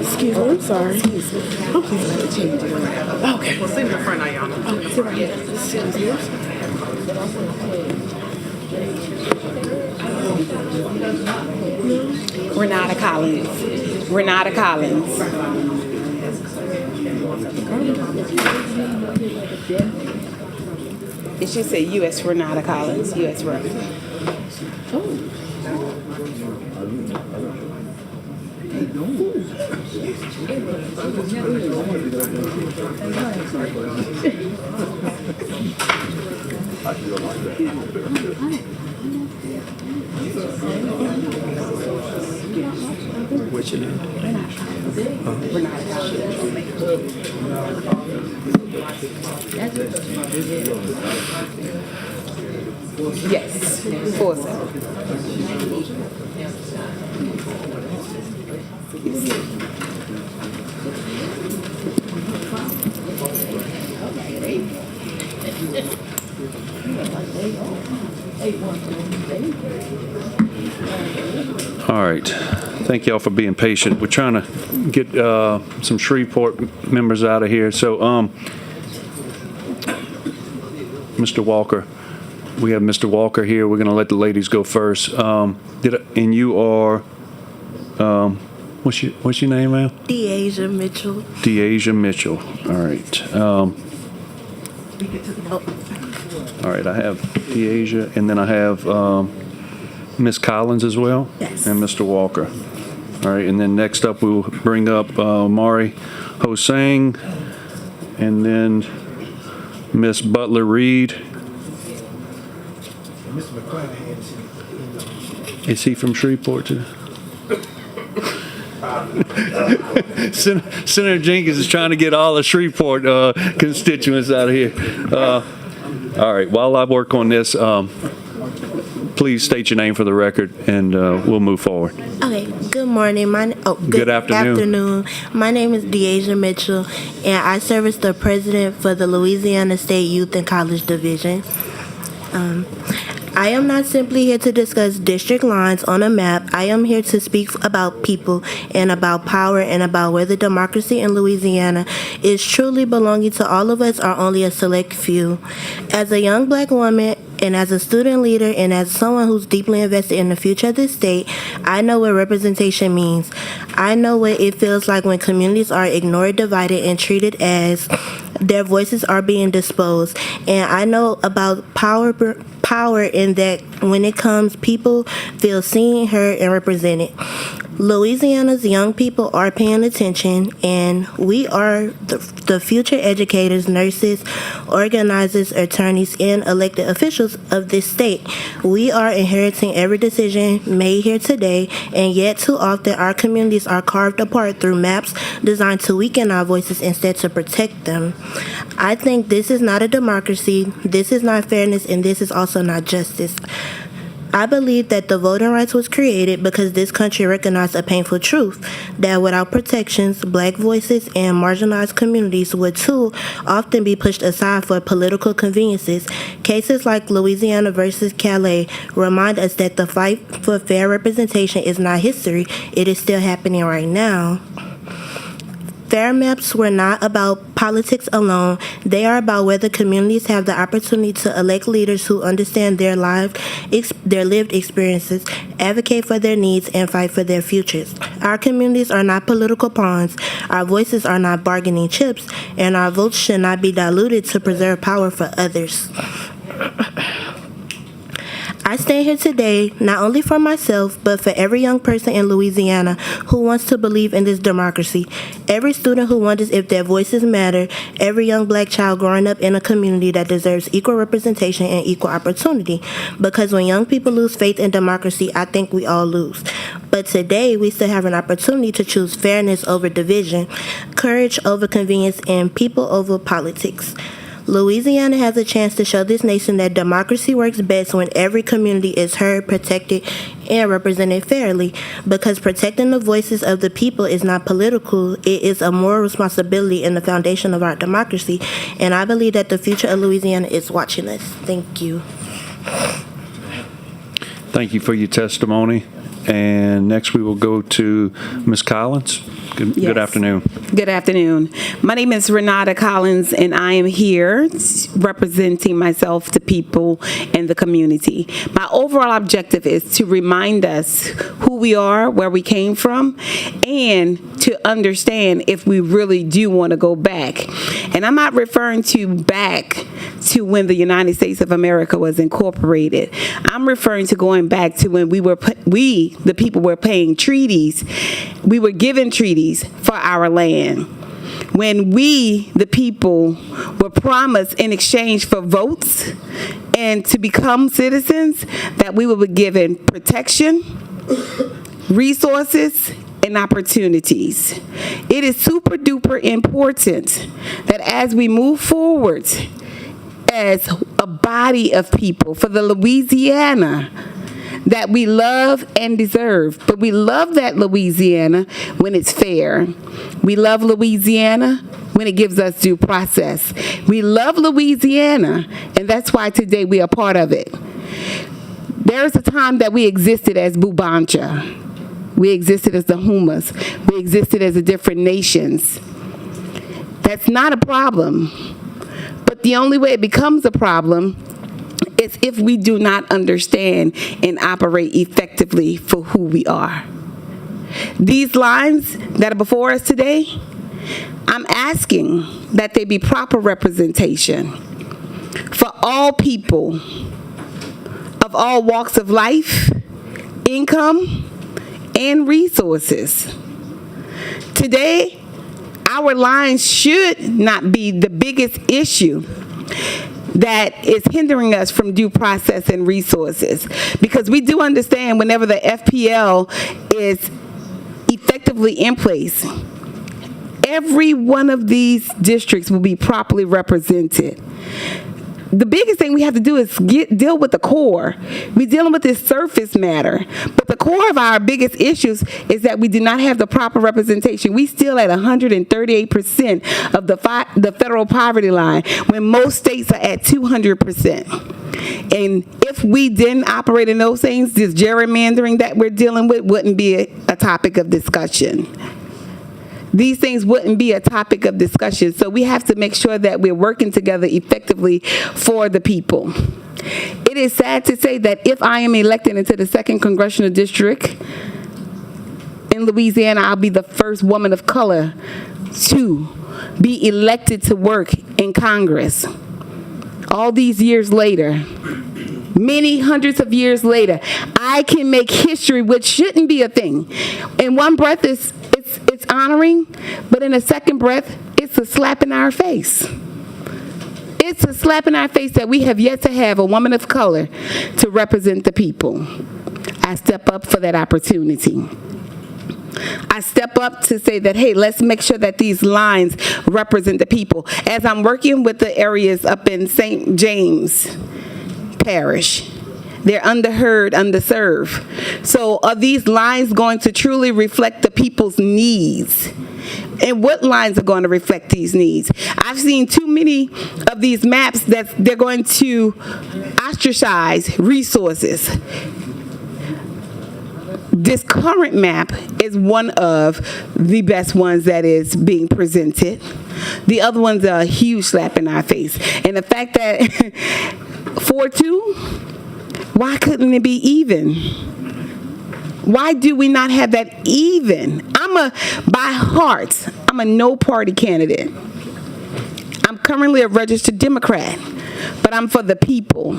Excuse me, I'm sorry. Okay. Okay. Well, sit in the front, Ayana. Okay, sit right here. Excuse me. Renata Collins. Renata Collins. It should say U.S. Renata Collins, U.S. Rep. What's your name? Yes, 4-7. All right. Thank y'all for being patient. We're trying to get some Shreveport members out of here. So, Mr. Walker, we have Mr. Walker here. We're going to let the ladies go first. And you are, what's your name, ma'am? Deasia Mitchell. Deasia Mitchell. All right. All right. I have Deasia, and then I have Ms. Collins as well. Yes. And Mr. Walker. All right. And then next up, we'll bring up Mari Hosang, and then Miss Butler Reed. Is he from Shreveport too? Senator Jenkins is trying to get all the Shreveport constituents out of here. All right, while I work on this, please state your name for the record, and we'll move forward. Okay, good morning. Good afternoon. My name is Deasia Mitchell, and I serve as the president for the Louisiana State Youth and College Division. I am not simply here to discuss district lines on a map. I am here to speak about people and about power and about whether democracy in Louisiana is truly belonging to all of us or only a select few. As a young black woman and as a student leader and as someone who's deeply invested in the future of this state, I know what representation means. I know what it feels like when communities are ignored, divided, and treated as their voices are being disposed. And I know about power power in that when it comes, people feel seen, heard, and represented. Louisiana's young people are paying attention, and we are the future educators, nurses, organizers, attorneys, and elected officials of this state. We are inheriting every decision made here today, and yet too often our communities are carved apart through maps designed to weaken our voices instead to protect them. I think this is not a democracy, this is not fairness, and this is also not justice. I believe that the voting rights was created because this country recognized a painful truth that without protections, black voices and marginalized communities would too often be pushed aside for political conveniences. Cases like Louisiana versus Calais remind us that the fight for fair representation is not history, it is still happening right now. Fair maps were not about politics alone. They are about whether communities have the opportunity to elect leaders who understand their lived experiences, advocate for their needs, and fight for their futures. Our communities are not political pawns. Our voices are not bargaining chips, and our votes should not be diluted to preserve power for others. I stand here today not only for myself, but for every young person in Louisiana who wants to believe in this democracy, every student who wonders if their voices matter, every young black child growing up in a community that deserves equal representation and equal opportunity. Because when young people lose faith in democracy, I think we all lose. But today, we still have an opportunity to choose fairness over division, courage over convenience, and people over politics. Louisiana has a chance to show this nation that democracy works best when every community is heard, protected, and represented fairly. Because protecting the voices of the people is not political, it is a moral responsibility and the foundation of our democracy. And I believe that the future of Louisiana is watching us. Thank you. Thank you for your testimony. And next we will go to Ms. Collins. Good afternoon. Good afternoon. My name is Renata Collins, and I am here representing myself, the people, and the community. My overall objective is to remind us who we are, where we came from, and to understand if we really do want to go back. And I'm not referring to back to when the United States of America was incorporated. I'm referring to going back to when the people were paying treaties. We were given treaties for our land. When we, the people, were promised in exchange for votes and to become citizens, that we would be given protection, resources, and opportunities. It is super duper important that as we move forward as a body of people for the Louisiana that we love and deserve. But we love that Louisiana when it's fair. We love Louisiana when it gives us due process. We love Louisiana, and that's why today we are part of it. There's a time that we existed as Bubancha. We existed as the Humas. We existed as the different nations. That's not a problem. But the only way it becomes a problem is if we do not understand and operate effectively for who we are. These lines that are before us today, I'm asking that they be proper representation for all people of all walks of life, income, and resources. Today, our lines should not be the biggest issue that is hindering us from due process and resources. Because we do understand whenever the FPL is effectively in place, every one of these districts will be properly represented. The biggest thing we have to do is deal with the core. We're dealing with this surface matter. But the core of our biggest issues is that we do not have the proper representation. We still at 138% of the federal poverty line, when most states are at 200%. And if we didn't operate in those things, this gerrymandering that we're dealing with wouldn't be a topic of discussion. These things wouldn't be a topic of discussion. So we have to make sure that we're working together effectively for the people. It is sad to say that if I am elected into the 2nd Congressional District in Louisiana, I'll be the first woman of color to be elected to work in Congress. All these years later, many hundreds of years later, I can make history, which shouldn't be a thing. In one breath, it's honoring, but in a second breath, it's a slap in our face. It's a slap in our face that we have yet to have a woman of color to represent the people. I step up for that opportunity. I step up to say that, hey, let's make sure that these lines represent the people. As I'm working with the areas up in St. James Parish, they're underheard, underserved. So are these lines going to truly reflect the people's needs? And what lines are going to reflect these needs? I've seen too many of these maps that they're going to ostracize resources. This current map is one of the best ones that is being presented. The other ones are a huge slap in our face. And the fact that 4-2, why couldn't it be even? Why do we not have that even? By heart, I'm a no-party candidate. I'm currently a registered Democrat, but I'm for the people.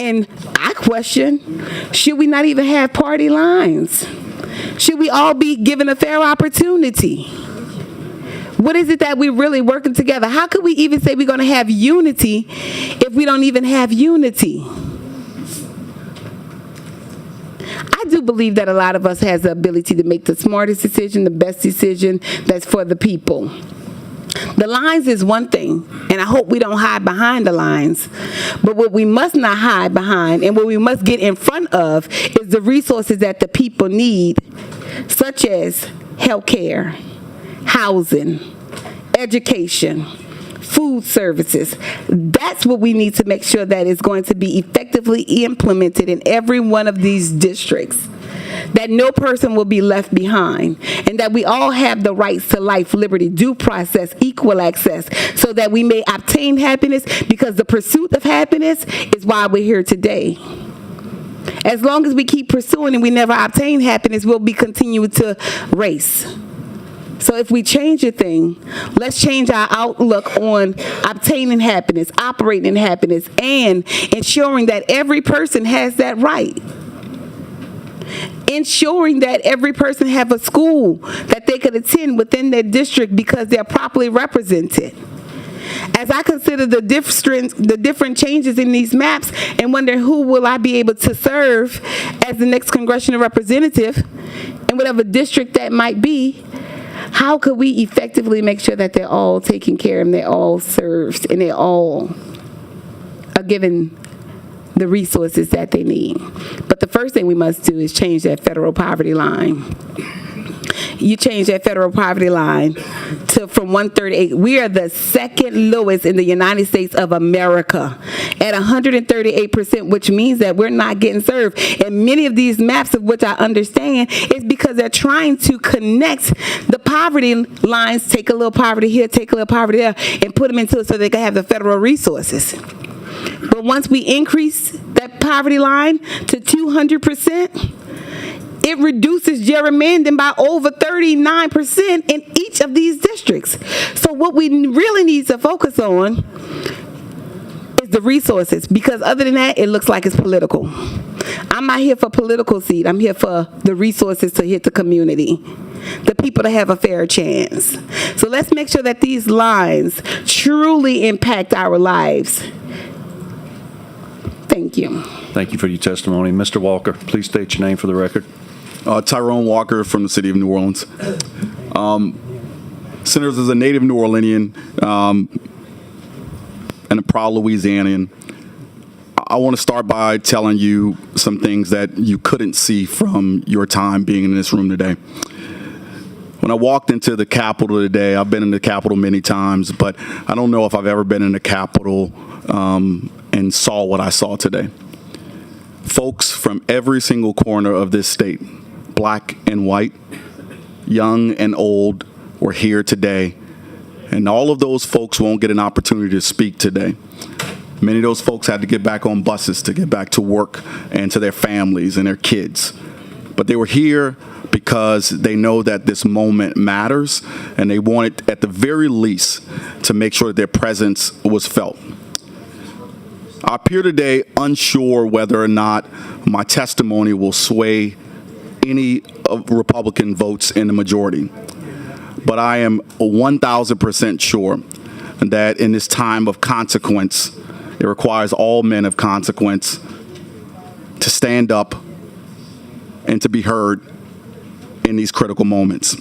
And I question, should we not even have party lines? Should we all be given a fair opportunity? What is it that we're really working together? How could we even say we're going to have unity if we don't even have unity? I do believe that a lot of us has the ability to make the smartest decision, the best decision that's for the people. The lines is one thing, and I hope we don't hide behind the lines. But what we must not hide behind and what we must get in front of is the resources that the people need, such as health care, housing, education, food services. That's what we need to make sure that is going to be effectively implemented in every one of these districts. That no person will be left behind, and that we all have the rights to life, liberty, due process, equal access, so that we may obtain happiness, because the pursuit of happiness is why we're here today. As long as we keep pursuing and we never obtain happiness, we'll be continuing to race. So if we change a thing, let's change our outlook on obtaining happiness, operating in happiness, and ensuring that every person has that right. Ensuring that every person have a school that they could attend within their district because they're properly represented. As I consider the different changes in these maps and wonder who will I be able to serve as the next congressional representative in whatever district that might be, how could we effectively make sure that they're all taken care of and they're all served and they all are given the resources that they need? But the first thing we must do is change that federal poverty line. You change that federal poverty line to from 138. We are the second lowest in the United States of America at 138%, which means that we're not getting served. And many of these maps, of which I understand, is because they're trying to connect the poverty lines, take a little poverty here, take a little poverty there, and put them into it so they can have the federal resources. But once we increase that poverty line to 200%, it reduces gerrymandering by over 39% in each of these districts. So what we really need to focus on is the resources, because other than that, it looks like it's political. I'm not here for political seat. I'm here for the resources to hit the community, the people to have a fair chance. So let's make sure that these lines truly impact our lives. Thank you. Thank you for your testimony. Mr. Walker, please state your name for the record. Tyrone Walker from the city of New Orleans. Senators, as a native New Orleanian and a proud Louisianian, I want to start by telling you some things that you couldn't see from your time being in this room today. When I walked into the Capitol today, I've been in the Capitol many times, but I don't know if I've ever been in the Capitol and saw what I saw today. Folks from every single corner of this state, black and white, young and old, were here today. And all of those folks won't get an opportunity to speak today. Many of those folks had to get back on buses to get back to work and to their families and their kids. But they were here because they know that this moment matters, and they wanted, at the very least, to make sure that their presence was felt. I appear today unsure whether or not my testimony will sway any of Republican votes in the majority. But I am 1,000% sure that in this time of consequence, it requires all men of consequence to stand up and to be heard in these critical moments.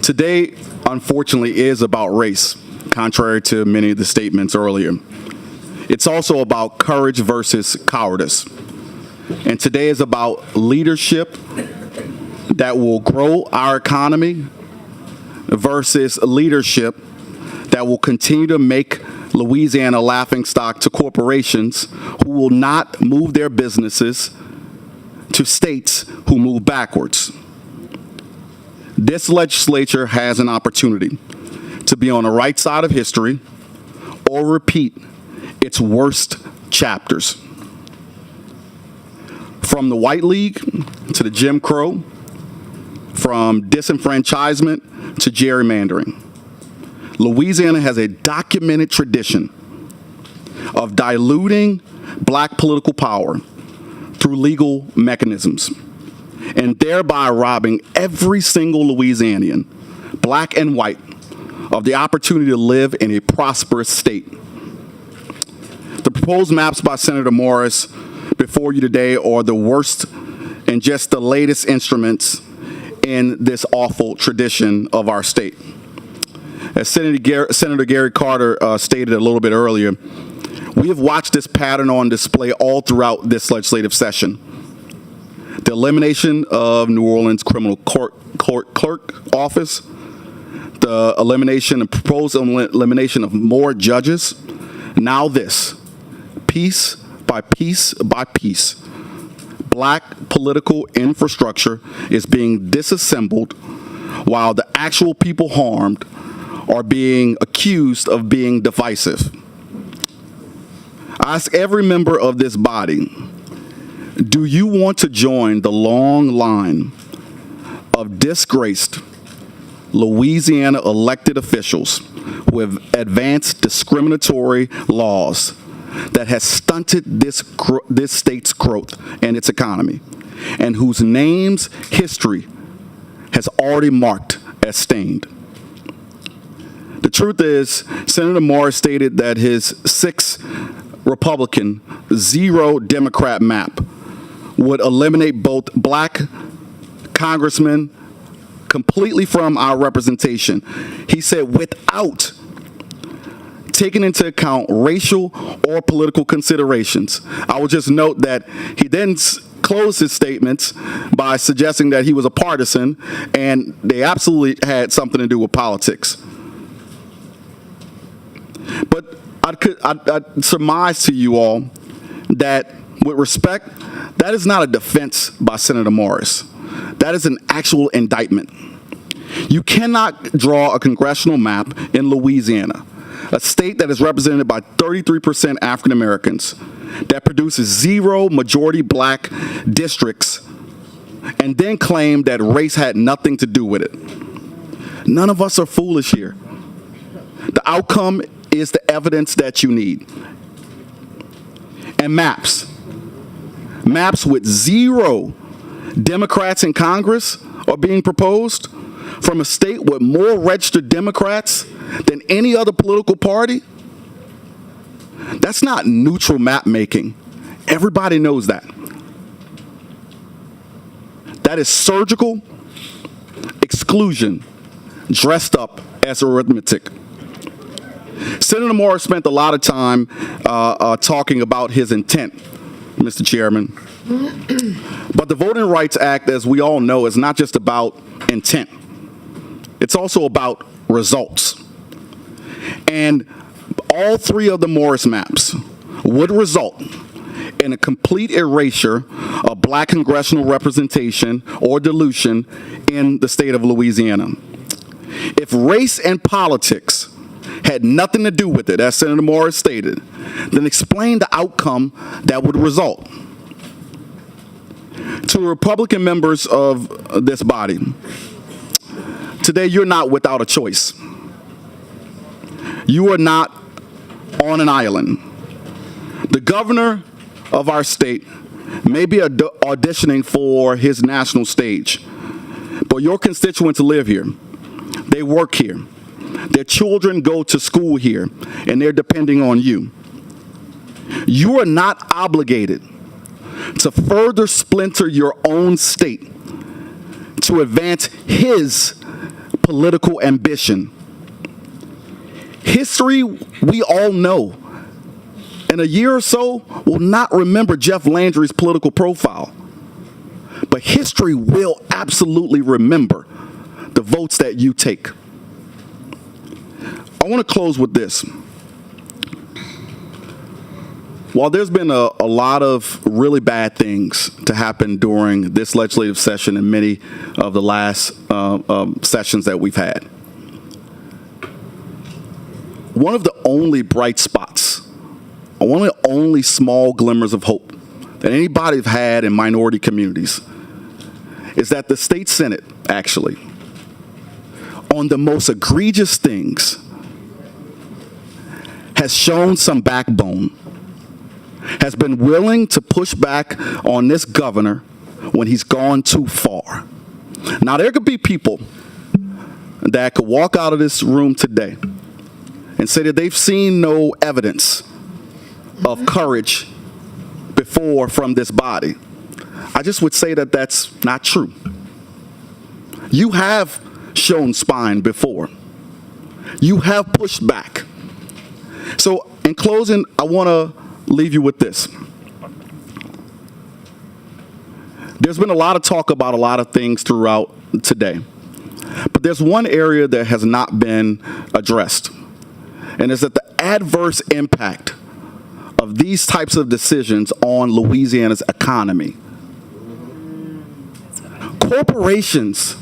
Today, unfortunately, is about race, contrary to many of the statements earlier. It's also about courage versus cowardice. And today is about leadership that will grow our economy versus leadership that will continue to make Louisiana a laughingstock to corporations who will not move their businesses to states who move backwards. This legislature has an opportunity to be on the right side of history or repeat its worst chapters. From the White League to the Jim Crow, from disenfranchisement to gerrymandering, Louisiana has a documented tradition of diluting black political power through legal mechanisms and thereby robbing every single Louisianian, black and white, of the opportunity to live in a prosperous state. The proposed maps by Senator Morris before you today are the worst and just the latest instruments in this awful tradition of our state. As Senator Gary Carter stated a little bit earlier, we have watched this pattern on display all throughout this legislative session. The elimination of New Orleans criminal court clerk office, the proposed elimination of more judges. Now this, piece by piece by piece, black political infrastructure is being disassembled while the actual people harmed are being accused of being divisive. I ask every member of this body, do you want to join the long line of disgraced Louisiana elected officials who have advanced discriminatory laws that has stunted this state's growth and its economy, and whose names history has already marked as stained? The truth is, Senator Morris stated that his 6 Republican, 0 Democrat map would eliminate both black congressmen completely from our representation. He said without taking into account racial or political considerations. I will just note that he then closed his statements by suggesting that he was a partisan, and they absolutely had something to do with politics. But I'd surmise to you all that, with respect, that is not a defense by Senator Morris. That is an actual indictment. You cannot draw a congressional map in Louisiana, a state that is represented by 33% African Americans, that produces 0 majority black districts, and then claim that race had nothing to do with it. None of us are foolish here. The outcome is the evidence that you need. And maps with 0 Democrats in Congress are being proposed from a state with more registered Democrats than any other political party. That's not neutral map making. Everybody knows that. That is surgical exclusion dressed up as arithmetic. Senator Morris spent a lot of time talking about his intent, Mr. Chairman. But the Voting Rights Act, as we all know, is not just about intent. It's also about results. And all 3 of the Morris maps would result in a complete erasure of black congressional representation or dilution in the state of Louisiana. If race and politics had nothing to do with it, as Senator Morris stated, then explain the outcome that would result. To Republican members of this body, today you're not without a choice. You are not on an island. The governor of our state may be auditioning for his national stage, but your constituents live here. They work here. Their children go to school here, and they're depending on you. You are not obligated to further splinter your own state to advance his political ambition. History, we all know, in a year or so, will not remember Jeff Landry's political profile. But history will absolutely remember the votes that you take. I want to close with this. While there's been a lot of really bad things to happen during this legislative session and many of the last sessions that we've had, one of the only bright spots, one of the only small glimmers of hope that anybody have had in minority communities is that the state Senate, actually, on the most egregious things, has shown some backbone, has been willing to push back on this governor when he's gone too far. Now, there could be people that could walk out of this room today and say that they've seen no evidence of courage before from this body. I just would say that that's not true. You have shown spine before. You have pushed back. So in closing, I want to leave you with this. There's been a lot of talk about a lot of things throughout today, but there's one area that has not been addressed, and it's that the adverse impact of these types of decisions on Louisiana's economy. Corporations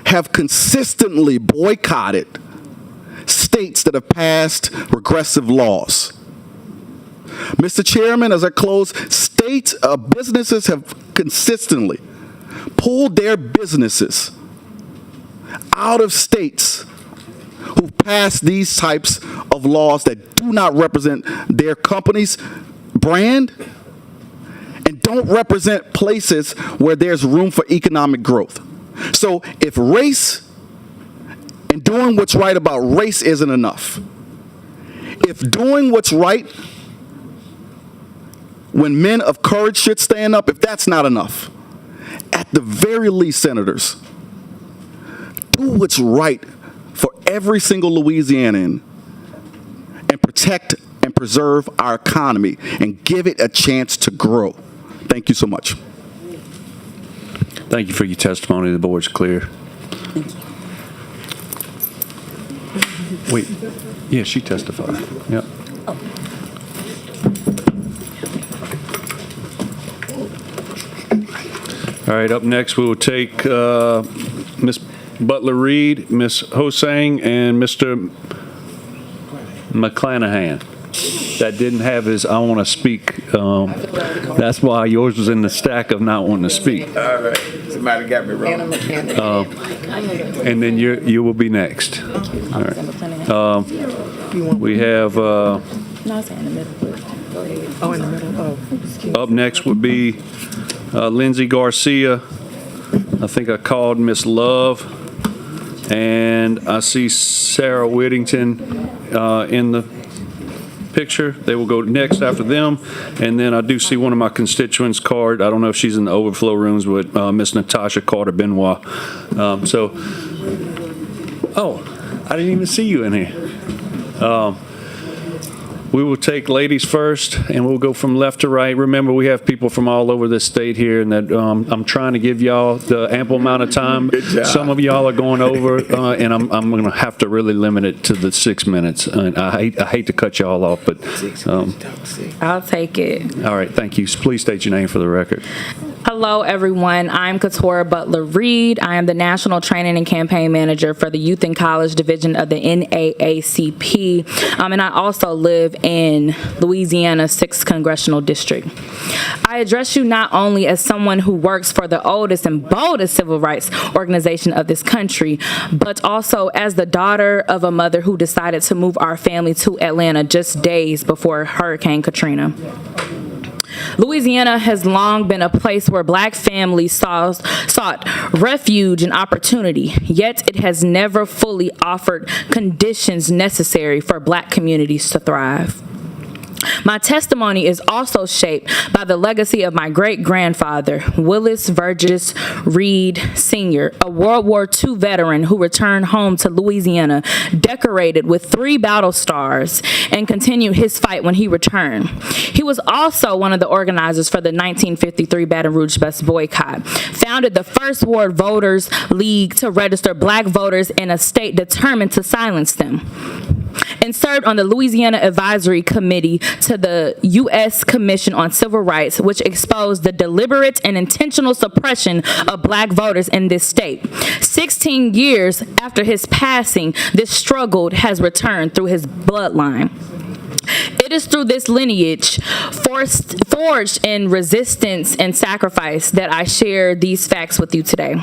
have consistently boycotted states that have passed regressive laws. Mr. Chairman, as I close, businesses have consistently pulled their businesses out of states who've passed these types of laws that do not represent their company's brand and don't represent places where there's room for economic growth. So if race and doing what's right about race isn't enough, if doing what's right when men of courage should stand up, if that's not enough, at the very least, senators, do what's right for every single Louisianan and protect and preserve our economy and give it a chance to grow. Thank you so much. Thank you for your testimony. The board's clear. Wait, yeah, she testified. Yep. All right, up next we will take Ms. Butler-Reed, Ms. Hosang, and Mr. McClanahan. That didn't have his I want to speak. That's why yours was in the stack of not wanting to speak. All right. Somebody got me wrong. And then you will be next. All right. We have. No, it's in the middle. Go ahead. Oh, in the middle. Oh, Up next would be Lindsay Garcia. I think I called Miss Love. And I see Sarah Whittington in the picture. They will go next after them. And then I do see one of my constituents card. I don't know if she's in the overflow rooms, but Miss Natasha Carter-Benoit. I didn't even see you in here. We will take ladies first, and we'll go from left to right. Remember, we have people from all over this state here, and that I'm trying to give y'all the ample amount of time. Some of y'all are going over, and I'm going to have to really limit it to the 6 minutes. And I hate to cut y'all off, but I'll take it. all right. Thank you. Please state your name for the record. Hello, everyone. I'm Katora Butler-Reed. I am the National Training and Campaign Manager for the Youth and College Division of the NAACP, and I also live in Louisiana's 6th Congressional District. I address you not only as someone who works for the oldest and boldest civil rights organization of this country, but also as the daughter of a mother who decided to move our family to Atlanta just days before Hurricane Katrina. Louisiana has long been a place where Black families sought refuge and opportunity, yet it has never fully offered conditions necessary for Black communities to thrive. My testimony is also shaped by the legacy of my great-grandfather, Willis Vergis Reed Sr., a World War II veteran who returned home to Louisiana decorated with 3 battle stars and continued his fight when he returned. He was also one of the organizers for the 1953 Baton Rouge bus boycott, founded the first Ward Voters League to register Black voters in a state determined to silence them, and served on the Louisiana Advisory Committee to the U.S. Commission on Civil Rights, which exposed the deliberate and intentional suppression of Black voters in this state. 16 years after his passing, this struggle has returned through his bloodline. It is through this lineage, forged in resistance and sacrifice, that I share these facts with you today.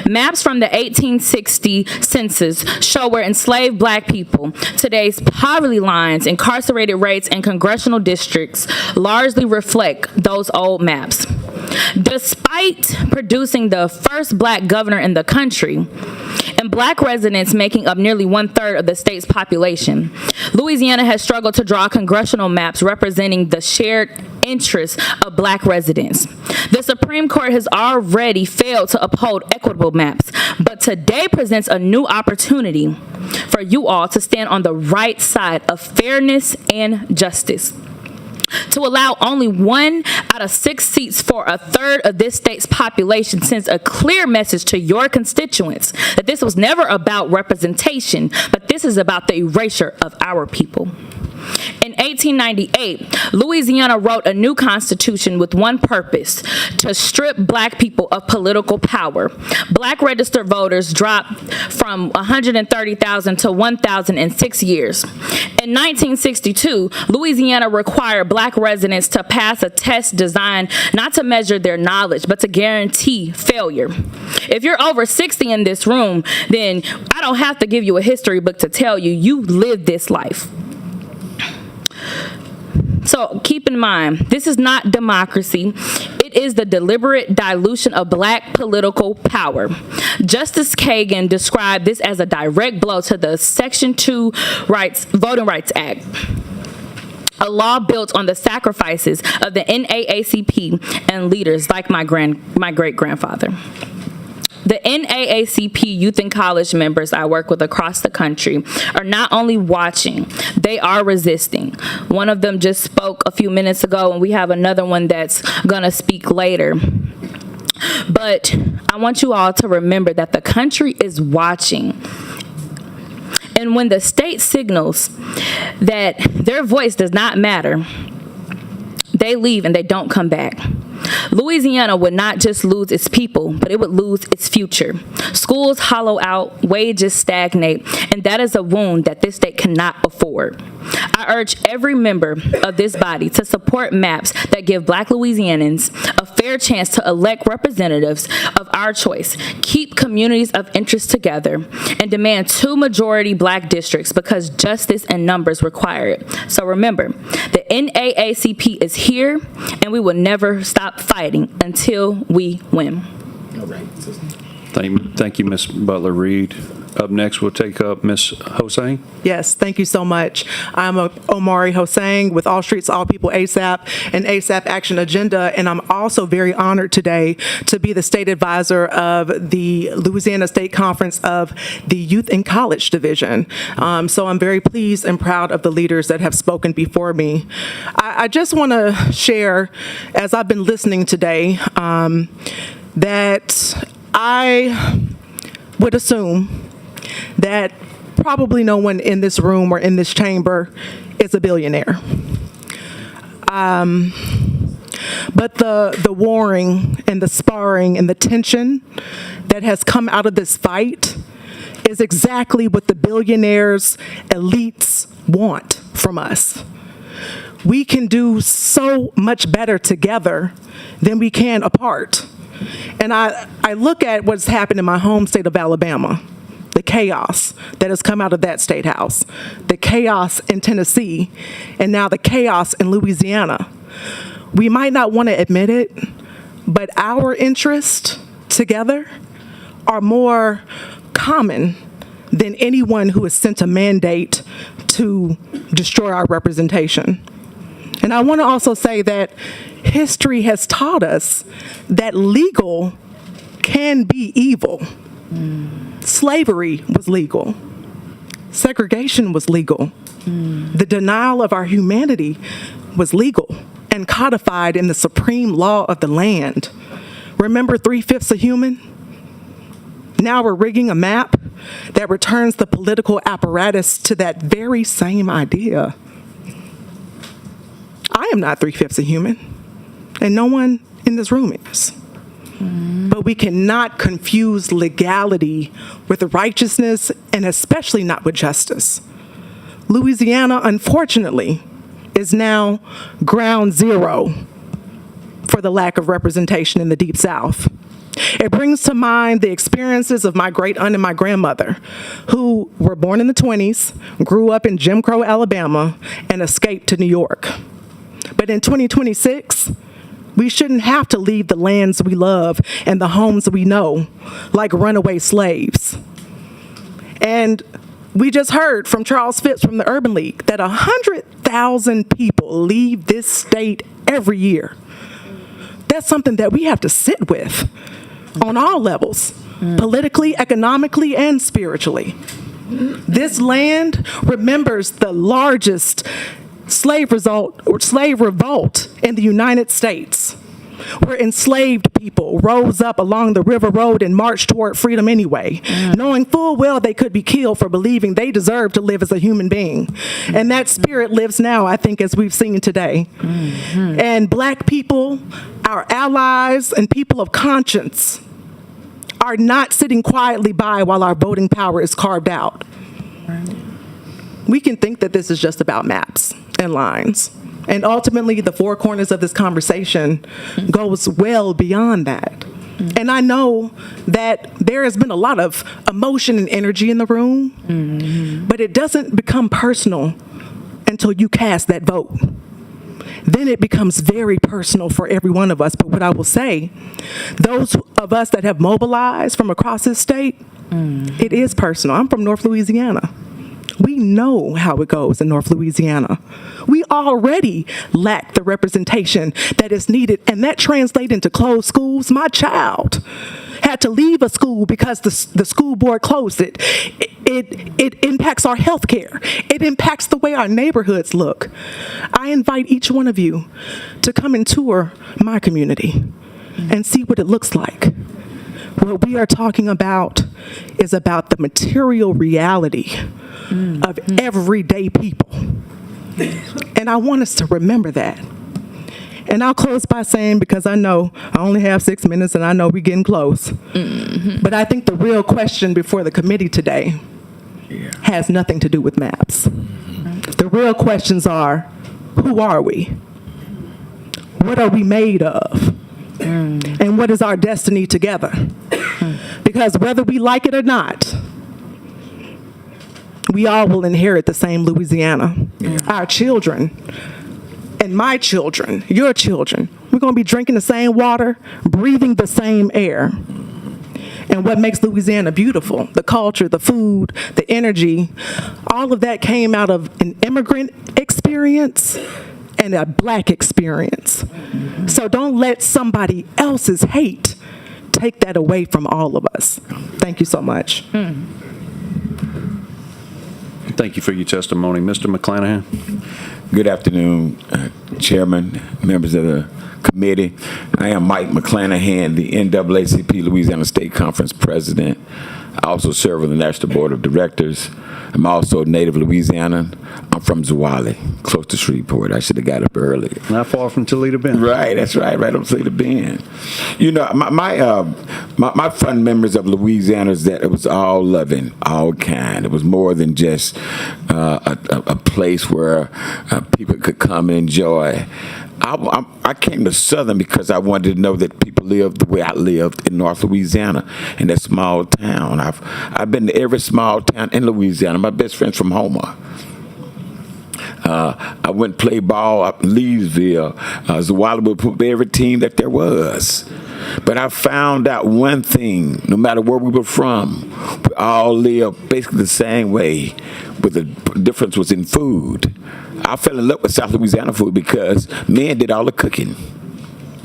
Maps from the 1860 census show where enslaved Black people, today's poverty lines, incarcerated rates, and congressional districts largely reflect those old maps. Despite producing the first Black governor in the country, and Black residents making up nearly 1/3 of the state's population, Louisiana has struggled to draw congressional maps representing the shared interests of Black residents. The Supreme Court has already failed to uphold equitable maps, but today presents a new opportunity for you all to stand on the right side of fairness and justice. To allow only 1 out of 6 seats for 1/3 of this state's population sends a clear message to your constituents that this was never about representation, but this is about the erasure of our people. In 1898, Louisiana wrote a new constitution with one purpose: to strip Black people of political power. Black registered voters dropped from 130,000 to 1,000 in 6 years. In 1962, Louisiana required Black residents to pass a test designed not to measure their knowledge, but to guarantee failure. If you're over 60 in this room, then I don't have to give you a history book to tell you you lived this life. So keep in mind, this is not democracy. It is the deliberate dilution of Black political power. Justice Kagan described this as a direct blow to the Section 2 Voting Rights Act, a law built on the sacrifices of the NAACP and leaders like my great-grandfather. The NAACP youth and college members I work with across the country are not only watching, they are resisting. One of them just spoke a few minutes ago, and we have another one that's gonna speak later. But I want you all to remember that the country is watching. And when the state signals that their voice does not matter, they leave and they don't come back. Louisiana would not just lose its people, but it would lose its future. Schools hollow out, wages stagnate, and that is a wound that this state cannot afford. I urge every member of this body to support maps that give Black Louisianans a fair chance to elect representatives of our choice, keep communities of interest together, and demand 2 majority Black districts because justice and numbers require it. So remember, the NAACP is here, and we will never stop fighting until we win. All right. Thank you, Ms. Butler-Reed. Up next, we'll take up Ms. Hossain. Yes, thank you so much. I'm Omari Hossain with All Streets, All People ASAP and ASAP Action Agenda, and I'm also very honored today to be the state advisor of the Louisiana State Conference of the Youth and College Division. So I'm very pleased and proud of the leaders that have spoken before me. I just want to share, as I've been listening today, that I would assume that probably no one in this room or in this chamber is a billionaire. But the warring and the sparring and the tension that has come out of this fight is exactly what the billionaires, elites want from us. We can do so much better together than we can apart. And I look at what's happened in my home state of Alabama, the chaos that has come out of that state house, the chaos in Tennessee, and now the chaos in Louisiana. We might not want to admit it, but our interests together are more common than anyone who has sent a mandate to destroy our representation. And I want to also say that history has taught us that legal can be evil. Slavery was legal. Segregation was legal. The denial of our humanity was legal and codified in the supreme law of the land. Remember 3/5 a human? Now we're rigging a map that returns the political apparatus to that very same idea. I am not 3/5 a human, and no one in this room is. But we cannot confuse legality with righteousness, and especially not with justice. Louisiana, unfortunately, is now ground zero for the lack of representation in the Deep South. It brings to mind the experiences of my great aunt and my grandmother, who were born in the 20s, grew up in Jim Crow, Alabama, and escaped to New York. But in 2026, we shouldn't have to leave the lands we love and the homes we know like runaway slaves. And we just heard from Charles Phipps from the Urban League that 100,000 people leave this state every year. That's something that we have to sit with on all levels, politically, economically, and spiritually. This land remembers the largest slave revolt in the United States, where enslaved people rose up along the river road and marched toward freedom anyway, knowing full well they could be killed for believing they deserved to live as a human being. And that spirit lives now, I think, as we've seen today. And Black people, our allies, and people of conscience are not sitting quietly by while our voting power is carved out. We can think that this is just about maps and lines. And ultimately, the four corners of this conversation goes well beyond that. And I know that there has been a lot of emotion and energy in the room, but it doesn't become personal until you cast that vote. Then it becomes very personal for every one of us. But what I will say, those of us that have mobilized from across this state, it is personal. I'm from North Louisiana. We know how it goes in North Louisiana. We already lack the representation that is needed, and that translates into closed schools. My child had to leave a school because the school board closed it. It impacts our health care. It impacts the way our neighborhoods look. I invite each one of you to come and tour my community and see what it looks like. What we are talking about is about the material reality of everyday people. And I want us to remember that. And I'll close by saying, because I know I only have 6 minutes and I know we're getting close, but I think the real question before the committee today has nothing to do with maps. The real questions are, who are we? What are we made of? And what is our destiny together? Because whether we like it or not, we all will inherit the same Louisiana. Our children and my children, your children, we're going to be drinking the same water, breathing the same air. And what makes Louisiana beautiful, the culture, the food, the energy, all of that came out of an immigrant experience and a Black experience. So don't let somebody else's hate take that away from all of us. Thank you so much. Thank you for your testimony. Mr. McClanahan. Good afternoon, Chairman, members of the committee. I am Mike McClanahan, the NAACP Louisiana State Conference President. I also serve on the National Board of Directors. I'm also a native Louisianan, I'm from Zwolle, close to Shreveport. I should have got up earlier. Not far from Toledo Bend. Right, that's right on Toledo Bend. You know, my fond memories of Louisiana is that it was all loving, all kind. It was more than just a place where people could come and enjoy. I came to Southern because I wanted to know that people lived the way I lived in North Louisiana, in that small town. I've been to every small town in Louisiana. My best friend's from Homer. I went and played ball up in Leesville. Zwolle would put every team that there was. But I found out one thing, no matter where we were from, we all lived basically the same way, but the difference was in food. I fell in love with South Louisiana food because men did all the cooking.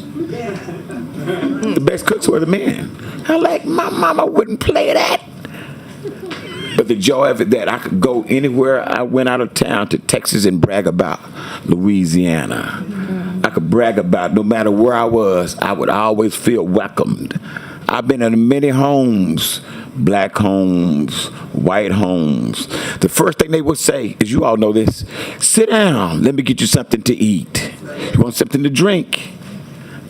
The best cooks were the men. My mama wouldn't play that. But the joy of it, that I could go anywhere I went out of town to Texas and brag about Louisiana. I could brag about, no matter where I was, I would always feel welcomed. I've been in many homes, black homes, white homes. The first thing they would say is, you all know this, sit down, let me get you something to eat. You want something to drink?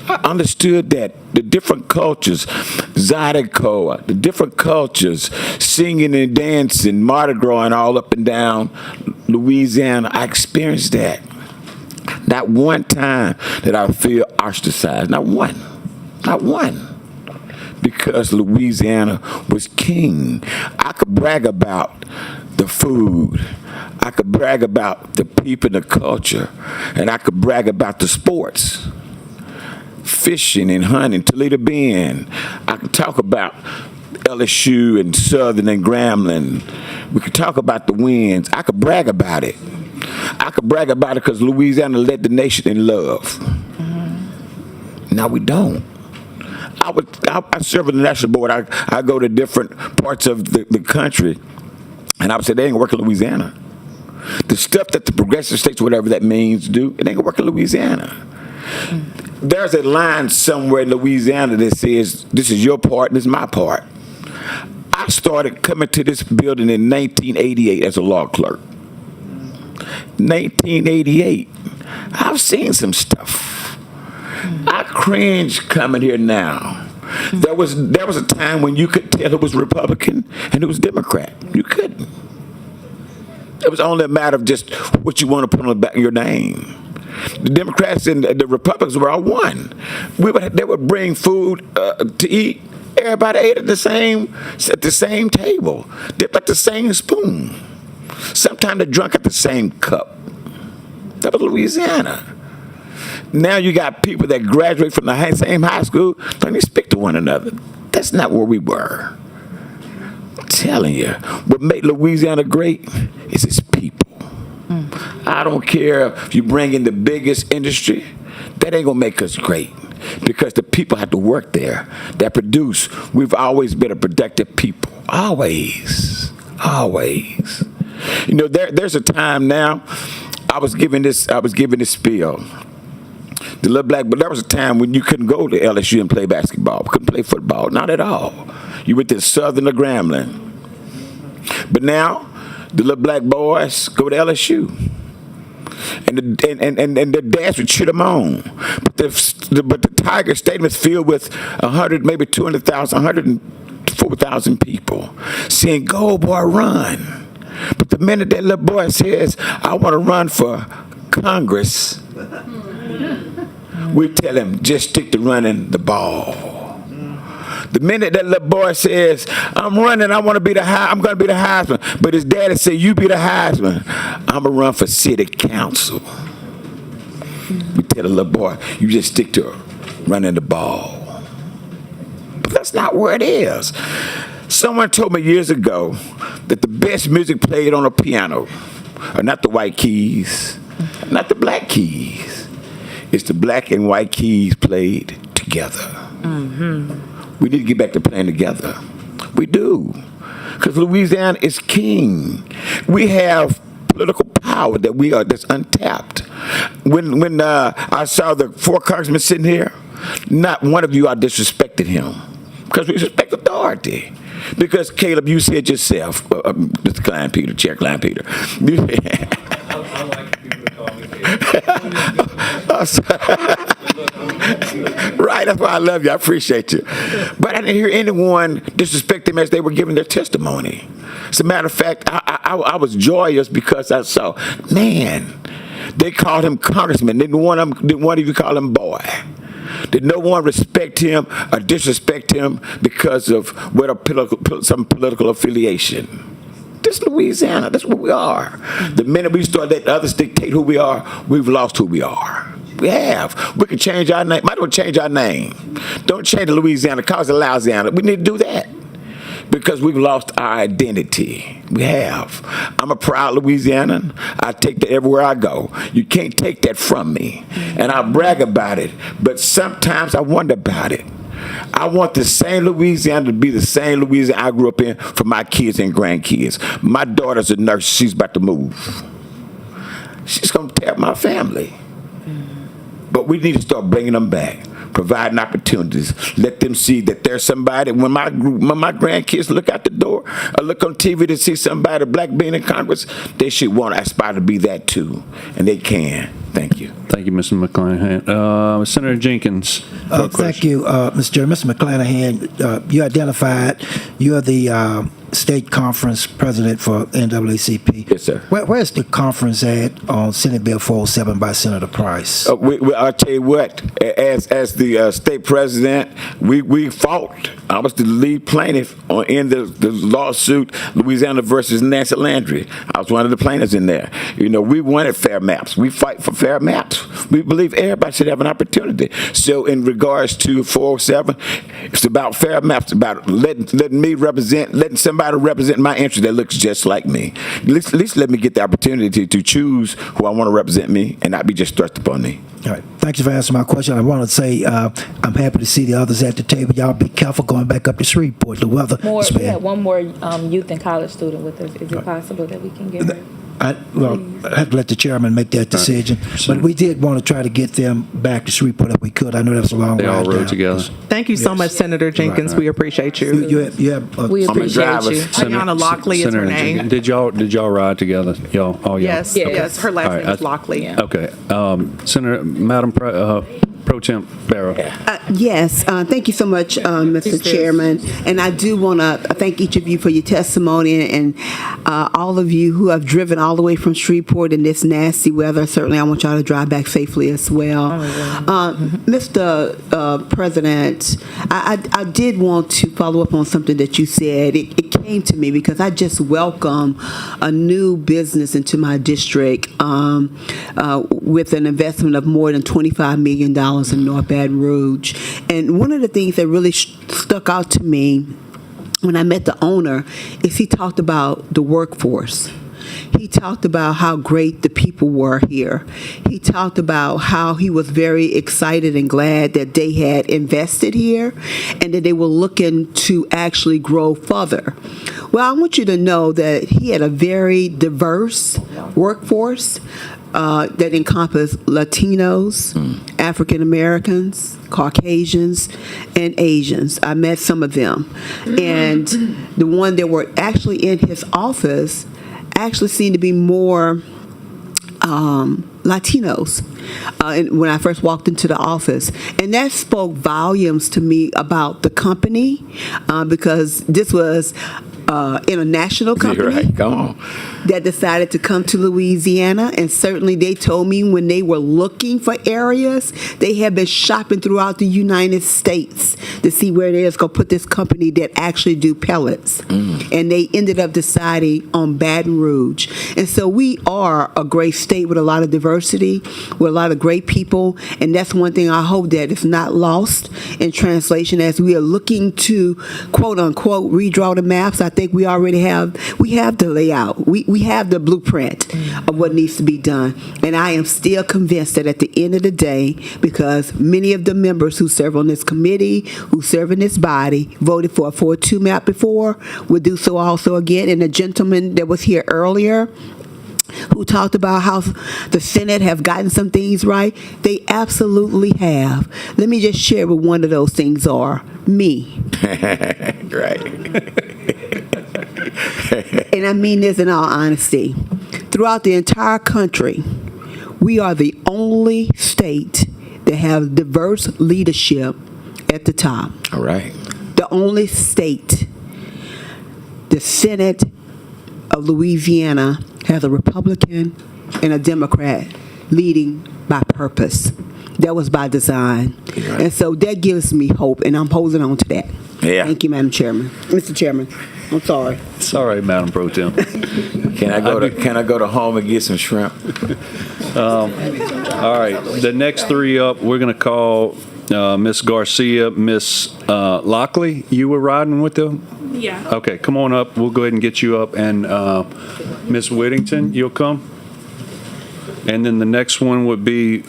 I understood that the different cultures, Zydeco, the different cultures, singing and dancing, Mardi Gras and all up and down Louisiana, I experienced that. Not one time did I feel ostracized, not one. Because Louisiana was king. I could brag about the food. I could brag about the people and the culture. And I could brag about the sports. Fishing and hunting, Toledo Bend. I could talk about LSU and Southern and Grambling. We could talk about the wins. I could brag about it. I could brag about it because Louisiana led the nation in love. Mm-hmm. Now we don't. I serve on the national board. I go to different parts of the country, and I would say they ain't working in Louisiana. The stuff that the progressive states, whatever that means, do, it ain't gonna work in Louisiana. Mm-hmm. There's a line somewhere in Louisiana that says, this is your part and this is my part. I started coming to this building in 1988 as a law clerk. 1988. I've seen some stuff. I cringe coming here now. There was a time when you could tell it was Republican and it was Democrat. You couldn't. It was only a matter of just what you want to put on the back of your name. The Democrats and the Republicans were all one. They would bring food to eat. Everybody ate at the same table, dipped at the same spoon. Sometimes they drank at the same cup. That was Louisiana. Now you got people that graduate from the same high school, don't even speak to one another. That's not where we were. I'm telling you, what made Louisiana great is its people. I don't care if you bring in the biggest industry, that ain't gonna make us great. Because the people have to work there, that produce. We've always been a productive people. Always. You know, there's a time now, I was giving this spiel. The little black, but there was a time when you couldn't go to LSU and play basketball, couldn't play football, not at all. You went to Southern or Grambling. But now, the little black boys go to LSU. And the dads would cheer them on. But the Tiger Stadium is filled with 100, maybe 200,000, 104,000 people saying, "Go, boy, run." But the minute that little boy says, "I want to run for Congress," we tell him, just stick to running the ball. The minute that little boy says, "I'm running, I'm going to be the Heisman," but his daddy say, "You be the Heisman, I'm going to run for city council." We tell the little boy, you just stick to running the ball. But that's not where it is. Someone told me years ago that the best music played on a piano are not the white keys, not the black keys. It's the black and white keys played together. Mm-hmm. We need to get back to playing together. We do. Because Louisiana is king. We have political power that's untapped. When I saw the 4 congressmen sitting here, not one of you I disrespected him. Because we respect authority. Because Caleb, you said yourself, Mr. Klein Peter, Chair Klein Peter, because, right, that's why I love you. I appreciate you. But I didn't hear anyone disrespect them as they were giving their testimony. As a matter of fact, I was joyous because I saw, man, they called him congressman. Didn't one of you call him boy? Did no one respect him or disrespect him because of some political affiliation? This is Louisiana. That's what we are. The minute we start letting others dictate who we are, we've lost who we are. We have. We can change our name. Might as well change our name. Don't change the Louisiana. Call it Louisiana. We need to do that because we've lost our identity. We have. I'm a proud Louisianan. I take that everywhere I go. You can't take that from me. And I brag about it. But sometimes I wonder about it. I want the same Louisiana to be the same Louisiana I grew up in for my kids and grandkids. My daughter's a nurse. She's about to move. She's going to tear up my family. But we need to start bringing them back, providing opportunities. Let them see that there's somebody. When my grandkids look out the door or look on TV to see somebody black being in Congress, they should want to aspire to be that too. And they can. Thank you. Thank you, Mr. McClanahan. Senator Jenkins. Thank you, Mr. Chairman. Mr. McClanahan, you identified you're the state conference president for NAACP. Yes, sir. Where's the conference at on Senate Bill 407 by Senator Price? I'll tell you what, as the state president, we fought. I was the lead plaintiff in the lawsuit, Louisiana versus Nancy Landry. I was one of the plaintiffs in there. You know, we wanted fair maps. We fight for fair maps. We believe everybody should have an opportunity. So in regards to 407, it's about fair maps, about letting me represent, letting somebody represent my interest that looks just like me. At least let me get the opportunity to choose who I want to represent me and not be just thrust upon me. All right. Thank you for answering my question. I want to say I'm happy to see the others at the table. Y'all be careful going back up to Shreveport. The weather. We have one more youth and college student with us. Is it possible that we can get her? I have to let the chairman make that decision. But we did want to try to get them back to Shreveport if we could. I know that was a long They all ride rode down. together. Thank you so much, Senator Jenkins. We appreciate you. You have We appreciate you. Ayanna Lockley is her name. Did y'all ride together? Y'all? Oh, y'all? Yes, yes. Her last All right, name is Lockley. Okay. Senator, Madam Pro Temp Barrow. Yes, thank you so much, Mr. Chairman. And I do want to thank each of you for your testimony and all of you who have driven all the way from Shreveport in this nasty weather. Certainly, I want y'all to drive back safely as well. Mr. President, I did want to follow up on something that you said. It came to me because I just welcome a new business into my district with an investment of more than $25 million in North Baton Rouge. And one of the things that really stuck out to me when I met the owner is he talked about the workforce. He talked about how great the people were here. He talked about how he was very excited and glad that they had invested here and that they were looking to actually grow further. Well, I want you to know that he had a very diverse workforce that encompassed Latinos, African Americans, Caucasians, and Asians. I met some of them. And the one that were actually in his office actually seemed to be more Latinos when I first walked into the office. And that spoke volumes to me about the company because this was international company Right, come on. that decided to come to Louisiana, and certainly they told me when they were looking for areas, they had been shopping throughout the United States to see where they was going to put this company that actually do pellets. And they ended up deciding on Baton Rouge. And so we are a great state with a lot of diversity, with a lot of great people, and that's one thing I hope that is not lost in translation as we are looking to quote unquote redraw the maps. I think we already have the layout. We have the blueprint of what needs to be done. And I am still convinced that at the end of the day, because many of the members who serve on this committee, who serve in this body, voted for a 4-2 map before, will do so also again. And the gentleman that was here earlier who talked about how the Senate have gotten some things right, they absolutely have. Let me just share what one of those things are. Me. Right. And I mean this in all honesty. Throughout the entire country, We are the only state that has diverse leadership at the top. All right. The only state. The Senate of Louisiana has a Republican and a Democrat leading by purpose. That was by design. Right. And so that gives me hope, and I'm holding on to that. Yeah. Thank you, Madam Chairman. Mr. Chairman, I'm sorry. It's all right, Madam Pro Tem. Can I go to home and get some shrimp? All right, the next three up, we're going to call Miss Garcia, Miss Lockley. You were riding with them? Yeah. Okay, come on up. We'll go ahead and get you up. And Miss Whittington, you'll come. And then the next one would be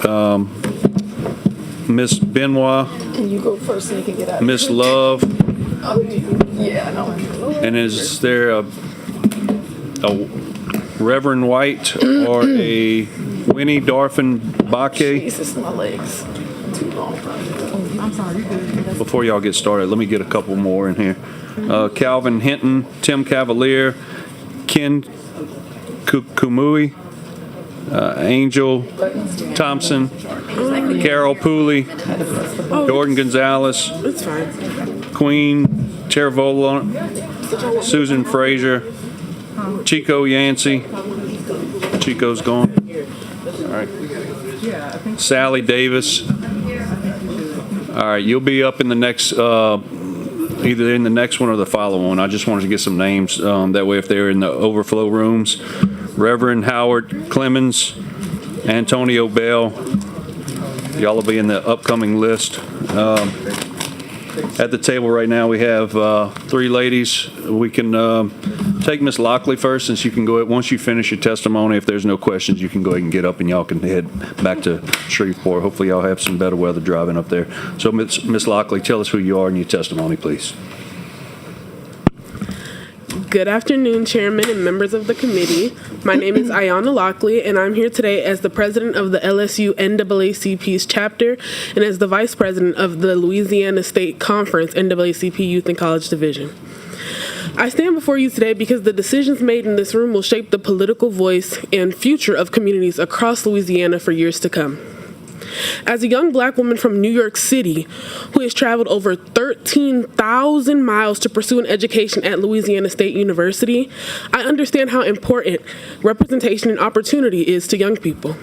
Miss Benoit, And you go first so you can get out. Miss Love, Yeah, I know. and is there a Reverend White or a Winnie Darfin Bakke? Jesus, my legs too long. I'm sorry, you good. Before y'all get started, let me get a couple more in here. Calvin Hinton, Tim Cavalier, Ken Kumui, Angel Thompson, Carol Pooley, Jordan Gonzalez, It's fine. Queen Tervola, Susan Frazier, Chico Yancey. Chico's gone. All right. Sally Davis. All right, you'll be up in the next, either in the next one or the following one. I just wanted to get some names. That way, if they're in the overflow rooms, Reverend Howard Clemens, Antonio Bell. Y'all will be in the upcoming list. At the table right now, we have three ladies. We can take Miss Lockley first, since you can go ahead. Once you finish your testimony, if there's no questions, you can go ahead and get up and y'all can head back to Shreveport. Hopefully y'all have some better weather driving up there. So Miss Lockley, tell us who you are and your testimony, please. Good afternoon, Chairman and members of the committee. My name is Ayanna Lockley, and I'm here today as the president of the LSU NAACP's chapter and as the vice president of the Louisiana State Conference NAACP Youth and College Division. I stand before you today because the decisions made in this room will shape the political voice and future of communities across Louisiana for years to come. As a young black woman from New York City who has traveled over 13,000 miles to pursue an education at Louisiana State University, I understand how important representation and opportunity is to young people.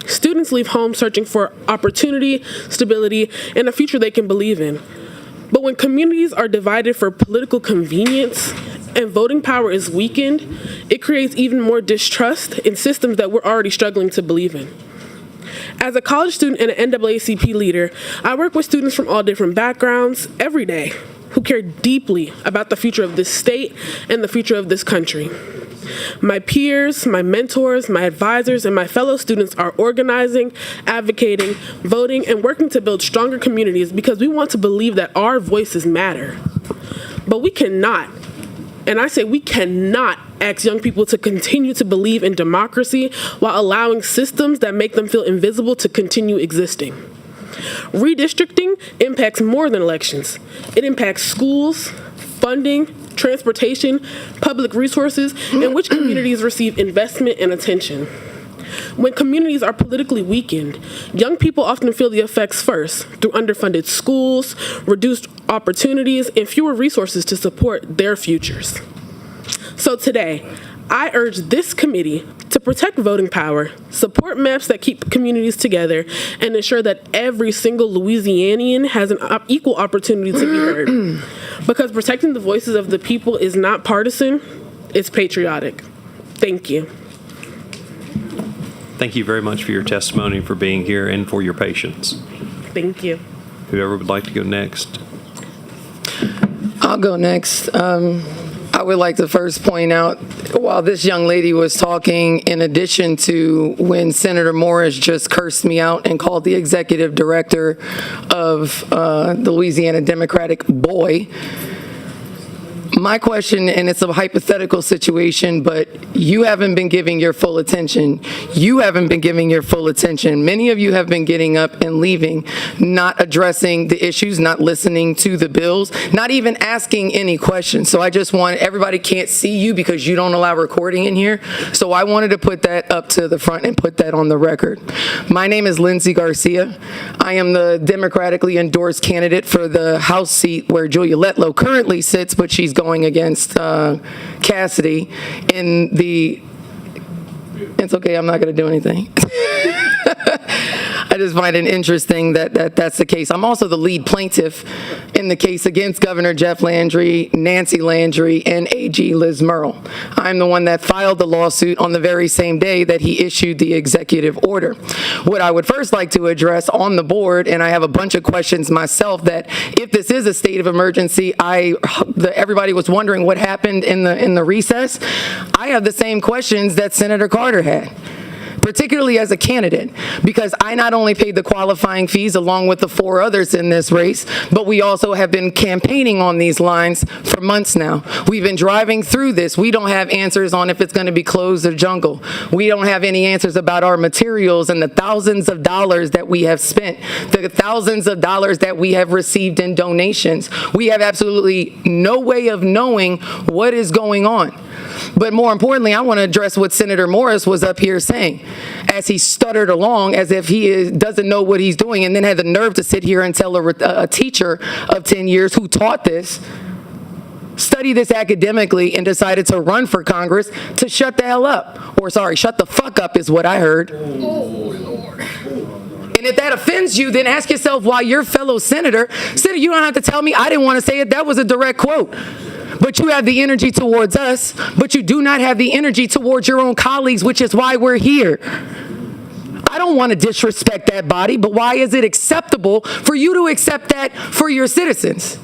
Students leave home searching for opportunity, stability, and a future they can believe in. But when communities are divided for political convenience and voting power is weakened, it creates even more distrust in systems that we're already struggling to believe in. As a college student and an NAACP leader, I work with students from all different backgrounds every day who care deeply about the future of this state and the future of this country. My peers, my mentors, my advisors, and my fellow students are organizing, advocating, voting, and working to build stronger communities because we want to believe that our voices matter. But we cannot, and I say we cannot, ask young people to continue to believe in democracy while allowing systems that make them feel invisible to continue existing. Redistricting impacts more than elections. It impacts schools, funding, transportation, public resources, and which communities receive investment and attention. When communities are politically weakened, young people often feel the effects first through underfunded schools, reduced opportunities, and fewer resources to support their futures. So today, I urge this committee to protect voting power, support maps that keep communities together, and ensure that every single Louisianian has an equal opportunity to be heard. Because protecting the voices of the people is not partisan, it's patriotic. Thank you. Thank you very much for your testimony, for being here, and for your patience. Thank you. Whoever would like to go next. I'll go next. I would like to first point out, while this young lady was talking, in addition to when Senator Morris just cursed me out and called the executive director of the Louisiana Democratic boy, My question, and it's a hypothetical situation, but you haven't been giving your full attention. You haven't been giving your full attention. Many of you have been getting up and leaving, not addressing the issues, not listening to the bills, not even asking any questions. So I just want, everybody can't see you because you don't allow recording in here. So I wanted to put that up to the front and put that on the record. My name is Lindsey Garcia. I am the democratically endorsed candidate for the House seat where Julia Letlow currently sits, but she's going against Cassidy in the, it's okay, I'm not going to do anything. I just find it interesting that that's the case. I'm also the lead plaintiff in the case against Governor Jeff Landry, Nancy Landry, and AG Liz Murrill. I'm the one that filed the lawsuit on the very same day that he issued the executive order. What I would first like to address on the board, and I have a bunch of questions myself, that if this is a state of emergency, everybody was wondering what happened in the recess. I have the same questions that Senator Carter had, particularly as a candidate, because I not only paid the qualifying fees along with the 4 others in this race, but we also have been campaigning on these lines for months now. We've been driving through this. We don't have answers on if it's going to be closed or jungle. We don't have any answers about our materials and the thousands of dollars that we have spent, the thousands of dollars that we have received in donations. We have absolutely no way of knowing what is going on. But more importantly, I want to address what Senator Morris was up here saying, as he stuttered along as if he doesn't know what he's doing, and then had the nerve to sit here and tell a teacher of 10 years who taught this, studied this academically, and decided to run for Congress to shut the hell up. Or sorry, shut the fuck up is what I heard. And if that offends you, then ask yourself why your fellow senator, you don't have to tell me, I didn't want to say it, that was a direct quote. But you have the energy towards us, but you do not have the energy towards your own colleagues, which is why we're here. I don't want to disrespect that body, but why is it acceptable for you to accept that for your citizens?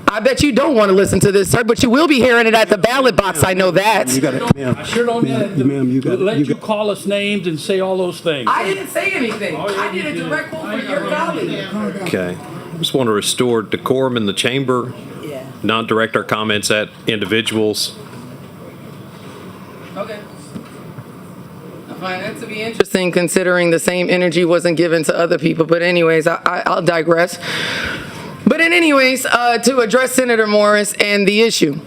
I bet you don't want to listen to this, sir, but you will be hearing it at the ballot box. I know that. I sure don't let you call us names and say all those things. I didn't say anything. I did a direct quote for your colleague. Okay. I just want to restore decorum in the chamber, not direct our comments at individuals. Okay. I find that to be interesting, considering the same energy wasn't given to other people. But anyways, I'll digress. But anyways, to address Senator Morris and the issue.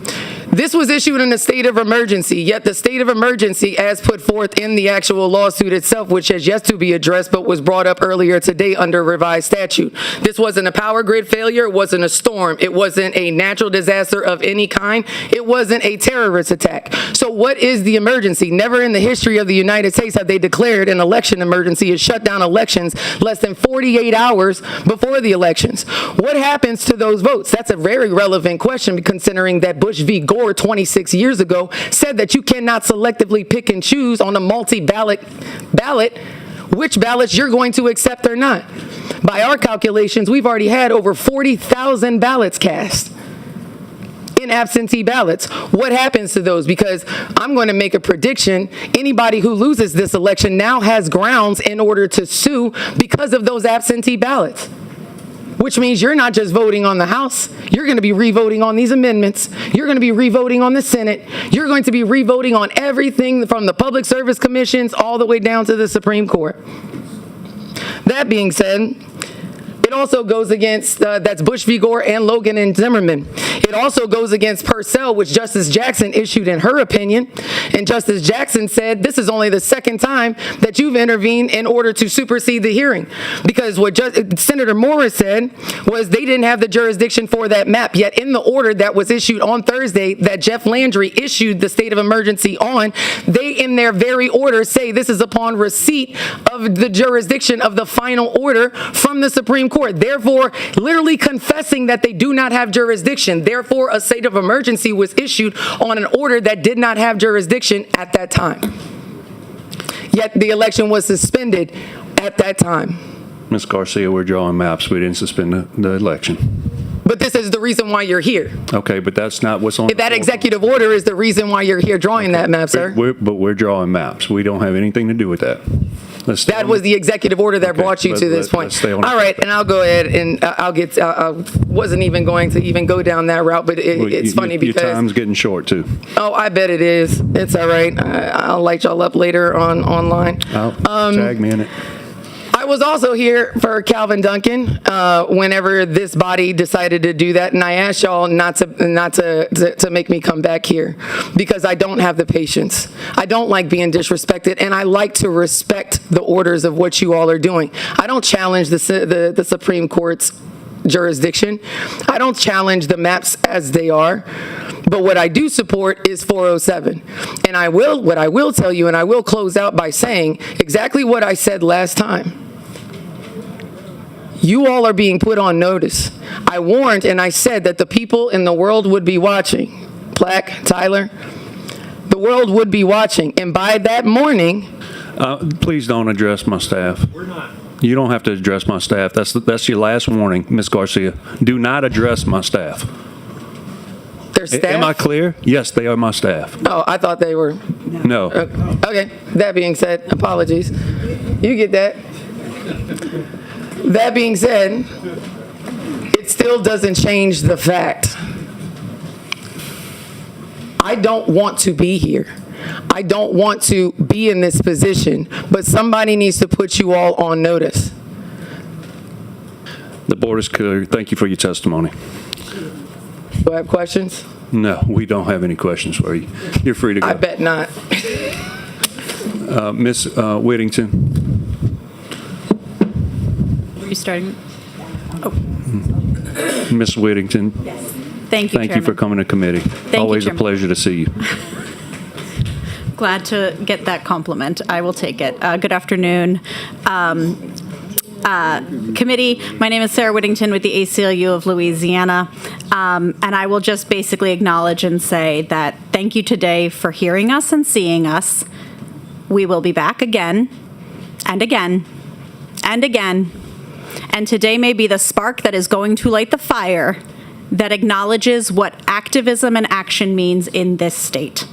This was issued in a state of emergency, yet the state of emergency, as put forth in the actual lawsuit itself, which has yet to be addressed but was brought up earlier today under revised statute. This wasn't a power grid failure, it wasn't a storm, it wasn't a natural disaster of any kind, it wasn't a terrorist attack. So what is the emergency? Never in the history of the United States have they declared an election emergency and shut down elections less than 48 hours before the elections. What happens to those votes? That's a very relevant question, considering that Bush v. Gore 26 years ago said that you cannot selectively pick and choose on a multi-ballot which ballots you're going to accept or not. By our calculations, we've already had over 40,000 ballots cast in absentee ballots. What happens to those? Because I'm going to make a prediction. Anybody who loses this election now has grounds in order to sue because of those absentee ballots. Which means you're not just voting on the House, you're going to be re-voting on these amendments, you're going to be re-voting on the Senate, you're going to be re-voting on everything from the Public Service Commissions all the way down to the Supreme Court. That being said, it also goes against, that's Bush v. Gore and Logan and Zimmerman. It also goes against Purcell, which Justice Jackson issued in her opinion. And Justice Jackson said, this is only the second time that you've intervened in order to supersede the hearing. Because what Senator Morris said was they didn't have the jurisdiction for that map. Yet in the order that was issued on Thursday that Jeff Landry issued the state of emergency on, they in their very order say this is upon receipt of the jurisdiction of the final order from the Supreme Court. Therefore, literally confessing that they do not have jurisdiction. Therefore, a state of emergency was issued on an order that did not have jurisdiction at that time. Yet the election was suspended at that time. Ms. Garcia, we're drawing maps. We didn't suspend the election. But this is the reason why you're here. Okay, but that's not what's on. That executive order is the reason why you're here drawing that map, sir. But we're drawing maps. We don't have anything to do with that. That was the executive order that brought you to this point. All right, and I'll go ahead and I wasn't even going to even go down that route, but it's funny because your time's getting short too. Oh, I bet it is. It's all right. I'll light y'all up later online. Tag me in it. I was also here for Calvin Duncan whenever this body decided to do that, and I asked y'all not to make me come back here because I don't have the patience. I don't like being disrespected, and I like to respect the orders of what you all are doing. I don't challenge the Supreme Court's jurisdiction. I don't challenge the maps as they are. But what I do support is 407. And what I will tell you, and I will close out by saying exactly what I said last time. You all are being put on notice. I warned and I said that the people in the world would be watching. Plaque, Tyler, the world would be watching. And by that morning... Please don't address my staff. We're not. You don't have to address my staff. That's your last warning, Ms. Garcia. Do not address my staff. Their staff? Am I clear? Yes, they are my staff. Oh, I thought they were. No. Okay. That being said, apologies. You get that. That being said, it still doesn't change the fact. I don't want to be here. I don't want to be in this position, but somebody needs to put you all on notice. The board is clear. Thank you for your testimony. Do I have questions? No, we don't have any questions for you. You're free to go. I bet not. Ms. Whittington. Are you starting? Ms. Whittington. Yes. Thank you, Thank you for coming to committee. Always a pleasure to see you. Glad to get that compliment. I will take it. Good afternoon. Committee, my name is Sarah Whittington with the ACLU of Louisiana, and I will just basically acknowledge and say that thank you today for hearing us and seeing us. We will be back again and again and again, and today may be the spark that is going to light the fire that acknowledges what activism and action means in this state.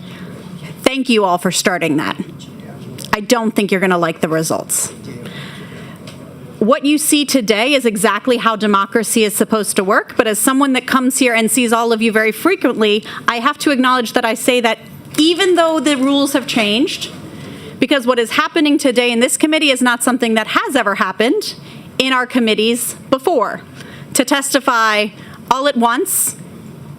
Thank you all for starting that. I don't think you're going to like the results. What you see today is exactly how democracy is supposed to work, but as someone that comes here and sees all of you very frequently, I have to acknowledge that I say that even though the rules have changed, because what is happening today in this committee is not something that has ever happened in our committees before, to testify all at once,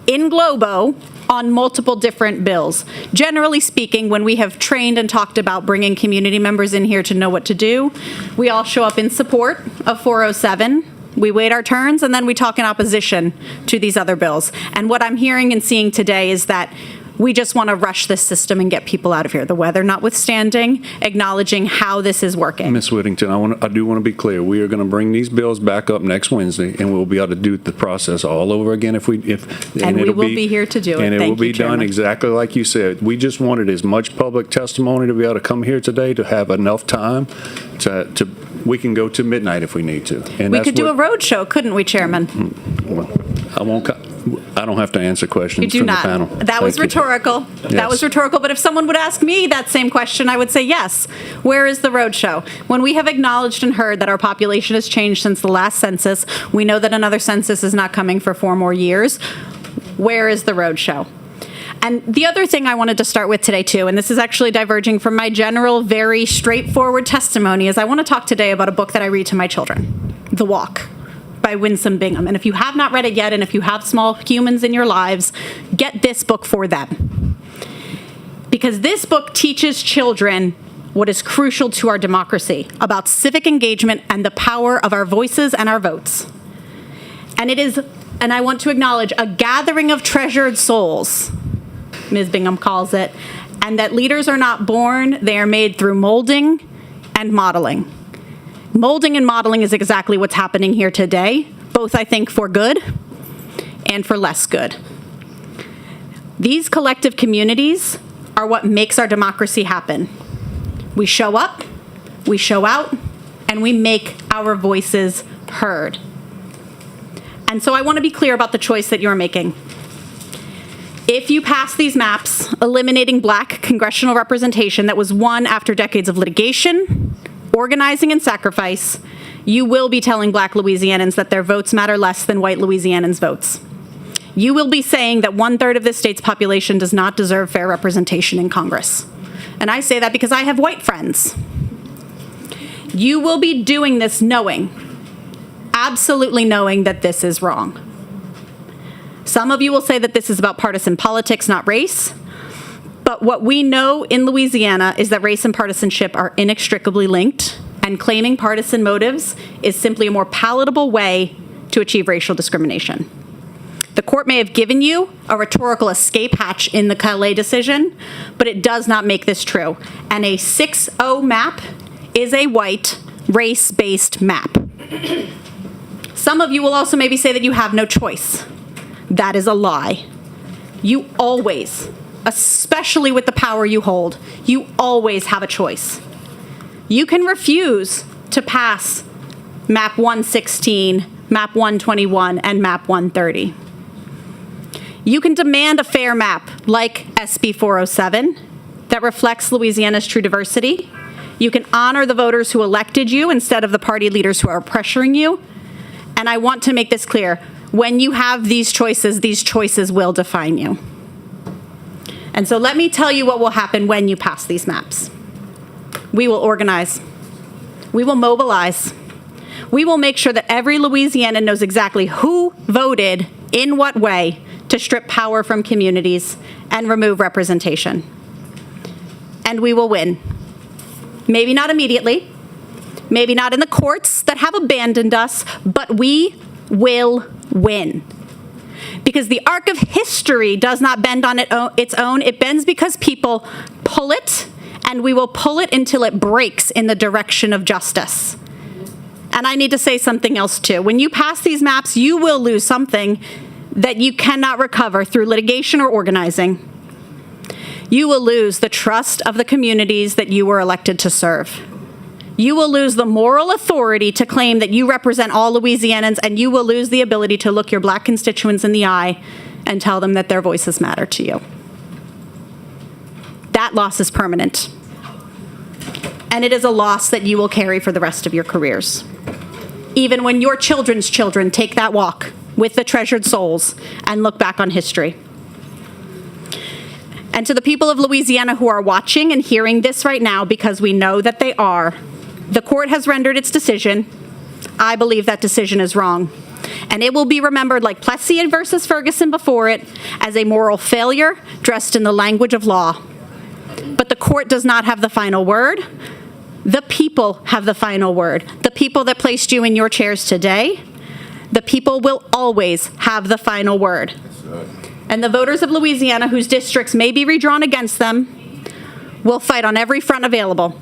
in globo, on multiple different bills. Generally speaking, when we have trained and talked about bringing community members in here to know what to do, we all show up in support of 407. We wait our turns, and then we talk in opposition to these other bills. And what I'm hearing and seeing today is that we just want to rush this system and get people out of here. The weather notwithstanding, acknowledging how this is working. Ms. Whittington, I do want to be clear. We are going to bring these bills back up next Wednesday, and we'll be able to do the process all over again and we will be here to do it. And it Thank will be you, done Chairman. exactly like you said. We just wanted as much public testimony to be able to come here today to have enough time to we can go to midnight if we need to. And We could do a road show, couldn't we, Chairman? I don't have to answer questions You do from not. the panel. That was Thank you. rhetorical. That Yes. was rhetorical. But if someone would ask me that same question, I would say yes. Where is the roadshow? When we have acknowledged and heard that our population has changed since the last census, we know that another census is not coming for 4 more years. Where is the roadshow? And the other thing I wanted to start with today, too, and this is actually diverging from my general, very straightforward testimony, is I want to talk today about a book that I read to my children, The Walk, by Winsome Bingham. And if you have not read it yet, and if you have small humans in your lives, get this book for them. Because this book teaches children what is crucial to our democracy about civic engagement and the power of our voices and our votes. And it is, and I want to acknowledge, a gathering of treasured souls, Ms. Bingham calls it, and that leaders are not born, they are made through molding and modeling. Molding and modeling is exactly what's happening here today, both I think for good and for less good. These collective communities are what makes our democracy happen. We show up, we show out, and we make our voices heard. And so I want to be clear about the choice that you're making. If you pass these maps eliminating black congressional representation that was won after decades of litigation, organizing and sacrifice, you will be telling Black Louisianans that their votes matter less than white Louisianans' votes. You will be saying that 1/3 of this state's population does not deserve fair representation in Congress. And I say that because I have white friends. You will be doing this knowing, absolutely knowing that this is wrong. Some of you will say that this is about partisan politics, not race. But what we know in Louisiana is that race and partisanship are inextricably linked, and claiming partisan motives is simply a more palatable way to achieve racial discrimination. The court may have given you a rhetorical escape hatch in the Calais decision, but it does not make this true. And a 6-0 map is a white, race-based map. Some of you will also maybe say that you have no choice. That is a lie. You always, especially with the power you hold, you always have a choice. You can refuse to pass map 116, map 121, and map 130. You can demand a fair map like SB 407 that reflects Louisiana's true diversity. You can honor the voters who elected you instead of the party leaders who are pressuring you. And I want to make this clear. When you have these choices will define you. And so let me tell you what will happen when you pass these maps. We will organize. We will mobilize. We will make sure that every Louisianan knows exactly who voted in what way to strip power from communities and remove representation. And we will win. Maybe not immediately, maybe not in the courts that have abandoned us, but we will win. Because the arc of history does not bend on its own. It bends because people pull it, and we will pull it until it breaks in the direction of justice. And I need to say something else too. When you pass these maps, you will lose something that you cannot recover through litigation or organizing. You will lose the trust of the communities that you were elected to serve. You will lose the moral authority to claim that you represent all Louisianans, and you will lose the ability to look your Black constituents in the eye and tell them that their voices matter to you. That loss is permanent. And it is a loss that you will carry for the rest of your careers. Even when your children's children take that walk with the treasured souls and look back on history. And to the people of Louisiana who are watching and hearing this right now, because we know that they are, the court has rendered its decision. I believe that decision is wrong. And it will be remembered like Plessy versus Ferguson before it as a moral failure dressed in the language of law. But the court does not have the final word. The people have the final word. The people that placed you in your chairs today, the people will always have the final word. And the voters of Louisiana whose districts may be redrawn against them will fight on every front available.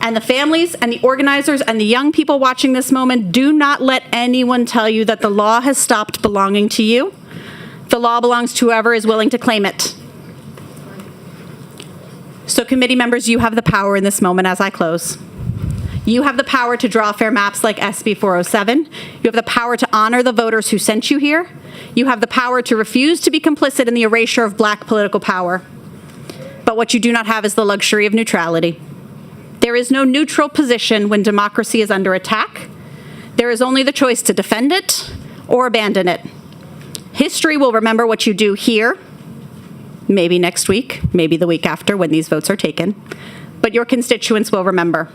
And the families and the organizers and the young people watching this moment, do not let anyone tell you that the law has stopped belonging to you. The law belongs to whoever is willing to claim it. So committee members, you have the power in this moment as I close. You have the power to draw fair maps like SB 407. You have the power to honor the voters who sent you here. You have the power to refuse to be complicit in the erasure of Black political power. But what you do not have is the luxury of neutrality. There is no neutral position when democracy is under attack. There is only the choice to defend it or abandon it. History will remember what you do here, maybe next week, maybe the week after when these votes are taken, but your constituents will remember.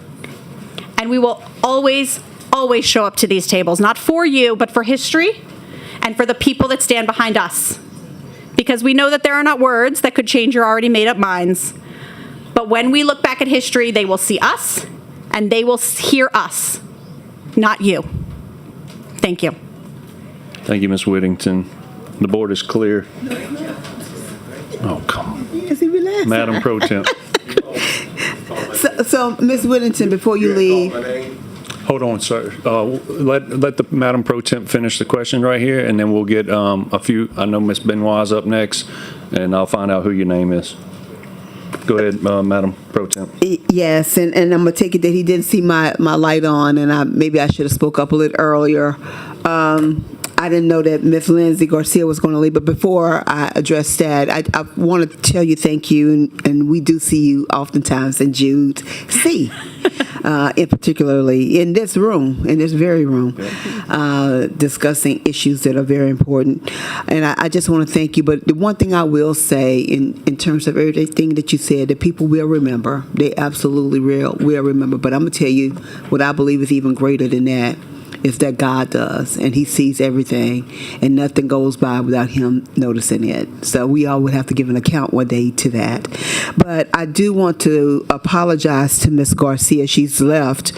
And we will always, always show up to these tables, not for you, but for history and for the people that stand behind us. Because we know that there are not words that could change your already made up minds. But when we look back at history, they will see us and they will hear us, not you. Thank you. Thank you, Ms. Whittington. The board is clear. Oh, come on. Is he relaxed? Madam Pro Temp. So, Ms. Whittington, before you leave. Hold on, sir. Let the Madam Pro Temp finish the question right here, and then we'll get a few. I know Ms. Benoit's up next, and I'll find out who your name is. Go ahead, Madam Pro Temp. Yes, and I'm going to take it that he didn't see my light on, and maybe I should have spoke up a little earlier. I didn't know that Ms. Lindsay Garcia was going to leave, but before I address that, I want to tell you thank you, and we do see you oftentimes in Jude C, in particularly in this room, in this very room, discussing issues that are very important. And I just want to thank you. But the one thing I will say in terms of everything that you said, that people will remember, they absolutely will remember. But I'm going to tell you what I believe is even greater than that. Is that God does, and He sees everything, and nothing goes by without Him noticing it. So we all would have to give an account one day to that. But I do want to apologize to Ms. Garcia. She's left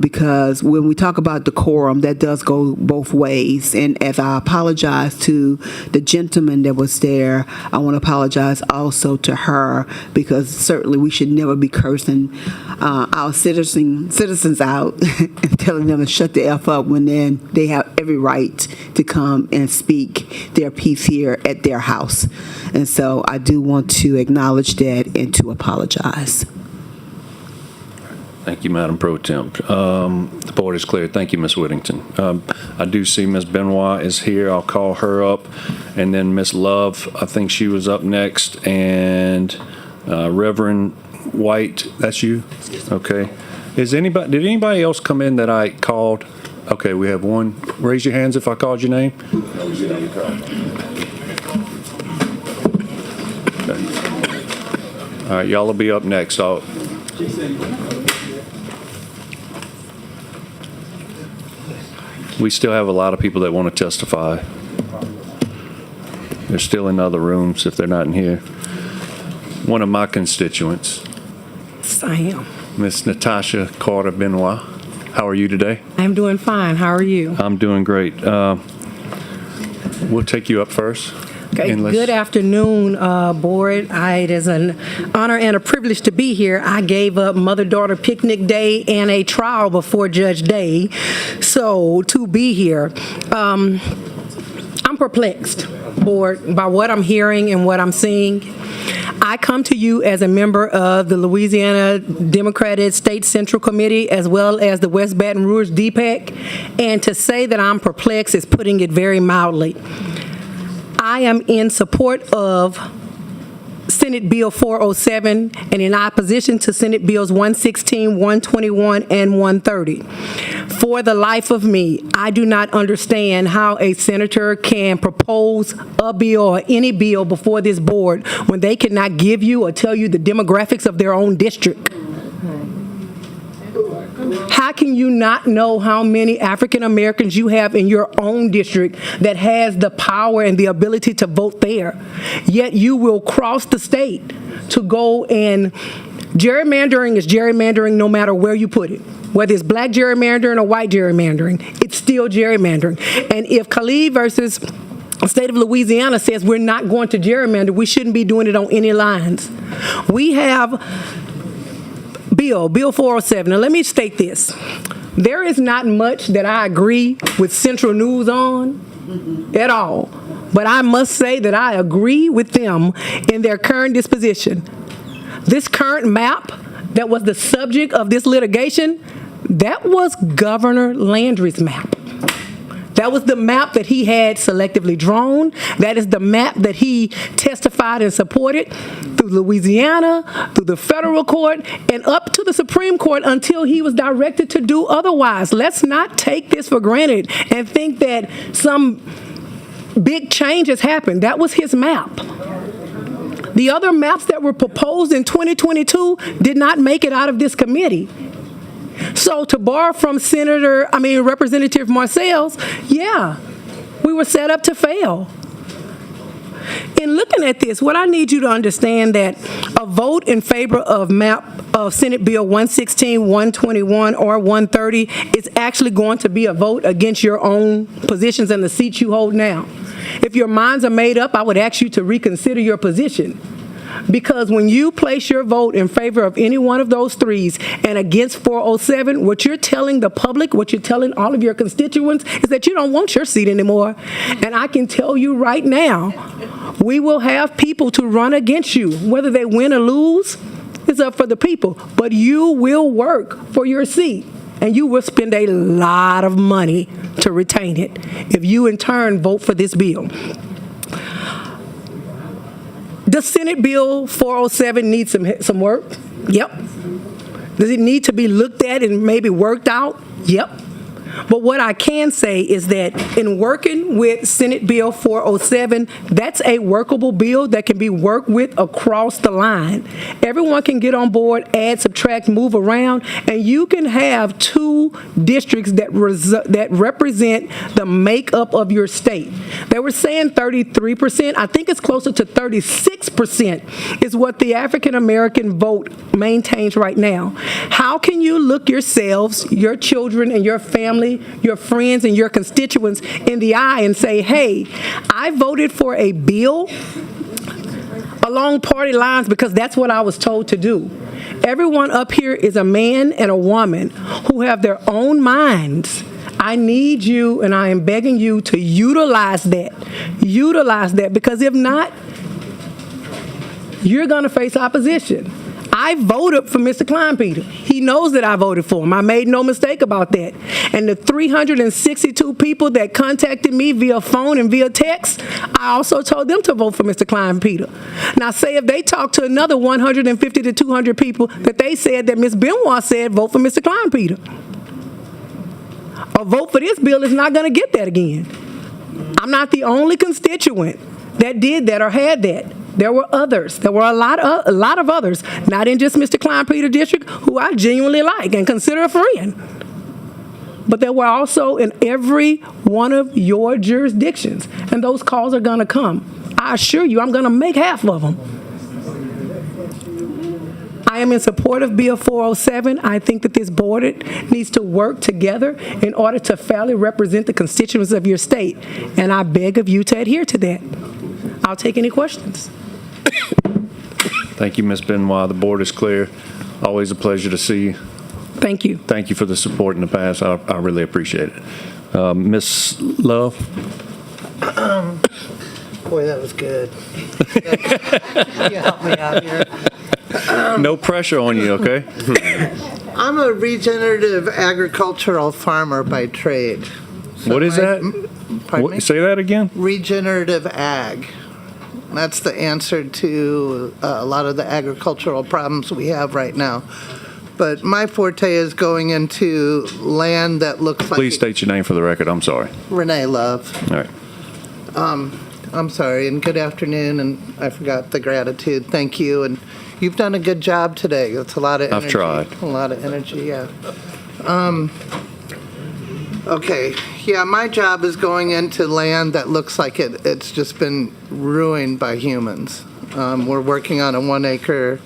because when we talk about decorum, that does go both ways. And as I apologize to the gentleman that was there, I want to apologize also to her, because certainly we should never be cursing our citizens out and telling them to shut the F up when then they have every right to come and speak their piece here at their house. And so I do want to acknowledge that and to apologize. Thank you, Madam Pro Temp. The board is clear. Thank you, Ms. Whittington. I do see Ms. Benoit is here. I'll call her up. And then Ms. Love, I think she was up next. And Reverend White, that's you? Okay. Did anybody else come in that I called? Okay, we have one. Raise your hands if I called your name. Okay. All right, y'all will be up next. We still have a lot of people that want to testify. They're still in other rooms if they're not in here. One of my constituents. Yes, I am. Miss Natasha Carter Benoit. How are you today? I'm doing fine. How are you? I'm doing great. We'll take you up first. Okay. Good afternoon, board. It is an honor and a privilege to be here. I gave up mother-daughter picnic day and a trial before Judge Day, so to be here. I'm perplexed, board, by what I'm hearing and what I'm seeing. I come to you as a member of the Louisiana Democratic State Central Committee as well as the West Baton Rouge DPAC, and to say that I'm perplexed is putting it very mildly. I am in support of Senate Bill 407 and in opposition to Senate Bills 116, 121, and 130. For the life of me, I do not understand how a senator can propose a bill or any bill before this board when they cannot give you or tell you the demographics of their own district. How can you not know how many African Americans you have in your own district that has the power and the ability to vote there? Yet you will cross the state to go and gerrymandering is gerrymandering no matter where you put it. Whether it's black gerrymandering or white gerrymandering, it's still gerrymandering. And if Khalid versus the state of Louisiana says we're not going to gerrymander, we shouldn't be doing it on any lines. We have Bill 407. Now let me state this. There is not much that I agree with Central News on at all. But I must say that I agree with them in their current disposition. This current map that was the subject of this litigation, that was Governor Landry's map. That was the map that he had selectively drawn. That is the map that he testified and supported through Louisiana, through the federal court, and up to the Supreme Court until he was directed to do otherwise. Let's not take this for granted and think that some big change has happened. That was his map. The other maps that were proposed in 2022 did not make it out of this committee. So to borrow from Representative Marcel's, yeah, we were set up to fail. In looking at this, what I need you to understand that a vote in favor of Senate Bill 116, 121, or 130 is actually going to be a vote against your own positions and the seats you hold now. If your minds are made up, I would ask you to reconsider your position. Because when you place your vote in favor of any one of those threes and against 407, what you're telling the public, what you're telling all of your constituents is that you don't want your seat anymore. And I can tell you right now, we will have people to run against you. Whether they win or lose, it's up for the people. But you will work for your seat, and you will spend a lot of money to retain it if you in turn vote for this bill. Does Senate Bill 407 need some work? Yep. Does it need to be looked at and maybe worked out? Yep. But what I can say is that in working with Senate Bill 407, that's a workable bill that can be worked with across the line. Everyone can get on board, add, subtract, move around, and you can have 2 districts that represent the makeup of your state. They were saying 33%. I think it's closer to 36% is what the African American vote maintains right now. How can you look yourselves, your children, and your family, your friends and your constituents in the eye and say, hey, I voted for a bill along party lines because that's what I was told to do. Everyone up here is a man and a woman who have their own minds. I need you and I am begging you to utilize that. Utilize that, because if not, you're going to face opposition. I voted for Mr. Kleinpeter. He knows that I voted for him. I made no mistake about that. And the 362 people that contacted me via phone and via text, I also told them to vote for Mr. Kleinpeter. Now, say if they talk to another 150 to 200 people that they said that Ms. Benoit said, vote for Mr. Kleinpeter. A vote for this bill is not going to get that again. I'm not the only constituent that did that or had that. There were others. There were a lot of others, not in just Mr. Kleinpeter district, who I genuinely like and consider a friend. But there were also in every one of your jurisdictions, and those calls are going to come. I assure you, I'm going to make half of them. I am in support of Bill 407. I think that this board needs to work together in order to fairly represent the constituents of your state, and I beg of you to adhere to that. I'll take any questions. Thank you, Ms. Benoit. The board is clear. Always a pleasure to see you. Thank you. Thank you for the support in the past. I really appreciate it. Ms. Love? Boy, that was good. You helped me out here. No pressure on you, okay? I'm a regenerative agricultural farmer by trade. What is that? Pardon me? Say that again? Regenerative ag. That's the answer to a lot of the agricultural problems we have right now. But my forte is going into land that looks like... Please state your name for the record. I'm sorry. Renee Love. All right. I'm sorry, and good afternoon, and I forgot the gratitude. Thank you, and you've done a good job today. It's a lot of energy. I've tried. A lot of energy, yeah. Okay, yeah, my job is going into land that looks like it's just been ruined by humans. We're working on a 1-acre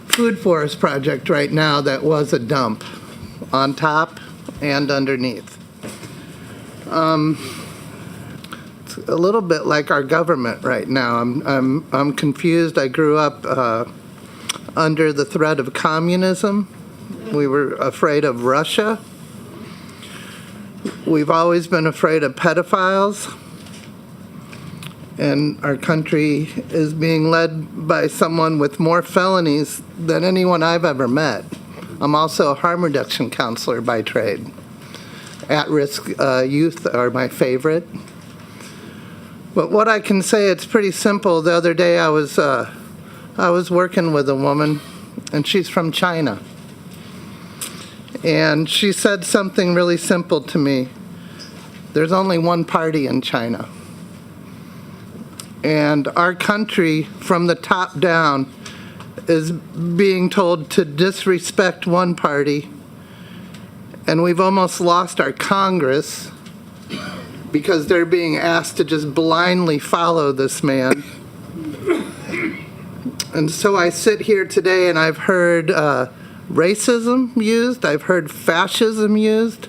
food forest project right now that was a dump on top and underneath. It's a little bit like our government right now. I'm confused. I grew up under the threat of communism. We were afraid of Russia. We've always been afraid of pedophiles, and our country is being led by someone with more felonies than anyone I've ever met. I'm also a harm reduction counselor by trade. At-risk youth are my favorite. But what I can say, it's pretty simple. The other day I was working with a woman, and she's from China. And she said something really simple to me. There's only one party in China. And our country, from the top down, is being told to disrespect one party. And we've almost lost our Congress because they're being asked to just blindly follow this man. And so I sit here today and I've heard racism used, I've heard fascism used,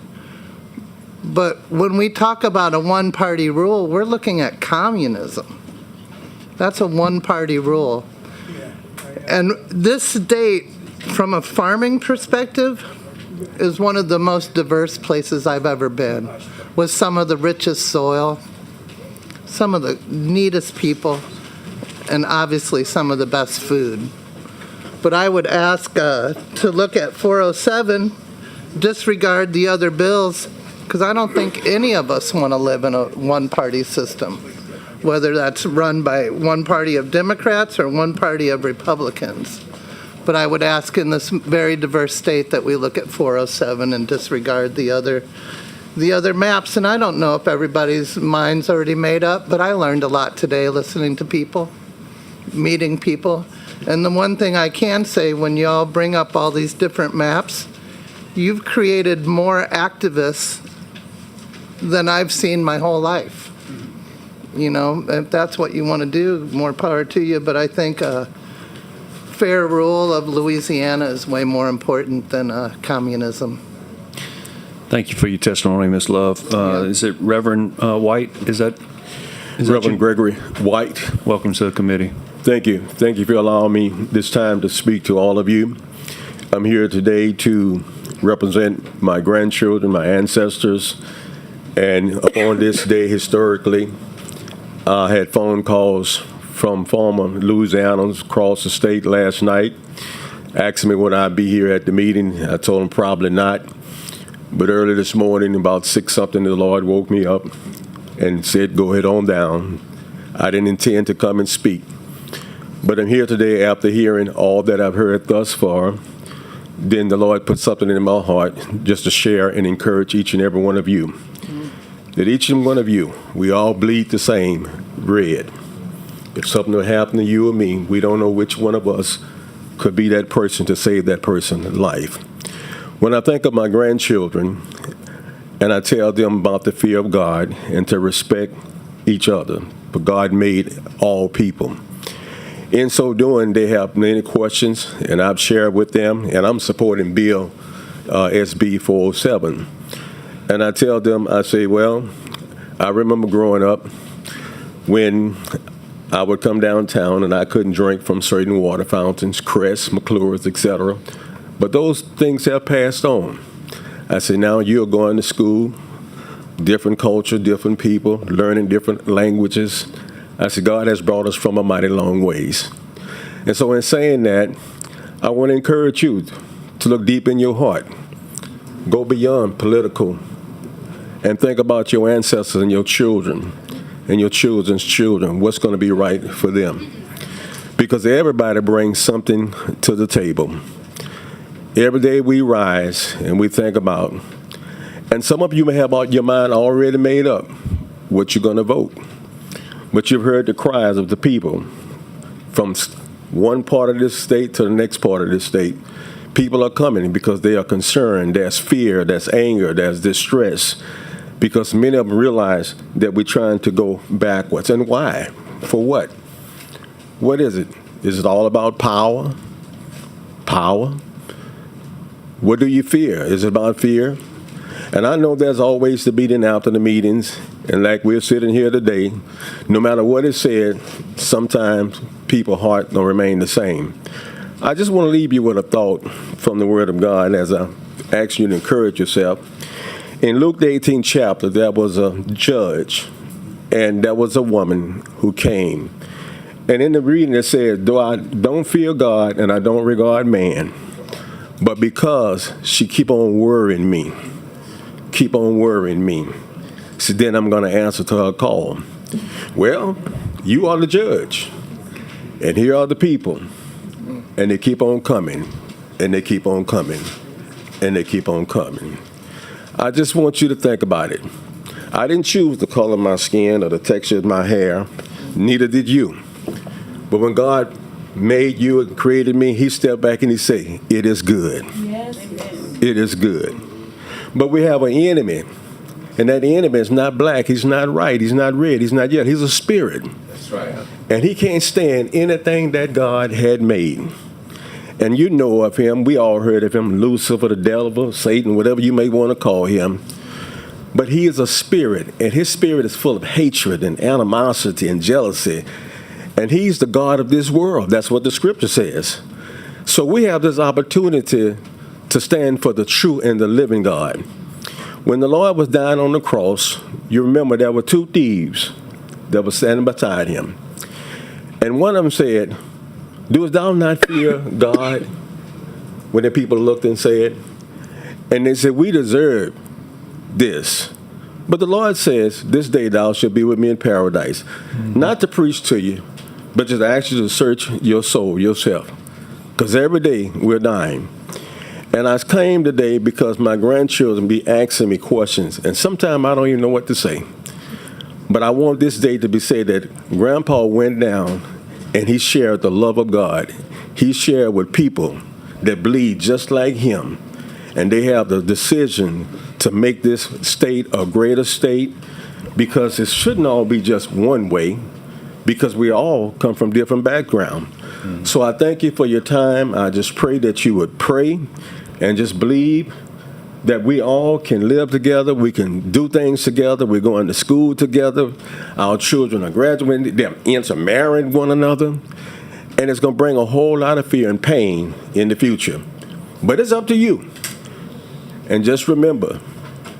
but when we talk about a one-party rule, we're looking at communism. That's a one-party rule. And this state, from a farming perspective, is one of the most diverse places I've ever been, with some of the richest soil, some of the neatest people, and obviously some of the best food. But I would ask to look at 407, disregard the other bills, Because I don't think any of us want to live in a one-party system, whether that's run by one party of Democrats or one party of Republicans. But I would ask in this very diverse state that we look at 407 and disregard the other maps. And I don't know if everybody's mind's already made up, but I learned a lot today listening to people, meeting people. And the one thing I can say, when y'all bring up all these different maps, you've created more activists than I've seen my whole life. You know, if that's what you want to do, more power to you. But I think fair rule of Louisiana is way more important than communism. Thank you for your testimony, Ms. Love. Is it Reverend White? Is Reverend Gregory White. Welcome to the committee. Thank you. Thank you for allowing me this time to speak to all of you. I'm here today to represent my grandchildren, my ancestors, and upon this day historically, I had phone calls from former Louisianans across the state last night asking me would I be here at the meeting. I told them probably not. But early this morning, about 6-something, the Lord woke me up and said, go ahead on down. I didn't intend to come and speak. But I'm here today after hearing all that I've heard thus far. Then the Lord put something in my heart just to share and encourage each and every one of you. That each and one of you, we all bleed the same red. If something would happen to you or me, we don't know which one of us could be that person to save that person's life. When I think of my grandchildren and I tell them about the fear of God and to respect each other, but God made all people. In so doing, they have many questions, and I've shared with them, and I'm supporting Bill SB 407. And I tell them, I say, well, I remember growing up when I would come downtown and I couldn't drink from certain water fountains, Crest, McClure's, etc. But those things have passed on. I say, now you're going to school, different culture, different people, learning different languages. I said, God has brought us from a mighty long ways. And so in saying that, I want to encourage you to look deep in your heart. Go beyond political and think about your ancestors and your children and your children's children, what's going to be right for them. Because everybody brings something to the table. Every day we rise and we think about, and some of you may have your mind already made up what you're going to vote. But you've heard the cries of the people from one part of this state to the next part of this state. People are coming because they are concerned. There's fear, there's anger, there's distress. Because many of them realize that we're trying to go backwards. And why? For what? What is it? Is it all about power? Power? What do you fear? Is it about fear? And I know there's always the meeting after the meetings. And like we're sitting here today, no matter what is said, sometimes people's heart don't remain the same. I just want to leave you with a thought from the Word of God as I ask you to encourage yourself. In Luke the 18th chapter, there was a judge, and there was a woman who came. And in the reading it says, though I don't fear God and I don't regard man, but because she keep on worrying me, so then I'm going to answer to her call. Well, you are the judge, and here are the people, and they keep on coming, and they keep on coming, and they keep on coming. I just want you to think about it. I didn't choose the color of my skin or the texture of my hair, neither did you. But when God made you and created me, he stepped back and he said, it is good. Yes. It is good. But we have an enemy, and that enemy is not black, he's not white, he's not red, he's not yellow, he's a spirit. That's right. And he can't stand anything that God had made. And you know of him, we all heard of him, Lucifer, the devil, Satan, whatever you may want to call him. But he is a spirit, and his spirit is full of hatred and animosity and jealousy. And he's the God of this world. That's what the scripture says. So we have this opportunity to stand for the true and the living God. When the Lord was dying on the cross, you remember there were two thieves that were standing beside him. And one of them said, doest thou not fear God? When the people looked and said, and they said, we deserve this. But the Lord says, this day thou shalt be with me in paradise. Not to preach to you, but just ask you to search your soul, yourself. Because every day we're dying. And I came today because my grandchildren be asking me questions. And sometimes I don't even know what to say. But I want this day to be said that Grandpa went down and he shared the love of God. He shared with people that bleed just like him. And they have the decision to make this state a greater state, because it shouldn't all be just one way, because we all come from different backgrounds. So I thank you for your time. I just pray that you would pray and just believe that we all can live together. We can do things together. We're going to school together. Our children are graduating. They're intermarrying one another. And it's going to bring a whole lot of fear and pain in the future. But it's up to you. And just remember,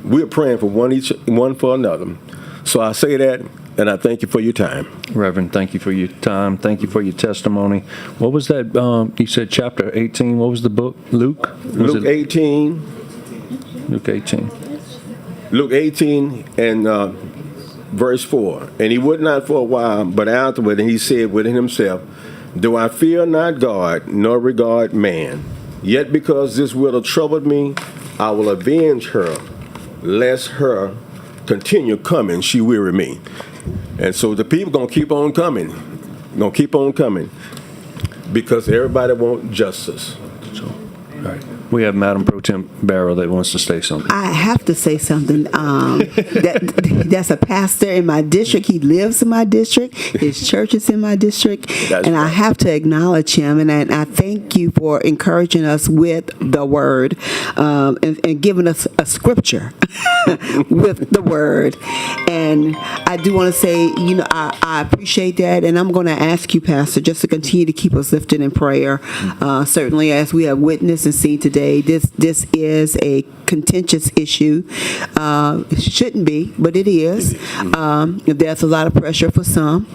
we're praying for one for another. So I say that, and I thank you for your time. Reverend, thank you for your time. Thank you for your testimony. What was that? You said chapter 18. What was the book? Luke? Luke 18. Luke 18. Luke 18 and verse 4. And he would not for a while, but afterward, and he said within himself, do I fear not God, nor regard man? Yet because this widow troubled me, I will avenge her, lest her continue coming, she weary me. And so the people going to keep on coming. Going to keep on coming. Because everybody wants justice. So, all right. We have Madam Pro Tem Barrow that wants to say something. I have to say something. That's a pastor in my district. He lives in my district. His church is in my district. I have to acknowledge him. And I thank you for encouraging us with the word and giving us a scripture with the word. And I do want to say, I appreciate that. And I'm going to ask you, Pastor, just to continue to keep us lifted in prayer. Certainly, as we have witnessed and seen today, this is a contentious issue. It shouldn't be, but it is. There's a lot of pressure for some,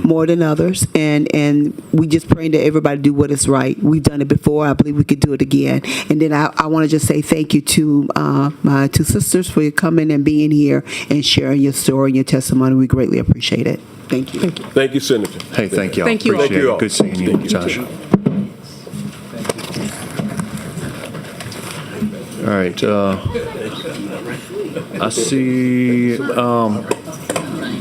more than others, and we just praying that everybody do what is right. We've done it before. I believe we could do it again. And then I want to just say thank you to my two sisters for coming and being here and sharing your story and your testimony. We greatly appreciate it. Thank you. Thank you. Thank you, Senator. Hey, thank you all. Thank you all. Appreciate Thank you all. it. Good seeing you, Natasha. All right. I see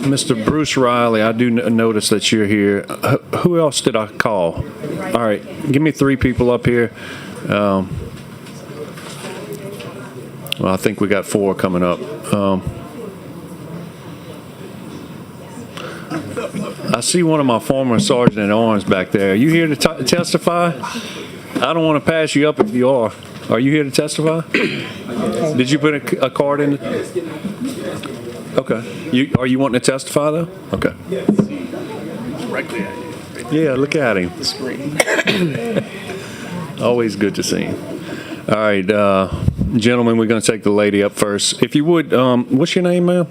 Mr. Bruce Riley. I do notice that you're here. Who else did I call? All right. Give me 3 people up here. Well, I think we got 4 coming up. I see one of my former sergeant at arms back there. Are you here to testify? I don't want to pass you up if you are. Are you here to testify? Did you put a card in? Okay. Are you wanting to testify though? Okay. Yeah, look at him. Always good to see him. All right, gentlemen, we're going to take the lady up first. If you would, what's your name, ma'am?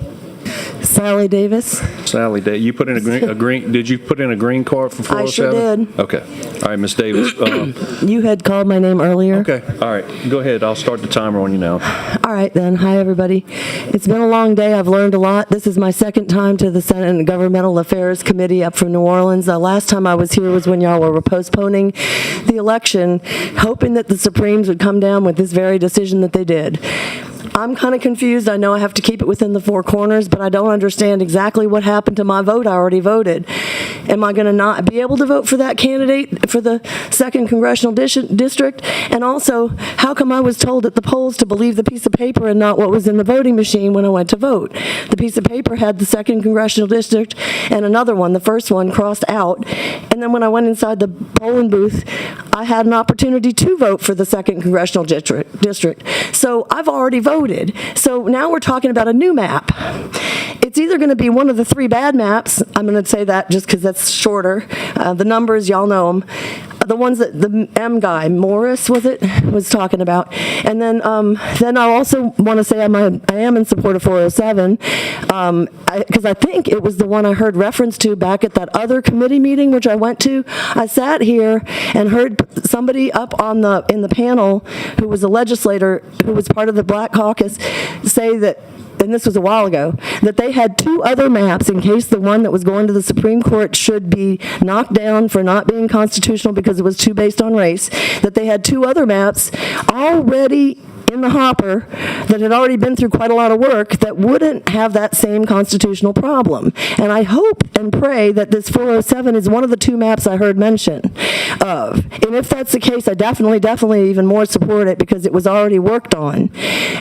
Sally Davis. Sally Davis. You put in a green. Did you put in a green card for 407? I sure did. Okay. All right, Miss Davis. You had called my name earlier. Okay. All right. Go ahead. I'll start the timer on you now. All right, then. Hi, everybody. It's been a long day. I've learned a lot. This is my second time to the Senate and Governmental Affairs Committee up from New Orleans. The last time I was here was when y'all were postponing the election, hoping that the Supremes would come down with this very decision that they did. I'm kind of confused. I know I have to keep it within the 4 corners, but I don't understand exactly what happened to my vote. I already voted. Am I going to not be able to vote for that candidate for the 2nd Congressional District? And also, how come I was told at the polls to believe the piece of paper and not what was in the voting machine when I went to vote? The piece of paper had the 2nd Congressional District and another one, the first one, crossed out. And then when I went inside the polling booth, I had an opportunity to vote for the 2nd Congressional District. So I've already voted. So now we're talking about a new map. It's either going to be one of the 3 bad maps. I'm going to say that just because that's shorter. The numbers, y'all know them. The ones that the M guy, Morris, was talking about. And then I also want to say I am in support of 407 because I think it was the one I heard reference to back at that other committee meeting which I went to. I sat here and heard somebody up in the panel who was a legislator who was part of the Black Caucus say that and this was a while ago, that they had 2 other maps in case the one that was going to the Supreme Court should be knocked down for not being constitutional because it was too based on race, that they had 2 other maps already in the hopper that had already been through quite a lot of work that wouldn't have that same constitutional problem. And I hope and pray that this 407 is one of the 2 maps I heard mention of. And if that's the case, I definitely even more support it because it was already worked on.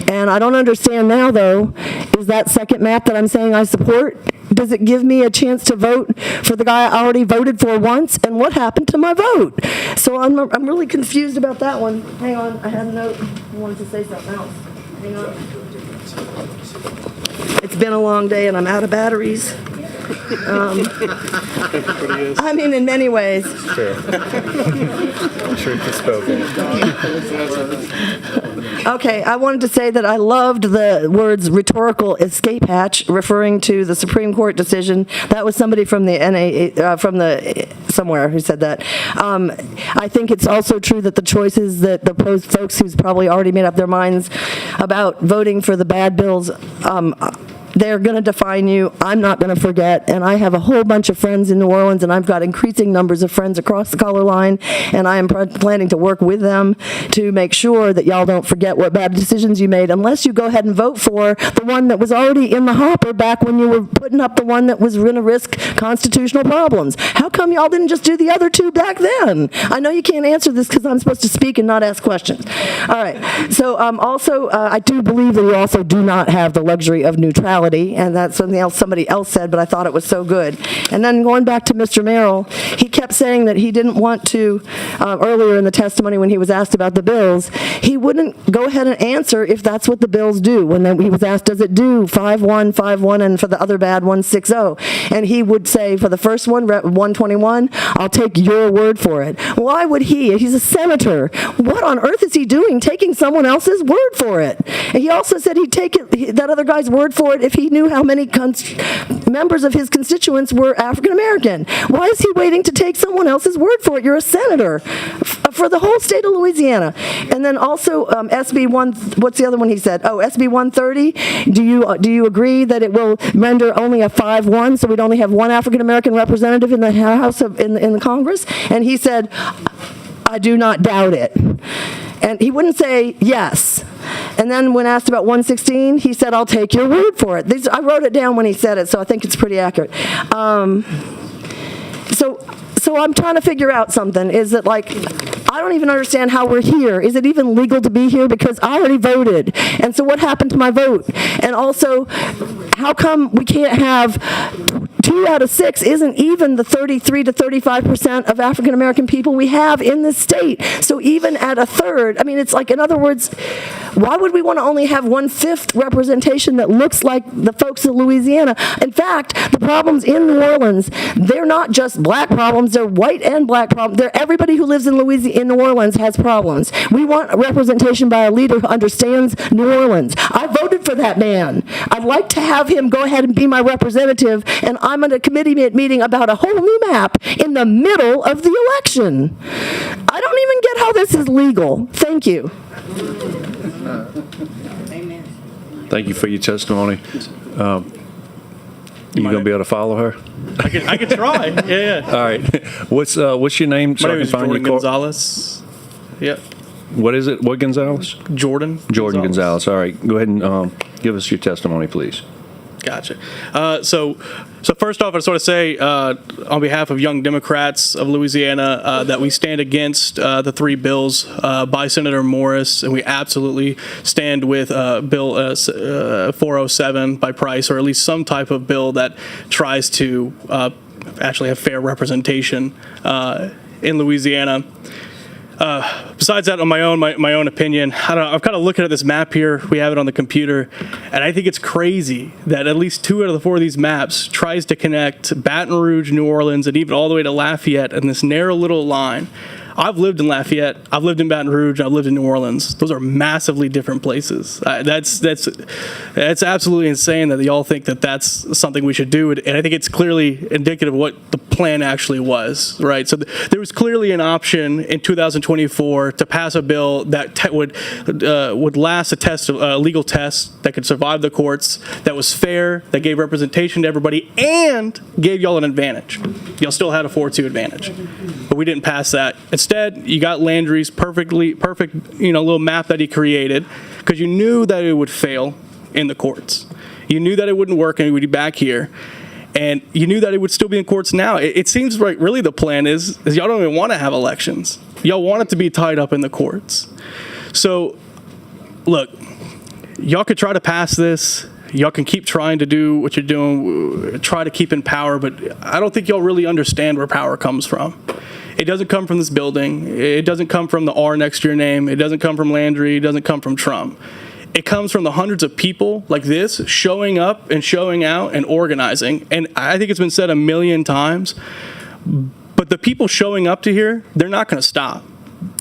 And I don't understand now, though, is that second map that I'm saying I support, does it give me a chance to vote for the guy I already voted for once? And what happened to my vote? So I'm really confused about that one. Hang on, I had a note. I wanted to say something else. Hang on. It's been a long day and I'm out of batteries. I mean, in many ways. Sure. Truth is spoken. Okay, I wanted to say that I loved the words rhetorical escape hatch, referring to the Supreme Court decision. That was somebody from the somewhere who said that. I think it's also true that the choices that the folks who's probably already made up their minds about voting for the bad bills, they're going to define you. I'm not going to forget. And I have a whole bunch of friends in New Orleans, and I've got increasing numbers of friends across the color line, and I am planning to work with them to make sure that y'all don't forget what bad decisions you made unless you go ahead and vote for the one that was already in the hopper back when you were putting up the one that was going to risk constitutional problems. How come y'all didn't just do the other 2 back then? I know you can't answer this because I'm supposed to speak and not ask questions. All right. So also, I do believe that we also do not have the luxury of neutrality, and that's something else somebody else said, but I thought it was so good. And then going back to Mr. Merrill, he kept saying that he didn't want to, earlier in the testimony when he was asked about the bills, he wouldn't go ahead and answer if that's what the bills do. When he was asked, does it do 5151, and for the other bad 160? And he would say, for the first one, 121, I'll take your word for it. Why would he? He's a senator. What on earth is he doing taking someone else's word for it? And he also said he'd take that other guy's word for it if he knew how many members of his constituents were African American. Why is he waiting to take someone else's word for it? You're a senator for the whole state of Louisiana. And then also SB 1, what's the other one he said? Oh, SB 130. Do you agree that it will render only a 5-1, so we'd only have 1 African American representative in the House in the Congress? And he said, I do not doubt it. And he wouldn't say yes. And then when asked about 116, he said, I'll take your word for it. I wrote it down when he said it, so I think it's pretty accurate. So I'm trying to figure out something. Is it like, I don't even understand how we're here. Is it even legal to be here? Because I already voted. And so what happened to my vote? And also, how come we can't have 2 out of 6 isn't even the 33 to 35% of African American people we have in this state. So even at a third, I mean, it's like, in other words, why would we want to only have 1/5 representation that looks like the folks in Louisiana? In fact, the problems in New Orleans, they're not just black problems, they're white and black problems. They're everybody who lives in Louisiana, in New Orleans has problems. We want representation by a leader who understands New Orleans. I voted for that man. I'd like to have him go ahead and be my representative, and I'm at a committee meeting about a whole new map in the middle of the election. I don't even get how this is legal. Thank you. Thank you for your testimony. You gonna be able to follow her? I could try. Yeah. All right. What's your name? My name is Jordan Gonzalez. Yep. What is it? What Gonzalez? Jordan Gonzalez. All right. Go ahead and give us your testimony, please. Gotcha. So first off, I just want to say, on behalf of Young Democrats of Louisiana, that we stand against the 3 bills by Senator Morris, and we absolutely stand with Bill 407 by Price, or at least some type of bill that tries to actually have fair representation in Louisiana. Besides that, on my own opinion, I don't know, I'm kind of looking at this map here. We have it on the computer, and I think it's crazy that at least 2 out of the 4 of these maps tries to connect Baton Rouge, New Orleans, and even all the way to Lafayette in this narrow little line. I've lived in Lafayette, I've lived in Baton Rouge, I've lived in New Orleans. Those are massively different places. That's absolutely insane that y'all think that that's something we should do. And I think it's clearly indicative of what the plan actually was, right? So there was clearly an option in 2024 to pass a bill that would last a legal test that could survive the courts, that was fair, that gave representation to everybody, and gave y'all an advantage. Y'all still had a 4-2 advantage, but we didn't pass that. Instead, you got Landry's perfect, little map that he created, because you knew that it would fail in the courts. You knew that it wouldn't work and it would be back here. And you knew that it would still be in courts now. It seems like really the plan is y'all don't even want to have elections. Y'all want it to be tied up in the courts. So, look, y'all could try to pass this. Y'all can keep trying to do what you're doing, try to keep in power, but I don't think y'all really understand where power comes from. It doesn't come from this building. It doesn't come from the R next to your name. It doesn't come from Landry. It doesn't come from Trump. It comes from the hundreds of people like this showing up and showing out and organizing. And I think it's been said a million times, but the people showing up to here, they're not going to stop.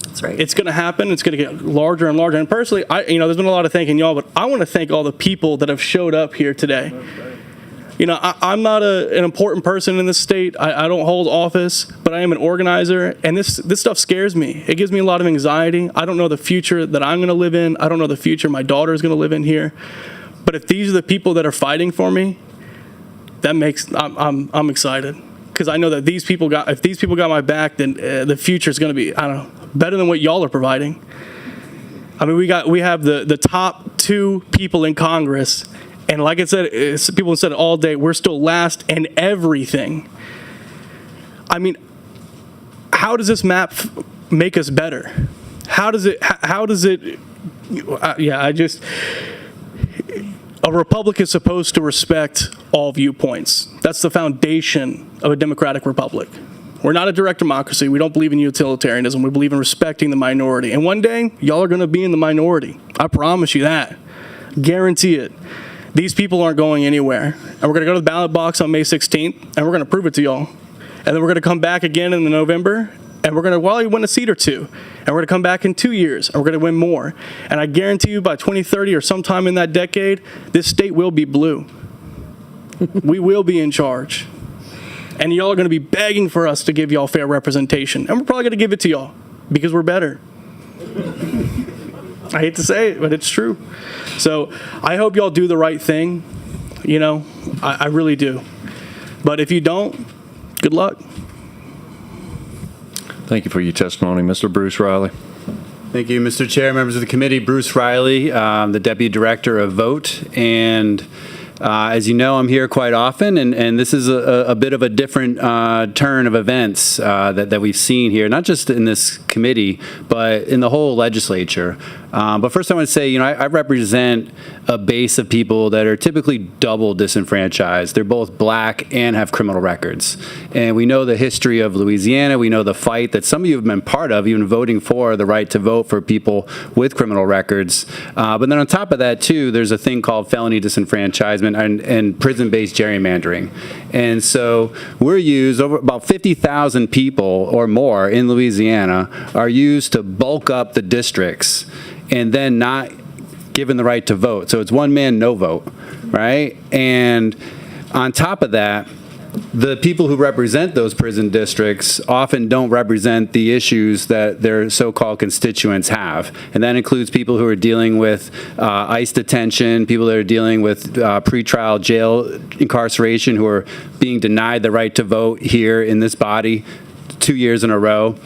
That's right. It's going to happen. It's going to get larger and larger. And personally, there's been a lot of thanking y'all, but I want to thank all the people that have showed up here today. I'm not an important person in this state. I don't hold office, but I am an organizer, and this stuff scares me. It gives me a lot of anxiety. I don't know the future that I'm going to live in. I don't know the future my daughter is going to live in here. But if these are the people that are fighting for me, I'm excited, because I know that if these people got my back, then the future is going to be, better than what y'all are providing. I mean, we have the top 2 people in Congress. And like I said, people have said it all day, we're still last in everything. I mean, how does this map make us better? A republic is supposed to respect all viewpoints. That's the foundation of a democratic republic. We're not a direct democracy. We don't believe in utilitarianism. We believe in respecting the minority. And one day, y'all are going to be in the minority. I promise you that. Guarantee it. These people aren't going anywhere. And we're going to go to the ballot box on May 16th, and we're going to prove it to y'all. And then we're going to come back again in November, and we're going to win a seat or 2. And we're going to come back in 2 years, and we're going to win more. And I guarantee you by 2030 or sometime in that decade, this state will be blue. We will be in charge. And y'all are going to be begging for us to give y'all fair representation. And we're probably going to give it to y'all because we're better. I hate to say it, but it's true. So I hope y'all do the right thing. I really do. But if you don't, good luck. Thank you for your testimony, Mr. Bruce Riley. Thank you, Mr. Chair, members of the committee. Bruce Riley, the Deputy Director of Vote. And as you know, I'm here quite often, and this is a bit of a different turn of events that we've seen here, not just in this committee, but in the whole legislature. But first I want to say, I represent a base of people that are typically double disenfranchised. They're both black and have criminal records. And we know the history of Louisiana. We know the fight that some of you have been part of, even voting for the right to vote for people with criminal records. But then on top of that, too, there's a thing called felony disenfranchisement and prison-based gerrymandering. And so we're used, over about 50,000 people or more in Louisiana are used to bulk up the districts and then not given the right to vote. So it's one man, no vote, right? And on top of that, the people who represent those prison districts often don't represent the issues that their so-called constituents have. And that includes people who are dealing with ICE detention, people that are dealing with pretrial jail incarceration, who are being denied the right to vote here in this body 2 years in a row.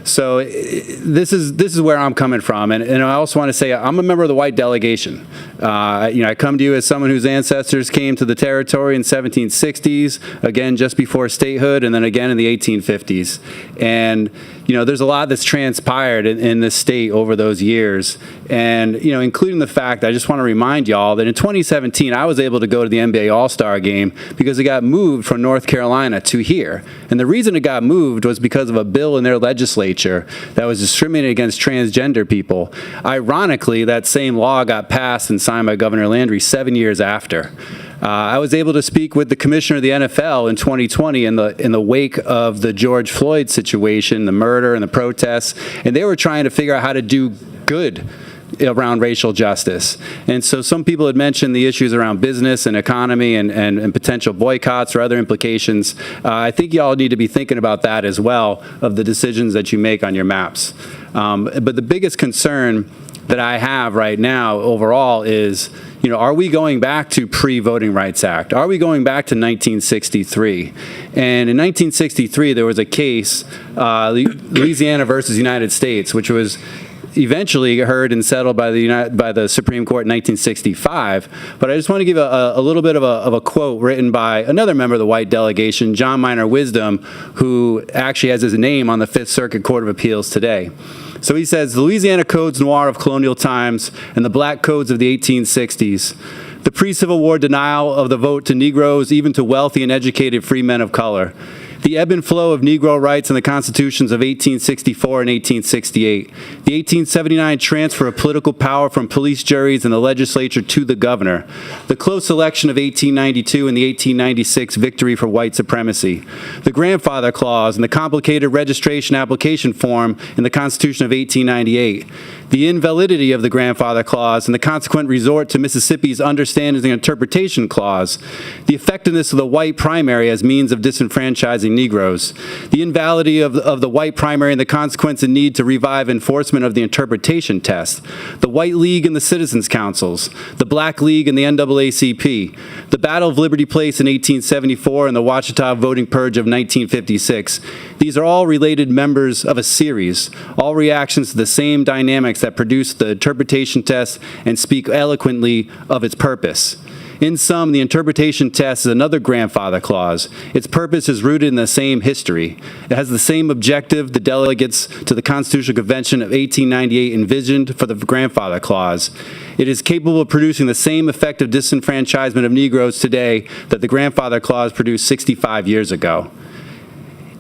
So this is where I'm coming from, and I also want to say I'm a member of the white delegation. I come to you as someone whose ancestors came to the territory in 1760s, again just before statehood, and then again in the 1850s. And there's a lot that's transpired in this state over those years, and including the fact that I just want to remind y'all that in 2017 I was able to go to the NBA All-Star game because it got moved from North Carolina to here, and the reason it got moved was because of a bill in their legislature that was discriminating against transgender people. Ironically, that same law got passed and signed by Governor Landry 7 years after. I was able to speak with the commissioner of the NFL in 2020 in the wake of the George Floyd situation, the murder and the protests, and they were trying to figure out how to do good around racial justice. And so some people had mentioned the issues around business and economy and potential boycotts or other implications. I think you all need to be thinking about that as well, of the decisions that you make on your maps. But the biggest concern that I have right now overall is, are we going back to pre-Voting Rights Act? Are we going back to 1963? And in 1963, there was a case, Louisiana versus United States, which was eventually heard and settled by the Supreme Court in 1965. But I just want to give a little bit of a quote written by another member of the white delegation, John Minor Wisdom, who actually has his name on the Fifth Circuit Court of Appeals today. So he says, the Louisiana codes noir of colonial times and the black codes of the 1860s, the pre-Civil War denial of the vote to Negroes, even to wealthy and educated free men of color, the ebb and flow of Negro rights in the constitutions of 1864 and 1868, the 1879 transfer of political power from police juries and the legislature to the governor, the close election of 1892 and the 1896 victory for white supremacy, the grandfather clause and the complicated registration application form in the Constitution of 1898, the invalidity of the grandfather clause and the consequent resort to Mississippi's understanding and interpretation clause, the effectiveness of the white primary as means of disenfranchising Negroes, the invalidity of the white primary and the consequence and need to revive enforcement of the interpretation test, the White League and the Citizens Councils, the Black League and the NAACP, the Battle of Liberty Place in 1874 and the Ouachita voting purge of 1956. These are all related members of a series, all reactions to the same dynamics that produce the interpretation test and speak eloquently of its purpose. In sum, the interpretation test is another grandfather clause. Its purpose is rooted in the same history. It has the same objective the delegates to the Constitutional Convention of 1898 envisioned for the grandfather clause. It is capable of producing the same effect of disenfranchisement of Negroes today that the grandfather clause produced 65 years ago.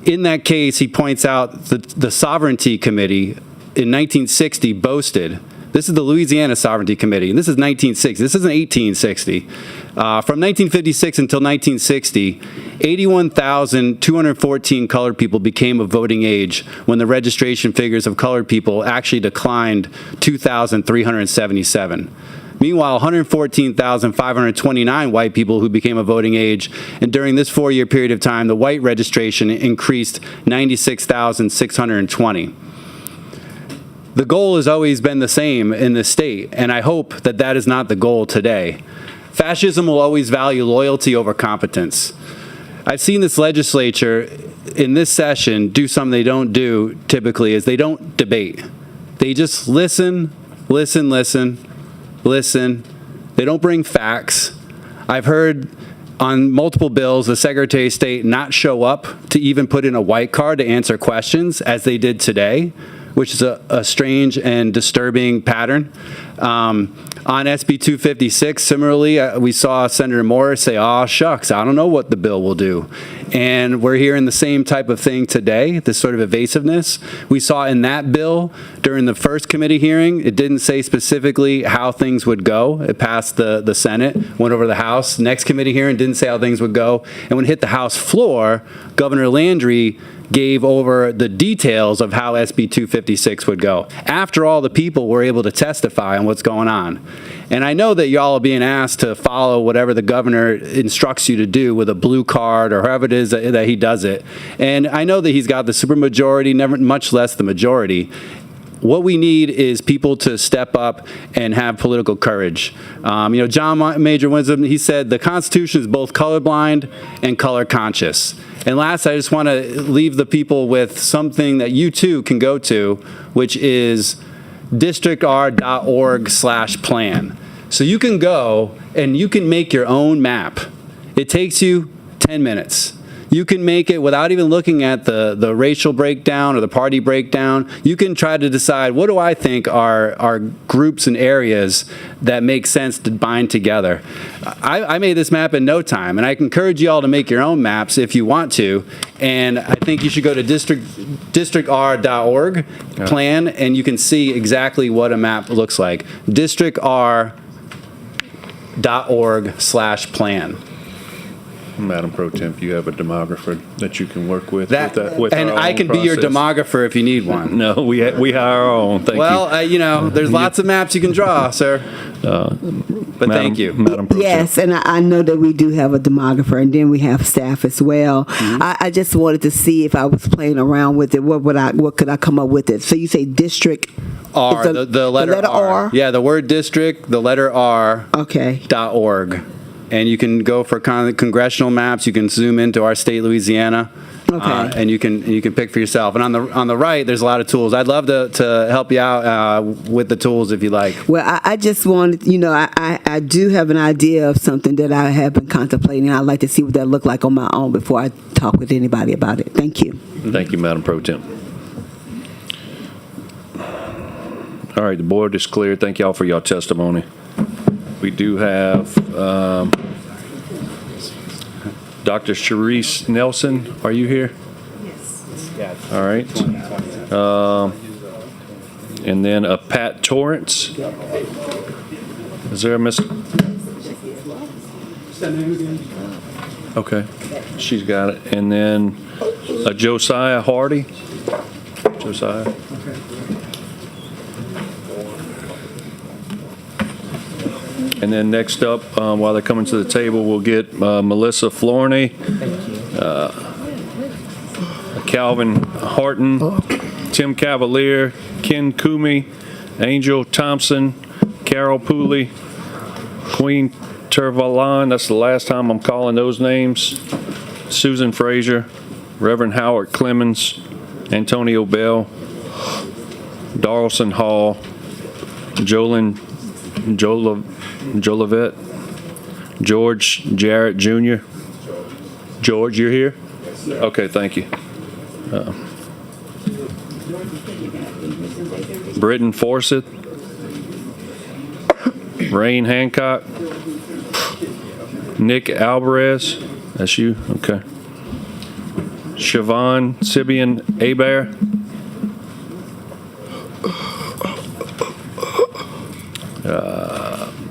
In that case, he points out that the Sovereignty Committee in 1960 boasted. This is the Louisiana Sovereignty Committee, and this is 1960. This isn't 1860. From 1956 until 1960, 81,214 colored people became of voting age when the registration figures of colored people actually declined 2,377. Meanwhile, 114,529 white people who became of voting age, and during this 4-year period of time, the white registration increased 96,620. The goal has always been the same in this state, and I hope that that is not the goal today. Fascism will always value loyalty over competence. I've seen this legislature in this session do something they don't do typically, is they don't debate. They just listen. They don't bring facts. I've heard on multiple bills the Secretary of State not show up to even put in a white card to answer questions, as they did today, which is a strange and disturbing pattern. On SB 256, similarly, we saw Senator Morris say, "Oh, shucks, I don't know what the bill will do." And we're hearing the same type of thing today, this sort of evasiveness. We saw in that bill during the first committee hearing, it didn't say specifically how things would go. It passed the Senate, went over to the House. Next committee hearing didn't say how things would go. And when it hit the House floor, Governor Landry gave over the details of how SB 256 would go, after all the people were able to testify on what's going on. And I know that y'all are being asked to follow whatever the governor instructs you to do with a blue card or however it is that he does it. And I know that he's got the supermajority, never much less the majority. What we need is people to step up and have political courage. John Major Wisdom, he said the Constitution is both colorblind and color conscious. And last, I just want to leave the people with something that you too can go to, which is districtr.org/plan. So you can go and you can make your own map. It takes you 10 minutes. You can make it without even looking at the racial breakdown or the party breakdown. You can try to decide, what do I think are groups and areas that make sense to bind together. I made this map in no time, and I encourage you all to make your own maps if you want to. And I think you should go to districtr.org plan, and you can see exactly what a map looks like. District R. .org/plan. Madam Pro Temp, you have a demographer that you can work with. That, with and our I own can be your process. demographer if you need one. No, we hire our own. Thank Well, you. there's lots of maps you can draw, sir. But thank you. Madam Pro Temp. Yes, and I know that we do have a demographer, and then we have staff as well. Mm-hmm. I just wanted to see if I was playing around with it. What could I come up with it? So you say district R, is the letter R. Yeah, the word district, the letter R. Okay. .org. And you can go for congressional maps. You can zoom into our state, Louisiana. Okay. And you can pick for yourself. And on the right, there's a lot of tools. I'd love to help you out with the tools if you like. Well, I just wanted, I do have an idea of something that I have been contemplating. I'd like to see what that look like on my own before I talk with anybody about it. Thank you. Thank you, Madam Pro Temp. All right, the board is clear. Thank y'all for your testimony. We do have Dr. Sharice Nelson. Are you here? Yes. All right. And then a Pat Torrance. Is there a Miss? Okay, she's got it. And then a Josiah Hardy. Josiah. Okay. And then next up, while they're coming to the table, we'll get Melissa Florney, Calvin Horton, Tim Cavalier, Ken Kumi, Angel Thompson, Carol Pooley, Queen Tervalan, that's the last time I'm calling those names, Susan Frazier, Reverend Howard Clemens, Antonio Bell, Darlson Hall, Jolivet, George Jarrett Jr. George, you're here? Okay, thank you. Britton Forsyth, Rain Hancock, Nick Alvarez, that's you? Okay. Siobhan Sibian Abair,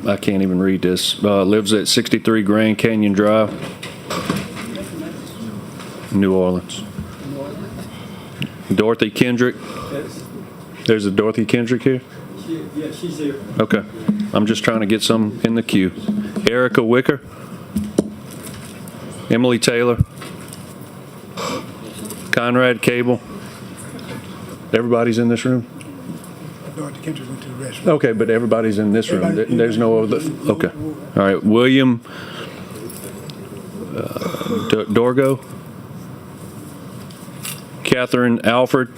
I can't even read this. Lives at 63 Grand Canyon Drive, New Orleans. Dorothy Kendrick. There's a Dorothy Kendrick here? Yeah, she's here. Okay. I'm just trying to get some in the queue. Erica Wicker. Emily Taylor. Conrad Cable. Everybody's in this room? Dorothy Kendrick went to the restroom. Okay, but everybody's in this room. There's no other. Okay. All right. William Dorgo. Catherine Alford.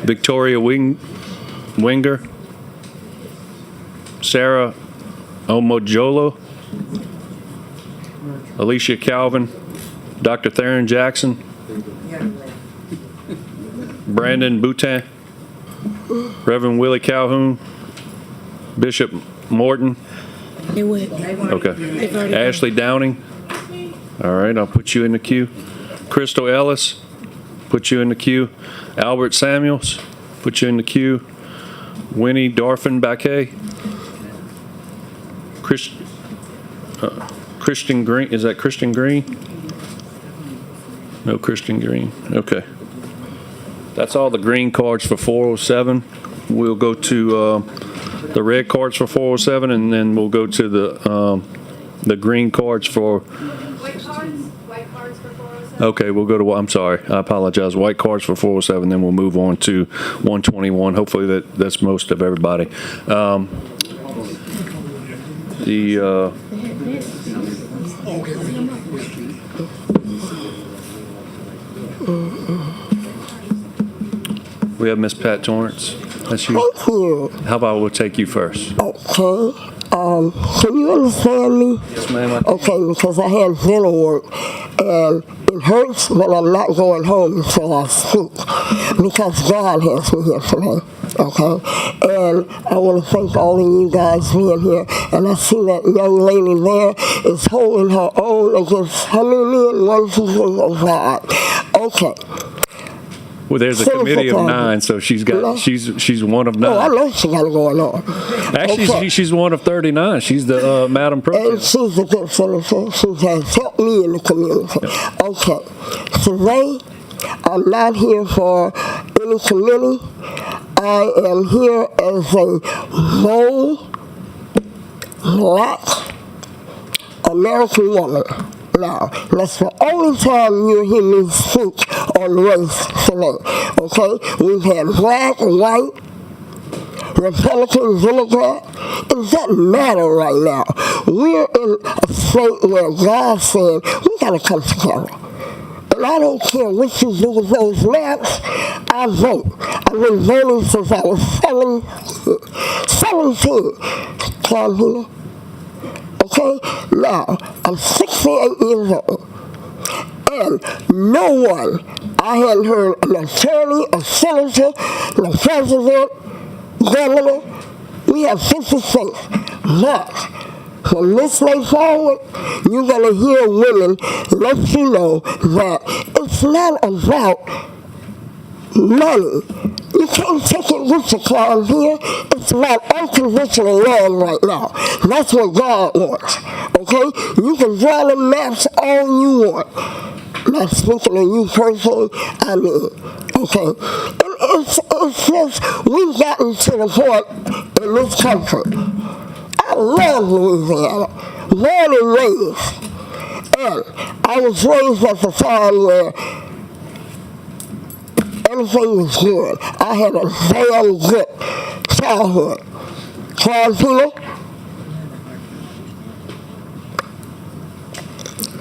Victoria Winger. Sarah Omojolo. Alicia Calvin. Dr. Theron Jackson. Brandon Boutin. Reverend Willie Calhoun. Bishop Morton. Okay. Ashley Downing. All right, I'll put you in the queue. Crystal Ellis. Put you in the queue. Albert Samuels. Put you in the queue. Winnie Dorfin-Baquet. Christian Green. Is that Christian Green? No Christian Green. Okay. That's all the green cards for 407. We'll go to the red cards for 407, and then we'll go to the green cards for. White cards for 407. Okay, we'll go to. I'm sorry, I apologize. White cards for 407. Then we'll move on to 121. Hopefully that's most of everybody. We have Miss Pat Torrance. That's you. Thank you. How about we'll take you first? Okay. Can you understand me? Yes, ma'am. Okay, because I have dental work, and it hurts when I'm not going home until I speak, because God has me here today. Okay, and I want to thank all of you guys being here. And I see that young lady there is holding her own against how many men? 1, 2, 3, 4, 5. Okay. Well, there's a committee of 9, so she's one of 9. Oh, I know she got it going on. Actually, Okay. she's one of 39. She's the Madam And President. she's a good senator. She has helped me in the community. Okay. Today, I'm not here for any committee. I am here as a bold, black American woman. Now, that's the only time you hear me speak on race today. Okay? We've had black, white, Republican, Democrat. It doesn't matter right now. We're in a state where God said we got to come together. And I don't care what you do with those maps, I vote. I've been voting since I was 17. Come here. Okay? Now, I'm 68 years old. And no one, I hadn't heard an attorney, a senator, the president, governor. We have 50 states. But from this day forward, you're going to hear women let you know that it's not about money. You can't take it with your claws here. It's about unconventional land right now. That's what God wants. Okay? You can draw the maps all you want. Not speaking to you personally, I mean. Okay? And it's just, we've gotten to the point in this country. I love Louisiana. Born and raised. And I was raised at the time where everything was good. I had a damn good childhood. Peter?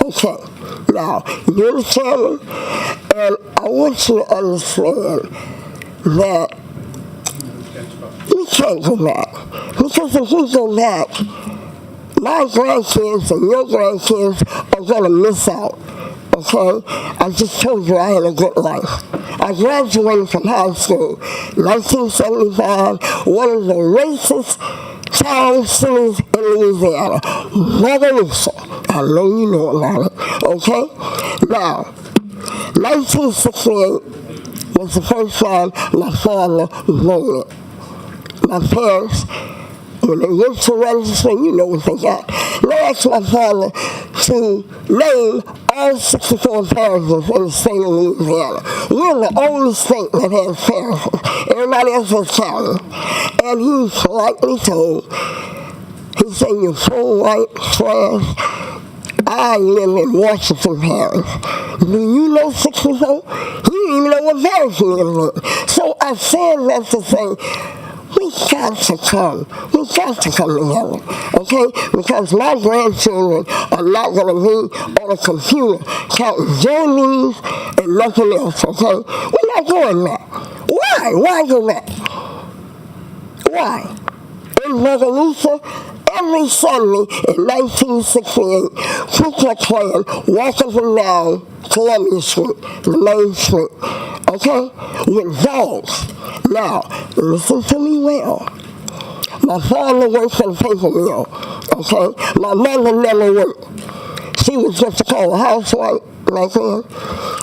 Okay. Now, you're the chairman, and I want you to understand that we can't go back. Because if we go back, my grandkids and your grandkids are going to miss out. Okay? I just told you I had a good life. I graduated from high school, 1975, one of the racist town cities in Louisiana, Magalusa. I know you know about it, okay? Now, 1968 was the first time my father voted. My parents, when they went to register, you know what they got. They asked my father to name all 64 parishes in the state of Louisiana. We're the only state that has parishes. Everybody else has counties. And he politely told, he said, "You're full white trash. I live in Washington Parish. Do you know 64? He didn't even know what parish he lived in. So I said that to say, we got to come together, okay? Because my grandchildren are not going to be on a computer counting journeys and nothing else, okay? We're not going back. Why? Why go back? Why? In Magalusa, every Sunday in 1968, Ku Klux Klan walked up and down Columbia Street, the main street, okay, with dogs. Now, listen to me well. My father worked for the paper mill, okay? My mother never worked. She was just called a housewife back then.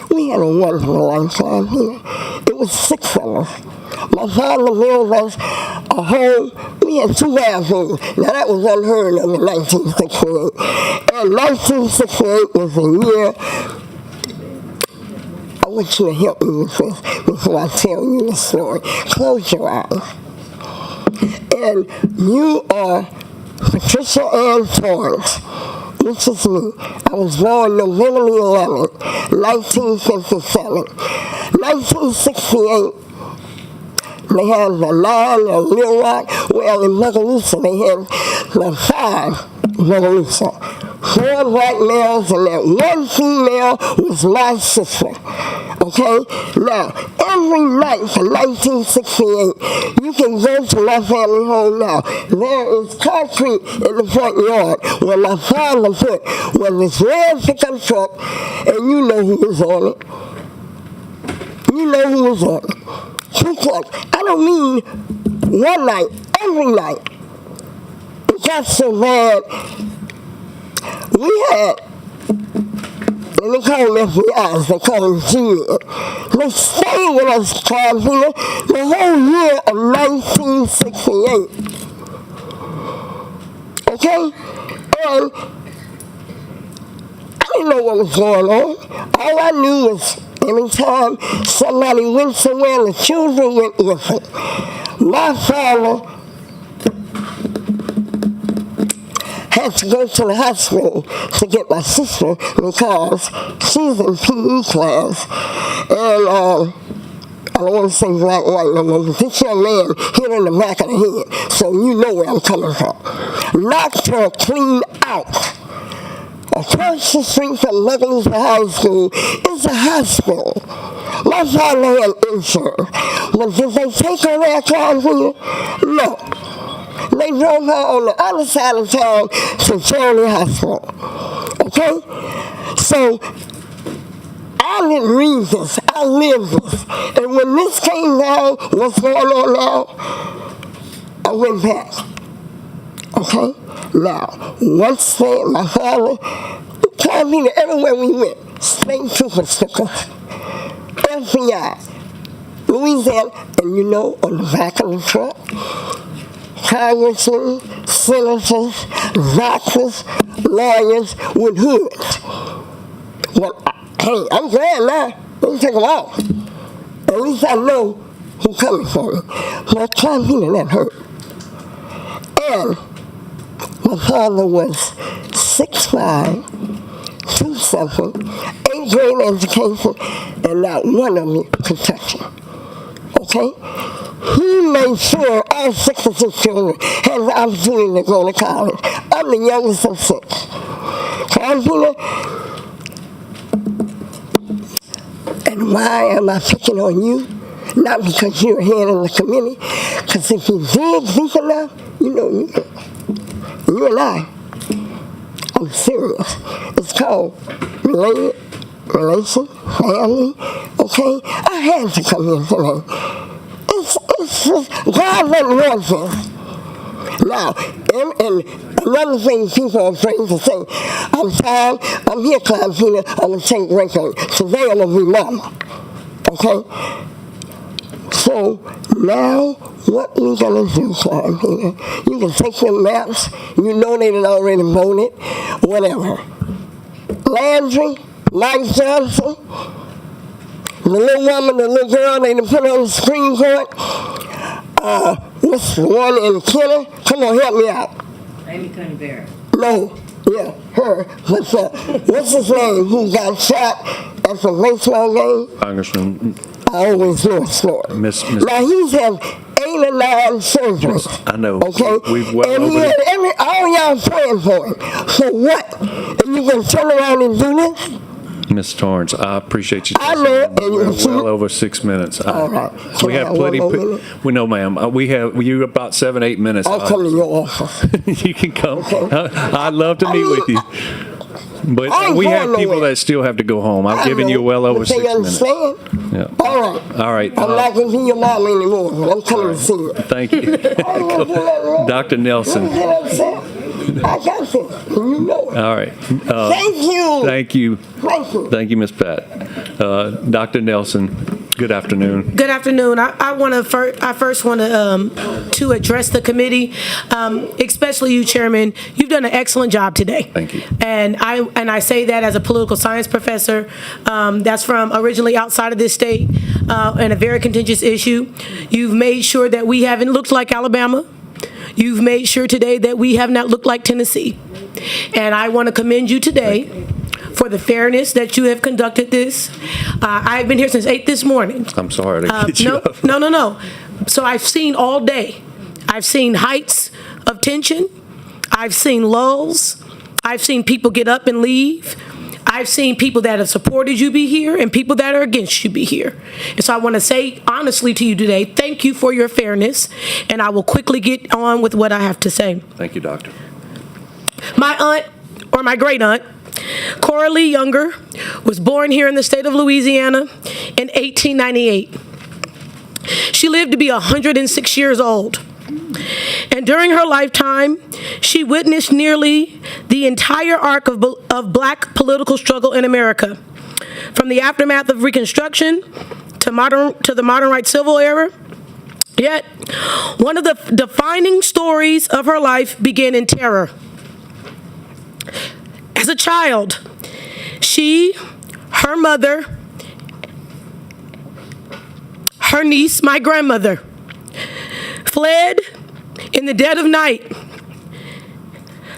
We had a wonderful lifetime here. It was 6 of us. My father built us a home. We had 2 bathrooms. Now, that was unheard of in 1968. And 1968 was the year. I want you to help me with this before I tell you the story. Close your eyes. And you are Patricia Ann Torrance. This is me. I was born November 11th, 1957. 1968. They had the 9 of Little Rock. Well, in Magalusa, they had the 5 Magalusa. 4 black males and that 1 female was my sister. Okay? Now, every night from 1968, you can go to my family home now. There is concrete in the front yard where my father put this red pickup truck, and you know who was on it. You know who was on it. Ku Klux. I don't mean one night, every night. It got so bad. We had Let me call them FBIs. They call them G-Men. They stayed with us, California, the whole year of 1968. Okay? And I didn't know what was going on. All I knew was anytime somebody went somewhere, the children went with it. My father had to go to the hospital to get my sister because she's in PE class. And I don't want to say black, white, no more, but this young man hit her in the back of the head. So you know where I'm coming from. Knocked her clean out. Across the street from Douglas High School is a hospital. My father had insurance. But did they take her there, California? No. They drove her on the other side of town to Charity Hospital. Okay? So, I didn't read this. I lived this. And when this came down, what's going on now, I went back. Okay? Now, once they, my father, California, everywhere we went, state trooper stickers, FBI, Louisiana, and you know, on the back of the truck, congressmen, senators, doctors, lawyers with hoods. Well, hey, I'm glad now. Don't take them out. At least I know who's coming for me. But California, that hurt. And my father was 6'5", 2'7", 8th grade education, and not one of me could touch him. Okay? He made sure all 6 of his children had the opportunity to go to college. I'm the youngest of 6. California, and why am I picking on you? Not because you're here in the committee, because if you dig deep enough, you know you and I, I'm serious. It's called relation, family, okay? I had to come here today. It's just, God doesn't want this. Now, and another thing people are afraid to say, I'm tired, I'm here, California, I'm going to take break on it. Today I'm going to be mama, okay? So, now, what we going to do, California? You can take your maps, you know they done already voted, whatever. Landry, Mike Johnson, the little woman, the little girl they done put on the Supreme Court, what's the one in Kenner? Come on, help me out. Amy Coney Barrett. No, yeah, her. What's his name? Who got shot at the baseball game? Congressman. I always know it's Florida. Miss. Now he's had 8 or 9 surgeries. I know. Okay? We've well and he over had all y'all praying for him. So what? And you gonna turn around and do this? Ms. Torrance, I appreciate you. I know it. We're well over 6 minutes. All right. We have plenty. We know, ma'am. We have you about 7, 8 minutes. I'll come to your office. You can come. Okay. I'd love to meet with you. But we have people that still have to go home. I've given you well over 6 minutes. Understand? Yeah. All right. All right. I'm not going to be your mom anymore. I'm coming to see you. Thank you. Dr. Nelson. I got this. You know it. All right. Thank you. Thank you. Thank you. Thank you, Ms. Pat. Dr. Nelson, good afternoon. Good afternoon. I first want to address the committee, especially you, Chairman. You've done an excellent job today. Thank you. And I say that as a political science professor. That's from originally outside of this state, and a very contentious issue. You've made sure that we haven't looked like Alabama. You've made sure today that we have not looked like Tennessee. And I want to commend you today for the fairness that you have conducted this. I've been here since 8 this morning. I'm sorry to get you up. No. So I've seen all day. I've seen heights of tension. I've seen lulls. I've seen people get up and leave. I've seen people that have supported you be here and people that are against you be here. And so I want to say honestly to you today, thank you for your fairness, and I will quickly get on with what I have to say. Thank you, Doctor. My aunt, or my great aunt, Cora Lee Younger, was born here in the state of Louisiana in 1898. She lived to be 106 years old. And during her lifetime, she witnessed nearly the entire arc of black political struggle in America, from the aftermath of Reconstruction to the modern rights civil era. Yet, one of the defining stories of her life began in terror. As a child, she, her mother, her niece, my grandmother, fled in the dead of night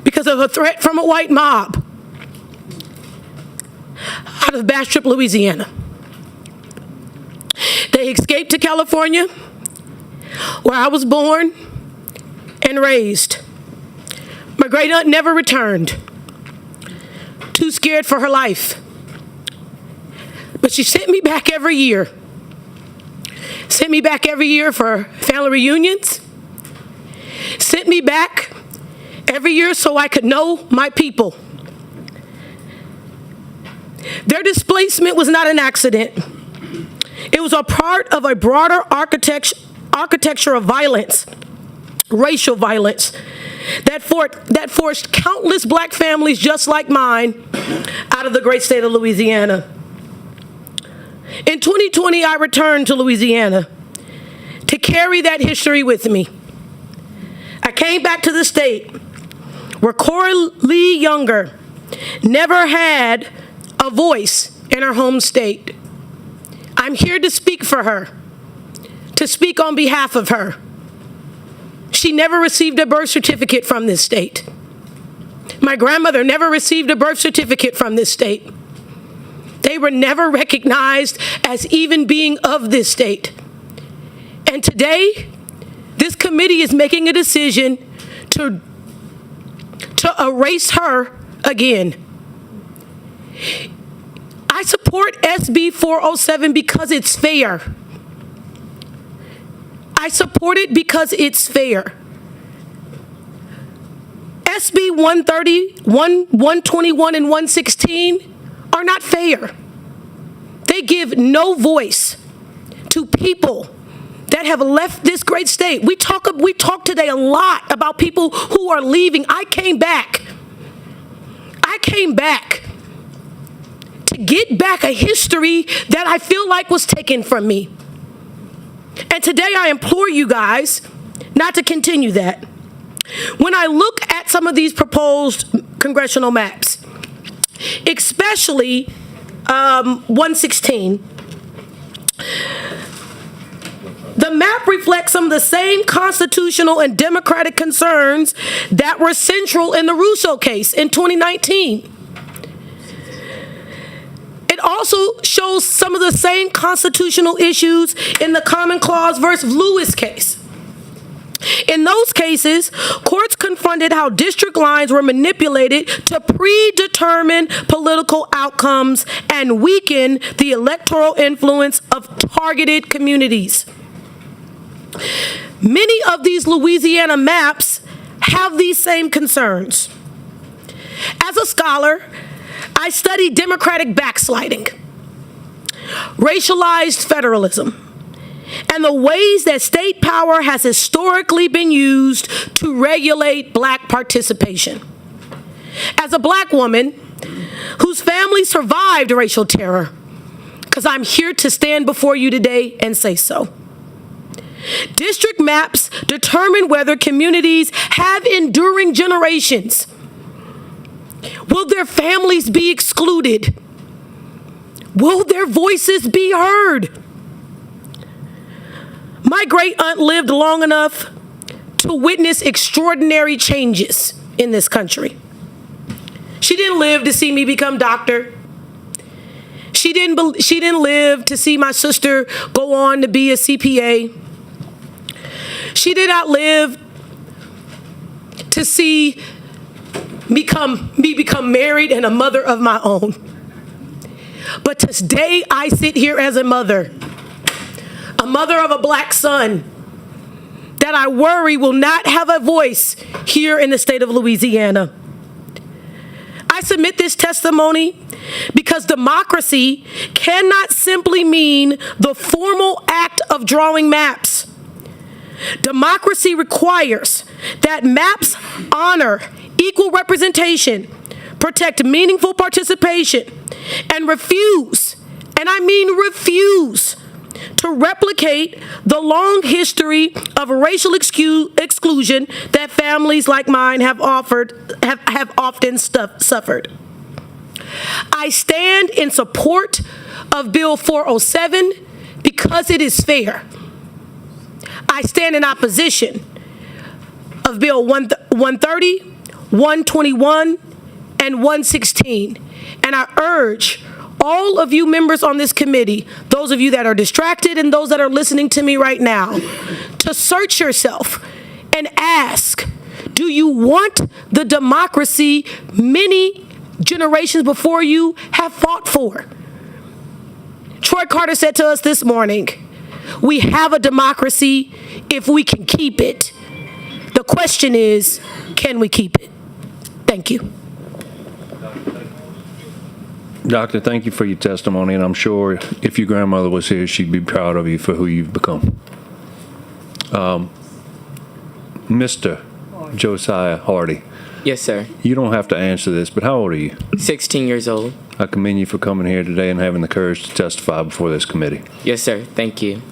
because of a threat from a white mob out of Bastrop, Louisiana. They escaped to California, where I was born and raised. My great aunt never returned, too scared for her life. But she sent me back every year. Sent me back every year for family reunions. Sent me back every year so I could know my people. Their displacement was not an accident. It was a part of a broader architecture of violence, racial violence, that forced countless black families just like mine out of the great state of Louisiana. In 2020, I returned to Louisiana to carry that history with me. I came back to the state where Cora Lee Younger never had a voice in her home state. I'm here to speak for her, to speak on behalf of her. She never received a birth certificate from this state. My grandmother never received a birth certificate from this state. They were never recognized as even being of this state. And today, this committee is making a decision to erase her again. I support SB 407 because it's fair. I support it because it's fair. SB 130, 121, and 116 are not fair. They give no voice to people that have left this great state. We talk today a lot about people who are leaving. I came back to get back a history that I feel like was taken from me. And today I implore you guys not to continue that. When I look at some of these proposed congressional maps, especially 116, the map reflects some of the same constitutional and democratic concerns that were central in the Russo case in 2019. It also shows some of the same constitutional issues in the Common Clause versus Lewis case. In those cases, courts confronted how district lines were manipulated to predetermine political outcomes and weaken the electoral influence of targeted communities. Many of these Louisiana maps have these same concerns. As a scholar, I study democratic backsliding, racialized federalism, and the ways that state power has historically been used to regulate black participation. As a black woman whose family survived racial terror, because I'm here to stand before you today and say so. District maps determine whether communities have enduring generations. Will their families be excluded? Will their voices be heard? My great aunt lived long enough to witness extraordinary changes in this country. She didn't live to see me become doctor. She didn't live to see my sister go on to be a CPA. She did not live to see me become married and a mother of my own. But today I sit here as a mother of a black son that I worry will not have a voice here in the state of Louisiana. I submit this testimony because democracy cannot simply mean the formal act of drawing maps. Democracy requires that maps honor equal representation, protect meaningful participation, and refuse, and I mean refuse, to replicate the long history of racial exclusion that families like mine have often suffered. I stand in support of Bill 407 because it is fair. I stand in opposition of Bill 130, 121, and 116, and I urge all of you members on this committee, those of you that are distracted and those that are listening to me right now, to search yourself and ask, do you want the democracy many generations before you have fought for? Troy Carter said to us this morning, we have a democracy if we can keep it. The question is, can we keep it? Thank you. Doctor, thank you for your testimony, and I'm sure if your grandmother was here, she'd be proud of you for who you've become. Mr. Josiah Hardy. Yes, sir. You don't have to answer this, but how old are you? 16 years old. I commend you for coming here today and having the courage to testify before this committee. Yes, sir. Thank you.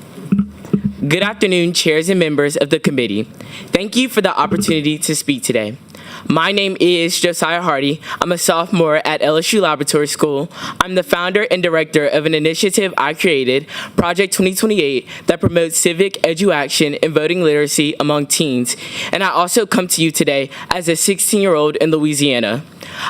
Good afternoon, chairs and members of the committee. Thank you for the opportunity to speak today. My name is Josiah Hardy. I'm a sophomore at LSU Laboratory School. I'm the founder and director of an initiative I created, Project 2028, that promotes civic education and voting literacy among teens. And I also come to you today as a 16-year-old in Louisiana.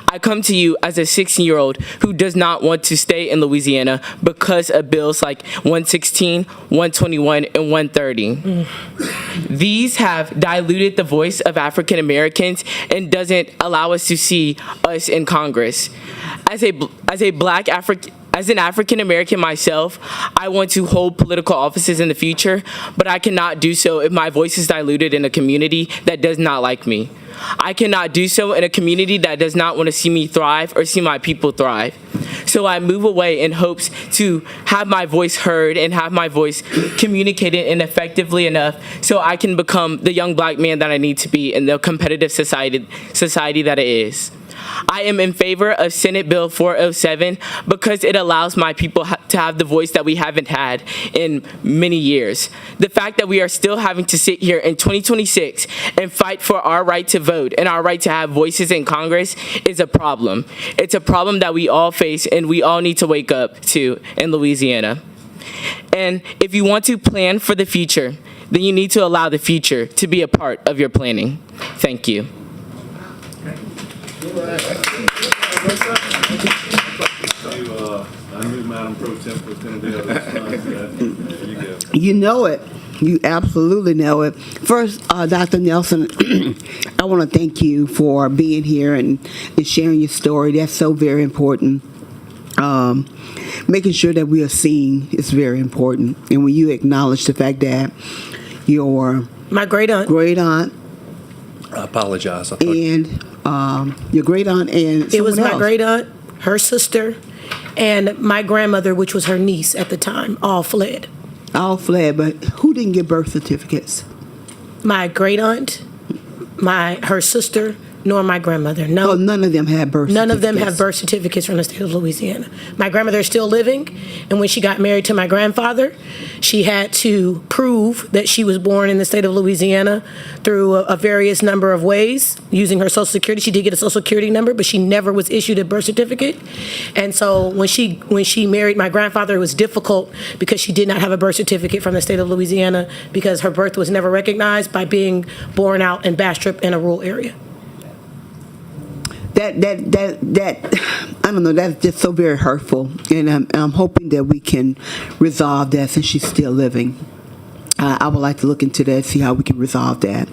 I come to you as a 16-year-old who does not want to stay in Louisiana because of bills like 116, 121, and 130. These have diluted the voice of African Americans and doesn't allow us to see us in Congress. As an African American myself, I want to hold political offices in the future, but I cannot do so if my voice is diluted in a community that does not like me. I cannot do so in a community that does not want to see me thrive or see my people thrive. So I move away in hopes to have my voice heard and have my voice communicated and effectively enough so I can become the young black man that I need to be in the competitive society that it is. I am in favor of Senate Bill 407 because it allows my people to have the voice that we haven't had in many years. The fact that we are still having to sit here in 2026 and fight for our right to vote and our right to have voices in Congress is a problem. It's a problem that we all face and we all need to wake up to in Louisiana. And if you want to plan for the future, then you need to allow the future to be a part of your planning. Thank you. You know it. You absolutely know it. First, Dr. Nelson, I want to thank you for being here and sharing your story. That's so very important. Making sure that we are seen is very important. And when you acknowledge the fact that my great aunt, I apologize. And your great aunt and it was someone my else. great aunt, her sister, and my grandmother, which was her niece at the time, all fled. All fled, but who didn't get birth certificates? My great aunt, her sister, nor my grandmother. No, none of them had birth certificates. None of them have birth certificates from the state of Louisiana. My grandmother is still living, and when she got married to my grandfather, she had to prove that she was born in the state of Louisiana through a various number of ways, using her Social Security. She did get a Social Security number, but she never was issued a birth certificate. And so when she married my grandfather, it was difficult because she did not have a birth certificate from the state of Louisiana because her birth was never recognized by being born out in Bastrop in a rural area. That I don't know, that's just so very hurtful, and I'm hoping that we can resolve that since she's still living. I would like to look into that, see how we can resolve that.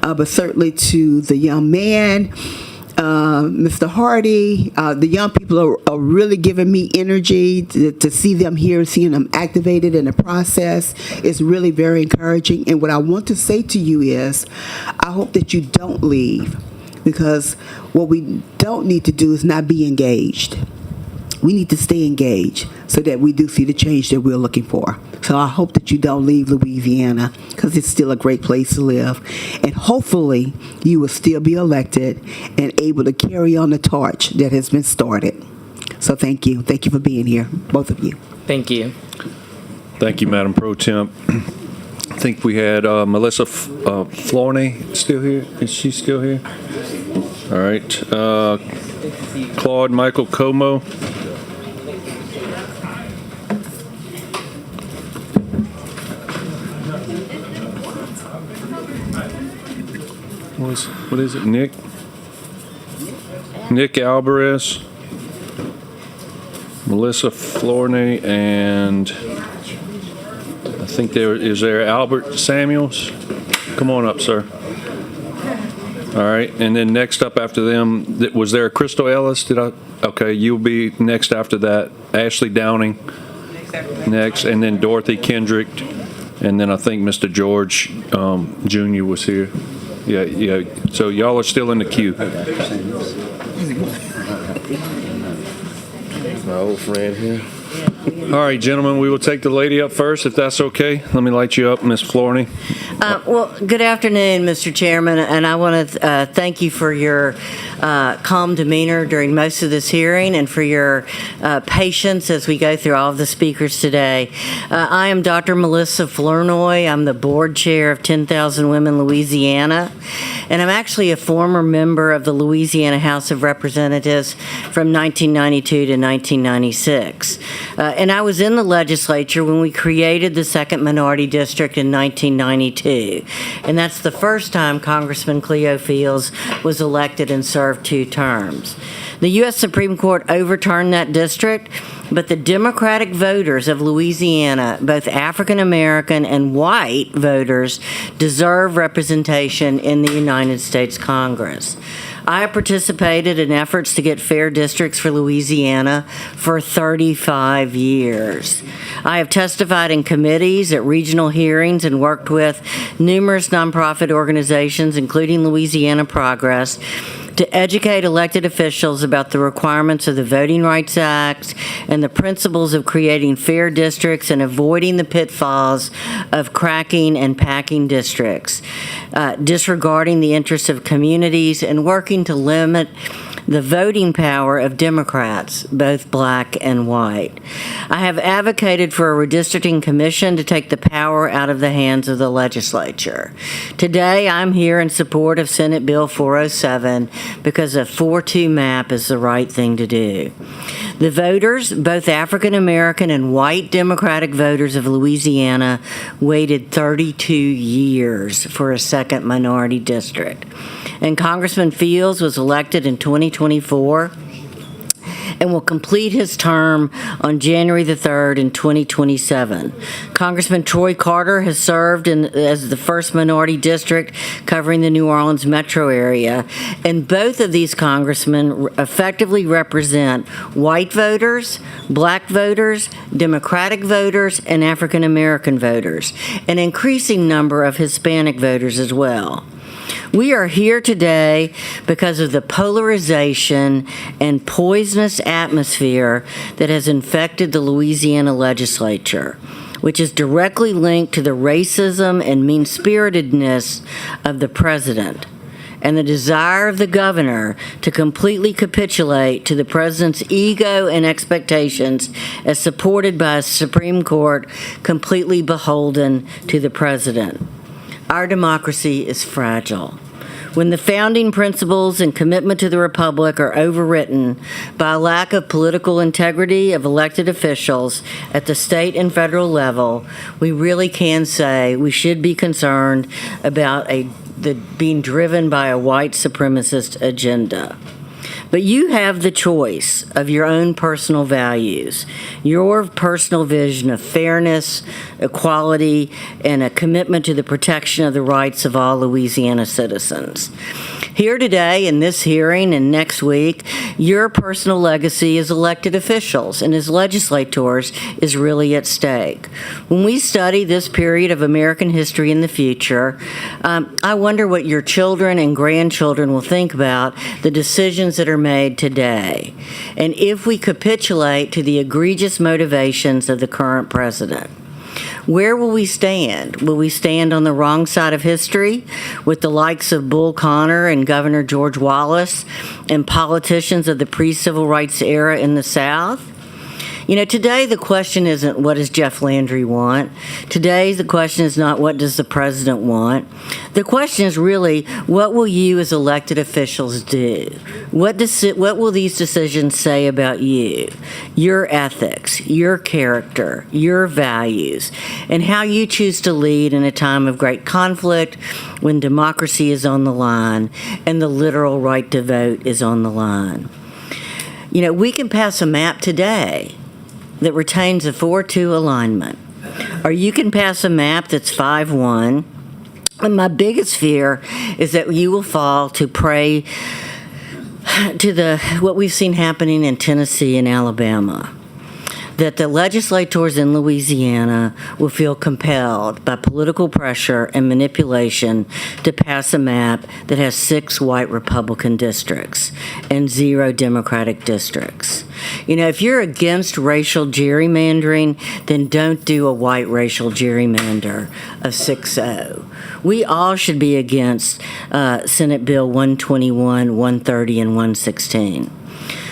But certainly to the young man, Mr. Hardy, the young people are really giving me energy to see them here, seeing them activated in the process is really very encouraging. And what I want to say to you is, I hope that you don't leave. Because what we don't need to do is not be engaged. we need to stay engaged so that we do see the change that we're looking for. So I hope that you don't leave Louisiana, because it's still a great place to live. And hopefully you will still be elected and able to carry on the torch that has been started. So thank you. Thank you for being here, both of you. Thank you. Thank you, Madam Pro Temp. I think we had Melissa Florney still here. Is she still here? All right. Claude Michael Como. What is it? Nick Alvarez. Melissa Florney, and I think is there Albert Samuels? Come on up, sir. All right, and then next up after them, was there a Crystal Ellis? Okay, you'll be next after that. Ashley Downing next, and then Dorothy Kendrick, and then I think Mr. George Jr. was here. Yeah. So y'all are still in the queue. My old friend here. All right, gentlemen, we will take the lady up first, if that's okay. Let me light you up, Miss Florney. Well, good afternoon, Mr. Chairman, and I want to thank you for your calm demeanor during most of this hearing and for your patience as we go through all of the speakers today. I am Dr. Melissa Flournoy. I'm the board chair of 10,000 Women Louisiana, and I'm actually a former member of the Louisiana House of Representatives from 1992 to 1996. And I was in the legislature when we created the second minority district in 1992. And that's the first time Congressman Cleo Fields was elected and served 2 terms. The U.S. Supreme Court overturned that district, but the Democratic voters of Louisiana, both African American and white voters, deserve representation in the United States Congress. I have participated in efforts to get fair districts for Louisiana for 35 years. I have testified in committees, at regional hearings, and worked with numerous nonprofit organizations, including Louisiana Progress, to educate elected officials about the requirements of the Voting Rights Act and the principles of creating fair districts and avoiding the pitfalls of cracking and packing districts, disregarding the interests of communities, and working to limit the voting power of Democrats, both black and white. I have advocated for a redistricting commission to take the power out of the hands of the legislature. Today, I'm here in support of Senate Bill 407 because a 4-2 map is the right thing to do. The voters, both African American and white Democratic voters of Louisiana, waited 32 years for a second minority district. And Congressman Fields was elected in 2024 and will complete his term on January the 3rd in 2027. Congressman Troy Carter has served as the first minority district covering the New Orleans metro area, and both of these congressmen effectively represent white voters, black voters, Democratic voters, and African American voters, an increasing number of Hispanic voters as well. We are here today because of the polarization and poisonous atmosphere that has infected the Louisiana legislature, which is directly linked to the racism and mean-spiritedness of the president and the desire of the governor to completely capitulate to the president's ego and expectations as supported by a Supreme Court completely beholden to the president. Our democracy is fragile. When the founding principles and commitment to the republic are overwritten by a lack of political integrity of elected officials at the state and federal level, we really can say we should be concerned about being driven by a white supremacist agenda. But you have the choice of your own personal values, your personal vision of fairness, equality, and a commitment to the protection of the rights of all Louisiana citizens. Here today in this hearing and next week, your personal legacy as elected officials and as legislators is really at stake. When we study this period of American history in the future, I wonder what your children and grandchildren will think about the decisions that are made today, and if we capitulate to the egregious motivations of the current president. Where will we stand? Will we stand on the wrong side of history with the likes of Bull Connor and Governor George Wallace and politicians of the pre-civil rights era in the South? You know, today the question isn't what does Jeff Landry want? Today the question is not what does the president want? The question is really what will you as elected officials do? What will these decisions say about you, your ethics, your character, your values, and how you choose to lead in a time of great conflict when democracy is on the line and the literal right to vote is on the line? You know, we can pass a map today that retains a 4-2 alignment, or you can pass a map that's 5-1. And my biggest fear is that you will fall to prey to what we've seen happening in Tennessee and Alabama, that the legislators in Louisiana will feel compelled by political pressure and manipulation to pass a map that has 6 white Republican districts and 0 Democratic districts. You know, if you're against racial gerrymandering, then don't do a white racial gerrymander of 6-0. We all should be against Senate Bill 121, 130, and 116.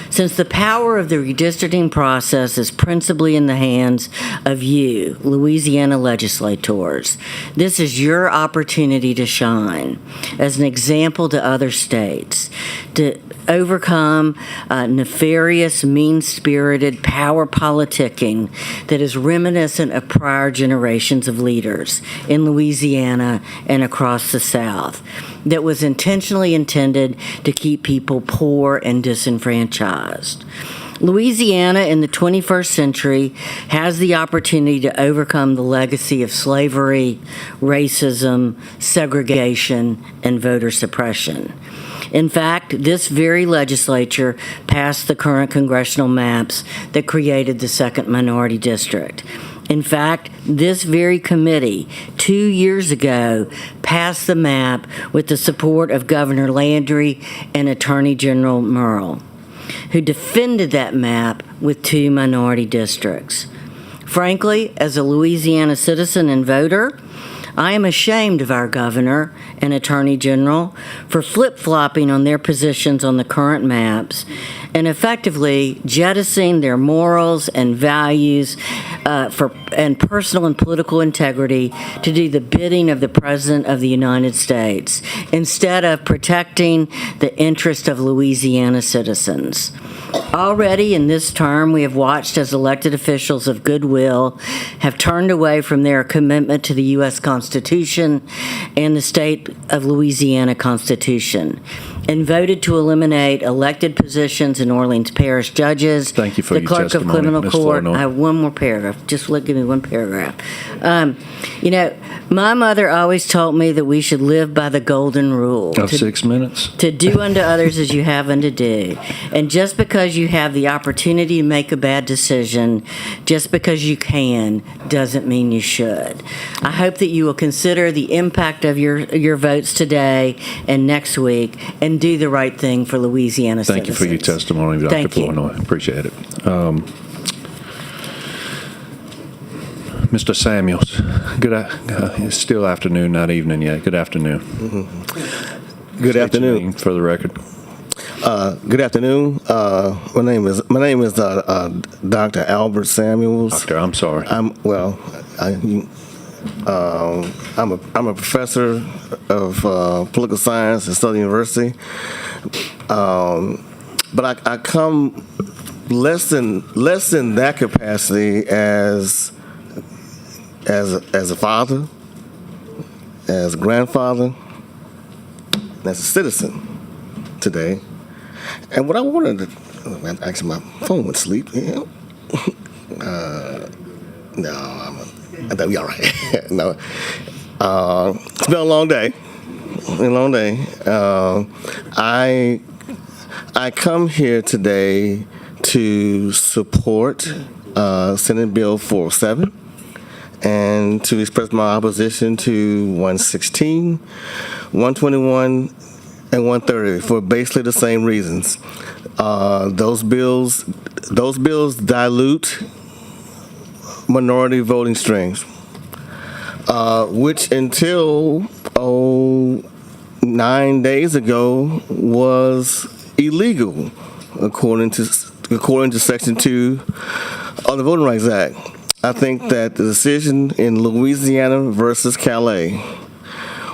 Since the power of the redistricting process is principally in the hands of you, Louisiana legislators, this is your opportunity to shine as an example to other states, to overcome nefarious, mean-spirited power politicking that is reminiscent of prior generations of leaders in Louisiana and across the South, that was intentionally intended to keep people poor and disenfranchised. Louisiana in the 21st century has the opportunity to overcome the legacy of slavery, racism, segregation, and voter suppression. In fact, this very legislature passed the current congressional maps that created the second minority district. In fact, this very committee 2 years ago passed the map with the support of Governor Landry and Attorney General Merle, who defended that map with 2 minority districts. Frankly, as a Louisiana citizen and voter, I am ashamed of our governor and attorney general for flip-flopping on their positions on the current maps and effectively jettisoning their morals and values and personal and political integrity to do the bidding of the President of the United States instead of protecting the interest of Louisiana citizens. Already in this term, we have watched as elected officials of goodwill have turned away from their commitment to the U.S. Constitution and the state of Louisiana Constitution and voted to eliminate elected positions in Orleans Parish judges, Thank you for the your clerk of testimony, criminal Ms. court. Flournoy. I have one more paragraph. Just give me one paragraph. You know, my mother always told me that we should live by the golden rule. Of 6 minutes? To do unto others as you have unto do. And just because you have the opportunity to make a bad decision, just because you can, doesn't mean you should. I hope that you will consider the impact of your votes today and next week and do the right thing for Louisiana Thank citizens. you for your testimony, Dr. Thank you. Flournoy. Appreciate it. Mr. Samuels, it's still afternoon, not evening yet. Good afternoon. Good State afternoon. your name for the record. Good afternoon. My name is Dr. Albert Samuels. Doctor, I'm sorry. I'm a professor of political science at Southern University, but I come less than that capacity as a father, as a grandfather, as a citizen today. And what I wanted to, actually my phone went to sleep. Yeah. No, I thought we all right. No, it's been a long day. a long day. I come here today to support Senate Bill 407 and to express my opposition to 116, 121, and 130 for basically the same reasons. Those bills dilute minority voting strings, which until 9 days ago was illegal, according to Section 2 of the Voting Rights Act. I think that the decision in Louisiana versus Calais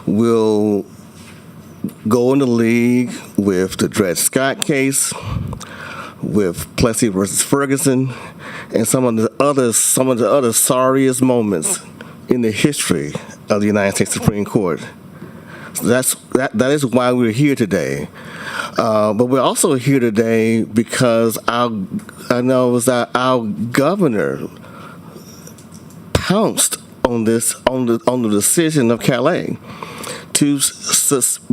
will go in the league with the Dred Scott case, with Plessy versus Ferguson, and some of the other sorriest moments in the history of the United States Supreme Court. So that is why we're here today. But we're also here today because our governor pounced on the decision of Calais to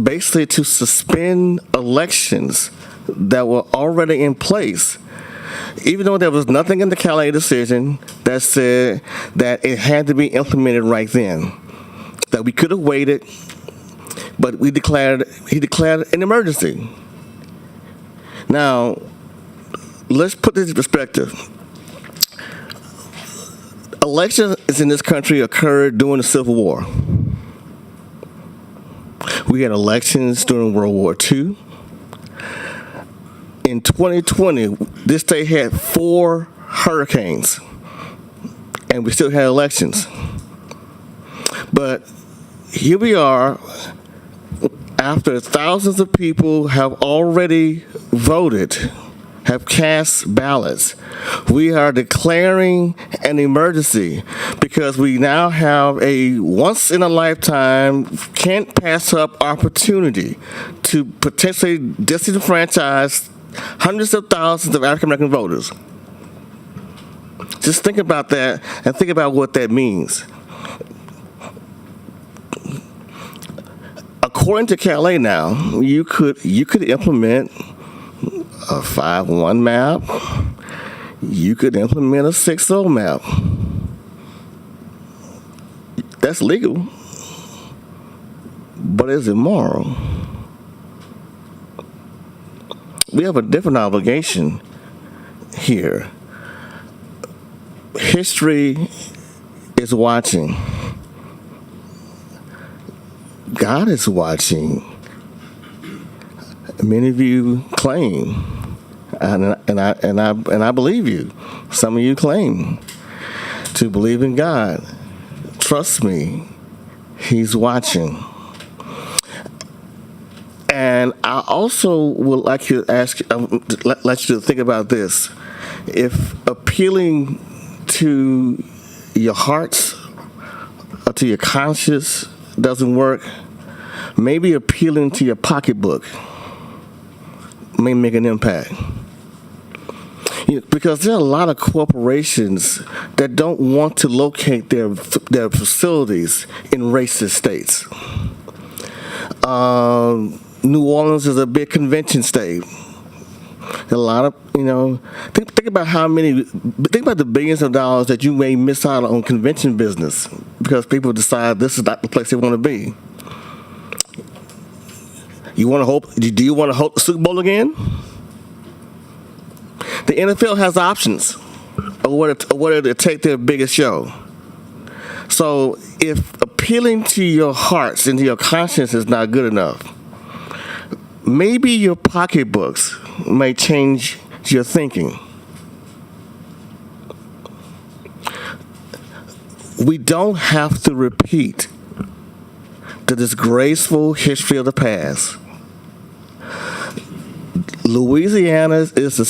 basically to suspend elections that were already in place, even though there was nothing in the Calais decision that said that it had to be implemented right then, that we could have waited, but he declared an emergency. Now, let's put this in perspective. Elections in this country occurred during the Civil War. We had elections during World War II. In 2020, this state had 4 hurricanes, and we still had elections. But here we are, after thousands of people have already voted, have cast ballots. We are declaring an emergency because we now have a once-in-a-lifetime, can't pass up opportunity to potentially disenfranchise hundreds of thousands of African-American voters. Just think about that and think about what that means. According to Calais now, you could implement a 5-1 map. You could implement a 6-0 map. That's legal, but is it moral? We have a different obligation here. History is watching. God is watching. Many of you claim, and I believe you. Some of you claim to believe in God. Trust me, He's watching. And I also would like to let you to think about this. If appealing to your hearts or to your conscience doesn't work, maybe appealing to your pocketbook may make an impact. Because there are a lot of corporations that don't want to locate their facilities in racist states. New Orleans is a big convention state. A lot of, think about think about the billions of dollars that you may miss out on convention business because people decide this is not the place they want to be. Do you want to host the Super Bowl again? The NFL has options of where to take their biggest show. So if appealing to your hearts and to your conscience is not good enough, maybe your pocketbooks may change your thinking. We don't have to repeat the disgraceful history of the past. Louisiana is the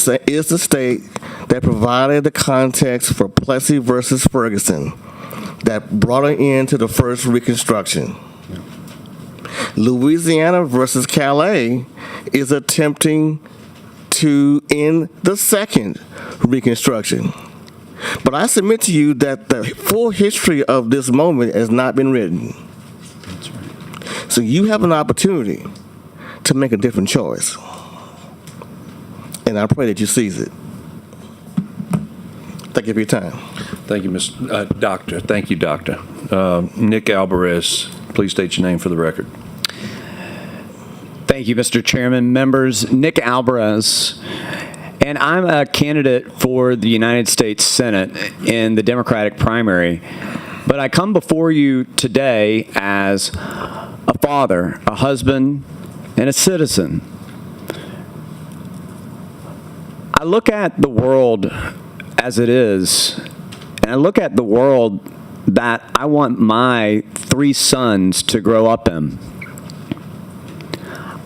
state that provided the context for Plessy versus Ferguson that brought an end to the first Reconstruction. Louisiana versus Calais is attempting to end the second Reconstruction. But I submit to you that the full history of this moment has not been written. So you have an opportunity to make a different choice. And I pray that you seize it. Thank you for your time. Thank you, Doctor. Thank you, Doctor. Nick Alvarez, please state your name for the record. Thank you, Mr. Chairman. Members, Nick Alvarez, and I'm a candidate for the United States Senate in the Democratic primary. But I come before you today as a father, a husband, and a citizen. I look at the world as it is, and I look at the world that I want my 3 sons to grow up in.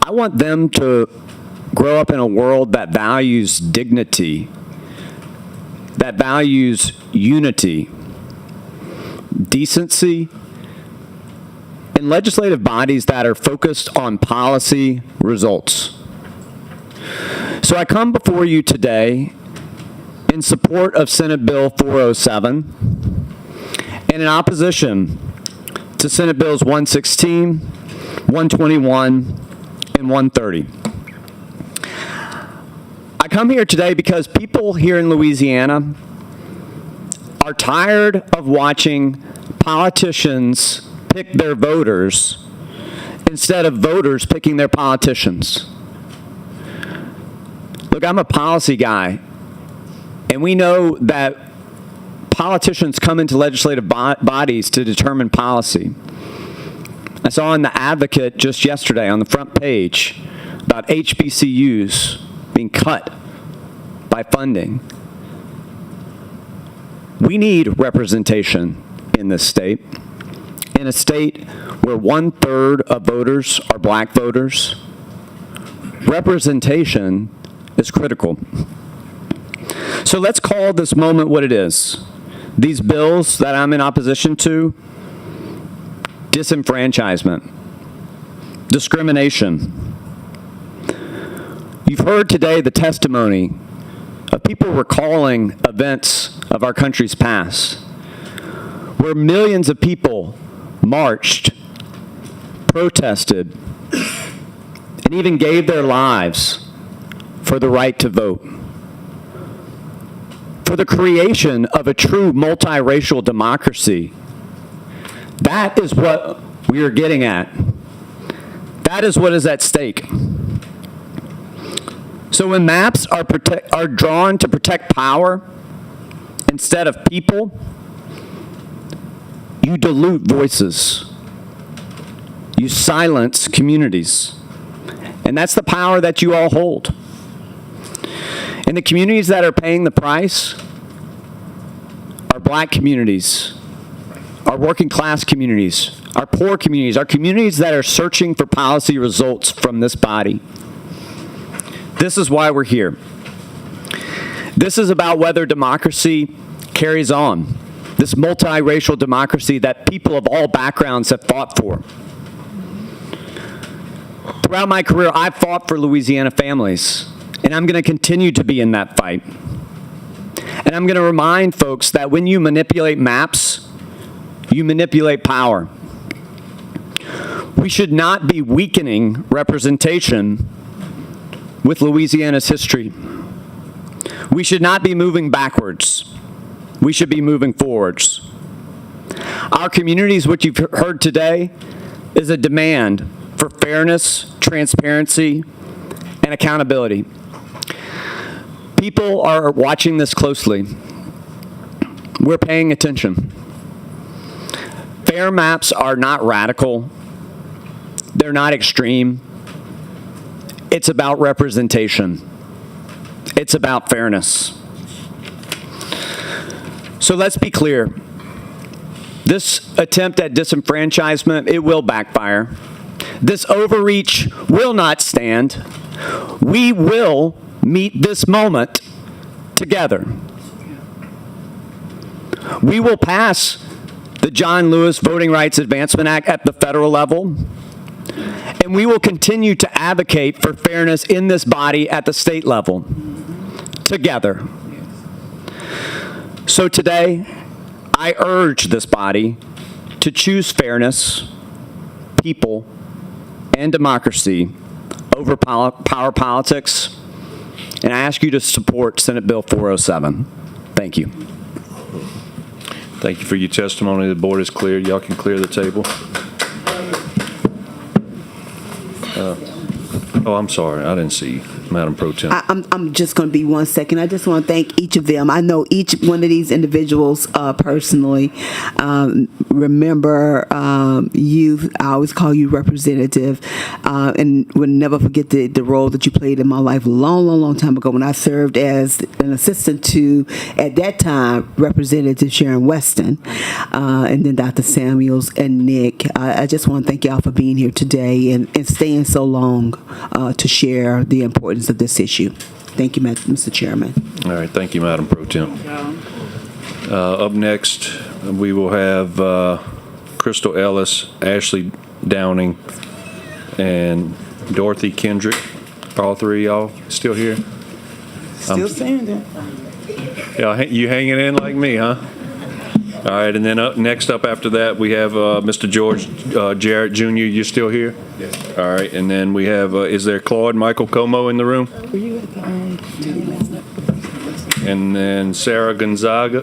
I want them to grow up in a world that values dignity, that values unity, decency, and legislative bodies that are focused on policy results. So I come before you today in support of Senate Bill 407 and in opposition to Senate Bills 116, 121, and 130. I come here today because people here in Louisiana are tired of watching politicians pick their voters instead of voters picking their politicians. Look, I'm a policy guy, and we know that politicians come into legislative bodies to determine policy. I saw in The Advocate just yesterday on the front page about HBCUs being cut by funding. We need representation in this state, in a state where 1/3 of voters are black voters. Representation is critical. So let's call this moment what it is. These bills that I'm in opposition to: disenfranchisement, discrimination. You've heard today the testimony of people recalling events of our country's past, where millions of people marched, protested, and even gave their lives for the right to vote, for the creation of a true multiracial democracy. That is what we are getting at. That is what is at stake. So when maps are drawn to protect power instead of people, you dilute voices. You silence communities. And that's the power that you all hold. And the communities that are paying the price are black communities, our working class communities, our poor communities, our communities that are searching for policy results from this body. This is why we're here. This is about whether democracy carries on, this multiracial democracy that people of all backgrounds have fought for. Throughout my career, I've fought for Louisiana families, and I'm going to continue to be in that fight. And I'm going to remind folks that when you manipulate maps, you manipulate power. We should not be weakening representation with Louisiana's history. We should not be moving backwards. We should be moving forwards. Our communities, what you've heard today, is a demand for fairness, transparency, and accountability. People are watching this closely. We're paying attention. Fair maps are not radical. They're not extreme. It's about representation. It's about fairness. So let's be clear. This attempt at disenfranchisement, it will backfire. This overreach will not stand. We will meet this moment together. We will pass the John Lewis Voting Rights Advancement Act at the federal level, and we will continue to advocate for fairness in this body at the state level, together. So today, I urge this body to choose fairness, people, and democracy over power politics, and I ask you to support Senate Bill 407. Thank you. Thank you for your testimony. The board is clear. Y'all can clear the table. Oh, I'm sorry. I didn't see you, Madam Pro Tem. I'm just going to be 1 second. I just want to thank each of them. I know each one of these individuals personally. Remember, I always call you representative, and will never forget the role that you played in my life a long time ago when I served as an assistant to, at that time, Representative Sharon Weston, and then Dr. Samuels and Nick. I just want to thank y'all for being here today and staying so long to share the importance of this issue. Thank you, Mr. Chairman. All right. Thank you, Madam Pro Tem. Up next, we will have Crystal Ellis, Ashley Downing, and Dorothy Kendrick. All three of y'all still here? Still standing. Yeah, you hanging in like me, huh? All right, and then next up after that, we have Mr. George Jarrett Jr. You still here? Yes. All right, and then we have, is there Claude Michael Como in the room? Were you at the And then Sarah Gonzazo.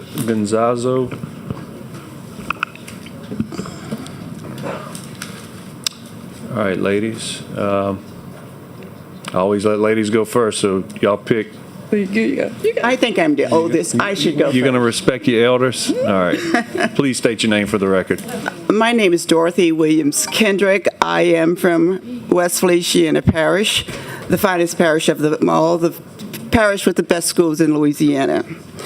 All right, ladies. I always let ladies go first, so y'all pick. I think I'm the oldest. I should go You're going to first. respect your elders? All right. Please state your name for the record. My name is Dorothy Williams Kendrick. I am from West Feliciana Parish, the finest parish of them all, the parish with the best schools in Louisiana.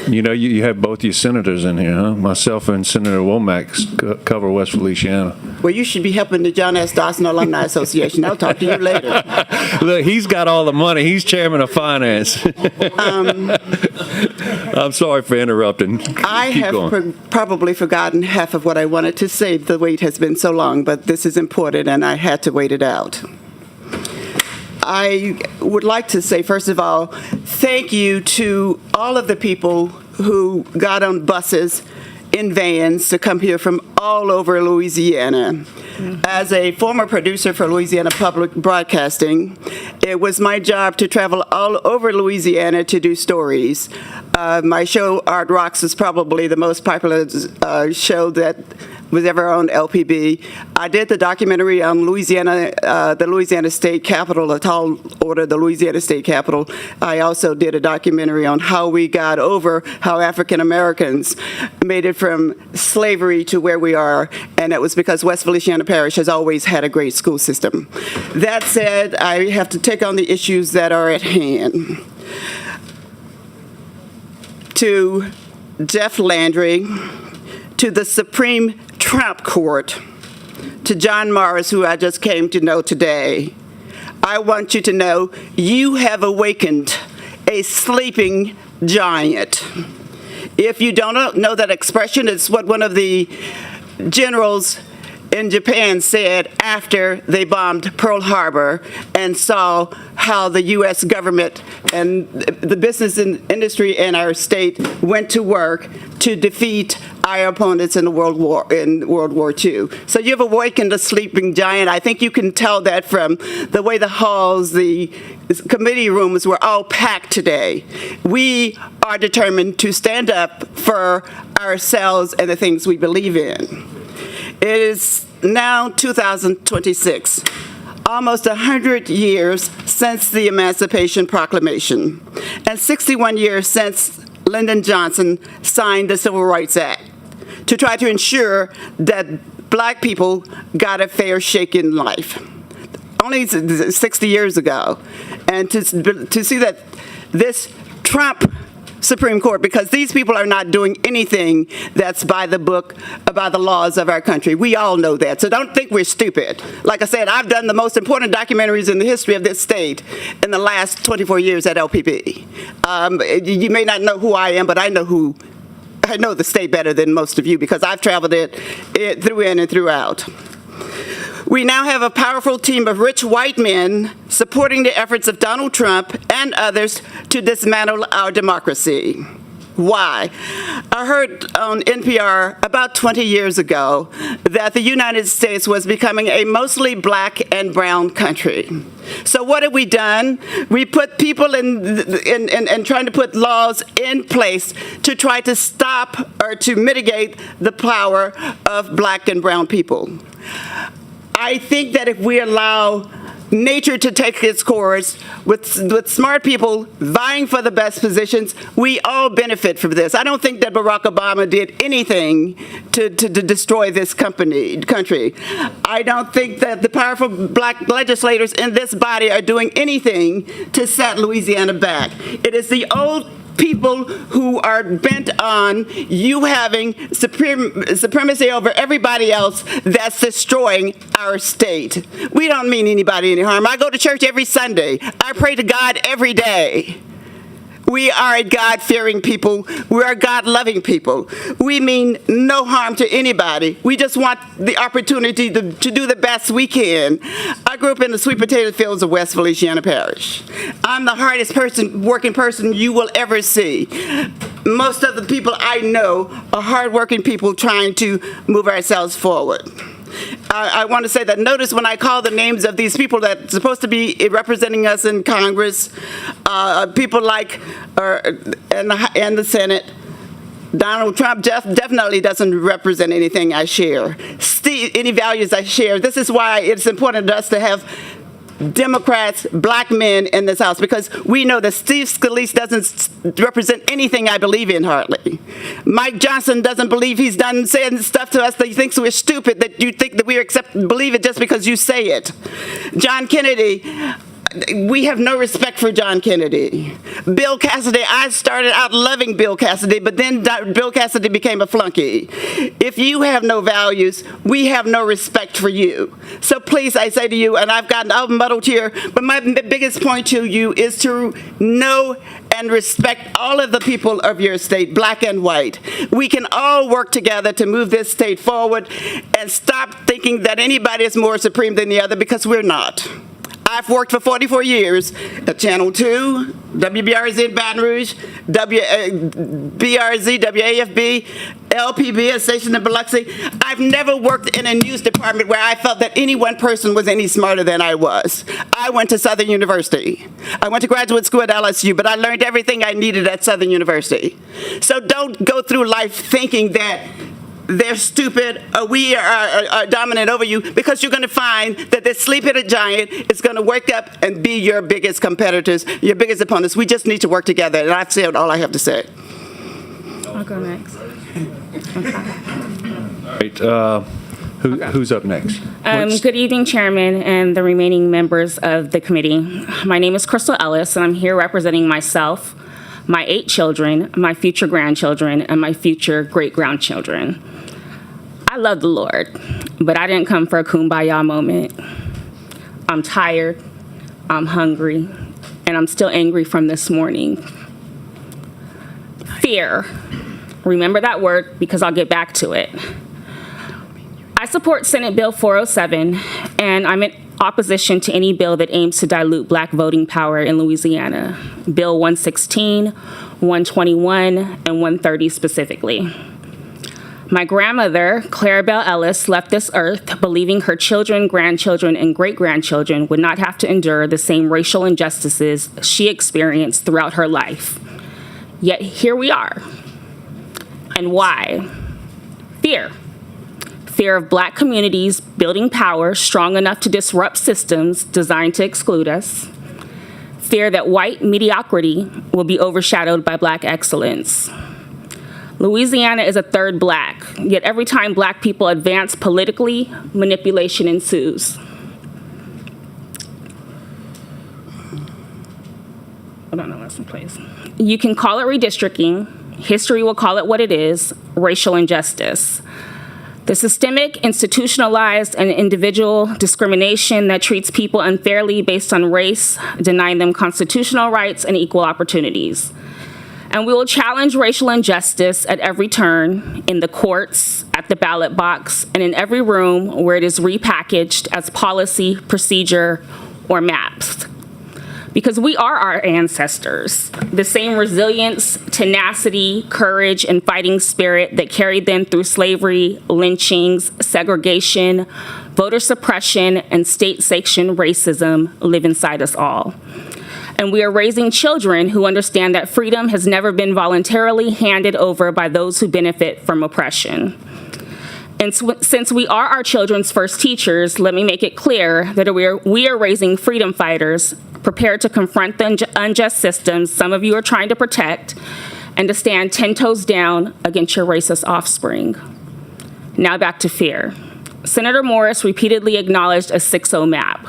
You know, you have both your senators in here, huh? Myself and Senator Womack cover West Feliciana. Well, you should be helping the John S. Dawson Alumni Association. I'll talk to you later. Look, he's got all the money. He's chairman of finance. I'm sorry for interrupting. I Keep have going. probably forgotten half of what I wanted to say. The wait has been so long, but this is important, and I had to wait it out. I would like to say, first of all, thank you to all of the people who got on buses in vans to come here from all over Louisiana. As a former producer for Louisiana Public Broadcasting, it was my job to travel all over Louisiana to do stories. My show, Art Rocks, is probably the most popular show that was ever on LPB. I did the documentary on Louisiana, the Louisiana State Capitol, the tall order, the Louisiana State Capitol. I also did a documentary on how we got over, how African Americans made it from slavery to where we are, and it was because West Feliciana Parish has always had a great school system. That said, I have to take on the issues that are at hand. To Jeff Landry, to the Supreme Trump Court, to John Morris, who I just came to know today, I want you to know you have awakened a sleeping giant. If you don't know that expression, it's what one of the generals in Japan said after they bombed Pearl Harbor and saw how the U.S. government and the business industry in our state went to work to defeat our opponents in World War II. So you've awakened a sleeping giant. I think you can tell that from the way the halls, the committee rooms were all packed today. We are determined to stand up for ourselves and the things we believe in. It is now 2026, almost 100 years since the Emancipation Proclamation, and 61 years since Lyndon Johnson signed the Civil Rights Act to try to ensure that black people got a fair shake in life. Only 60 years ago. And to see that this Trump Supreme Court, because these people are not doing anything that's by the book, by the laws of our country. We all know that, so don't think we're stupid. Like I said, I've done the most important documentaries in the history of this state in the last 24 years at LPB. You may not know who I am, but I know the state better than most of you because I've traveled it through in and throughout. We now have a powerful team of rich white men supporting the efforts of Donald Trump and others to dismantle our democracy. Why? I heard on NPR about 20 years ago that the United States was becoming a mostly black and brown country. So what have we done? We put people in trying to put laws in place to try to stop or to mitigate the power of black and brown people. I think that if we allow nature to take its course with smart people vying for the best positions, we all benefit from this. I don't think that Barack Obama did anything to destroy this country. I don't think that the powerful black legislators in this body are doing anything to set Louisiana back. It is the old people who are bent on you having supremacy over everybody else that's destroying our state. We don't mean anybody any harm. I go to church every Sunday. I pray to God every day. We are a God-fearing people. We are God-loving people. We mean no harm to anybody. We just want the opportunity to do the best we can. I grew up in the sweet potato fields of West Feliciana Parish. I'm the hardest working person you will ever see. Most of the people I know are hardworking people trying to move ourselves forward. I want to say that notice when I call the names of these people that are supposed to be representing us in Congress, people like in the Senate, Donald Trump definitely doesn't represent anything I share, any values I share. This is why it's important to us to have Democrats, black men in this House, because we know that Steve Scalise doesn't represent anything I believe in, hardly. Mike Johnson doesn't believe he's done saying stuff to us that he thinks we're stupid, that you think that we believe it just because you say it. John Kennedy, we have no respect for John Kennedy. Bill Cassidy, I started out loving Bill Cassidy, but then Bill Cassidy became a flunky. If you have no values, we have no respect for you. So please, I say to you, and I've gotten all muddled here, but my biggest point to you is to know and respect all of the people of your state, black and white. We can all work together to move this state forward and stop thinking that anybody is more supreme than the other, because we're not. I've worked for 44 years at Channel 2, WBRZ in Baton Rouge, BRZ, WAFB, LPB, a station in Biloxi. I've never worked in a news department where I felt that any one person was any smarter than I was. I went to Southern University. I went to graduate school at LSU, but I learned everything I needed at Southern University. So don't go through life thinking that they're stupid, or we are dominant over you, because you're going to find that this sleep-headed giant is going to wake up and be your biggest competitors, your biggest opponents. We just need to work together, and I've said all I have to say. I'll go next. All right, who's up next? Good evening, Chairman, and the remaining members of the committee. My name is Crystal Ellis, and I'm here representing myself, my 8 children, my future grandchildren, and my future great-grandchildren. I love the Lord, but I didn't come for a kumbaya moment. I'm tired, I'm hungry, and I'm still angry from this morning. Fear. Remember that word, because I'll get back to it. I support Senate Bill 407, and I'm in opposition to any bill that aims to dilute black voting power in Louisiana. Bill 116, 121, and 130 specifically. My grandmother, Clarabelle Ellis, left this earth believing her children, grandchildren, and great-grandchildren would not have to endure the same racial injustices she experienced throughout her life. Yet here we are. And why? Fear. Fear of black communities building power strong enough to disrupt systems designed to exclude us. Fear that white mediocrity will be overshadowed by black excellence. Louisiana is a third black, yet every time black people advance politically, manipulation ensues. Hold on, listen, please. You can call it redistricting. History will call it what it is, racial injustice. The systemic, institutionalized, and individual discrimination that treats people unfairly based on race, denying them constitutional rights and equal opportunities. And we will challenge racial injustice at every turn, in the courts, at the ballot box, and in every room where it is repackaged as policy, procedure, or maps. because we are our ancestors. The same resilience, tenacity, courage, and fighting spirit that carried them through slavery, lynchings, segregation, voter suppression, and state-sanctioned racism live inside us all. And we are raising children who understand that freedom has never been voluntarily handed over by those who benefit from oppression. And since we are our children's first teachers, let me make it clear that we are raising freedom fighters prepared to confront the unjust systems some of you are trying to protect and to stand 10 toes down against your racist offspring. Now back to fear. Senator Morris repeatedly acknowledged a 6-0 map,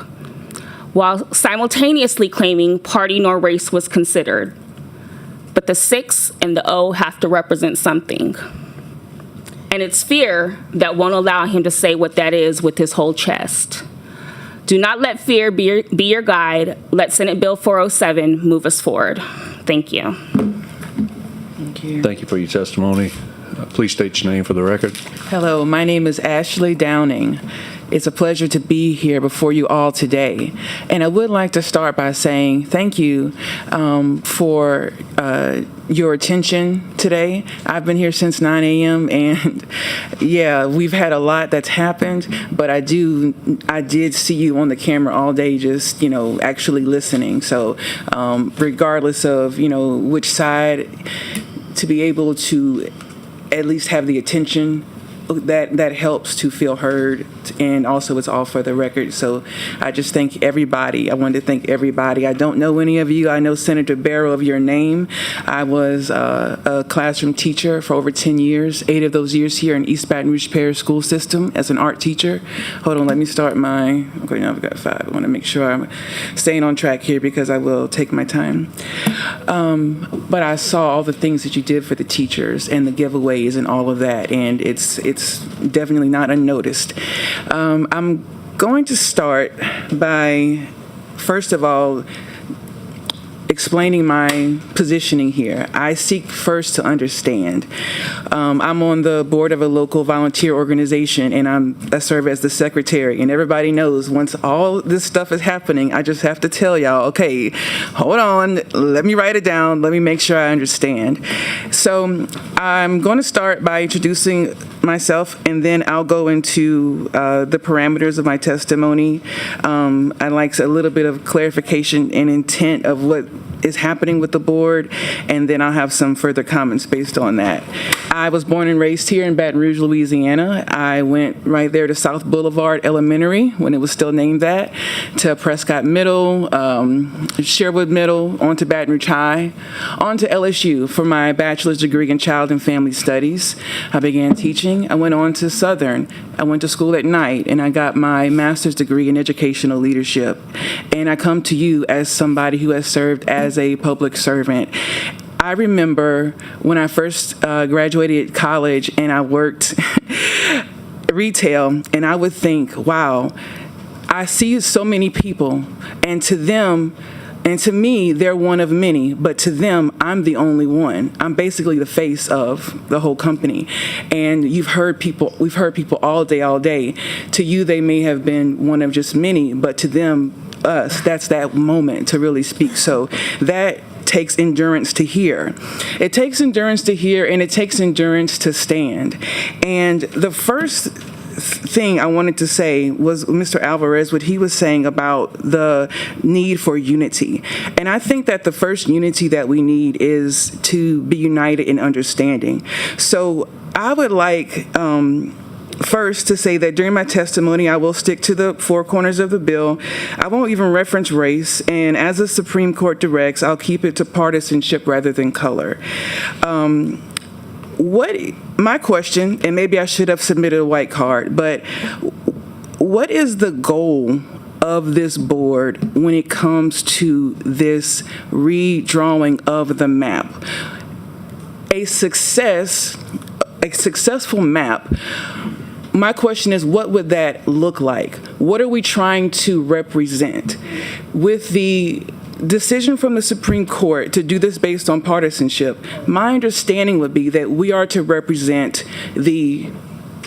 while simultaneously claiming party nor race was considered. But the 6 and the O have to represent something. And it's fear that won't allow him to say what that is with his whole chest. Do not let fear be your guide. Let Senate Bill 407 move us forward. Thank you. Thank you. Thank you for your testimony. Please state your name for the record. Hello, my name is Ashley Downing. It's a pleasure to be here before you all today. And I would like to start by saying thank you for your attention today. I've been here since 9 a.m. and yeah, we've had a lot that's happened, but I did see you on the camera all day just, actually listening. So regardless of, which side, to be able to at least have the attention that helps to feel heard, and also it's all for the record. So I just thank everybody. I wanted to thank everybody. I don't know any of you. I know Senator Barrow of your name. I was a classroom teacher for over 10 years, 8 of those years here in East Baton Rouge Parish School System as an art teacher. Hold on, let me start okay, now I've got 5. I want to make sure I'm staying on track here because I will take my time. But I saw all the things that you did for the teachers and the giveaways and all of that, and it's definitely not unnoticed. I'm going to start by, first of all, explaining my positioning here. I seek first to understand. I'm on the board of a local volunteer organization, and I serve as the secretary. And everybody knows once all this stuff is happening, I just have to tell y'all, okay, hold on, let me write it down, let me make sure I understand. So I'm going to start by introducing myself, and then I'll go into the parameters of my testimony. I'd like a little bit of clarification and intent of what is happening with the board, and then I'll have some further comments based on that. I was born and raised here in Baton Rouge, Louisiana. I went right there to South Boulevard Elementary when it was still named that, to Prescott Middle, Sherwood Middle, on to Baton Rouge High, on to LSU for my bachelor's degree in child and family studies. I began teaching. I went on to Southern. I went to school at night, and I got my master's degree in educational leadership. And I come to you as somebody who has served as a public servant. I remember when I first graduated college and I worked retail, and I would think, wow, I see so many people, and to them, and to me, they're one of many, but to them, I'm the only one. I'm basically the face of the whole company. And we've heard people all day. To you, they may have been one of just many, but to them, us, that's that moment to really speak. So that takes endurance to hear. It takes endurance to hear, and it takes endurance to stand. And the first thing I wanted to say was Mr. Alvarez, what he was saying about the need for unity. And I think that the first unity that we need is to be united in understanding. So I would like first to say that during my testimony, I will stick to the 4 corners of the bill. I won't even reference race, and as the Supreme Court directs, I'll keep it to partisanship rather than color. My question, and maybe I should have submitted a white card, but what is the goal of this board when it comes to this redrawing of the map? A successful map. My question is, what would that look like? What are we trying to represent? With the decision from the Supreme Court to do this based on partisanship, my understanding would be that we are to represent the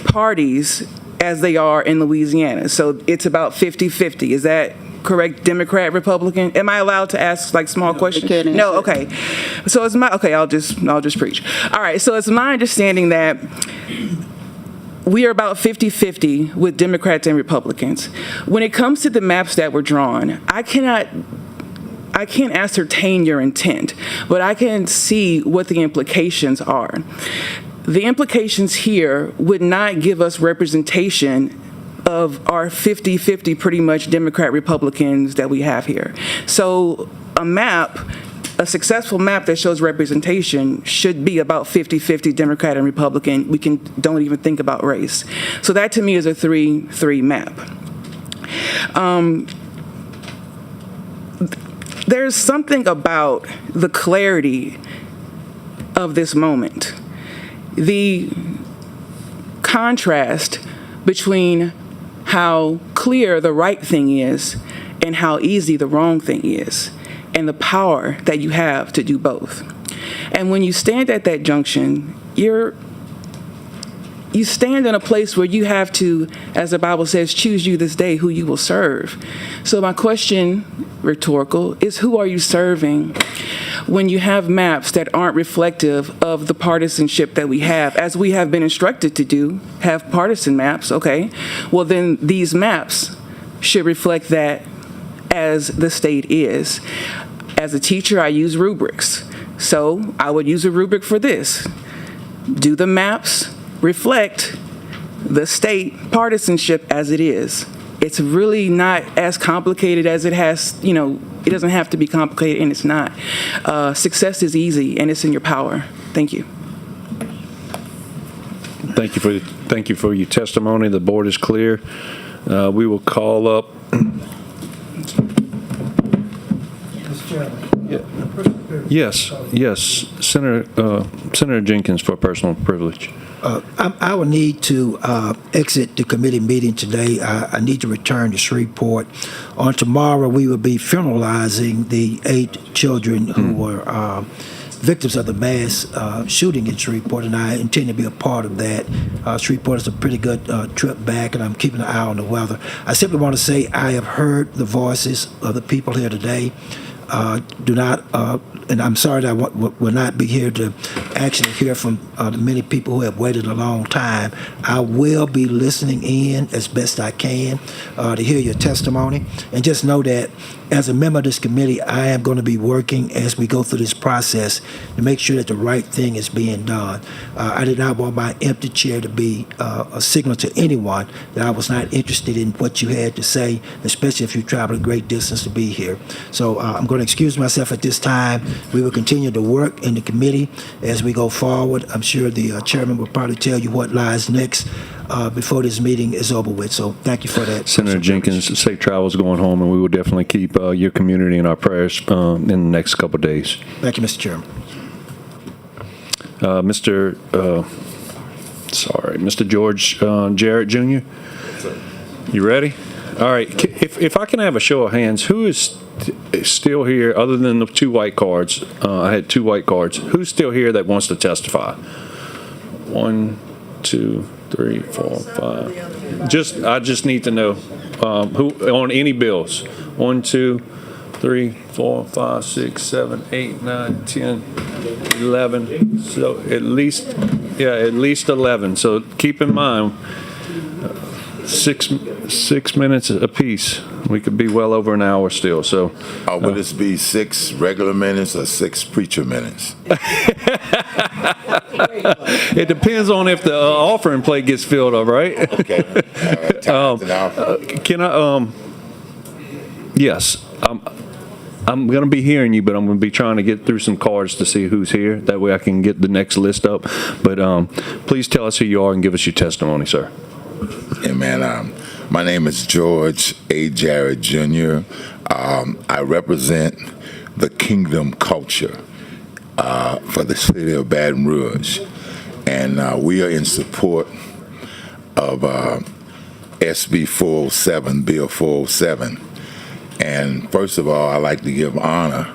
parties as they are in Louisiana. So it's about 50-50. Is that correct Democrat, Republican? Am I allowed to ask like small questions? can't answer. No, okay. So it's I'll just preach. All right, so it's my understanding that we are about 50-50 with Democrats and Republicans. When it comes to the maps that were drawn, I can't ascertain your intent, but I can see what the implications are. The implications here would not give us representation of our 50-50 pretty much Democrat Republicans that we have here. So a successful map that shows representation should be about 50-50 Democrat and Republican. We don't even think about race. So that to me is a 3-3 map. There's something about the clarity of this moment. The contrast between how clear the right thing is and how easy the wrong thing is, and the power that you have to do both. And when you stand at that junction, you stand in a place where you have to, as the Bible says, choose you this day who you will serve. So my question, rhetorical, is who are you serving when you have maps that aren't reflective of the partisanship that we have, as we have been instructed to do, have partisan maps, okay? Well, then these maps should reflect that as the state is. As a teacher, I use rubrics. So I would use a rubric for this. Do the maps reflect the state partisanship as it is? It's really not as complicated as it has, it doesn't have to be complicated, and it's not. Success is easy, and it's in your power. Thank you. Thank you for your testimony. The board is clear. We will call up. Yes, Senator Jenkins for personal privilege. I will need to exit the committee meeting today. I need to return to Shreveport. On tomorrow, we will be funeralizing the 8 children who were victims of the mass shooting in Shreveport, and I intend to be a part of that. Shreveport is a pretty good trip back, and I'm keeping an eye on the weather. I simply want to say I have heard the voices of the people here today. Do not, and I'm sorry that I will not be here to actually hear from the many people who have waited a long time. I will be listening in as best I can to hear your testimony, and just know that as a member of this committee, I am going to be working as we go through this process to make sure that the right thing is being done. I did not want my empty chair to be a signal to anyone that I was not interested in what you had to say, especially if you traveled a great distance to be here. So I'm going to excuse myself at this time. We will continue to work in the committee as we go forward. I'm sure the chairman will probably tell you what lies next before this meeting is over with. So thank you for that. Senator Jenkins, safe travels going home, and we will definitely keep your community in our prayers in the next couple of days. Thank you, Mr. Chairman. Mr. George Jarrett Jr. You ready? All right. If I can have a show of hands, who is still here other than the 2 white cards? I had 2 white cards. Who's still here that wants to testify? 1, 2, 3, 4, 5. I just need to know who on any bills. 1, 2, 3, 4, 5, 6, 7, 8, 9, 10, 11. So at least 11. So keep in mind, 6 minutes apiece. We could be well over an hour still. So will this be 6 regular minutes or 6 preacher minutes? It depends on if the offering plate gets filled up, right? Okay. Can I? Yes. I'm going to be hearing you, but I'm going to be trying to get through some cards to see who's here. That way I can get the next list up. But please tell us who you are and give us your testimony, sir. Amen. My name is George A. Jarrett Jr. I represent the kingdom culture for the city of Baton Rouge. And we are in support of SB 407, Bill 407. And first of all, I'd like to give honor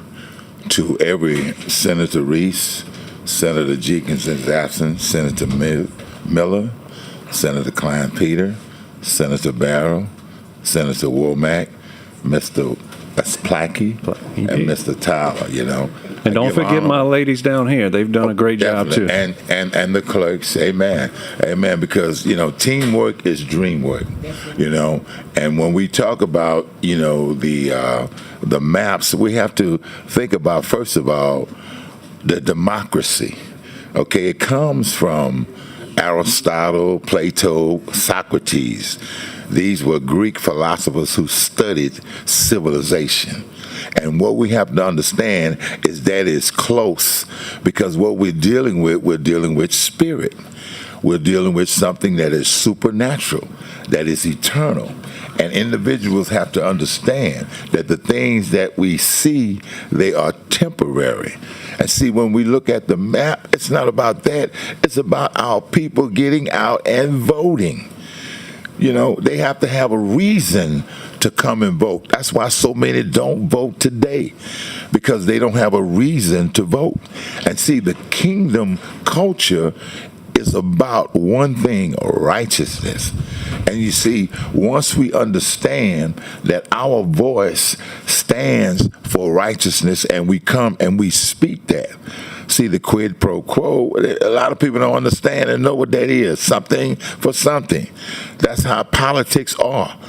to every Senator Reese, Senator Jenkins in his absence, Senator Miller, Senator Klein Peter, Senator Barrow, Senator Womack, Mr. Plackey and Mr. Tyler, you know. And don't forget my ladies down here. They've done a great job too. And the clerks, amen. Amen, because, you know, teamwork is dream work, you know. And when we talk about, you know, the maps, we have to think about, first of all, the democracy. Okay, it comes from Aristotle, Plato, Socrates. These were Greek philosophers who studied civilization. And what we have to understand is that it's close, because what we're dealing with spirit. We're dealing with something that is supernatural, that is eternal. And individuals have to understand that the things that we see, they are temporary. And see, when we look at the map, it's not about that. It's about our people getting out and voting. You know, they have to have a reason to come and vote. That's why so many don't vote today, because they don't have a reason to vote. And see, the kingdom culture is about one thing: righteousness. And you see, once we understand that our voice stands for righteousness and we come and we speak that, see, the quid pro quo, a lot of people don't understand and know what that is. Something for something. That's how politics are.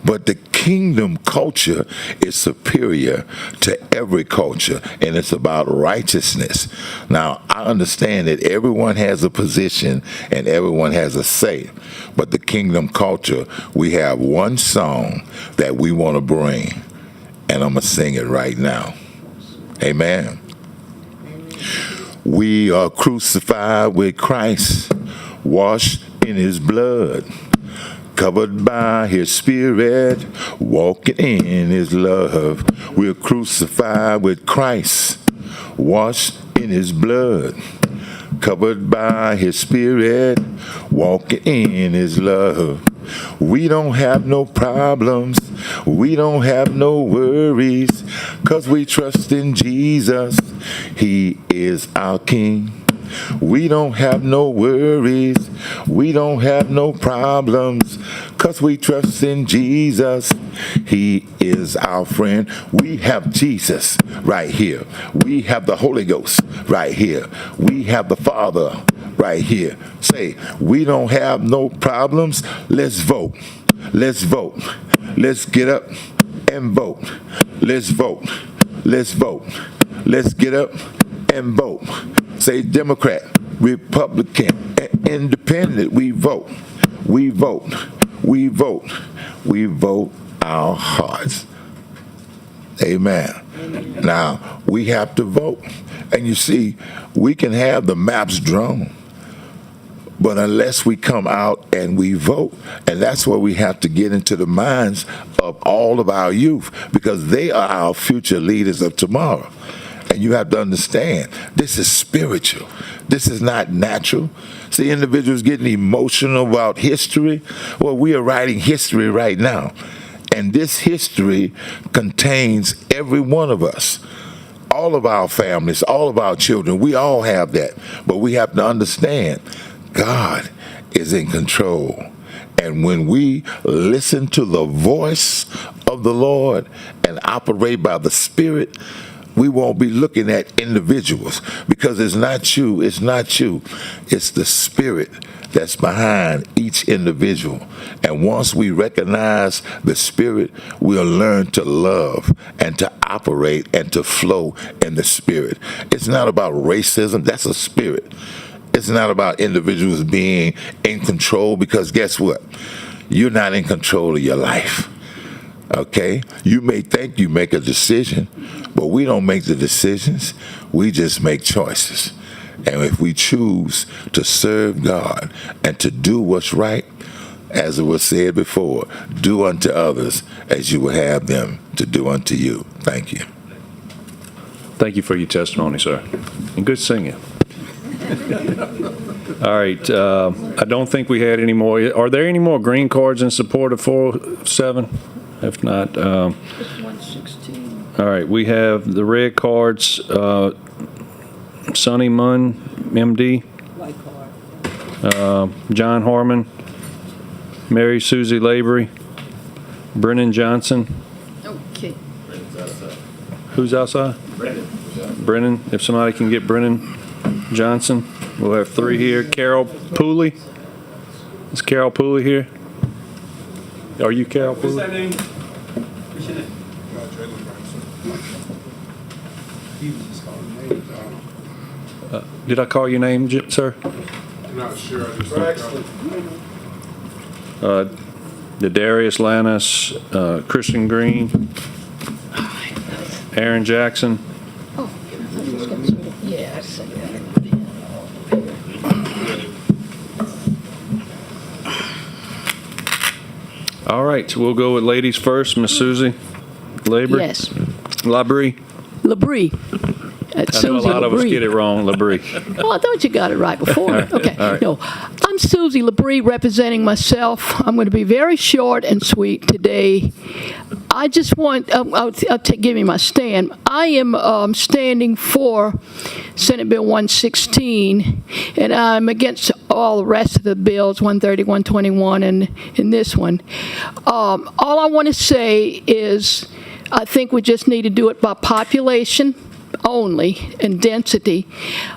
But the kingdom culture is superior to every culture, and it's about righteousness. Now, I understand that everyone has a position and everyone has a say, but the kingdom culture, we have one song that we want to bring, and I'm going to sing it right now. Amen. We are crucified with Christ, washed in his blood, covered by his spirit, walking in his love. We're crucified with Christ, washed in his blood, covered by his spirit, walking in his love. We don't have no problems, we don't have no worries, 'cause we trust in Jesus, he is our King. We don't have no worries, we don't have no problems, 'cause we trust in Jesus, he is our friend. We have Jesus right here. We have the Holy Ghost right here. We have the Father right here. Say, we don't have no problems. Let's vote. Let's vote. Let's get up and vote. Let's vote. Let's vote. Let's get up and vote. Say Democrat, Republican, Independent. We vote. We vote. We vote. We vote our hearts. Amen. Now, we have to vote. And you see, we can have the maps drawn, but unless we come out and we vote, and that's where we have to get into the minds of all of our youth, because they are our future leaders of tomorrow. And you have to understand, this is spiritual. This is not natural. See, individuals getting emotional about history. Well, we are writing history right now. And this history contains every one of us. All of our families, all of our children, we all have that. But we have to understand, God is in control. And when we listen to the voice of the Lord and operate by the Spirit, we won't be looking at individuals, because it's not you, it's not you. It's the Spirit that's behind each individual. And once we recognize the Spirit, we'll learn to love and to operate and to flow in the Spirit. It's not about racism, that's a spirit. It's not about individuals being in control, because guess what? You're not in control of your life. Okay? You may think you make a decision, but we don't make the decisions. We just make choices. And if we choose to serve God and to do what's right, as it was said before, do unto others as you would have them to do unto you. Thank you. Thank you for your testimony, sir. And good singing. All right. I don't think we had any more. Are there any more green cards in support of 407? If not, all right. We have the red cards. Sonny Munn, MD. John Harmon. Mary Susie Lavery. Brennan Johnson. Who's outside? Brennan. If somebody can get Brennan Johnson. We'll have 3 here. Carol Pooley. Is Carol Pooley here? Are you Carol Pooley? What's that name? Did I call your name, sir? I'm not sure. I just Darius Lannis, Christian Green, Aaron Jackson. Yeah, I see that. All right, so we'll go with ladies first. Miss Susie Labrie. Yes. Labrie. Labrie. I know a lot of us get it wrong, Labrie. Oh, I thought you got it right before. All right. Okay. All right. No, I'm Susie Labrie representing myself. I'm going to be very short and sweet today. I just want, give me my stand. I am standing for Senate Bill 116, and I'm against all the rest of the bills, 130, 121, and in this one. All I want to say is I think we just need to do it by population only and density.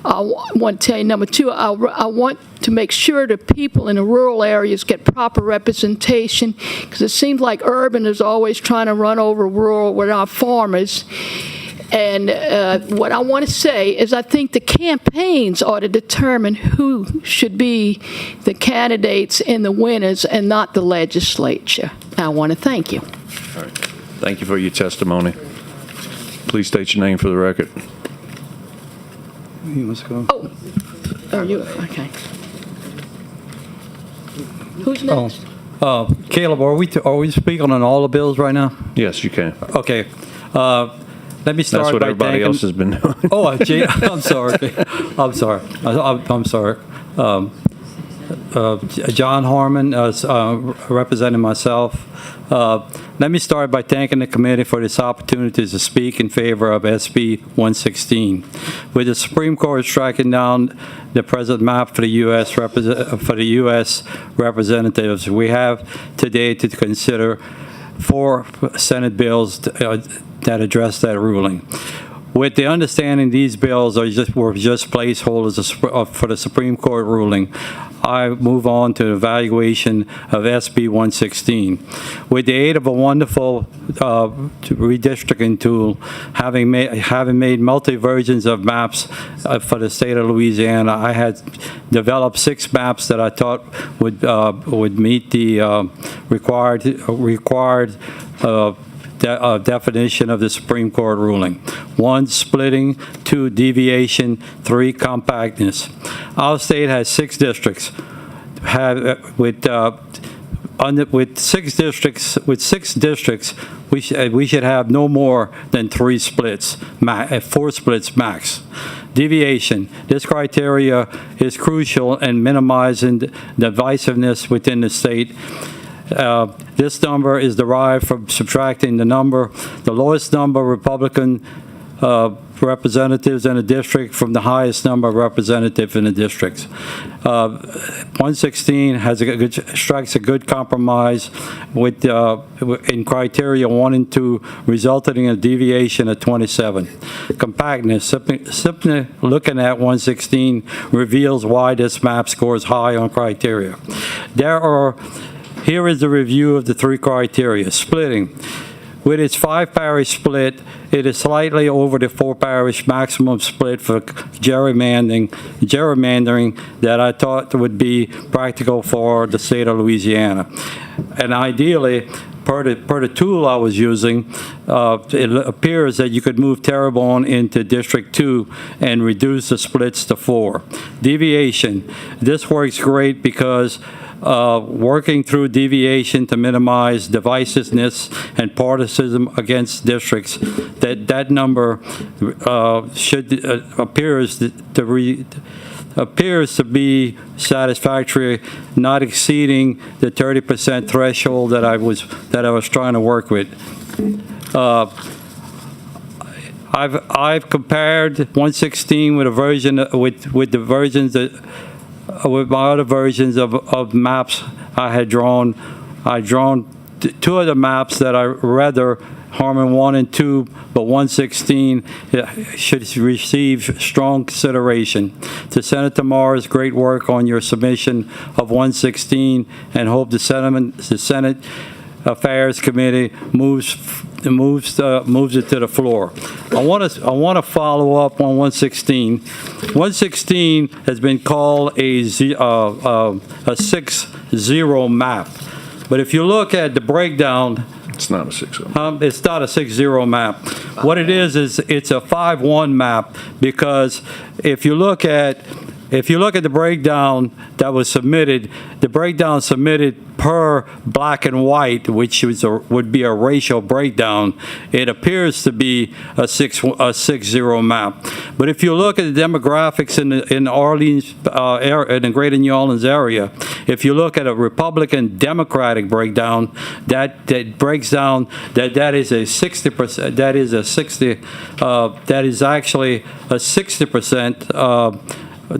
I want to tell you, number 2, I want to make sure that people in the rural areas get proper representation, because it seems like urban is always trying to run over rural with our farmers. And what I want to say is I think the campaigns ought to determine who should be the candidates and the winners and not the legislature. I want to thank you. All right. Thank you for your testimony. Please state your name for the record. Oh, you, okay. Who's next? Caleb, are we speaking on all the bills right now? Yes, you can. Okay. Let me start. That's what by everybody thanking, else has been doing. Oh, gee, I'm sorry. I'm sorry. I'm sorry. John Harmon, representing myself. Let me start by thanking the committee for this opportunity to speak in favor of SB 116. With the Supreme Court striking down the present map for the U.S. representatives, we have today to consider 4 Senate bills that address that ruling. With the understanding these bills were just placeholders for the Supreme Court ruling, I move on to the evaluation of SB 116. With the aid of a wonderful redistricting tool, having made multi-versions of maps for the state of Louisiana, I had developed 6 maps that I thought would meet the required definition of the Supreme Court ruling. 1, splitting. 2, deviation. 3, compactness. Our state has 6 districts. With 6 districts, we should have no more than 3 splits, 4 splits max. Deviation. This criteria is crucial in minimizing divisiveness within the state. This number is derived from subtracting the lowest number of Republican representatives in a district from the highest number of representatives in the districts. 116 strikes a good compromise with in criteria 1 and 2, resulting in a deviation of 27. Compactness. Simply looking at 116 reveals why this map scores high on criteria. Here is the review of the 3 criteria. Splitting. With its 5-parish split, it is slightly over the 4-parish maximum split for gerrymandering that I thought would be practical for the state of Louisiana. And ideally, per the tool I was using, it appears that you could move Terrebonne into District 2 and reduce the splits to 4. Deviation. This works great because working through deviation to minimize divisiveness and partisanship against districts, that number appears to be satisfactory, not exceeding the 30% threshold that I was trying to work with. I've compared 116 with the versions that. With my other versions of maps I had drawn. I drawn 2 of the maps that I rather Harmon 1 and 2, but 116 should receive strong consideration. To Senator Morris, great work on your submission of 116, and hope the Senate Affairs Committee moves it to the floor. I want to follow up on 116. 116 has been called a 6-0 map, but if you look at the breakdown, it's not a 6-0. It's not a 6-0 map. What it is it's a 5-1 map, because if you look at the breakdown that was submitted, the breakdown submitted per black and white, which would be a racial breakdown, it appears to be a 6-0 map. But if you look at the demographics in Orleans, in the Greater New Orleans area, if you look at a Republican Democratic breakdown, that breaks down that is a 60%. That is actually a 60%.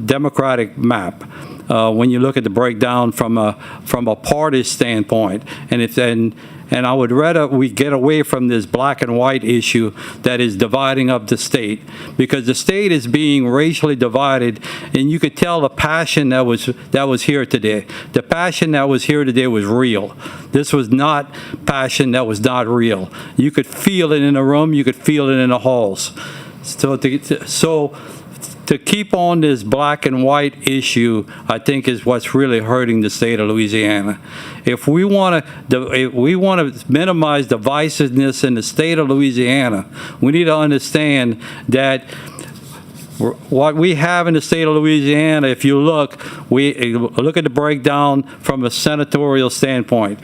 Democratic map when you look at the breakdown from a party standpoint, and I would rather we get away from this black and white issue that is dividing up the state, because the state is being racially divided, and you could tell the passion that was here today. The passion that was here today was real. This was not passion that was not real. You could feel it in the room. You could feel it in the halls. To keep on this black and white issue, I think, is what's really hurting the state of Louisiana. If we want to minimize divisiveness in the state of Louisiana, we need to understand that what we have in the state of Louisiana, if you look at the breakdown from a senatorial standpoint.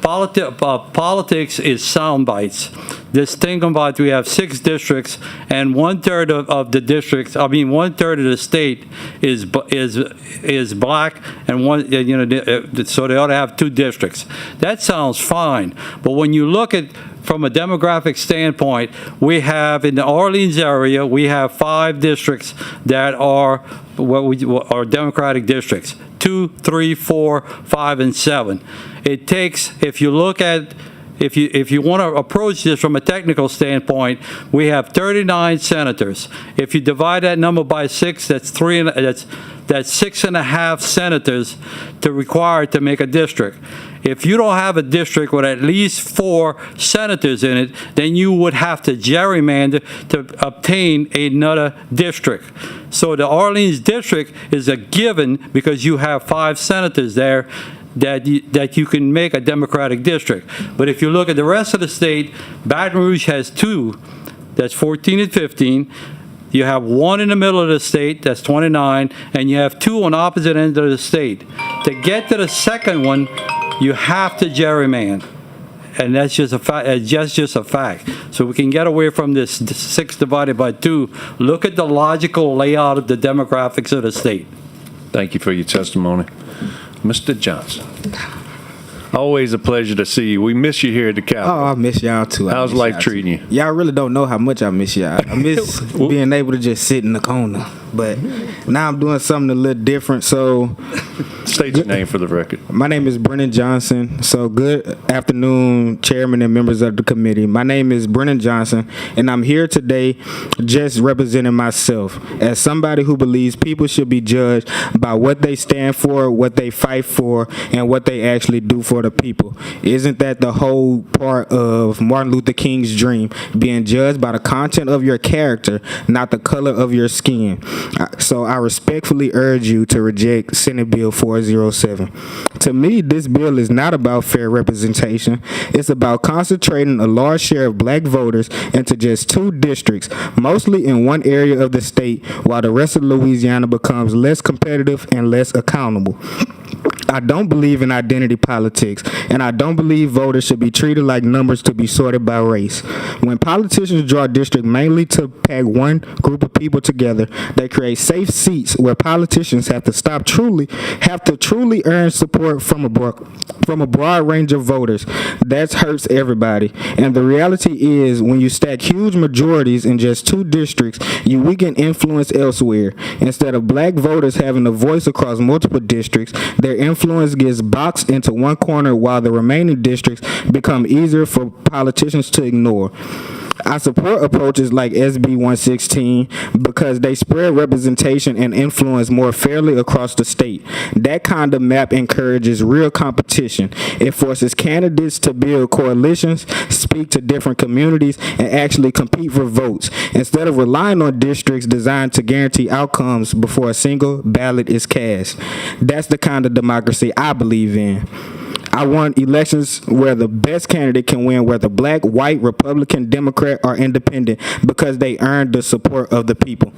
Politics is sound bites. This thing about we have 6 districts, and 1/3 of the districts, 1/3 of the state is black, and so they ought to have 2 districts. That sounds fine, but when you look at from a demographic standpoint, we have in the Orleans area, we have 5 districts that are are Democratic districts: 2, 3, 4, 5, and 7. It takes, if you want to approach this from a technical standpoint, we have 39 senators. If you divide that number by 6, that's 6.5 senators required to make a district. If you don't have a district with at least 4 senators in it, then you would have to gerrymander to obtain another district. So the Orleans district is a given because you have 5 senators there that you can make a Democratic district. But if you look at the rest of the state, Baton Rouge has 2, that's 14 and 15. You have 1 in the middle of the state, that's 29, and you have 2 on the opposite end of the state. To get to the second one, you have to gerrymander. And that's just a fact. Just a fact. So we can get away from this 6 divided by 2. Look at the logical layout of the demographics of the state. Thank you for your testimony. Mr. Johnson. Always a pleasure to see you. We miss you here at the Capitol. Oh, I miss y'all too. How's life treating you? Y'all really don't know how much I miss y'all. I miss being able to just sit in the corner. But now I'm doing something a little different. So, state your name for the record. My name is Brennan Johnson. So, good afternoon, chairman and members of the committee. My name is Brennan Johnson, and I'm here today just representing myself as somebody who believes people should be judged by what they stand for, what they fight for, and what they actually do for the people. Isn't that the whole part of Martin Luther King's dream? Being judged by the content of your character, not the color of your skin. So I respectfully urge you to reject Senate Bill 407. To me, this bill is not about fair representation. It's about concentrating a large share of black voters into just 2 districts, mostly in one area of the state, while the rest of Louisiana becomes less competitive and less accountable. I don't believe in identity politics, and I don't believe voters should be treated like numbers to be sorted by race. When politicians draw districts mainly to pack one group of people together, they create safe seats where politicians have to truly earn support from a broad range of voters. That hurts everybody. And the reality is, when you stack huge majorities in just 2 districts, you weaken influence elsewhere. Instead of black voters having a voice across multiple districts, their influence gets boxed into one corner while the remaining districts become easier for politicians to ignore. I support approaches like SB 116 because they spread representation and influence more fairly across the state. That kind of map encourages real competition. It forces candidates to build coalitions, speak to different communities, and actually compete for votes, instead of relying on districts designed to guarantee outcomes before a single ballot is cast. That's the kind of democracy I believe in. I want elections where the best candidate can win, whether black, white, Republican, Democrat, or independent, because they earned the support of the people.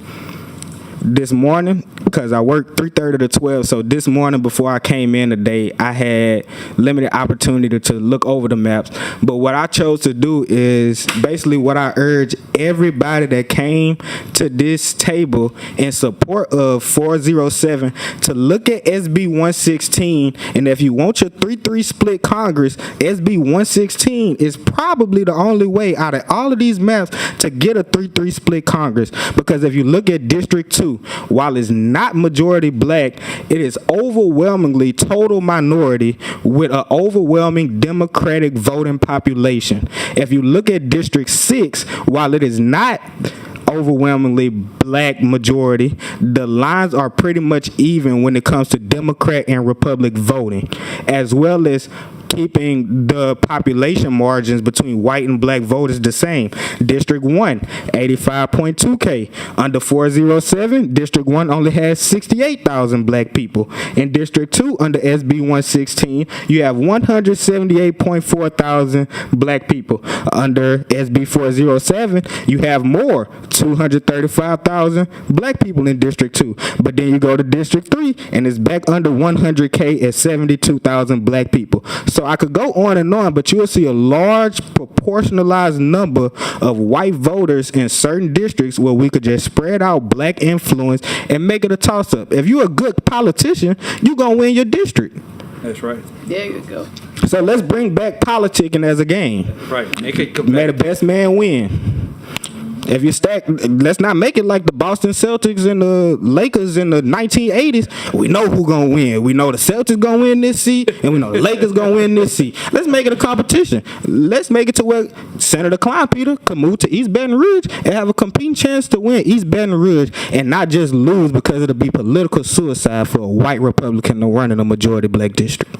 This morning, because I work 3:30 to 12, so this morning before I came in today, I had limited opportunity to look over the maps. But what I chose to do is basically what I urge everybody that came to this table in support of 407 to look at SB 116, and if you want your 3-3 split Congress, SB 116 is probably the only way out of all of these maps to get a 3-3 split Congress. Because if you look at District 2, while it's not majority black, it is overwhelmingly total minority with an overwhelming Democratic voting population. If you look at District 6, while it is not overwhelmingly black majority, the lines are pretty much even when it comes to Democrat and Republican voting, as well as keeping the population margins between white and black voters the same. District 1, 85.2K. Under 407, District 1 only has 68,000 black people. In District 2, under SB 116, you have 178.4 thousand black people. Under SB 407, you have more, 235,000 black people in District 2. But then you go to District 3, and it's back under 100K at 72,000 black people. So I could go on and on, but you'll see a large proportionalized number of white voters in certain districts where we could just spread out black influence and make it a toss-up. If you're a good politician, you're going to win your district. That's right. There you go. So let's bring back politicking as a game. Right. Make it May the best man win. If you stack, let's not make it like the Boston Celtics and the Lakers in the 1980s. We know who's going to win. We know the Celtics going to win this seat, and we know the Lakers going to win this seat. Let's make it a competition. Let's make it to where Senator Klein Peter can move to East Baton Rouge and have a competing chance to win East Baton Rouge and not just lose because it'll be political suicide for a white Republican to run in a majority black district.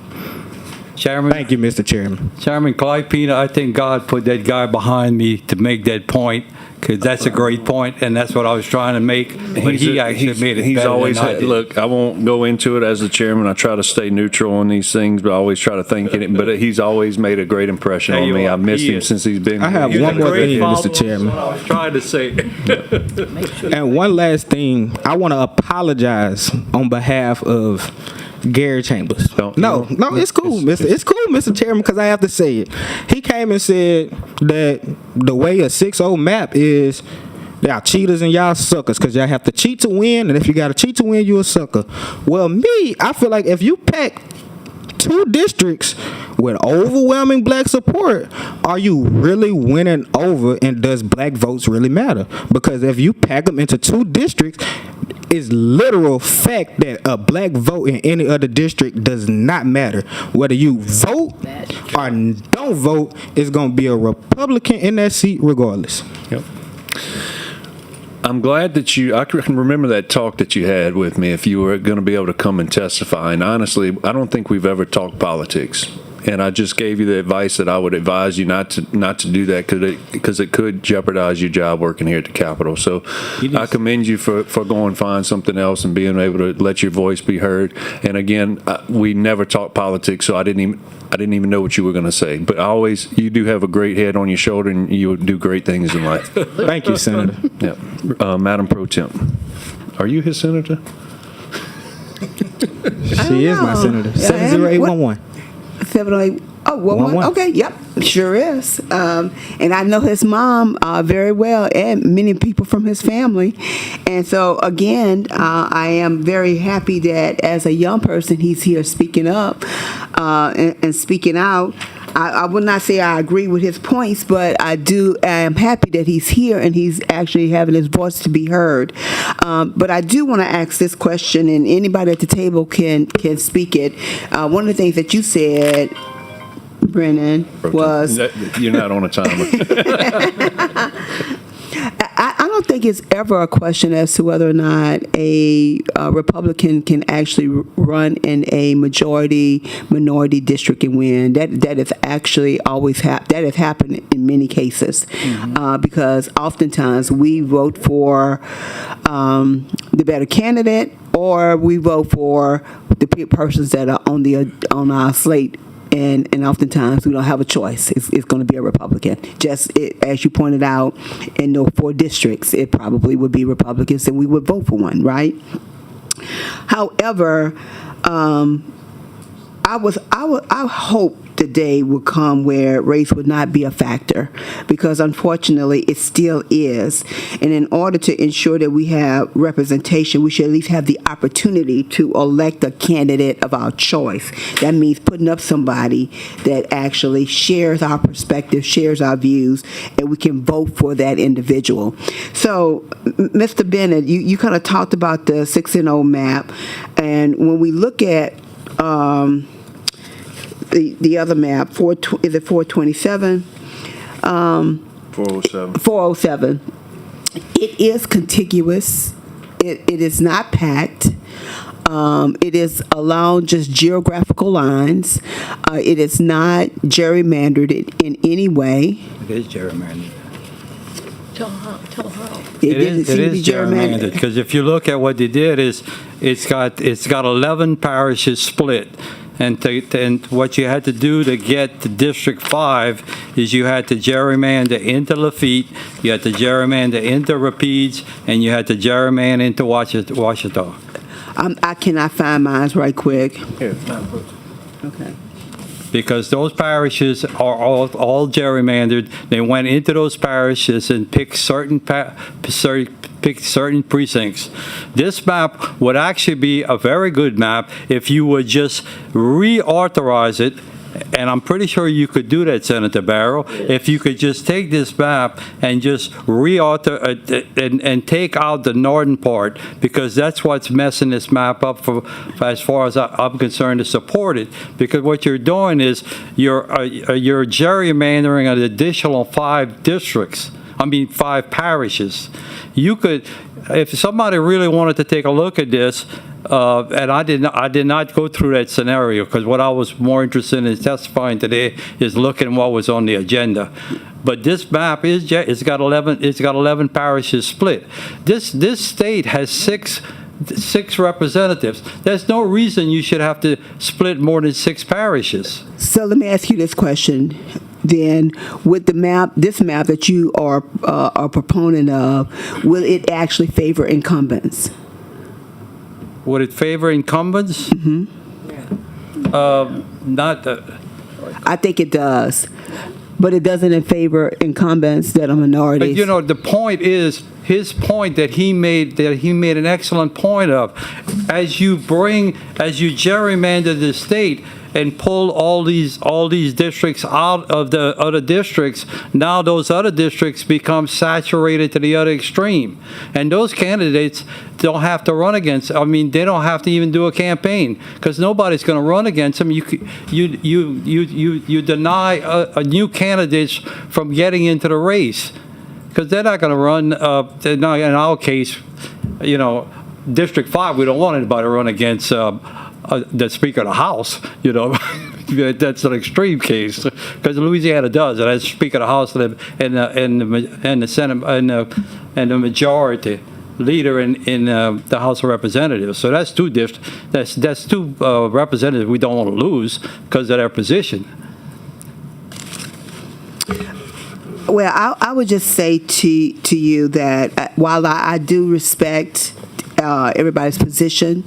Chairman. Thank you, Mr. Chairman. Chairman Clyde Pena, I think God put that guy behind me to make that point, because that's a great point, and that's what I was trying to make. But he actually made it better always than I did. Look, I won't go into it as the chairman. I try to stay neutral on these things, but I always try to think in it. But he's always made a great impression on me. I missed him since he's been I have here. one more thing, Mr. Chairman. That's what I was trying to say. And one last thing, I want to apologize on behalf of Gary Chambers. No, it's cool, Mr. Chairman, because I have to say it. He came and said that the way a 6-0 map is, y'all cheaters and y'all suckers, because y'all have to cheat to win, and if you got to cheat to win, you a sucker. Well, I feel like if you pack 2 districts with overwhelming black support, are you really winning over, and does black votes really matter? Because if you pack them into 2 districts, it's literal fact that a black vote in any other district does not matter. Whether you vote or don't vote, it's going to be a Republican in that seat regardless. Yep. I'm glad that I can remember that talk that you had with me, if you were going to be able to come and testify. And honestly, I don't think we've ever talked politics. And I just gave you the advice that I would advise you not to do that, because it could jeopardize your job working here at the Capitol. So I commend you for going and find something else and being able to let your voice be heard. And again, we never talked politics, so I didn't even know what you were going to say. But you do have a great head on your shoulder, and you will do great things in life. Thank you, Senator. Yeah, Madam Pro Temp, are you his senator? She is my senator. 70811. 708. Oh, 11. Okay, yep. Sure is. And I know his mom very well and many people from his family. And so, again, I am very happy that as a young person, he's here speaking up and speaking out. I would not say I agree with his points, but I am happy that he's here and he's actually having his voice to be heard. But I do want to ask this question, and anybody at the table can speak it. One of the things that you said, Brennan, was... You're not on a timer. I don't think it's ever a question as to whether or not a Republican can actually run in a minority district and win. That is actually always that has happened in many cases, because oftentimes we vote for the better candidate, or we vote for the persons that are on our slate. And oftentimes we don't have a choice. It's going to be a Republican. As you pointed out, in those 4 districts, it probably would be Republicans, and we would vote for one, right? However, I hope the day would come where race would not be a factor, because unfortunately it still is. And in order to ensure that we have representation, we should at least have the opportunity to elect a candidate of our choice. That means putting up somebody that actually shares our perspective, shares our views, and we can vote for that individual. So, Mr. Bennett, you kind of talked about the 6-0 map, and when we look at the other map, is it 427? 407. 407. It is contiguous. It is not packed. It is along just geographical lines. It is not gerrymandered in any way. It is gerrymandered. Tell how. It is gerrymandered, because if you look at what they did is it's got 11 parishes split. And what you had to do to get to District 5 is you had to gerrymander into Lafitte, you had to gerrymander into Rapides, and you had to gerrymander into Washita. I cannot find mine right quick. Here. Okay. Because those parishes are all gerrymandered. They went into those parishes and picked certain precincts. This map would actually be a very good map if you would just reauthorize it, and I'm pretty sure you could do that, Senator Barrow, if you could just take this map and just reauthor and take out the northern part, because that's what's messing this map up for as far as I'm concerned to support it. Because what you're doing is you're gerrymandering an additional 5 parishes. You could, if somebody really wanted to take a look at this, and I did not go through that scenario, because what I was more interested in testifying today is looking at what was on the agenda. But this map it's got 11 parishes split. This state has six representatives. There's no reason you should have to split more than 6 parishes. So let me ask you this question. Then, with this map that you are a proponent of, will it actually favor incumbents? Would it favor incumbents? Mm-hmm. I think it does, but it doesn't in favor incumbents that are minorities. But the point is his point that he made an excellent point of, as you gerrymander the state and pull all these districts out of the other districts, now those other districts become saturated to the other extreme, and those candidates don't have to run against. I mean, they don't have to even do a campaign, because nobody's going to run against them. You deny a new candidates from getting into the race, because they're not going to run. In our case, District 5, we don't want anybody to run against the Speaker of the House. That's an extreme case, because Louisiana does. It has Speaker of the House and the Senate and the majority leader in the House of Representatives. So that's two representatives we don't want to lose because of their position. Well, I would just say to you that while I do respect everybody's position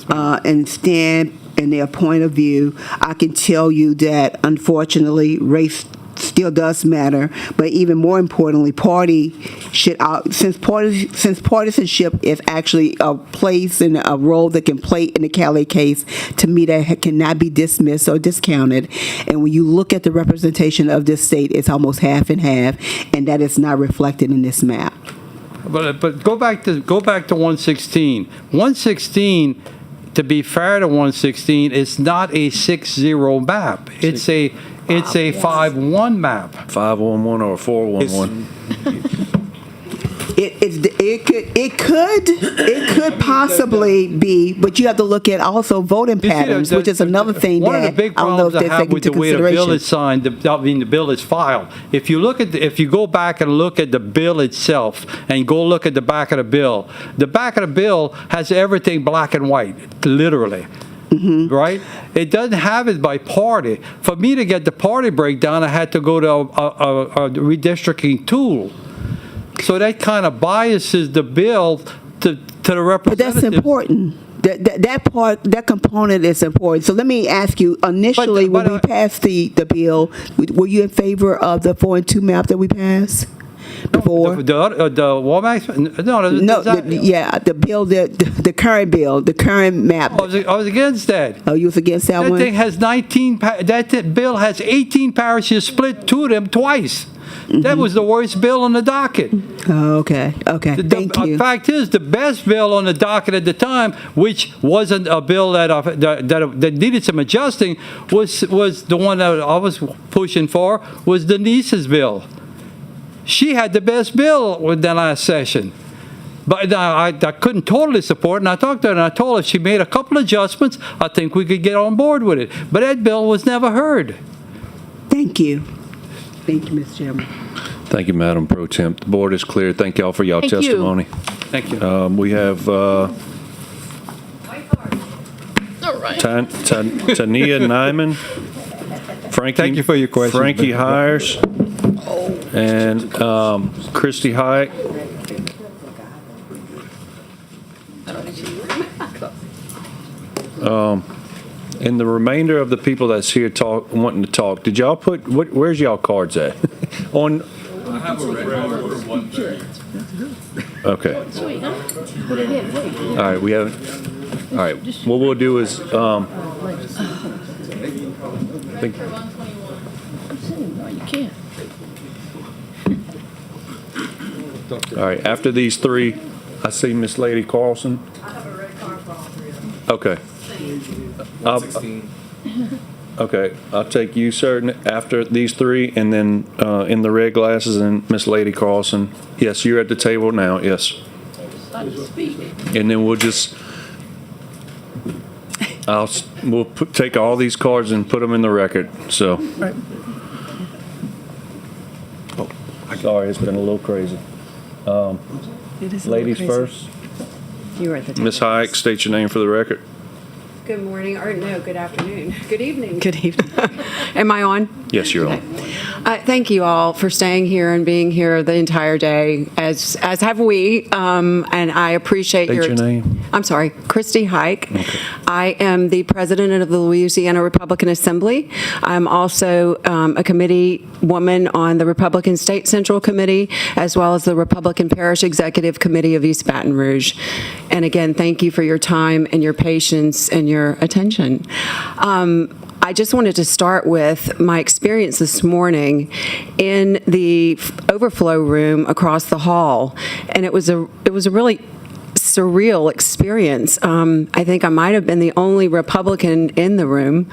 and stand in their point of view, I can tell you that unfortunately race still does matter, but even more importantly, since partisanship is actually a place and a role that can play in the Cali case, to me that cannot be dismissed or discounted. And when you look at the representation of this state, it's almost half and half, and that is not reflected in this map. But go back to 116. 116, to be fair to 116, is not a 6-0 map. It's a 5-1 map. 5-1-1 or 4-1-1. It could possibly be, but you have to look at also voting patterns, which is another thing one that of the big I don't know if problems I they're have taken with into the way the bill consideration. is signed, the bill is filed. If you go back and look at the bill itself, and go look at the back of the bill has everything black and white, literally. Mm-hmm. Right? It doesn't have it by party. For me to get the party breakdown, I had to go to a redistricting tool. So that kind of biases the bill to the representatives. But that's important. That component is important. So let me ask you, initially when we passed the bill, were you in favor of the 4-2 map that we passed? Before the Walmax? The bill, the current bill, the current map. I was against that. Oh, you was against that one? That thing has 19. That bill has 18 parishes split to them twice. Mm-hmm. That was the worst bill on the docket. Oh, okay. Thank you. The fact is, the best bill on the docket at the time, which wasn't a bill that needed some adjusting, was the one that I was pushing for, was Denise's bill. She had the best bill with the last session. But I couldn't totally support it, and I talked to her, and I told her if she made a couple adjustments, I think we could get on board with it. But that bill was never heard. Thank you. Thank you, Mr. Chairman. Thank you, Madam Pro Temp. The board is clear. Thank y'all for y'all Thank you. testimony. Thank you. We have All right. Tania Nyman, Frankie. Thank you for your question. Frankie Hires, and Christy Hyatt. And the remainder of the people that's here wanting to talk, did y'all put, where's y'all cards at? On. I have a red card for 1:30. Okay. Sweet, huh? All right, we have. All right, what we'll do is, You can't. all right, after these three, I see Miss Lady Carlson. I have a red card for all three of them. Okay. Okay, I'll take you, sir, after these three, and then in the red glasses, and Miss Lady Carlson. Yes, you're at the table now, yes. And then we'll just, we'll take all these cards and put them in the record, so. Oh, sorry, it's been a little crazy. Ladies first. You were at the table. Ms. Hayek, state your name for the record. Good morning, or no, good afternoon. Good evening. Good evening. Am I on? Yes, you're on. Thank you all for staying here and being here the entire day, as have we. And I appreciate State your name. I'm sorry, Christy Hike. Okay. I am the president of the Louisiana Republican Assembly. I'm also a committee woman on the Republican State Central Committee, as well as the Republican Parish Executive Committee of East Baton Rouge. And again, thank you for your time and your patience and your attention. I just wanted to start with my experience this morning in the overflow room across the hall, and it was a really surreal experience. I think I might have been the only Republican in the room,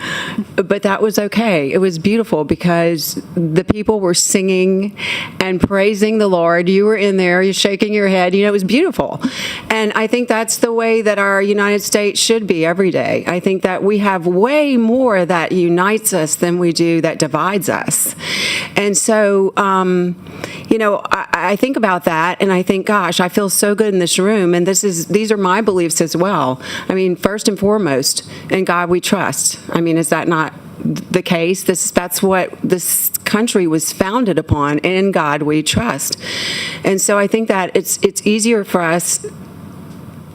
but that was okay. It was beautiful because the people were singing and praising the Lord. You were in there, you're shaking your head. It was beautiful. And I think that's the way that our United States should be every day. I think that we have way more that unites us than we do that divides us. And so, I think about that and I think, gosh, I feel so good in this room. And these are my beliefs as well. I mean, first and foremost, in God we trust. I mean, is that not the case? That's what this country was founded upon. In God we trust. And so I think that it's easier for us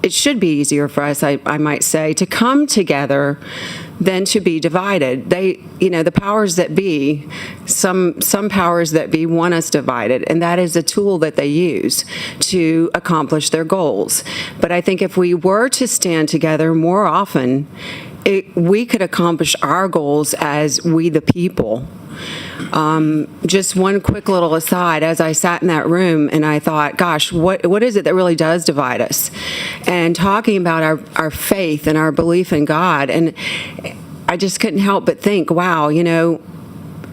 it should be easier for us, I might say, to come together than to be divided. The powers that be, some powers that be want us divided, and that is a tool that they use to accomplish their goals. But I think if we were to stand together more often, we could accomplish our goals as we the people. Just one quick little aside, as I sat in that room and I thought, gosh, what is it that really does divide us? And talking about our faith and our belief in God, and I just couldn't help but think, wow,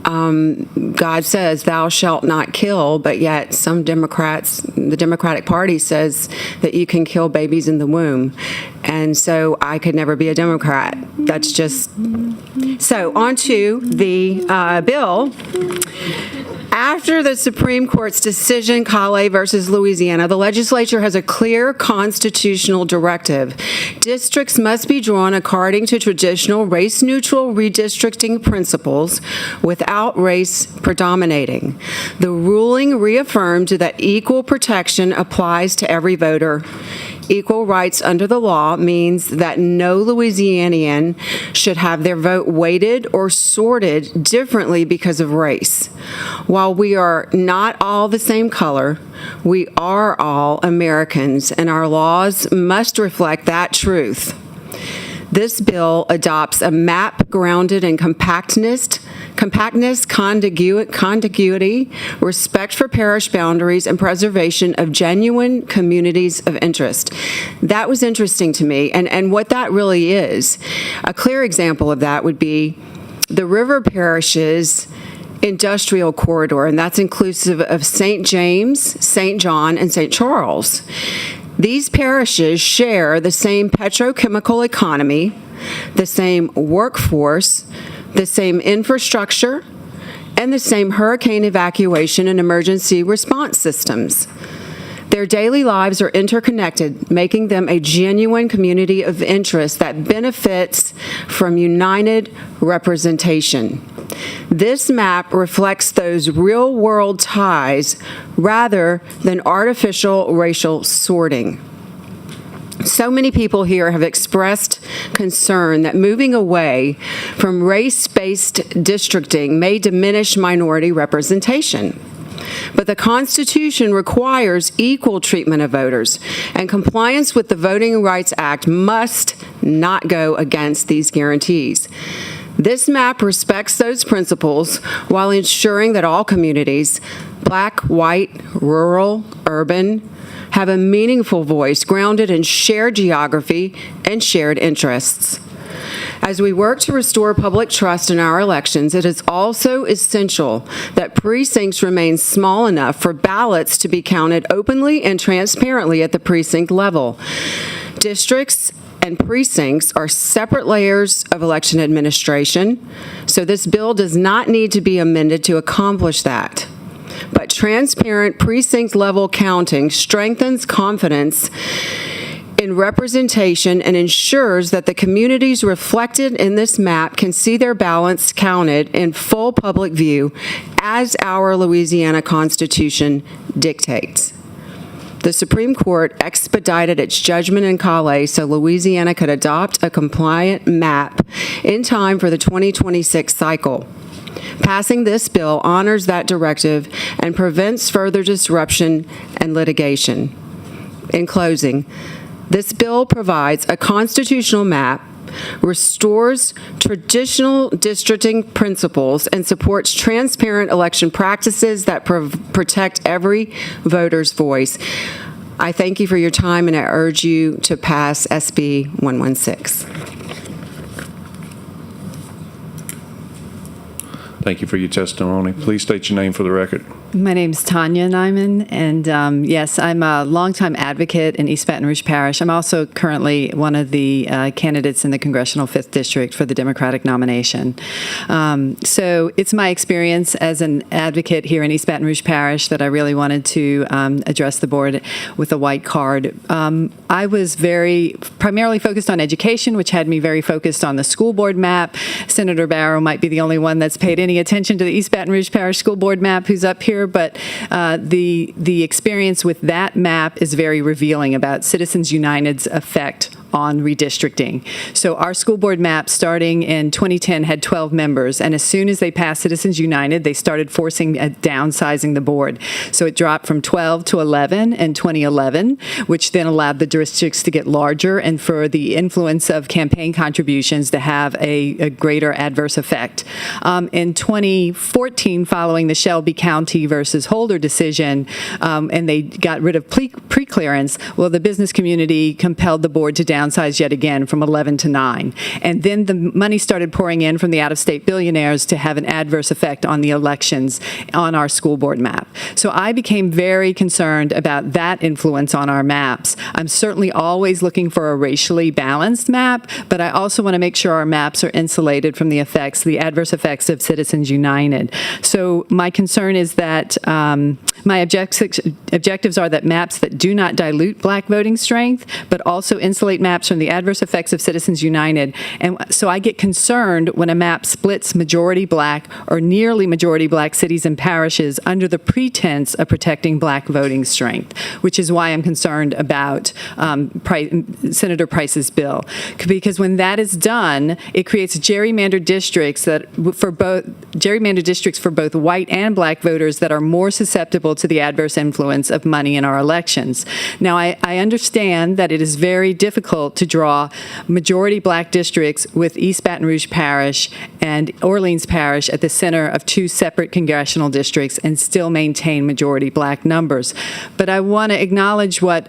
God says, thou shalt not kill, but yet some Democrats, the Democratic Party says that you can kill babies in the womb. And so I could never be a Democrat. That's just... So on to the bill. After the Supreme Court's decision, Calais versus Louisiana, the legislature has a clear constitutional directive. Districts must be drawn according to traditional race-neutral redistricting principles without race predominating. The ruling reaffirmed that equal protection applies to every voter. Equal rights under the law means that no Louisianian should have their vote weighted or sorted differently because of race. While we are not all the same color, we are all Americans, and our laws must reflect that truth. This bill adopts a map grounded in compactness, contiguity, respect for parish boundaries, and preservation of genuine communities of interest. That was interesting to me, and what that really is. A clear example of that would be the river parishes industrial corridor, and that's inclusive of St. James, St. John, and St. Charles. These parishes share the same petrochemical economy, the same workforce, the same infrastructure, and the same hurricane evacuation and emergency response systems. Their daily lives are interconnected, making them a genuine community of interest that benefits from united representation. This map reflects those real-world ties rather than artificial racial sorting. So many people here have expressed concern that moving away from race-based districting may diminish minority representation. But the Constitution requires equal treatment of voters, and compliance with the Voting Rights Act must not go against these guarantees. This map respects those principles while ensuring that all communities, Black, white, rural, urban, have a meaningful voice grounded in shared geography and shared interests. As we work to restore public trust in our elections, it is also essential that precincts remain small enough for ballots to be counted openly and transparently at the precinct level. Districts and precincts are separate layers of election administration, so this bill does not need to be amended to accomplish that. But transparent precinct-level counting strengthens confidence in representation and ensures that the communities reflected in this map can see their ballots counted in full public view as our Louisiana Constitution dictates. The Supreme Court expedited its judgment in Calais so Louisiana could adopt a compliant map in time for the 2026 cycle. Passing this bill honors that directive and prevents further disruption and litigation. In closing, this bill provides a constitutional map, restores traditional districting principles, and supports transparent election practices that protect every voter's voice. I thank you for your time, and I urge you to pass SB 116. Thank you for your testimony. Please state your name for the record. My name's Tanya Nyman, and yes, I'm a longtime advocate in East Baton Rouge Parish. I'm also currently one of the candidates in the Congressional 5th District for the Democratic nomination. So it's my experience as an advocate here in East Baton Rouge Parish that I really wanted to address the board with a white card. I was primarily focused on education, which had me very focused on the school board map. Senator Barrow might be the only one that's paid any any attention to the East Baton Rouge Parish School Board map, who's up here, but the experience with that map is very revealing about Citizens United's effect on redistricting. So our school board map starting in 2010 had 12 members, and as soon as they passed Citizens United, they started forcing downsizing the board. So it dropped from 12 to 11 in 2011, which then allowed the districts to get larger and for the influence of campaign contributions to have a greater adverse effect. In 2014, following the Shelby County versus Holder decision, and they got rid of pre-clearance, well, the business community compelled the board to downsize yet again from 11 to 9. And then the money started pouring in from the out-of-state billionaires to have an adverse effect on the elections on our school board map. So I became very concerned about that influence on our maps. I'm certainly always looking for a racially balanced map, but I also want to make sure our maps are insulated from the effects, the adverse effects of Citizens United. So my concern is that my objectives are that maps that do not dilute black voting strength, but also insulate maps from the adverse effects of Citizens United. And so I get concerned when a map splits majority black or nearly majority black cities and parishes under the pretense of protecting black voting strength, which is why I'm concerned about Senator Price's bill. Because when that is done, it creates gerrymandered districts for both white and black voters that are more susceptible to the adverse influence of money in our elections. Now, I understand that it is very difficult to draw majority black districts with East Baton Rouge Parish and Orleans Parish at the center of two separate congressional districts and still maintain majority black numbers. But I want to acknowledge what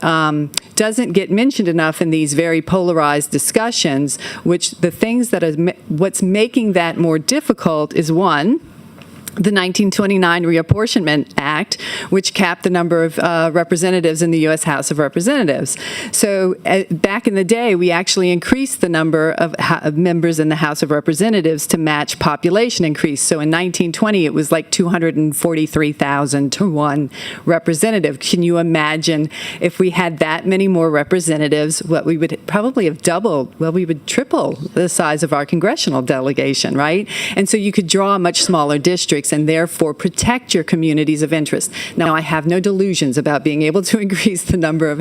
doesn't get mentioned enough in these very polarized discussions, which the things that what's making that more difficult is, one, the 1929 Reapportionment Act, which capped the number of representatives in the U.S. House of Representatives. So back in the day, we actually increased the number of members in the House of Representatives to match population increase. So in 1920, it was like 243,000 to one representative. Can you imagine if we had that many more representatives, what we would probably have doubled, well, we would triple the size of our congressional delegation, right? And so you could draw much smaller districts and therefore protect your communities of interest. Now, I have no delusions about being able to increase the number of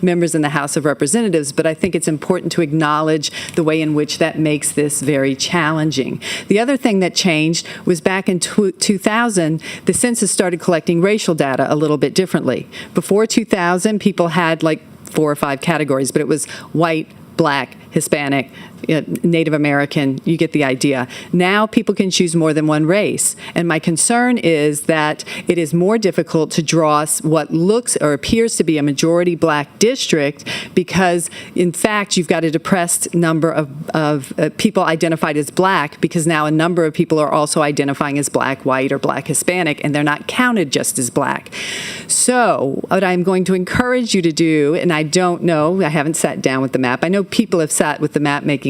members in the House of Representatives, but I think it's important to acknowledge the way in which that makes this very challenging. The other thing that changed was back in 2000, the census started collecting racial data a little bit differently. Before 2000, people had like 4 or 5 categories, but it was white, black, Hispanic, Native American, you get the idea. Now people can choose more than one race. And my concern is that it is more difficult to draw what looks or appears to be a majority black district because, in fact, you've got a depressed number of people identified as black because now a number of people are also identifying as black, white, or black Hispanic, and they're not counted just as black. So what I'm going to encourage you to do, and I don't know, I haven't sat down with the map. I know people have sat with the map-making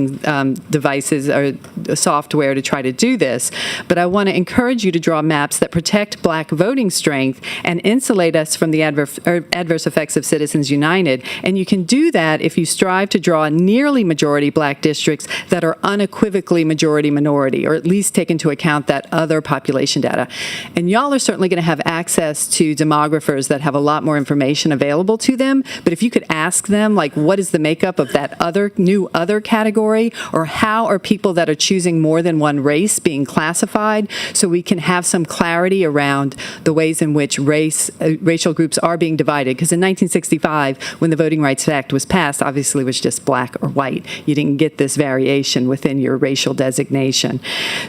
devices or software to try to do this, but I want to encourage you to draw maps that protect black voting strength and insulate us from the adverse effects of Citizens United. And you can do that if you strive to draw nearly majority black districts that are unequivocally majority minority, or at least take into account that other population data. And y'all are certainly going to have access to demographers that have a lot more information available to them, but if you could ask them, like, what is the makeup of that new other category, or how are people that are choosing more than one race being classified, so we can have some clarity around the ways in which racial groups are being divided. Because in 1965, when the Voting Rights Act was passed, obviously it was just black or white. You didn't get this variation within your racial designation.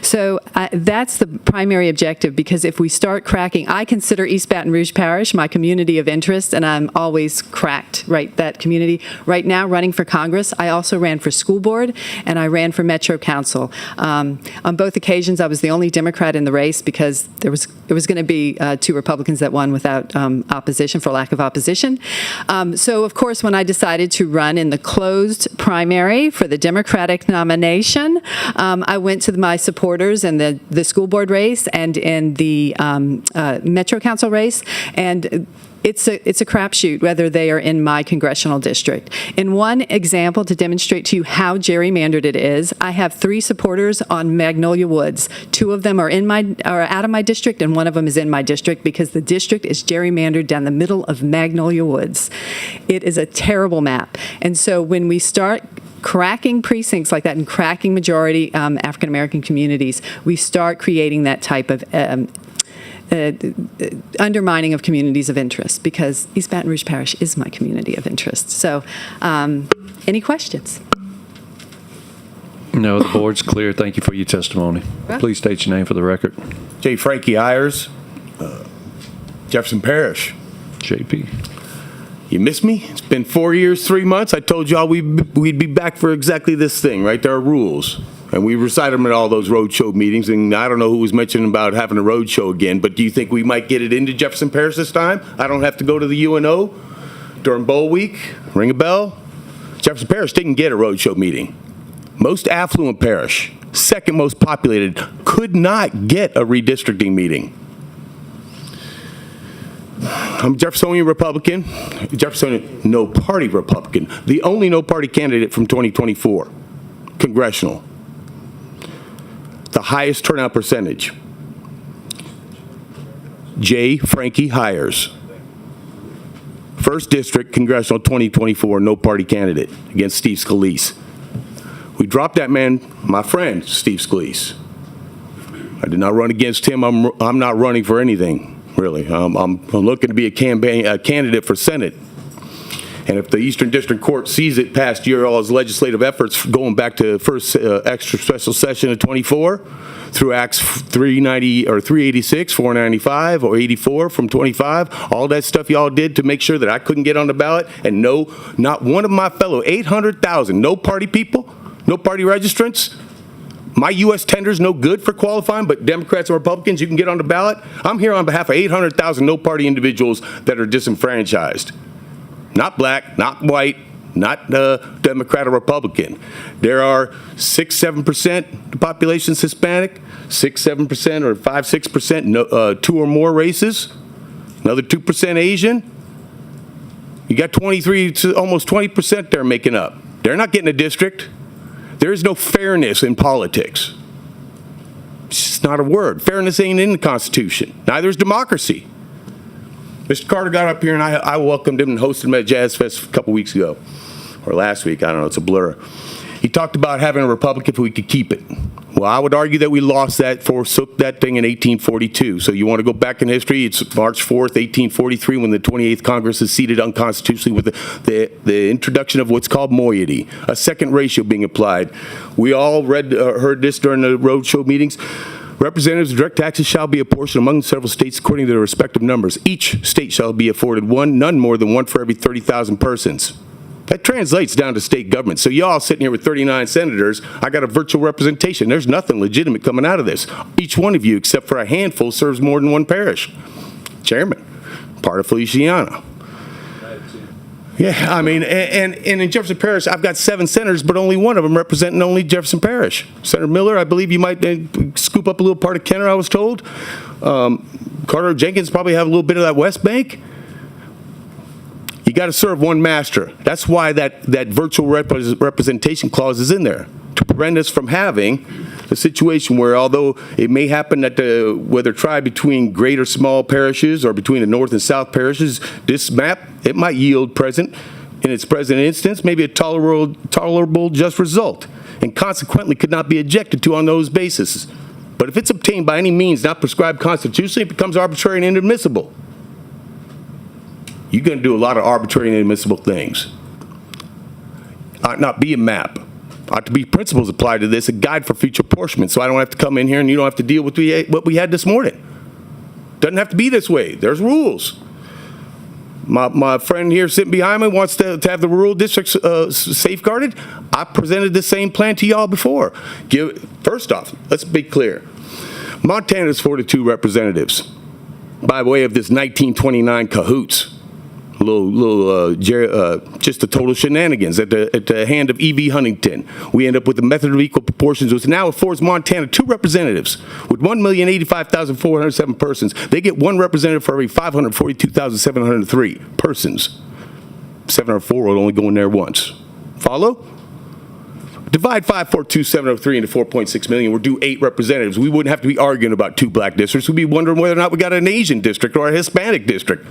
So that's the primary objective, because if we start cracking, I consider East Baton Rouge Parish my community of interest, and I'm always cracked, right, that community. Right now, running for Congress, I also ran for school board, and I ran for Metro Council. On both occasions, I was the only Democrat in the race because it was going to be 2 Republicans that won without opposition, for lack of opposition. So, of course, when I decided to run in the closed primary for the Democratic nomination, I went to my supporters in the school board race and in the Metro Council race, and it's a crapshoot whether they are in my congressional district. In one example, to demonstrate to you how gerrymandered it is, I have 3 supporters on Magnolia Woods. 2 of them are out of my district, and 1 of them is in my district because the district is gerrymandered down the middle of Magnolia Woods. It is a terrible map. And so when we start cracking precincts like that and cracking majority African American communities, we start creating that type of undermining of communities of interest, because East Baton Rouge Parish is my community of interest. So, any questions? No, the board's clear. Thank you for your testimony. Please state your name for the record. J. Frankie Ayers, Jefferson Parish. JP. You miss me? It's been 4 years, 3 months. I told y'all we'd be back for exactly this thing, right? There are rules. And we recite them at all those roadshow meetings. And I don't know who was mentioning about having a roadshow again, but do you think we might get it into Jefferson Parish this time? I don't have to go to the UNO during bowl week. Ring a bell? Jefferson Parish didn't get a roadshow meeting. Most affluent parish, second most populated, could not get a redistricting meeting. I'm a Jeffersonian Republican, Jeffersonian no-party Republican, the only no-party candidate from 2024, congressional. The highest turnout percentage. J. Frankie Ayers. First District, Congressional 2024, no-party candidate against Steve Scalise. We dropped that man, my friend, Steve Scalise. I did not run against him. I'm not running for anything, really. I'm looking to be a candidate for Senate. And if the Eastern District Court sees it past year, all his legislative efforts going back to the first extra special session of 24 through Acts 390 or 386, 495, or 84 from 25, all that stuff y'all did to make sure that I couldn't get on the ballot, and no, not one of my fellow 800,000 no party people, no party registrants, my U.S. tender's no good for qualifying, but Democrats and Republicans, you can get on the ballot. I'm here on behalf of 800,000 no party individuals that are disenfranchised. Not black, not white, not Democrat or Republican. There are 6-7% the population's Hispanic, 6-7% or 5-6% 2 or more races, another 2% Asian. You got 23 to almost 20% there making up. They're not getting a district. There is no fairness in politics. It's just not a word. Fairness ain't in the Constitution. Neither is democracy. Mr. Carter got up here, and I welcomed him and hosted him at Jazz Fest a couple weeks ago, or last week. I don't know. It's a blur. He talked about having a republic if we could keep it. Well, I would argue that we lost that, forsook that thing in 1842. So you want to go back in history? It's March 4th, 1843, when the 28th Congress is seated unconstitutionally with the introduction of what's called moiety, a second ratio being applied. We all heard this during the roadshow meetings. Representatives of direct taxes shall be apportioned among several states according to their respective numbers. Each state shall be afforded one, none more than one for every 30,000 persons. That translates down to state government. So y'all sitting here with 39 senators, I got a virtual representation. There's nothing legitimate coming out of this. Each one of you, except for a handful, serves more than one parish. Chairman, part of Feliciana. Yeah, I mean, and in Jefferson Parish, I've got 7 senators, but only one of them representing only Jefferson Parish. Senator Miller, I believe you might scoop up a little part of Kenner, I was told. Carter Jenkins probably have a little bit of that West Bank. You got to serve one master. That's why that virtual representation clause is in there, to prevent us from having a situation where, although it may happen that whether tried between great or small parishes or between the north and south parishes, this map, it might yield in its present instance, maybe a tolerable just result, and consequently could not be objected to on those bases. But if it's obtained by any means not prescribed constitutionally, it becomes arbitrary and inadmissible. You're going to do a lot of arbitrary and inadmissible things. Ought not be a map. Ought to be principles applied to this, a guide for future apportionment, so I don't have to come in here and you don't have to deal with what we had this morning. Doesn't have to be this way. There's rules. My friend here sitting behind me wants to have the rural districts safeguarded. I presented the same plan to y'all before. First off, let's be clear. Montana's 42 representatives by way of this 1929 cahoots. just a total shenanigans at the hand of E.V. Huntington. We end up with a method of equal proportions, which now affords Montana 2 representatives with 1,085,407 persons. They get 1 representative for every 542,703 persons. 704 will only go in there once. Follow? Divide 542,703 into 4.6 million. We're due 8 representatives. We wouldn't have to be arguing about 2 black districts. We'd be wondering whether or not we got an Asian district or a Hispanic district.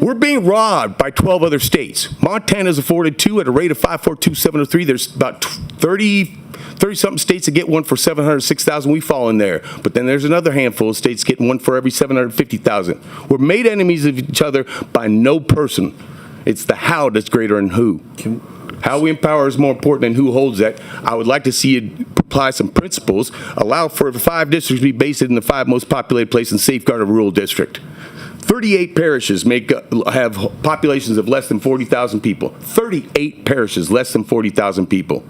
We're being robbed by 12 other states. Montana's afforded 2 at a rate of 542,703. There's about 30-something states that get 1 for 706,000. We fall in there. But then there's another handful of states getting 1 for every 750,000. We're made enemies of each other by no person. It's the how that's greater than who. How we empower is more important than who holds that. I would like to see it apply some principles, allow for the 5 districts to be based in the 5 most populated places and safeguard a rural district. 38 parishes have populations of less than 40,000 people. 38 parishes, less than 40,000 people.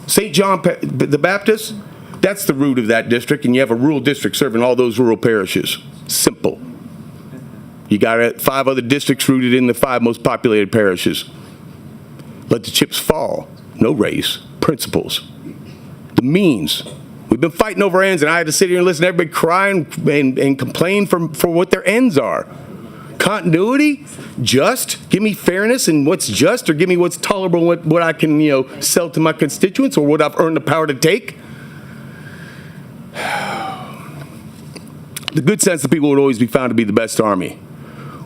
St. John the Baptist, that's the root of that district, and you have a rural district serving all those rural parishes. Simple. You got 5 other districts rooted in the 5 most populated parishes. Let the chips fall. No race. Principles. The means. We've been fighting over ends, and I had to sit here and listen to everybody cry and complain for what their ends are. Continuity? Just? Give me fairness and what's just, or give me what's tolerable, what I can, sell to my constituents, or what I've earned the power to take? The good sense of people would always be found to be the best army.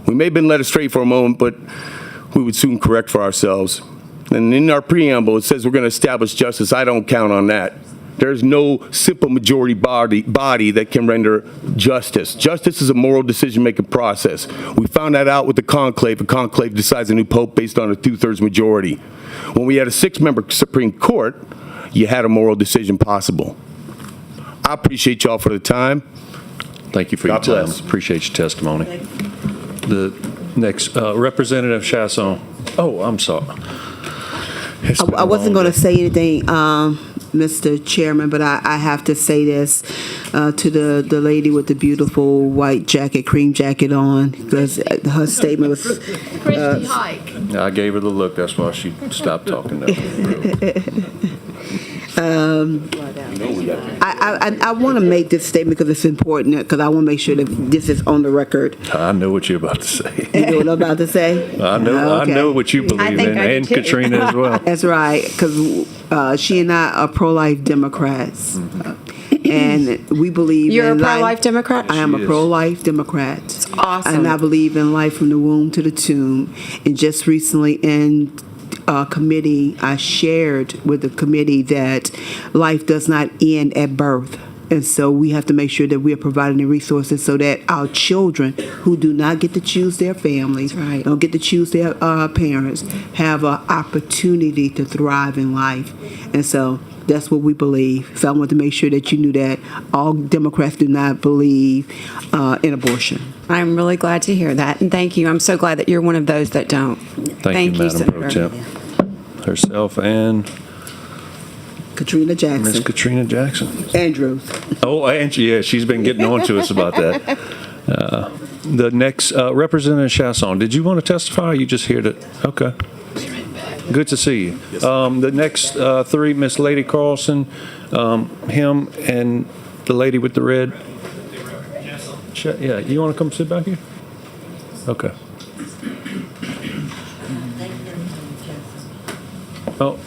We may have been led astray for a moment, but we would soon correct for ourselves. And in our preamble, it says we're going to establish justice. I don't count on that. There's no simple majority body that can render justice. Justice is a moral decision-making process. We found that out with the conclave. The conclave decides a new pope based on a 2/3 majority. When we had a 6-member Supreme Court, you had a moral decision possible. I appreciate y'all for the time. Thank you for your time. Appreciate your testimony. The next, Representative Chasson. Oh, I'm sorry. I wasn't going to say anything, Mr. Chairman, but I have to say this to the lady with the beautiful white jacket, cream jacket on, because her statement was... Christy Hike. I gave her the look. That's why she stopped talking now. I want to make this statement because it's important, because I want to make sure that this is on the record. I know what you're about to say. You know what I'm about to say? I know what you believe in, and Katrina as well. That's right, because she and I are pro-life Democrats. And we believe You're in a pro-life Democrat? I am a pro-life Democrat. That's awesome. And I believe in life from the womb to the tomb. And just recently in committee, I shared with the committee that life does not end at birth. And so we have to make sure that we are providing the resources so that our children who do not get to choose their families, don't get to choose their parents, have an opportunity to thrive in life. And so that's what we believe. So I want to make sure that you knew that all Democrats do not believe in abortion. I'm really glad to hear that, and thank you. I'm so glad that you're one of those that don't. Thank you, Madam Pro Tem. Herself and Katrina Jackson. Miss Katrina Jackson. Andrews. Oh, Angie, yeah, she's been getting on to us about that. The next, Representative Chasson, did you want to testify, or are you just here to, okay. Good to see you. The next 3, Miss Lady Carlson, him and the lady with the red. Yeah, you want to come sit back here? Okay. Oh,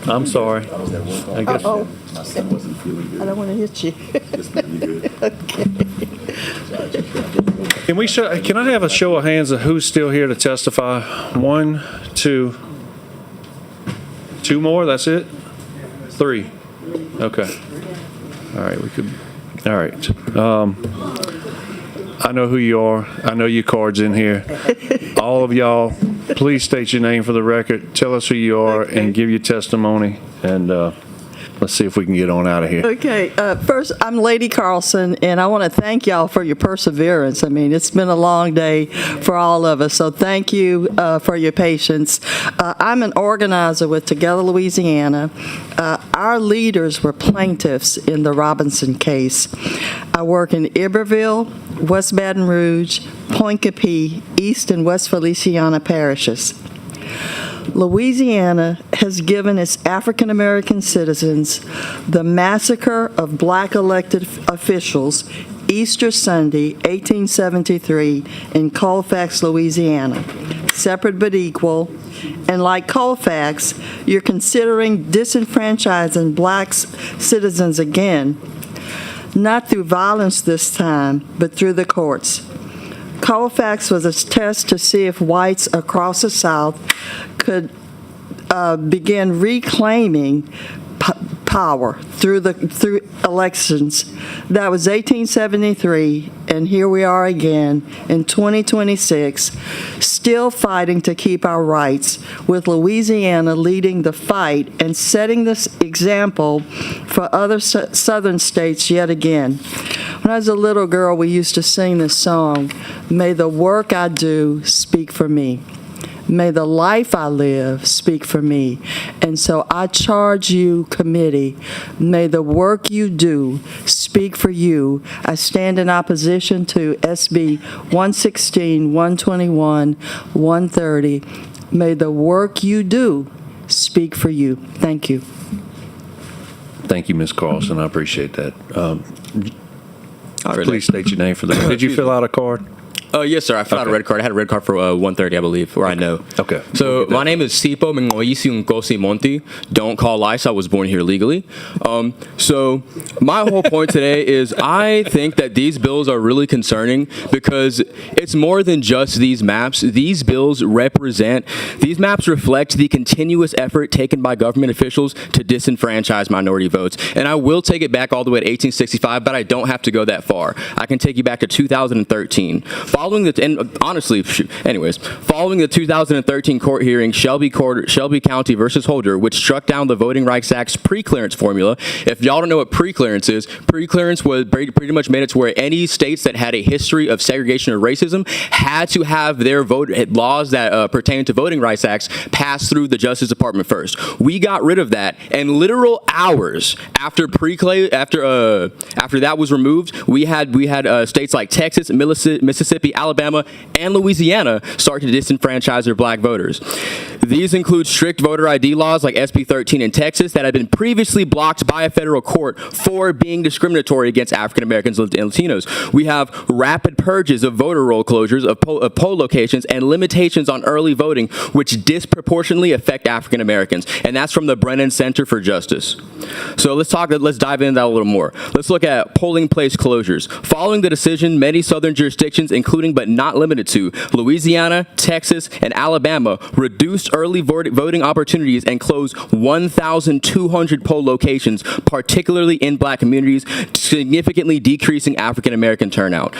I'm sorry. I guess. I don't want to hit you. Can we show? Can I have a show of hands of who's still here to testify? 1, 2, 2 more. That's it. 3. Okay. All right. We could. All right. I know who you are. I know your card's in here. All of y'all, please state your name for the record. Tell us who you are and give your testimony. And let's see if we can get on out of here. Okay. First, I'm Lady Carlson, and I want to thank y'all for your perseverance. I mean, it's been a long day for all of us, so thank you for your patience. I'm an organizer with Together Louisiana. Our leaders were plaintiffs in the Robinson case. I work in Iberville, West Baton Rouge, Pointe-Coupee, East and West Feliciana parishes. Louisiana has given its African American citizens the massacre of black elected officials Easter Sunday, 1873, in Colfax, Louisiana. Separate but equal. And like Colfax, you're considering disenfranchising black citizens again, not through violence this time, but through the courts. Colfax was a test to see if whites across the South could begin reclaiming power through elections. That was 1873, and here we are again in 2026, still fighting to keep our rights, with Louisiana leading the fight and setting this example for other southern states yet again. When I was a little girl, we used to sing this song, "May the work I do speak for me. May the life I live speak for me." And so I charge you, committee, may the work you do speak for you. I stand in opposition to SB 116, 121, 130. May the work you do speak for you. Thank you. Thank you, Ms. Carlson. I appreciate that. Please state your name for the. Did you fill out a card? Yes, sir. I filled out a red card. I had a red card for 1:30, I believe, or I know. Okay. So my name is Sipo Mengoisi Ngosi Monti. Don't call ICE. I was born here legally. So my whole point today is I think that these bills are really concerning because it's more than just these maps. These maps reflect the continuous effort taken by government officials to disenfranchise minority votes. And I will take it back all the way to 1865, but I don't have to go that far. I can take you back to 2013. Following the 2013 court hearing, Shelby County versus Holder, which struck down the Voting Rights Act's pre-clearance formula. If y'all don't know what pre-clearance is, pre-clearance was pretty much made it to where any states that had a history of segregation or racism had to have their laws that pertain to Voting Rights Acts pass through the Justice Department first. We got rid of that, and literal hours after that was removed, we had states like Texas, Mississippi, Alabama, and Louisiana start to disenfranchise their black voters. These include strict voter ID laws like SB 13 in Texas that had been previously blocked by a federal court for being discriminatory against African Americans and Latinos. We have rapid purges of voter roll closures of poll locations and limitations on early voting, which disproportionately affect African Americans. And that's from the Brennan Center for Justice. So let's dive into that a little more. Let's look at polling place closures. Following the decision, many southern jurisdictions, including but not limited to Louisiana, Texas, and Alabama, reduced early voting opportunities and closed 1,200 poll locations, particularly in black communities, significantly decreasing African American turnout.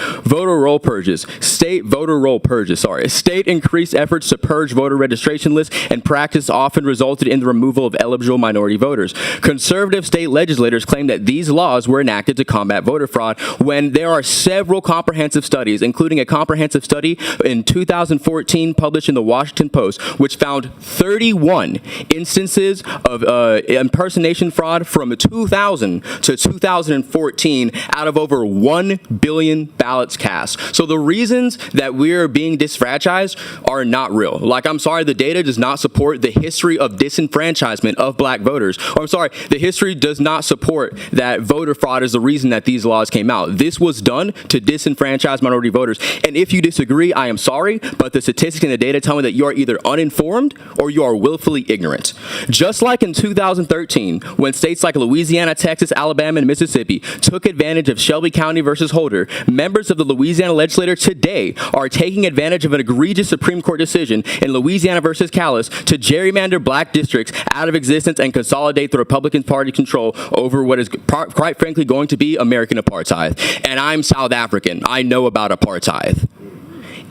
State increased efforts to purge voter registration lists, and practice often resulted in the removal of eligible minority voters. Conservative state legislators claim that these laws were enacted to combat voter fraud when there are several comprehensive studies, including a comprehensive study in 2014 published in the Washington Post, which found 31 instances of impersonation fraud from 2000 to 2014 out of over 1 billion ballots cast. So the reasons that we're being disfranchised are not real. Like, I'm sorry, the data does not support the history of disenfranchisement of black voters. Or I'm sorry, the history does not support that voter fraud is the reason that these laws came out. This was done to disenfranchise minority voters. And if you disagree, I am sorry, but the statistics and the data tell me that you are either uninformed or you are willfully ignorant. Just like in 2013, when states like Louisiana, Texas, Alabama, and Mississippi took advantage of Shelby County versus Holder, members of the Louisiana legislature today are taking advantage of an egregious Supreme Court decision in Louisiana versus Callis to gerrymander black districts out of existence and consolidate the Republican Party control over what is quite frankly going to be American apartheid. And I'm South African. I know about apartheid.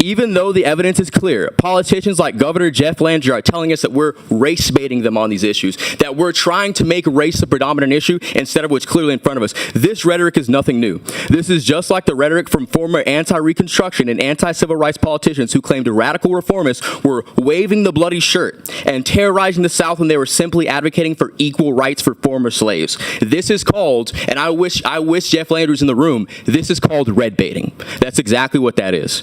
Even though the evidence is clear, politicians like Governor Jeff Landry are telling us that we're race baiting them on these issues, that we're trying to make race the predominant issue instead of what's clearly in front of us. This rhetoric is nothing new. This is just like the rhetoric from former anti-Reconstruction and anti-civil rights politicians who claimed radical reformists were waving the bloody shirt and terrorizing the South when they were simply advocating for equal rights for former slaves. This is called, and I wish Jeff Landry was in the room, this is called red baiting. That's exactly what that is.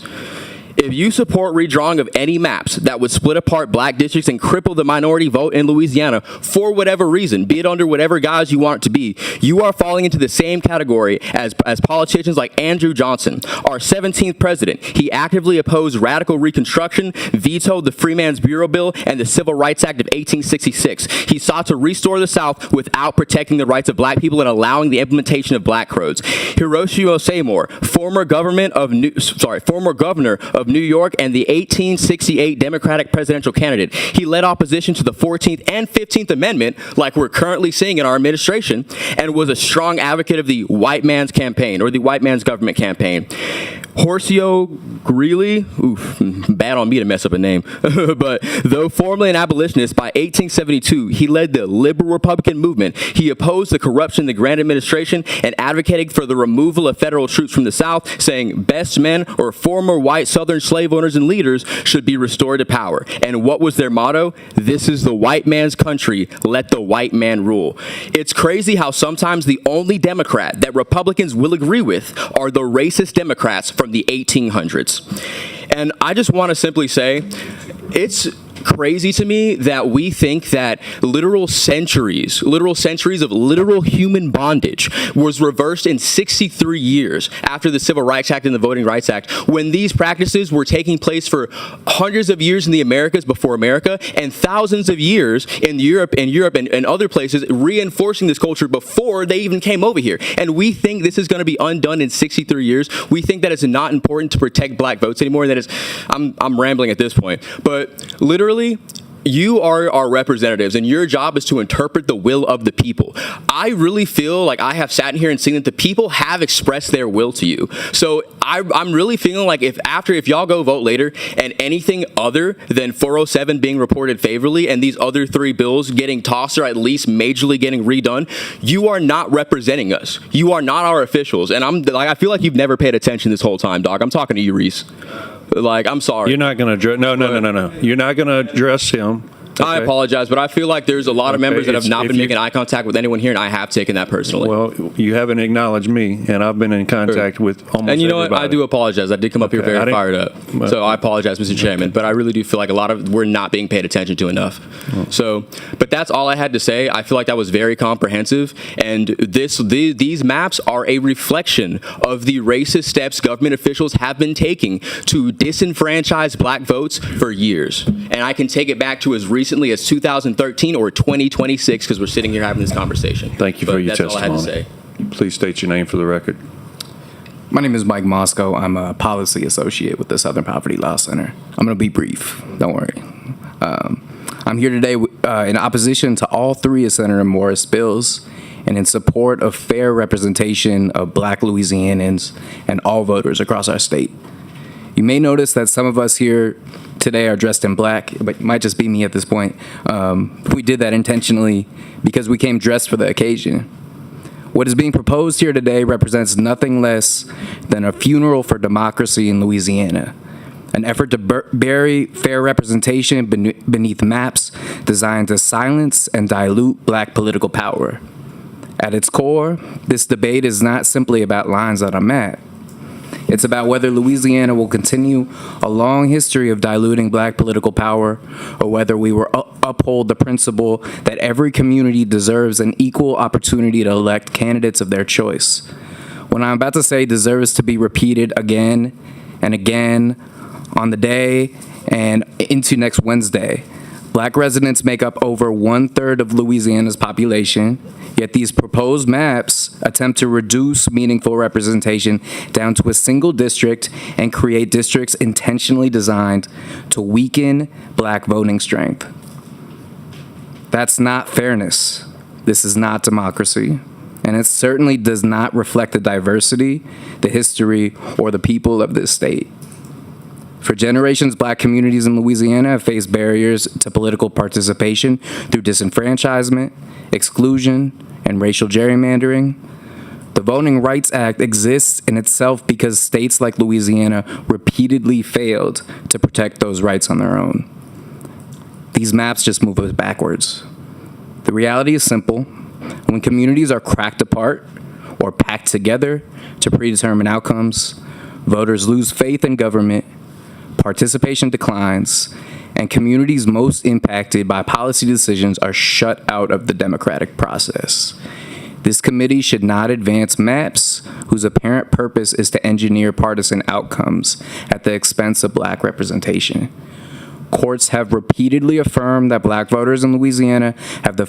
If you support redrawing of any maps that would split apart black districts and cripple the minority vote in Louisiana for whatever reason, be it under whatever guise you want it to be, you are falling into the same category as politicians like Andrew Johnson, our 17th president. He actively opposed radical Reconstruction, vetoed the Freeman's Bureau Bill, and the Civil Rights Act of 1866. He sought to restore the South without protecting the rights of black people and allowing the implementation of black codes. Hiroshima Seymour, former governor of New York and the 1868 Democratic presidential candidate. He led opposition to the 14th and 15th Amendment, like we're currently seeing in our administration, and was a strong advocate of the white man's campaign, or the white man's government campaign. Horacio Greeley, oof, bad on me to mess up a name, but though formerly an abolitionist, by 1872, he led the liberal Republican movement. He opposed the corruption in the Grant administration and advocated for the removal of federal troops from the South, saying best men or former white Southern slave owners and leaders should be restored to power. And what was their motto? This is the white man's country, let the white man rule. It's crazy how sometimes the only Democrat that Republicans will agree with are the racist Democrats from the 1800s. And I just want to simply say, it's crazy to me that we think that literal centuries of literal human bondage was reversed in 63 years after the Civil Rights Act and the Voting Rights Act, when these practices were taking place for hundreds of years in the Americas before America and thousands of years in Europe and other places, reinforcing this culture before they even came over here. And we think this is going to be undone in 63 years. We think that it's not important to protect black votes anymore, and that is, I'm rambling at this point, but literally, you are our representatives, and your job is to interpret the will of the people. I really feel like I have sat in here and seen that the people have expressed their will to you. So I'm really feeling like if y'all go vote later and anything other than 407 being reported favorably and these other three bills getting tossed or at least majorly getting redone, you are not representing us. You are not our officials. And I feel like you've never paid attention this whole time, dog. I'm talking to you, Reese. Like, I'm sorry. You're not going to address... No. You're not going to address him. Okay. I apologize, but I feel like there's a lot of members that have not been making eye contact with anyone here, and I have taken that personally. Well, you haven't acknowledged me, and I've been in contact with almost everybody. And you know what? I do apologize. I did come up here very fired up. So I apologize, Mr. Chairman, but I really do feel like we're not being paid attention to enough. So, but that's all I had to say. I feel like that was very comprehensive, and these maps are a reflection of the racist steps government officials have been taking to disenfranchise black votes for years. And I can take it back to as recently as 2013 or 2026 because we're sitting here having this conversation. Thank you for your testimony. That's all I had to say. Please state your name for the record. My name is Mike Moscow. I'm a policy associate with the Southern Poverty Law Center. I'm going to be brief. Don't worry. I'm here today in opposition to all three of Senator Morris' bills and in support of fair representation of black Louisianans and all voters across our state. You may notice that some of us here today are dressed in black, but it might just be me at this point. We did that intentionally because we came dressed for the occasion. What is being proposed here today represents nothing less than a funeral for democracy in Louisiana, an effort to bury fair representation beneath maps designed to silence and dilute black political power. At its core, this debate is not simply about lines on a map. It's about whether Louisiana will continue a long history of diluting black political power, or whether we will uphold the principle that every community deserves an equal opportunity to elect candidates of their choice. What I'm about to say deserves to be repeated again and again on the day and into next Wednesday. Black residents make up over 1/3 of Louisiana's population, yet these proposed maps attempt to reduce meaningful representation down to a single district and create districts intentionally designed to weaken black voting strength. That's not fairness. This is not democracy. And it certainly does not reflect the diversity, the history, or the people of this state. For generations, black communities in Louisiana have faced barriers to political participation through disenfranchisement, exclusion, and racial gerrymandering. The Voting Rights Act exists in itself because states like Louisiana repeatedly failed to protect those rights on their own. These maps just move us backwards. The reality is simple. When communities are cracked apart or packed together to predetermine outcomes, voters lose faith in government, participation declines, and communities most impacted by policy decisions are shut out of the democratic process. This committee should not advance maps whose apparent purpose is to engineer partisan outcomes at the expense of black representation. Courts have repeatedly affirmed that black voters in Louisiana have the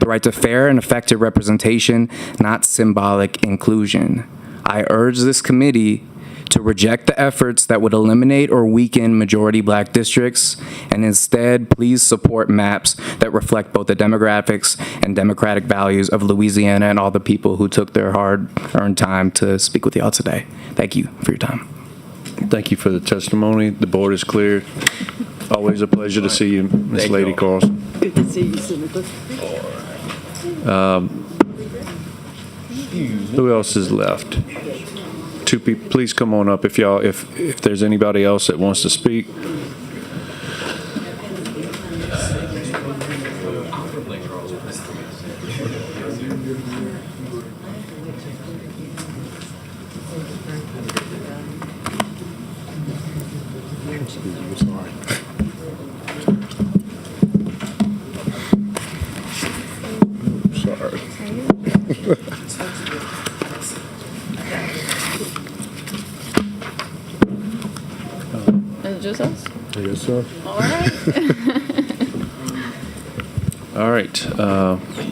right to fair and effective representation, not symbolic inclusion. I urge this committee to reject the efforts that would eliminate or weaken majority black districts, and instead please support maps that reflect both the demographics and democratic values of Louisiana and all the people who took their hard-earned time to speak with y'all today. Thank you for your time. Thank you for the testimony. The board is clear. Always a pleasure to see you, Ms. Lady Carlson. Good to see you, Senator. Who else is left? Two people, please come on up if there's anybody else that wants to speak. Is it just us? Yes, sir. All right. All right,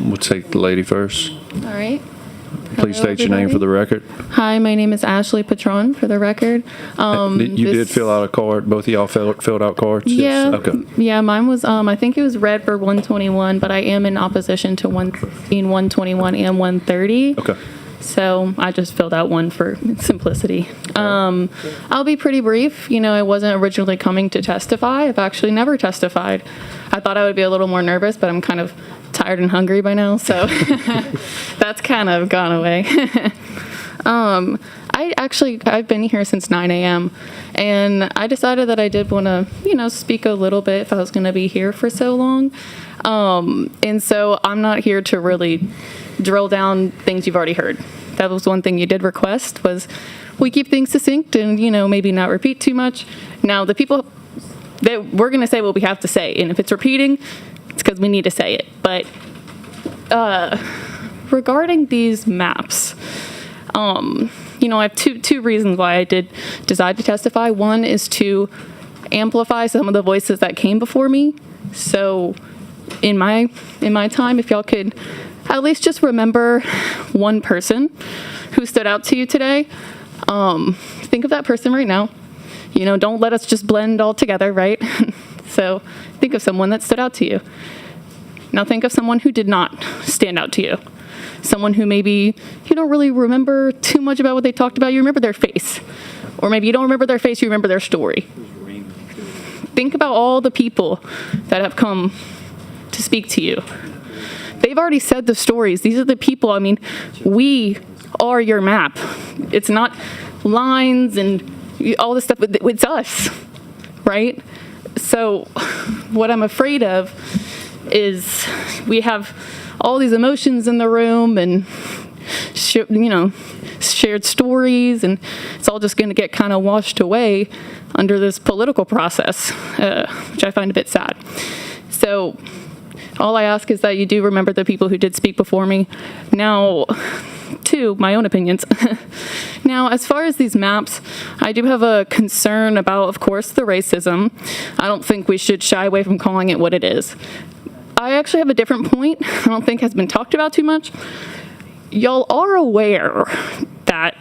we'll take the lady first. All right. Please Hello, state your name for the record. Hi, my name is Ashley Patron, for the record. You did fill out a card. Both of y'all filled out cards? Yeah. Yes. Okay. Yeah, mine was, I think it was red for 121, but I am in opposition to 116, 121, and 130. Okay. So I just filled out one for simplicity. I'll be pretty brief. You know, I wasn't originally coming to testify. I've actually never testified. I thought I would be a little more nervous, but I'm kind of tired and hungry by now, so that's kind of gone away. I've been here since 9 a.m. and I decided that I did want to, speak a little bit if I was going to be here for so long. And so I'm not here to really drill down things you've already heard. That was one thing you did request, was we keep things succinct and, maybe not repeat too much. Now, the people that we're going to say what we have to say, and if it's repeating, it's because we need to say it. But regarding these maps, I have two reasons why I did decide to testify. One is to amplify some of the voices that came before me. So in my time, if y'all could at least just remember one person who stood out to you today. Think of that person right now. Don't let us just blend all together, right? So think of someone that stood out to you. Now think of someone who did not stand out to you. Someone who maybe you don't really remember too much about what they talked about. You remember their face. Or maybe you don't remember their face, you remember their story. Think about all the people that have come to speak to you. They've already said the stories. These are the people. We are your map. It's not lines and all this stuff. It's us, right? So what I'm afraid of is we have all these emotions in the room and, shared stories, and it's all just going to get kind of washed away under this political process, which I find a bit sad. So all I ask is that you do remember the people who did speak before me. Now, to my own opinions. Now, as far as these maps, I do have a concern about, of course, the racism. I don't think we should shy away from calling it what it is. I actually have a different point I don't think has been talked about too much. Y'all are aware that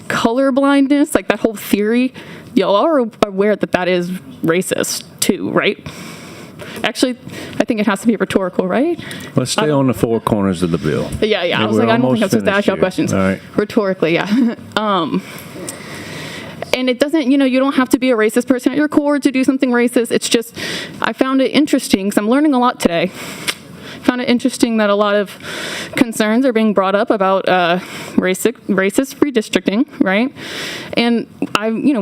colorblindness, like that whole theory, y'all are aware that that is racist too, right? Actually, I think it has to be rhetorical, right? Let's stay on the four corners of the bill. Yeah. I was like, I don't think I'm supposed to ask y'all questions. All right. Rhetorically, yeah. And it doesn't, you don't have to be a racist person at your core to do something racist. It's just, I found it interesting, because I'm learning a lot today. Found it interesting that a lot of concerns are being brought up about racist redistricting, right? And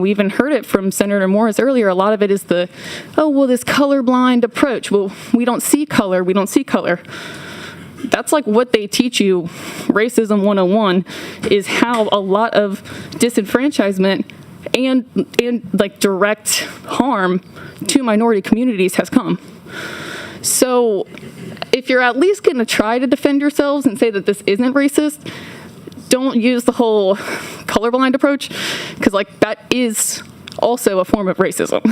we even heard it from Senator Morris earlier. A lot of it is this colorblind approach. Well, we don't see color. We don't see color. That's like what they teach you. Racism 101 is how a lot of disenfranchisement and like direct harm to minority communities has come. So if you're at least going to try to defend yourselves and say that this isn't racist, don't use the whole colorblind approach, because that is also a form of racism.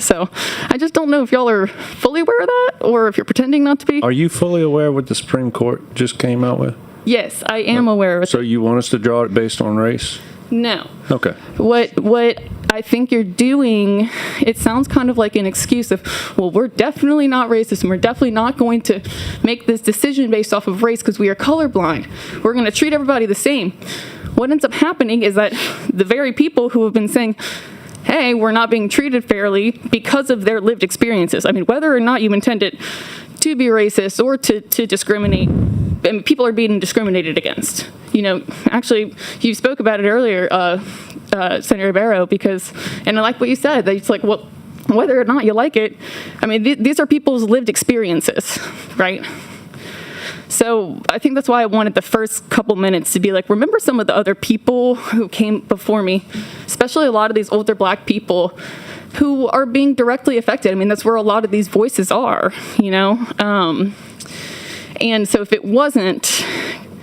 So I just don't know if y'all are fully aware of that or if you're pretending not to be. Are you fully aware of what the Supreme Court just came out with? Yes, I am aware of it. So you want us to draw it based on race? No. Okay. What I think you're doing, it sounds kind of like an excuse of, well, we're definitely not racist and we're definitely not going to make this decision based off of race because we are colorblind. We're going to treat everybody the same. What ends up happening is that the very people who have been saying, hey, we're not being treated fairly because of their lived experiences. I mean, whether or not you intended to be racist or to discriminate, and people are being discriminated against. Actually, you spoke about it earlier, Senator Barrow, and I like what you said, that it's like, well, whether or not you like it, I mean, these are people's lived experiences, right? So I think that's why I wanted the first couple minutes to be like, remember some of the other people who came before me, especially a lot of these older Black people who are being directly affected. I mean, that's where a lot of these voices are, and so if it wasn't,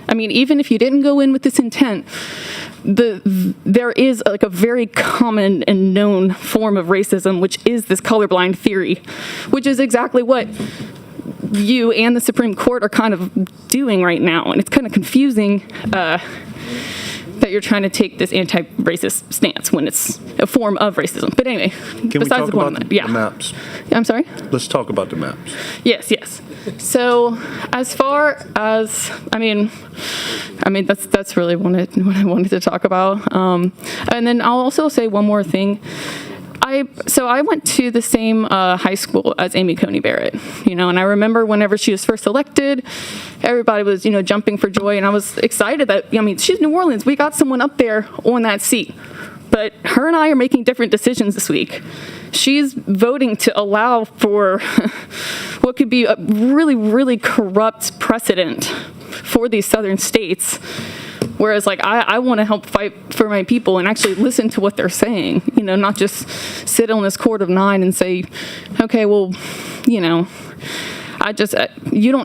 I mean, even if you didn't go in with this intent, there is like a very common and known form of racism, which is this colorblind theory, which is exactly what you and the Supreme Court are kind of doing right now. And it's kind of confusing that you're trying to take this anti-racist stance when it's a form of racism. But anyway, Can we talk about the maps? I'm sorry? Let's talk about the maps. Yes. So as far as, I mean, that's really what I wanted to talk about. And then I'll also say one more thing. I went to the same high school as Amy Coney Barrett, and I remember whenever she was first elected, everybody was, jumping for joy, and I was excited that, she's New Orleans, we got someone up there on that seat. But her and I are making different decisions this week. She's voting to allow for what could be a really, really corrupt precedent for these southern states. Whereas, I want to help fight for my people and actually listen to what they're saying, not just sit on this court of 9 and say, okay, well, you don't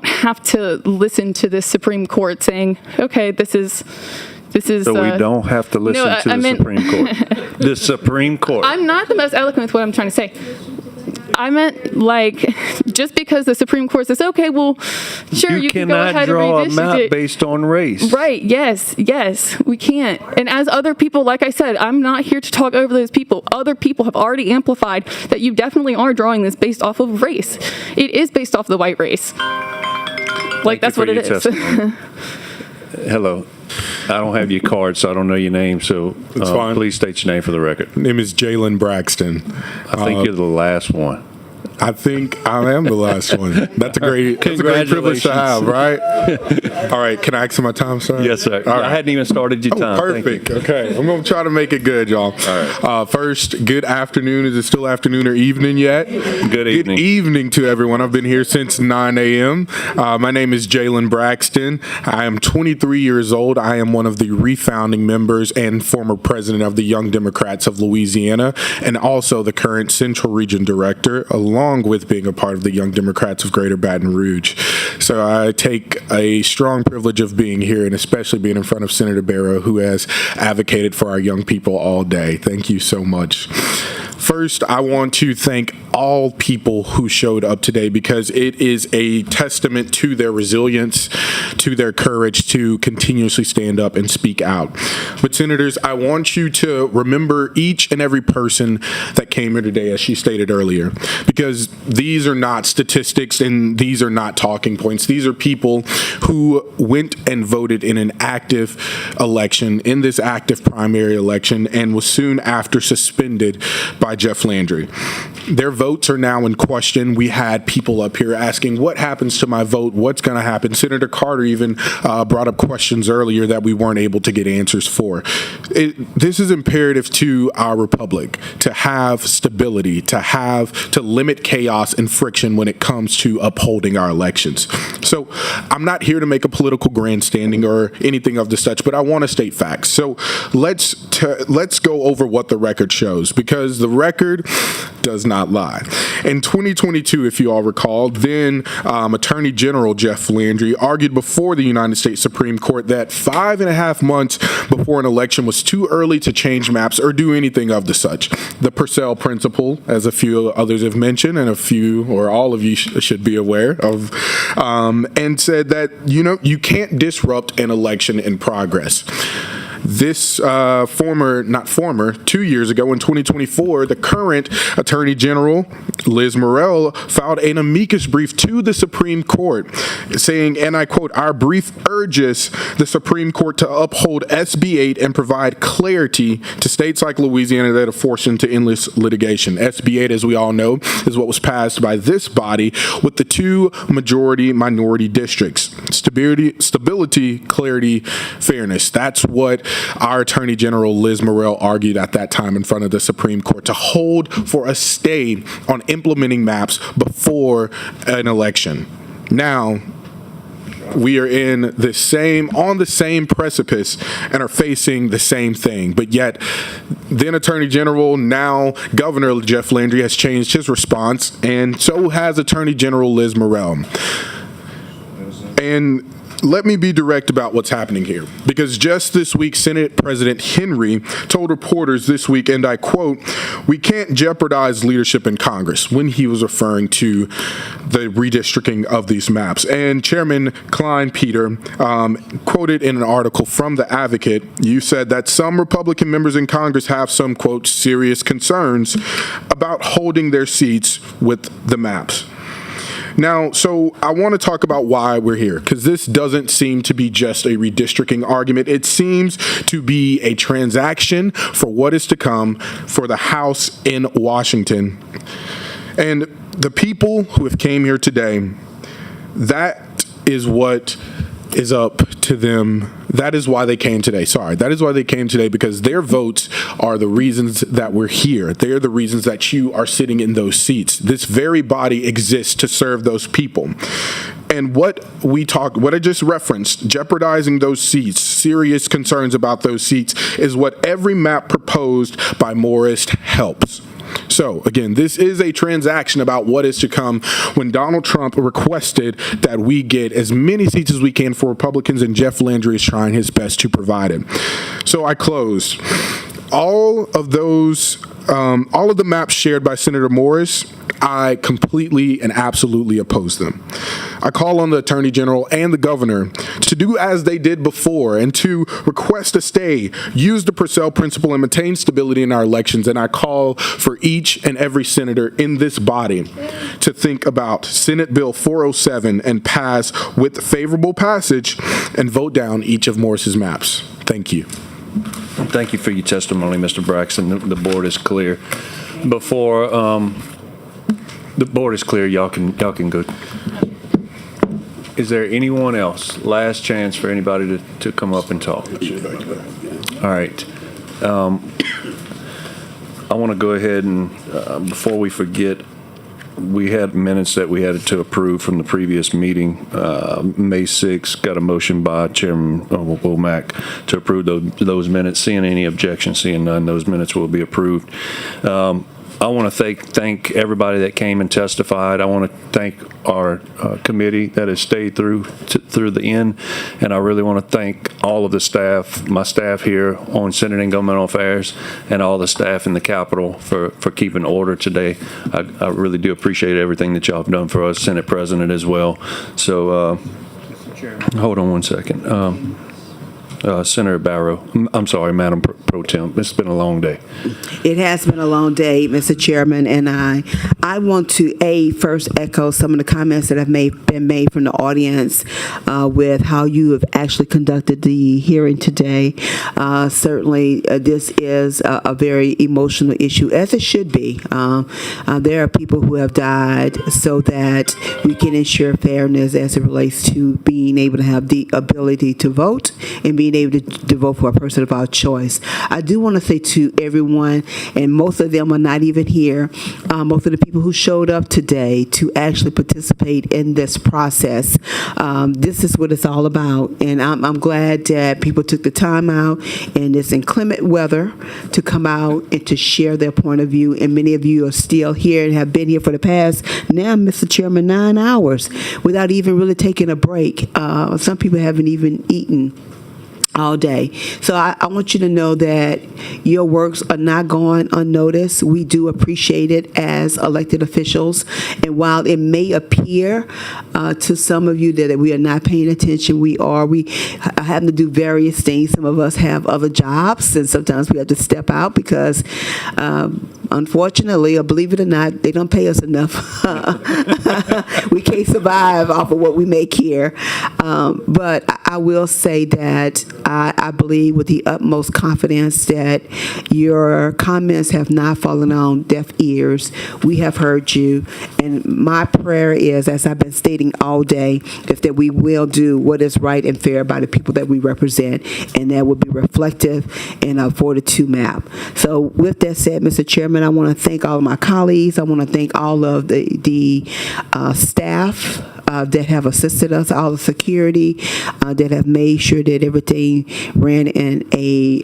have to listen to this Supreme Court saying, okay, this is. So we don't have to listen to the Supreme Court. The Supreme Court. I'm not the most eloquent with what I'm trying to say. I meant, just because the Supreme Court says, okay, well, sure, you can go ahead and redistrict it. You cannot draw a map based on race. Right, yes, we can't. And as other people, like I said, I'm not here to talk over those people. Other people have already amplified that you definitely are drawing this based off of race. It is based off the white race. That's what it is. Hello. I don't have your card, so I don't know your name, so please state your name for the record. My name is Jalen Braxton. I think you're the last one. I think I am the last one. That's a great privilege to have, right? All right, can I ask my time, sir? Yes, sir. All right. I hadn't even started your time. Perfect. Okay, I'm going to try to make it good, y'all. All right. First, good afternoon. Is it still afternoon or evening yet? Good evening. Good evening to everyone. I've been here since 9 a.m. My name is Jalen Braxton. I am 23 years old. I am one of the refounding members and former president of the Young Democrats of Louisiana, and also the current Central Region Director, along with being a part of the Young Democrats of Greater Baton Rouge. So I take a strong privilege of being here, and especially being in front of Senator Barrow, who has advocated for our young people all day. Thank you so much. First, I want to thank all people who showed up today because it is a testament to their resilience, to their courage to continuously stand up and speak out. But senators, I want you to remember each and every person that came here today, as she stated earlier, because these are not statistics and these are not talking points. These are people who went and voted in an active election, in this active primary election, and was soon after suspended by Jeff Landry. Their votes are now in question. We had people up here asking, what happens to my vote? What's going to happen? Senator Carter even brought up questions earlier that we weren't able to get answers for. This is imperative to our republic, to have stability, to limit chaos and friction when it comes to upholding our elections. So I'm not here to make a political grandstanding or anything of the such, but I want to state facts. So let's go over what the record shows, because the record does not lie. In 2022, if you all recall, then Attorney General Jeff Landry argued before the United States Supreme Court that 5.5 months before an election was too early to change maps or do anything of the such. The Purcell principle, as a few others have mentioned, and a few or all of you should be aware of, and said that, you can't disrupt an election in progress. This 2 years ago in 2024, the current Attorney General, Liz Murrill, filed an amicus brief to the Supreme Court saying, and I quote, "Our brief urges the Supreme Court to uphold SB 8 and provide clarity to states like Louisiana that are forced into endless litigation." SB 8, as we all know, is what was passed by this body with the 2 majority-minority districts. Stability, clarity, fairness. That's what our Attorney General Liz Murrill argued at that time in front of the Supreme Court, to hold for a stay on implementing maps before an election. Now, we are on the same precipice and are facing the same thing. But yet, then Attorney General, now Governor Jeff Landry, has changed his response, and so has Attorney General Liz Murrill. And let me be direct about what's happening here, because just this week, Senate President Henry told reporters this week, and I quote, "We can't jeopardize leadership in Congress," when he was referring to the redistricting of these maps. And Chairman Klein Peter quoted in an article from The Advocate, you said that some Republican members in Congress have some, quote, "serious concerns about holding their seats with the maps." Now, so I want to talk about why we're here, because this doesn't seem to be just a redistricting argument. It seems to be a transaction for what is to come for the House in Washington. And the people who have came here today, that is what is up to them. That is why they came today. That is why they came today, because their votes are the reasons that we're here. They're the reasons that you are sitting in those seats. This very body exists to serve those people. And what I just referenced, jeopardizing those seats, serious concerns about those seats, is what every map proposed by Morris helps. So, again, this is a transaction about what is to come when Donald Trump requested that we get as many seats as we can for Republicans, and Jeff Landry is trying his best to provide it. So I close. All of the maps shared by Senator Morris, I completely and absolutely oppose them. I call on the Attorney General and the Governor to do as they did before and to request a stay, use the Purcell principle, and maintain stability in our elections. And I call for each and every senator in this body to think about Senate Bill 407 and pass with favorable passage and vote down each of Morris's maps. Thank you. Thank you for your testimony, Mr. Braxton. The board is clear. Before the board is clear, y'all can go. Is there anyone else? Last chance for anybody to come up and talk. All right. I want to go ahead and before we forget, we had minutes that we had to approve from the previous meeting, May 6th. Got a motion by Chairman Womack to approve those minutes. Seeing any objections, seeing none, those minutes will be approved. I want to thank everybody that came and testified. I want to thank our committee that has stayed through the end, and I really want to thank all of the staff, my staff here on Senate and Governmental Affairs, and all the staff in the Capitol for keeping order today. I really do appreciate everything that y'all have done for us, Senate President as well. So, hold on one second. Senator Barrow, I'm sorry, Madam Pro Tem, it's been a long day. It has been a long day, Mr. Chairman, and I want to first echo some of the comments that have been made from the audience with how you have actually conducted the hearing today. Certainly, this is a very emotional issue, as it should be. There are people who have died so that we can ensure fairness as it relates to being able to have the ability to vote and being able to vote for a person of our choice. I do want to say to everyone, and most of them are not even here, most of the people who showed up today to actually participate in this process, this is what it's all about. And I'm glad that people took the time out in this inclement weather to come out and to share their point of view. And many of you are still here and have been here for the past, now, Mr. Chairman, 9 hours without even really taking a break. Some people haven't even eaten all day. So I want you to know that your works are not going unnoticed. We do appreciate it as elected officials. And while it may appear to some of you that we are not paying attention, we are. We have to do various things. Some of us have other jobs, and sometimes we have to step out because unfortunately, or believe it or not, they don't pay us enough. We can't survive off of what we make here. But I will say that I believe with the utmost confidence that your comments have not fallen on deaf ears. We have heard you. And my prayer is, as I've been stating all day, is that we will do what is right and fair by the people that we represent, and that will be reflective in our 42 map. So with that said, Mr. Chairman, I want to thank all of my colleagues. I want to thank all of the staff that have assisted us, all the security that have made sure that everything ran in a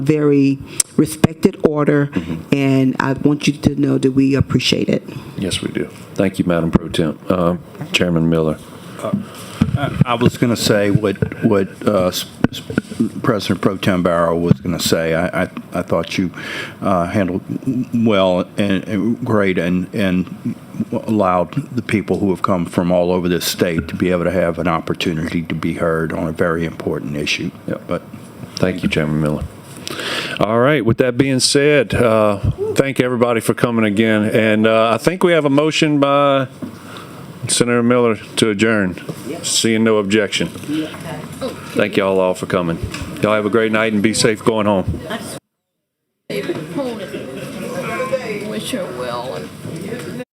very respected order, and I want you to know that we appreciate it. Yes, we do. Thank you, Madam Pro Tem. Chairman Miller. I was going to say what President Pro Tem Barrow was going to say. I thought you handled well and great and allowed the people who have come from all over this state to be able to have an opportunity to be heard on a very important issue. Yep. But thank you, Chairman Miller. All right. With that being said, thank everybody for coming again. And I think we have a motion by Senator Miller to adjourn. Seeing no objection. Thank y'all all for coming. Y'all have a great night and be safe going home. Wish her well.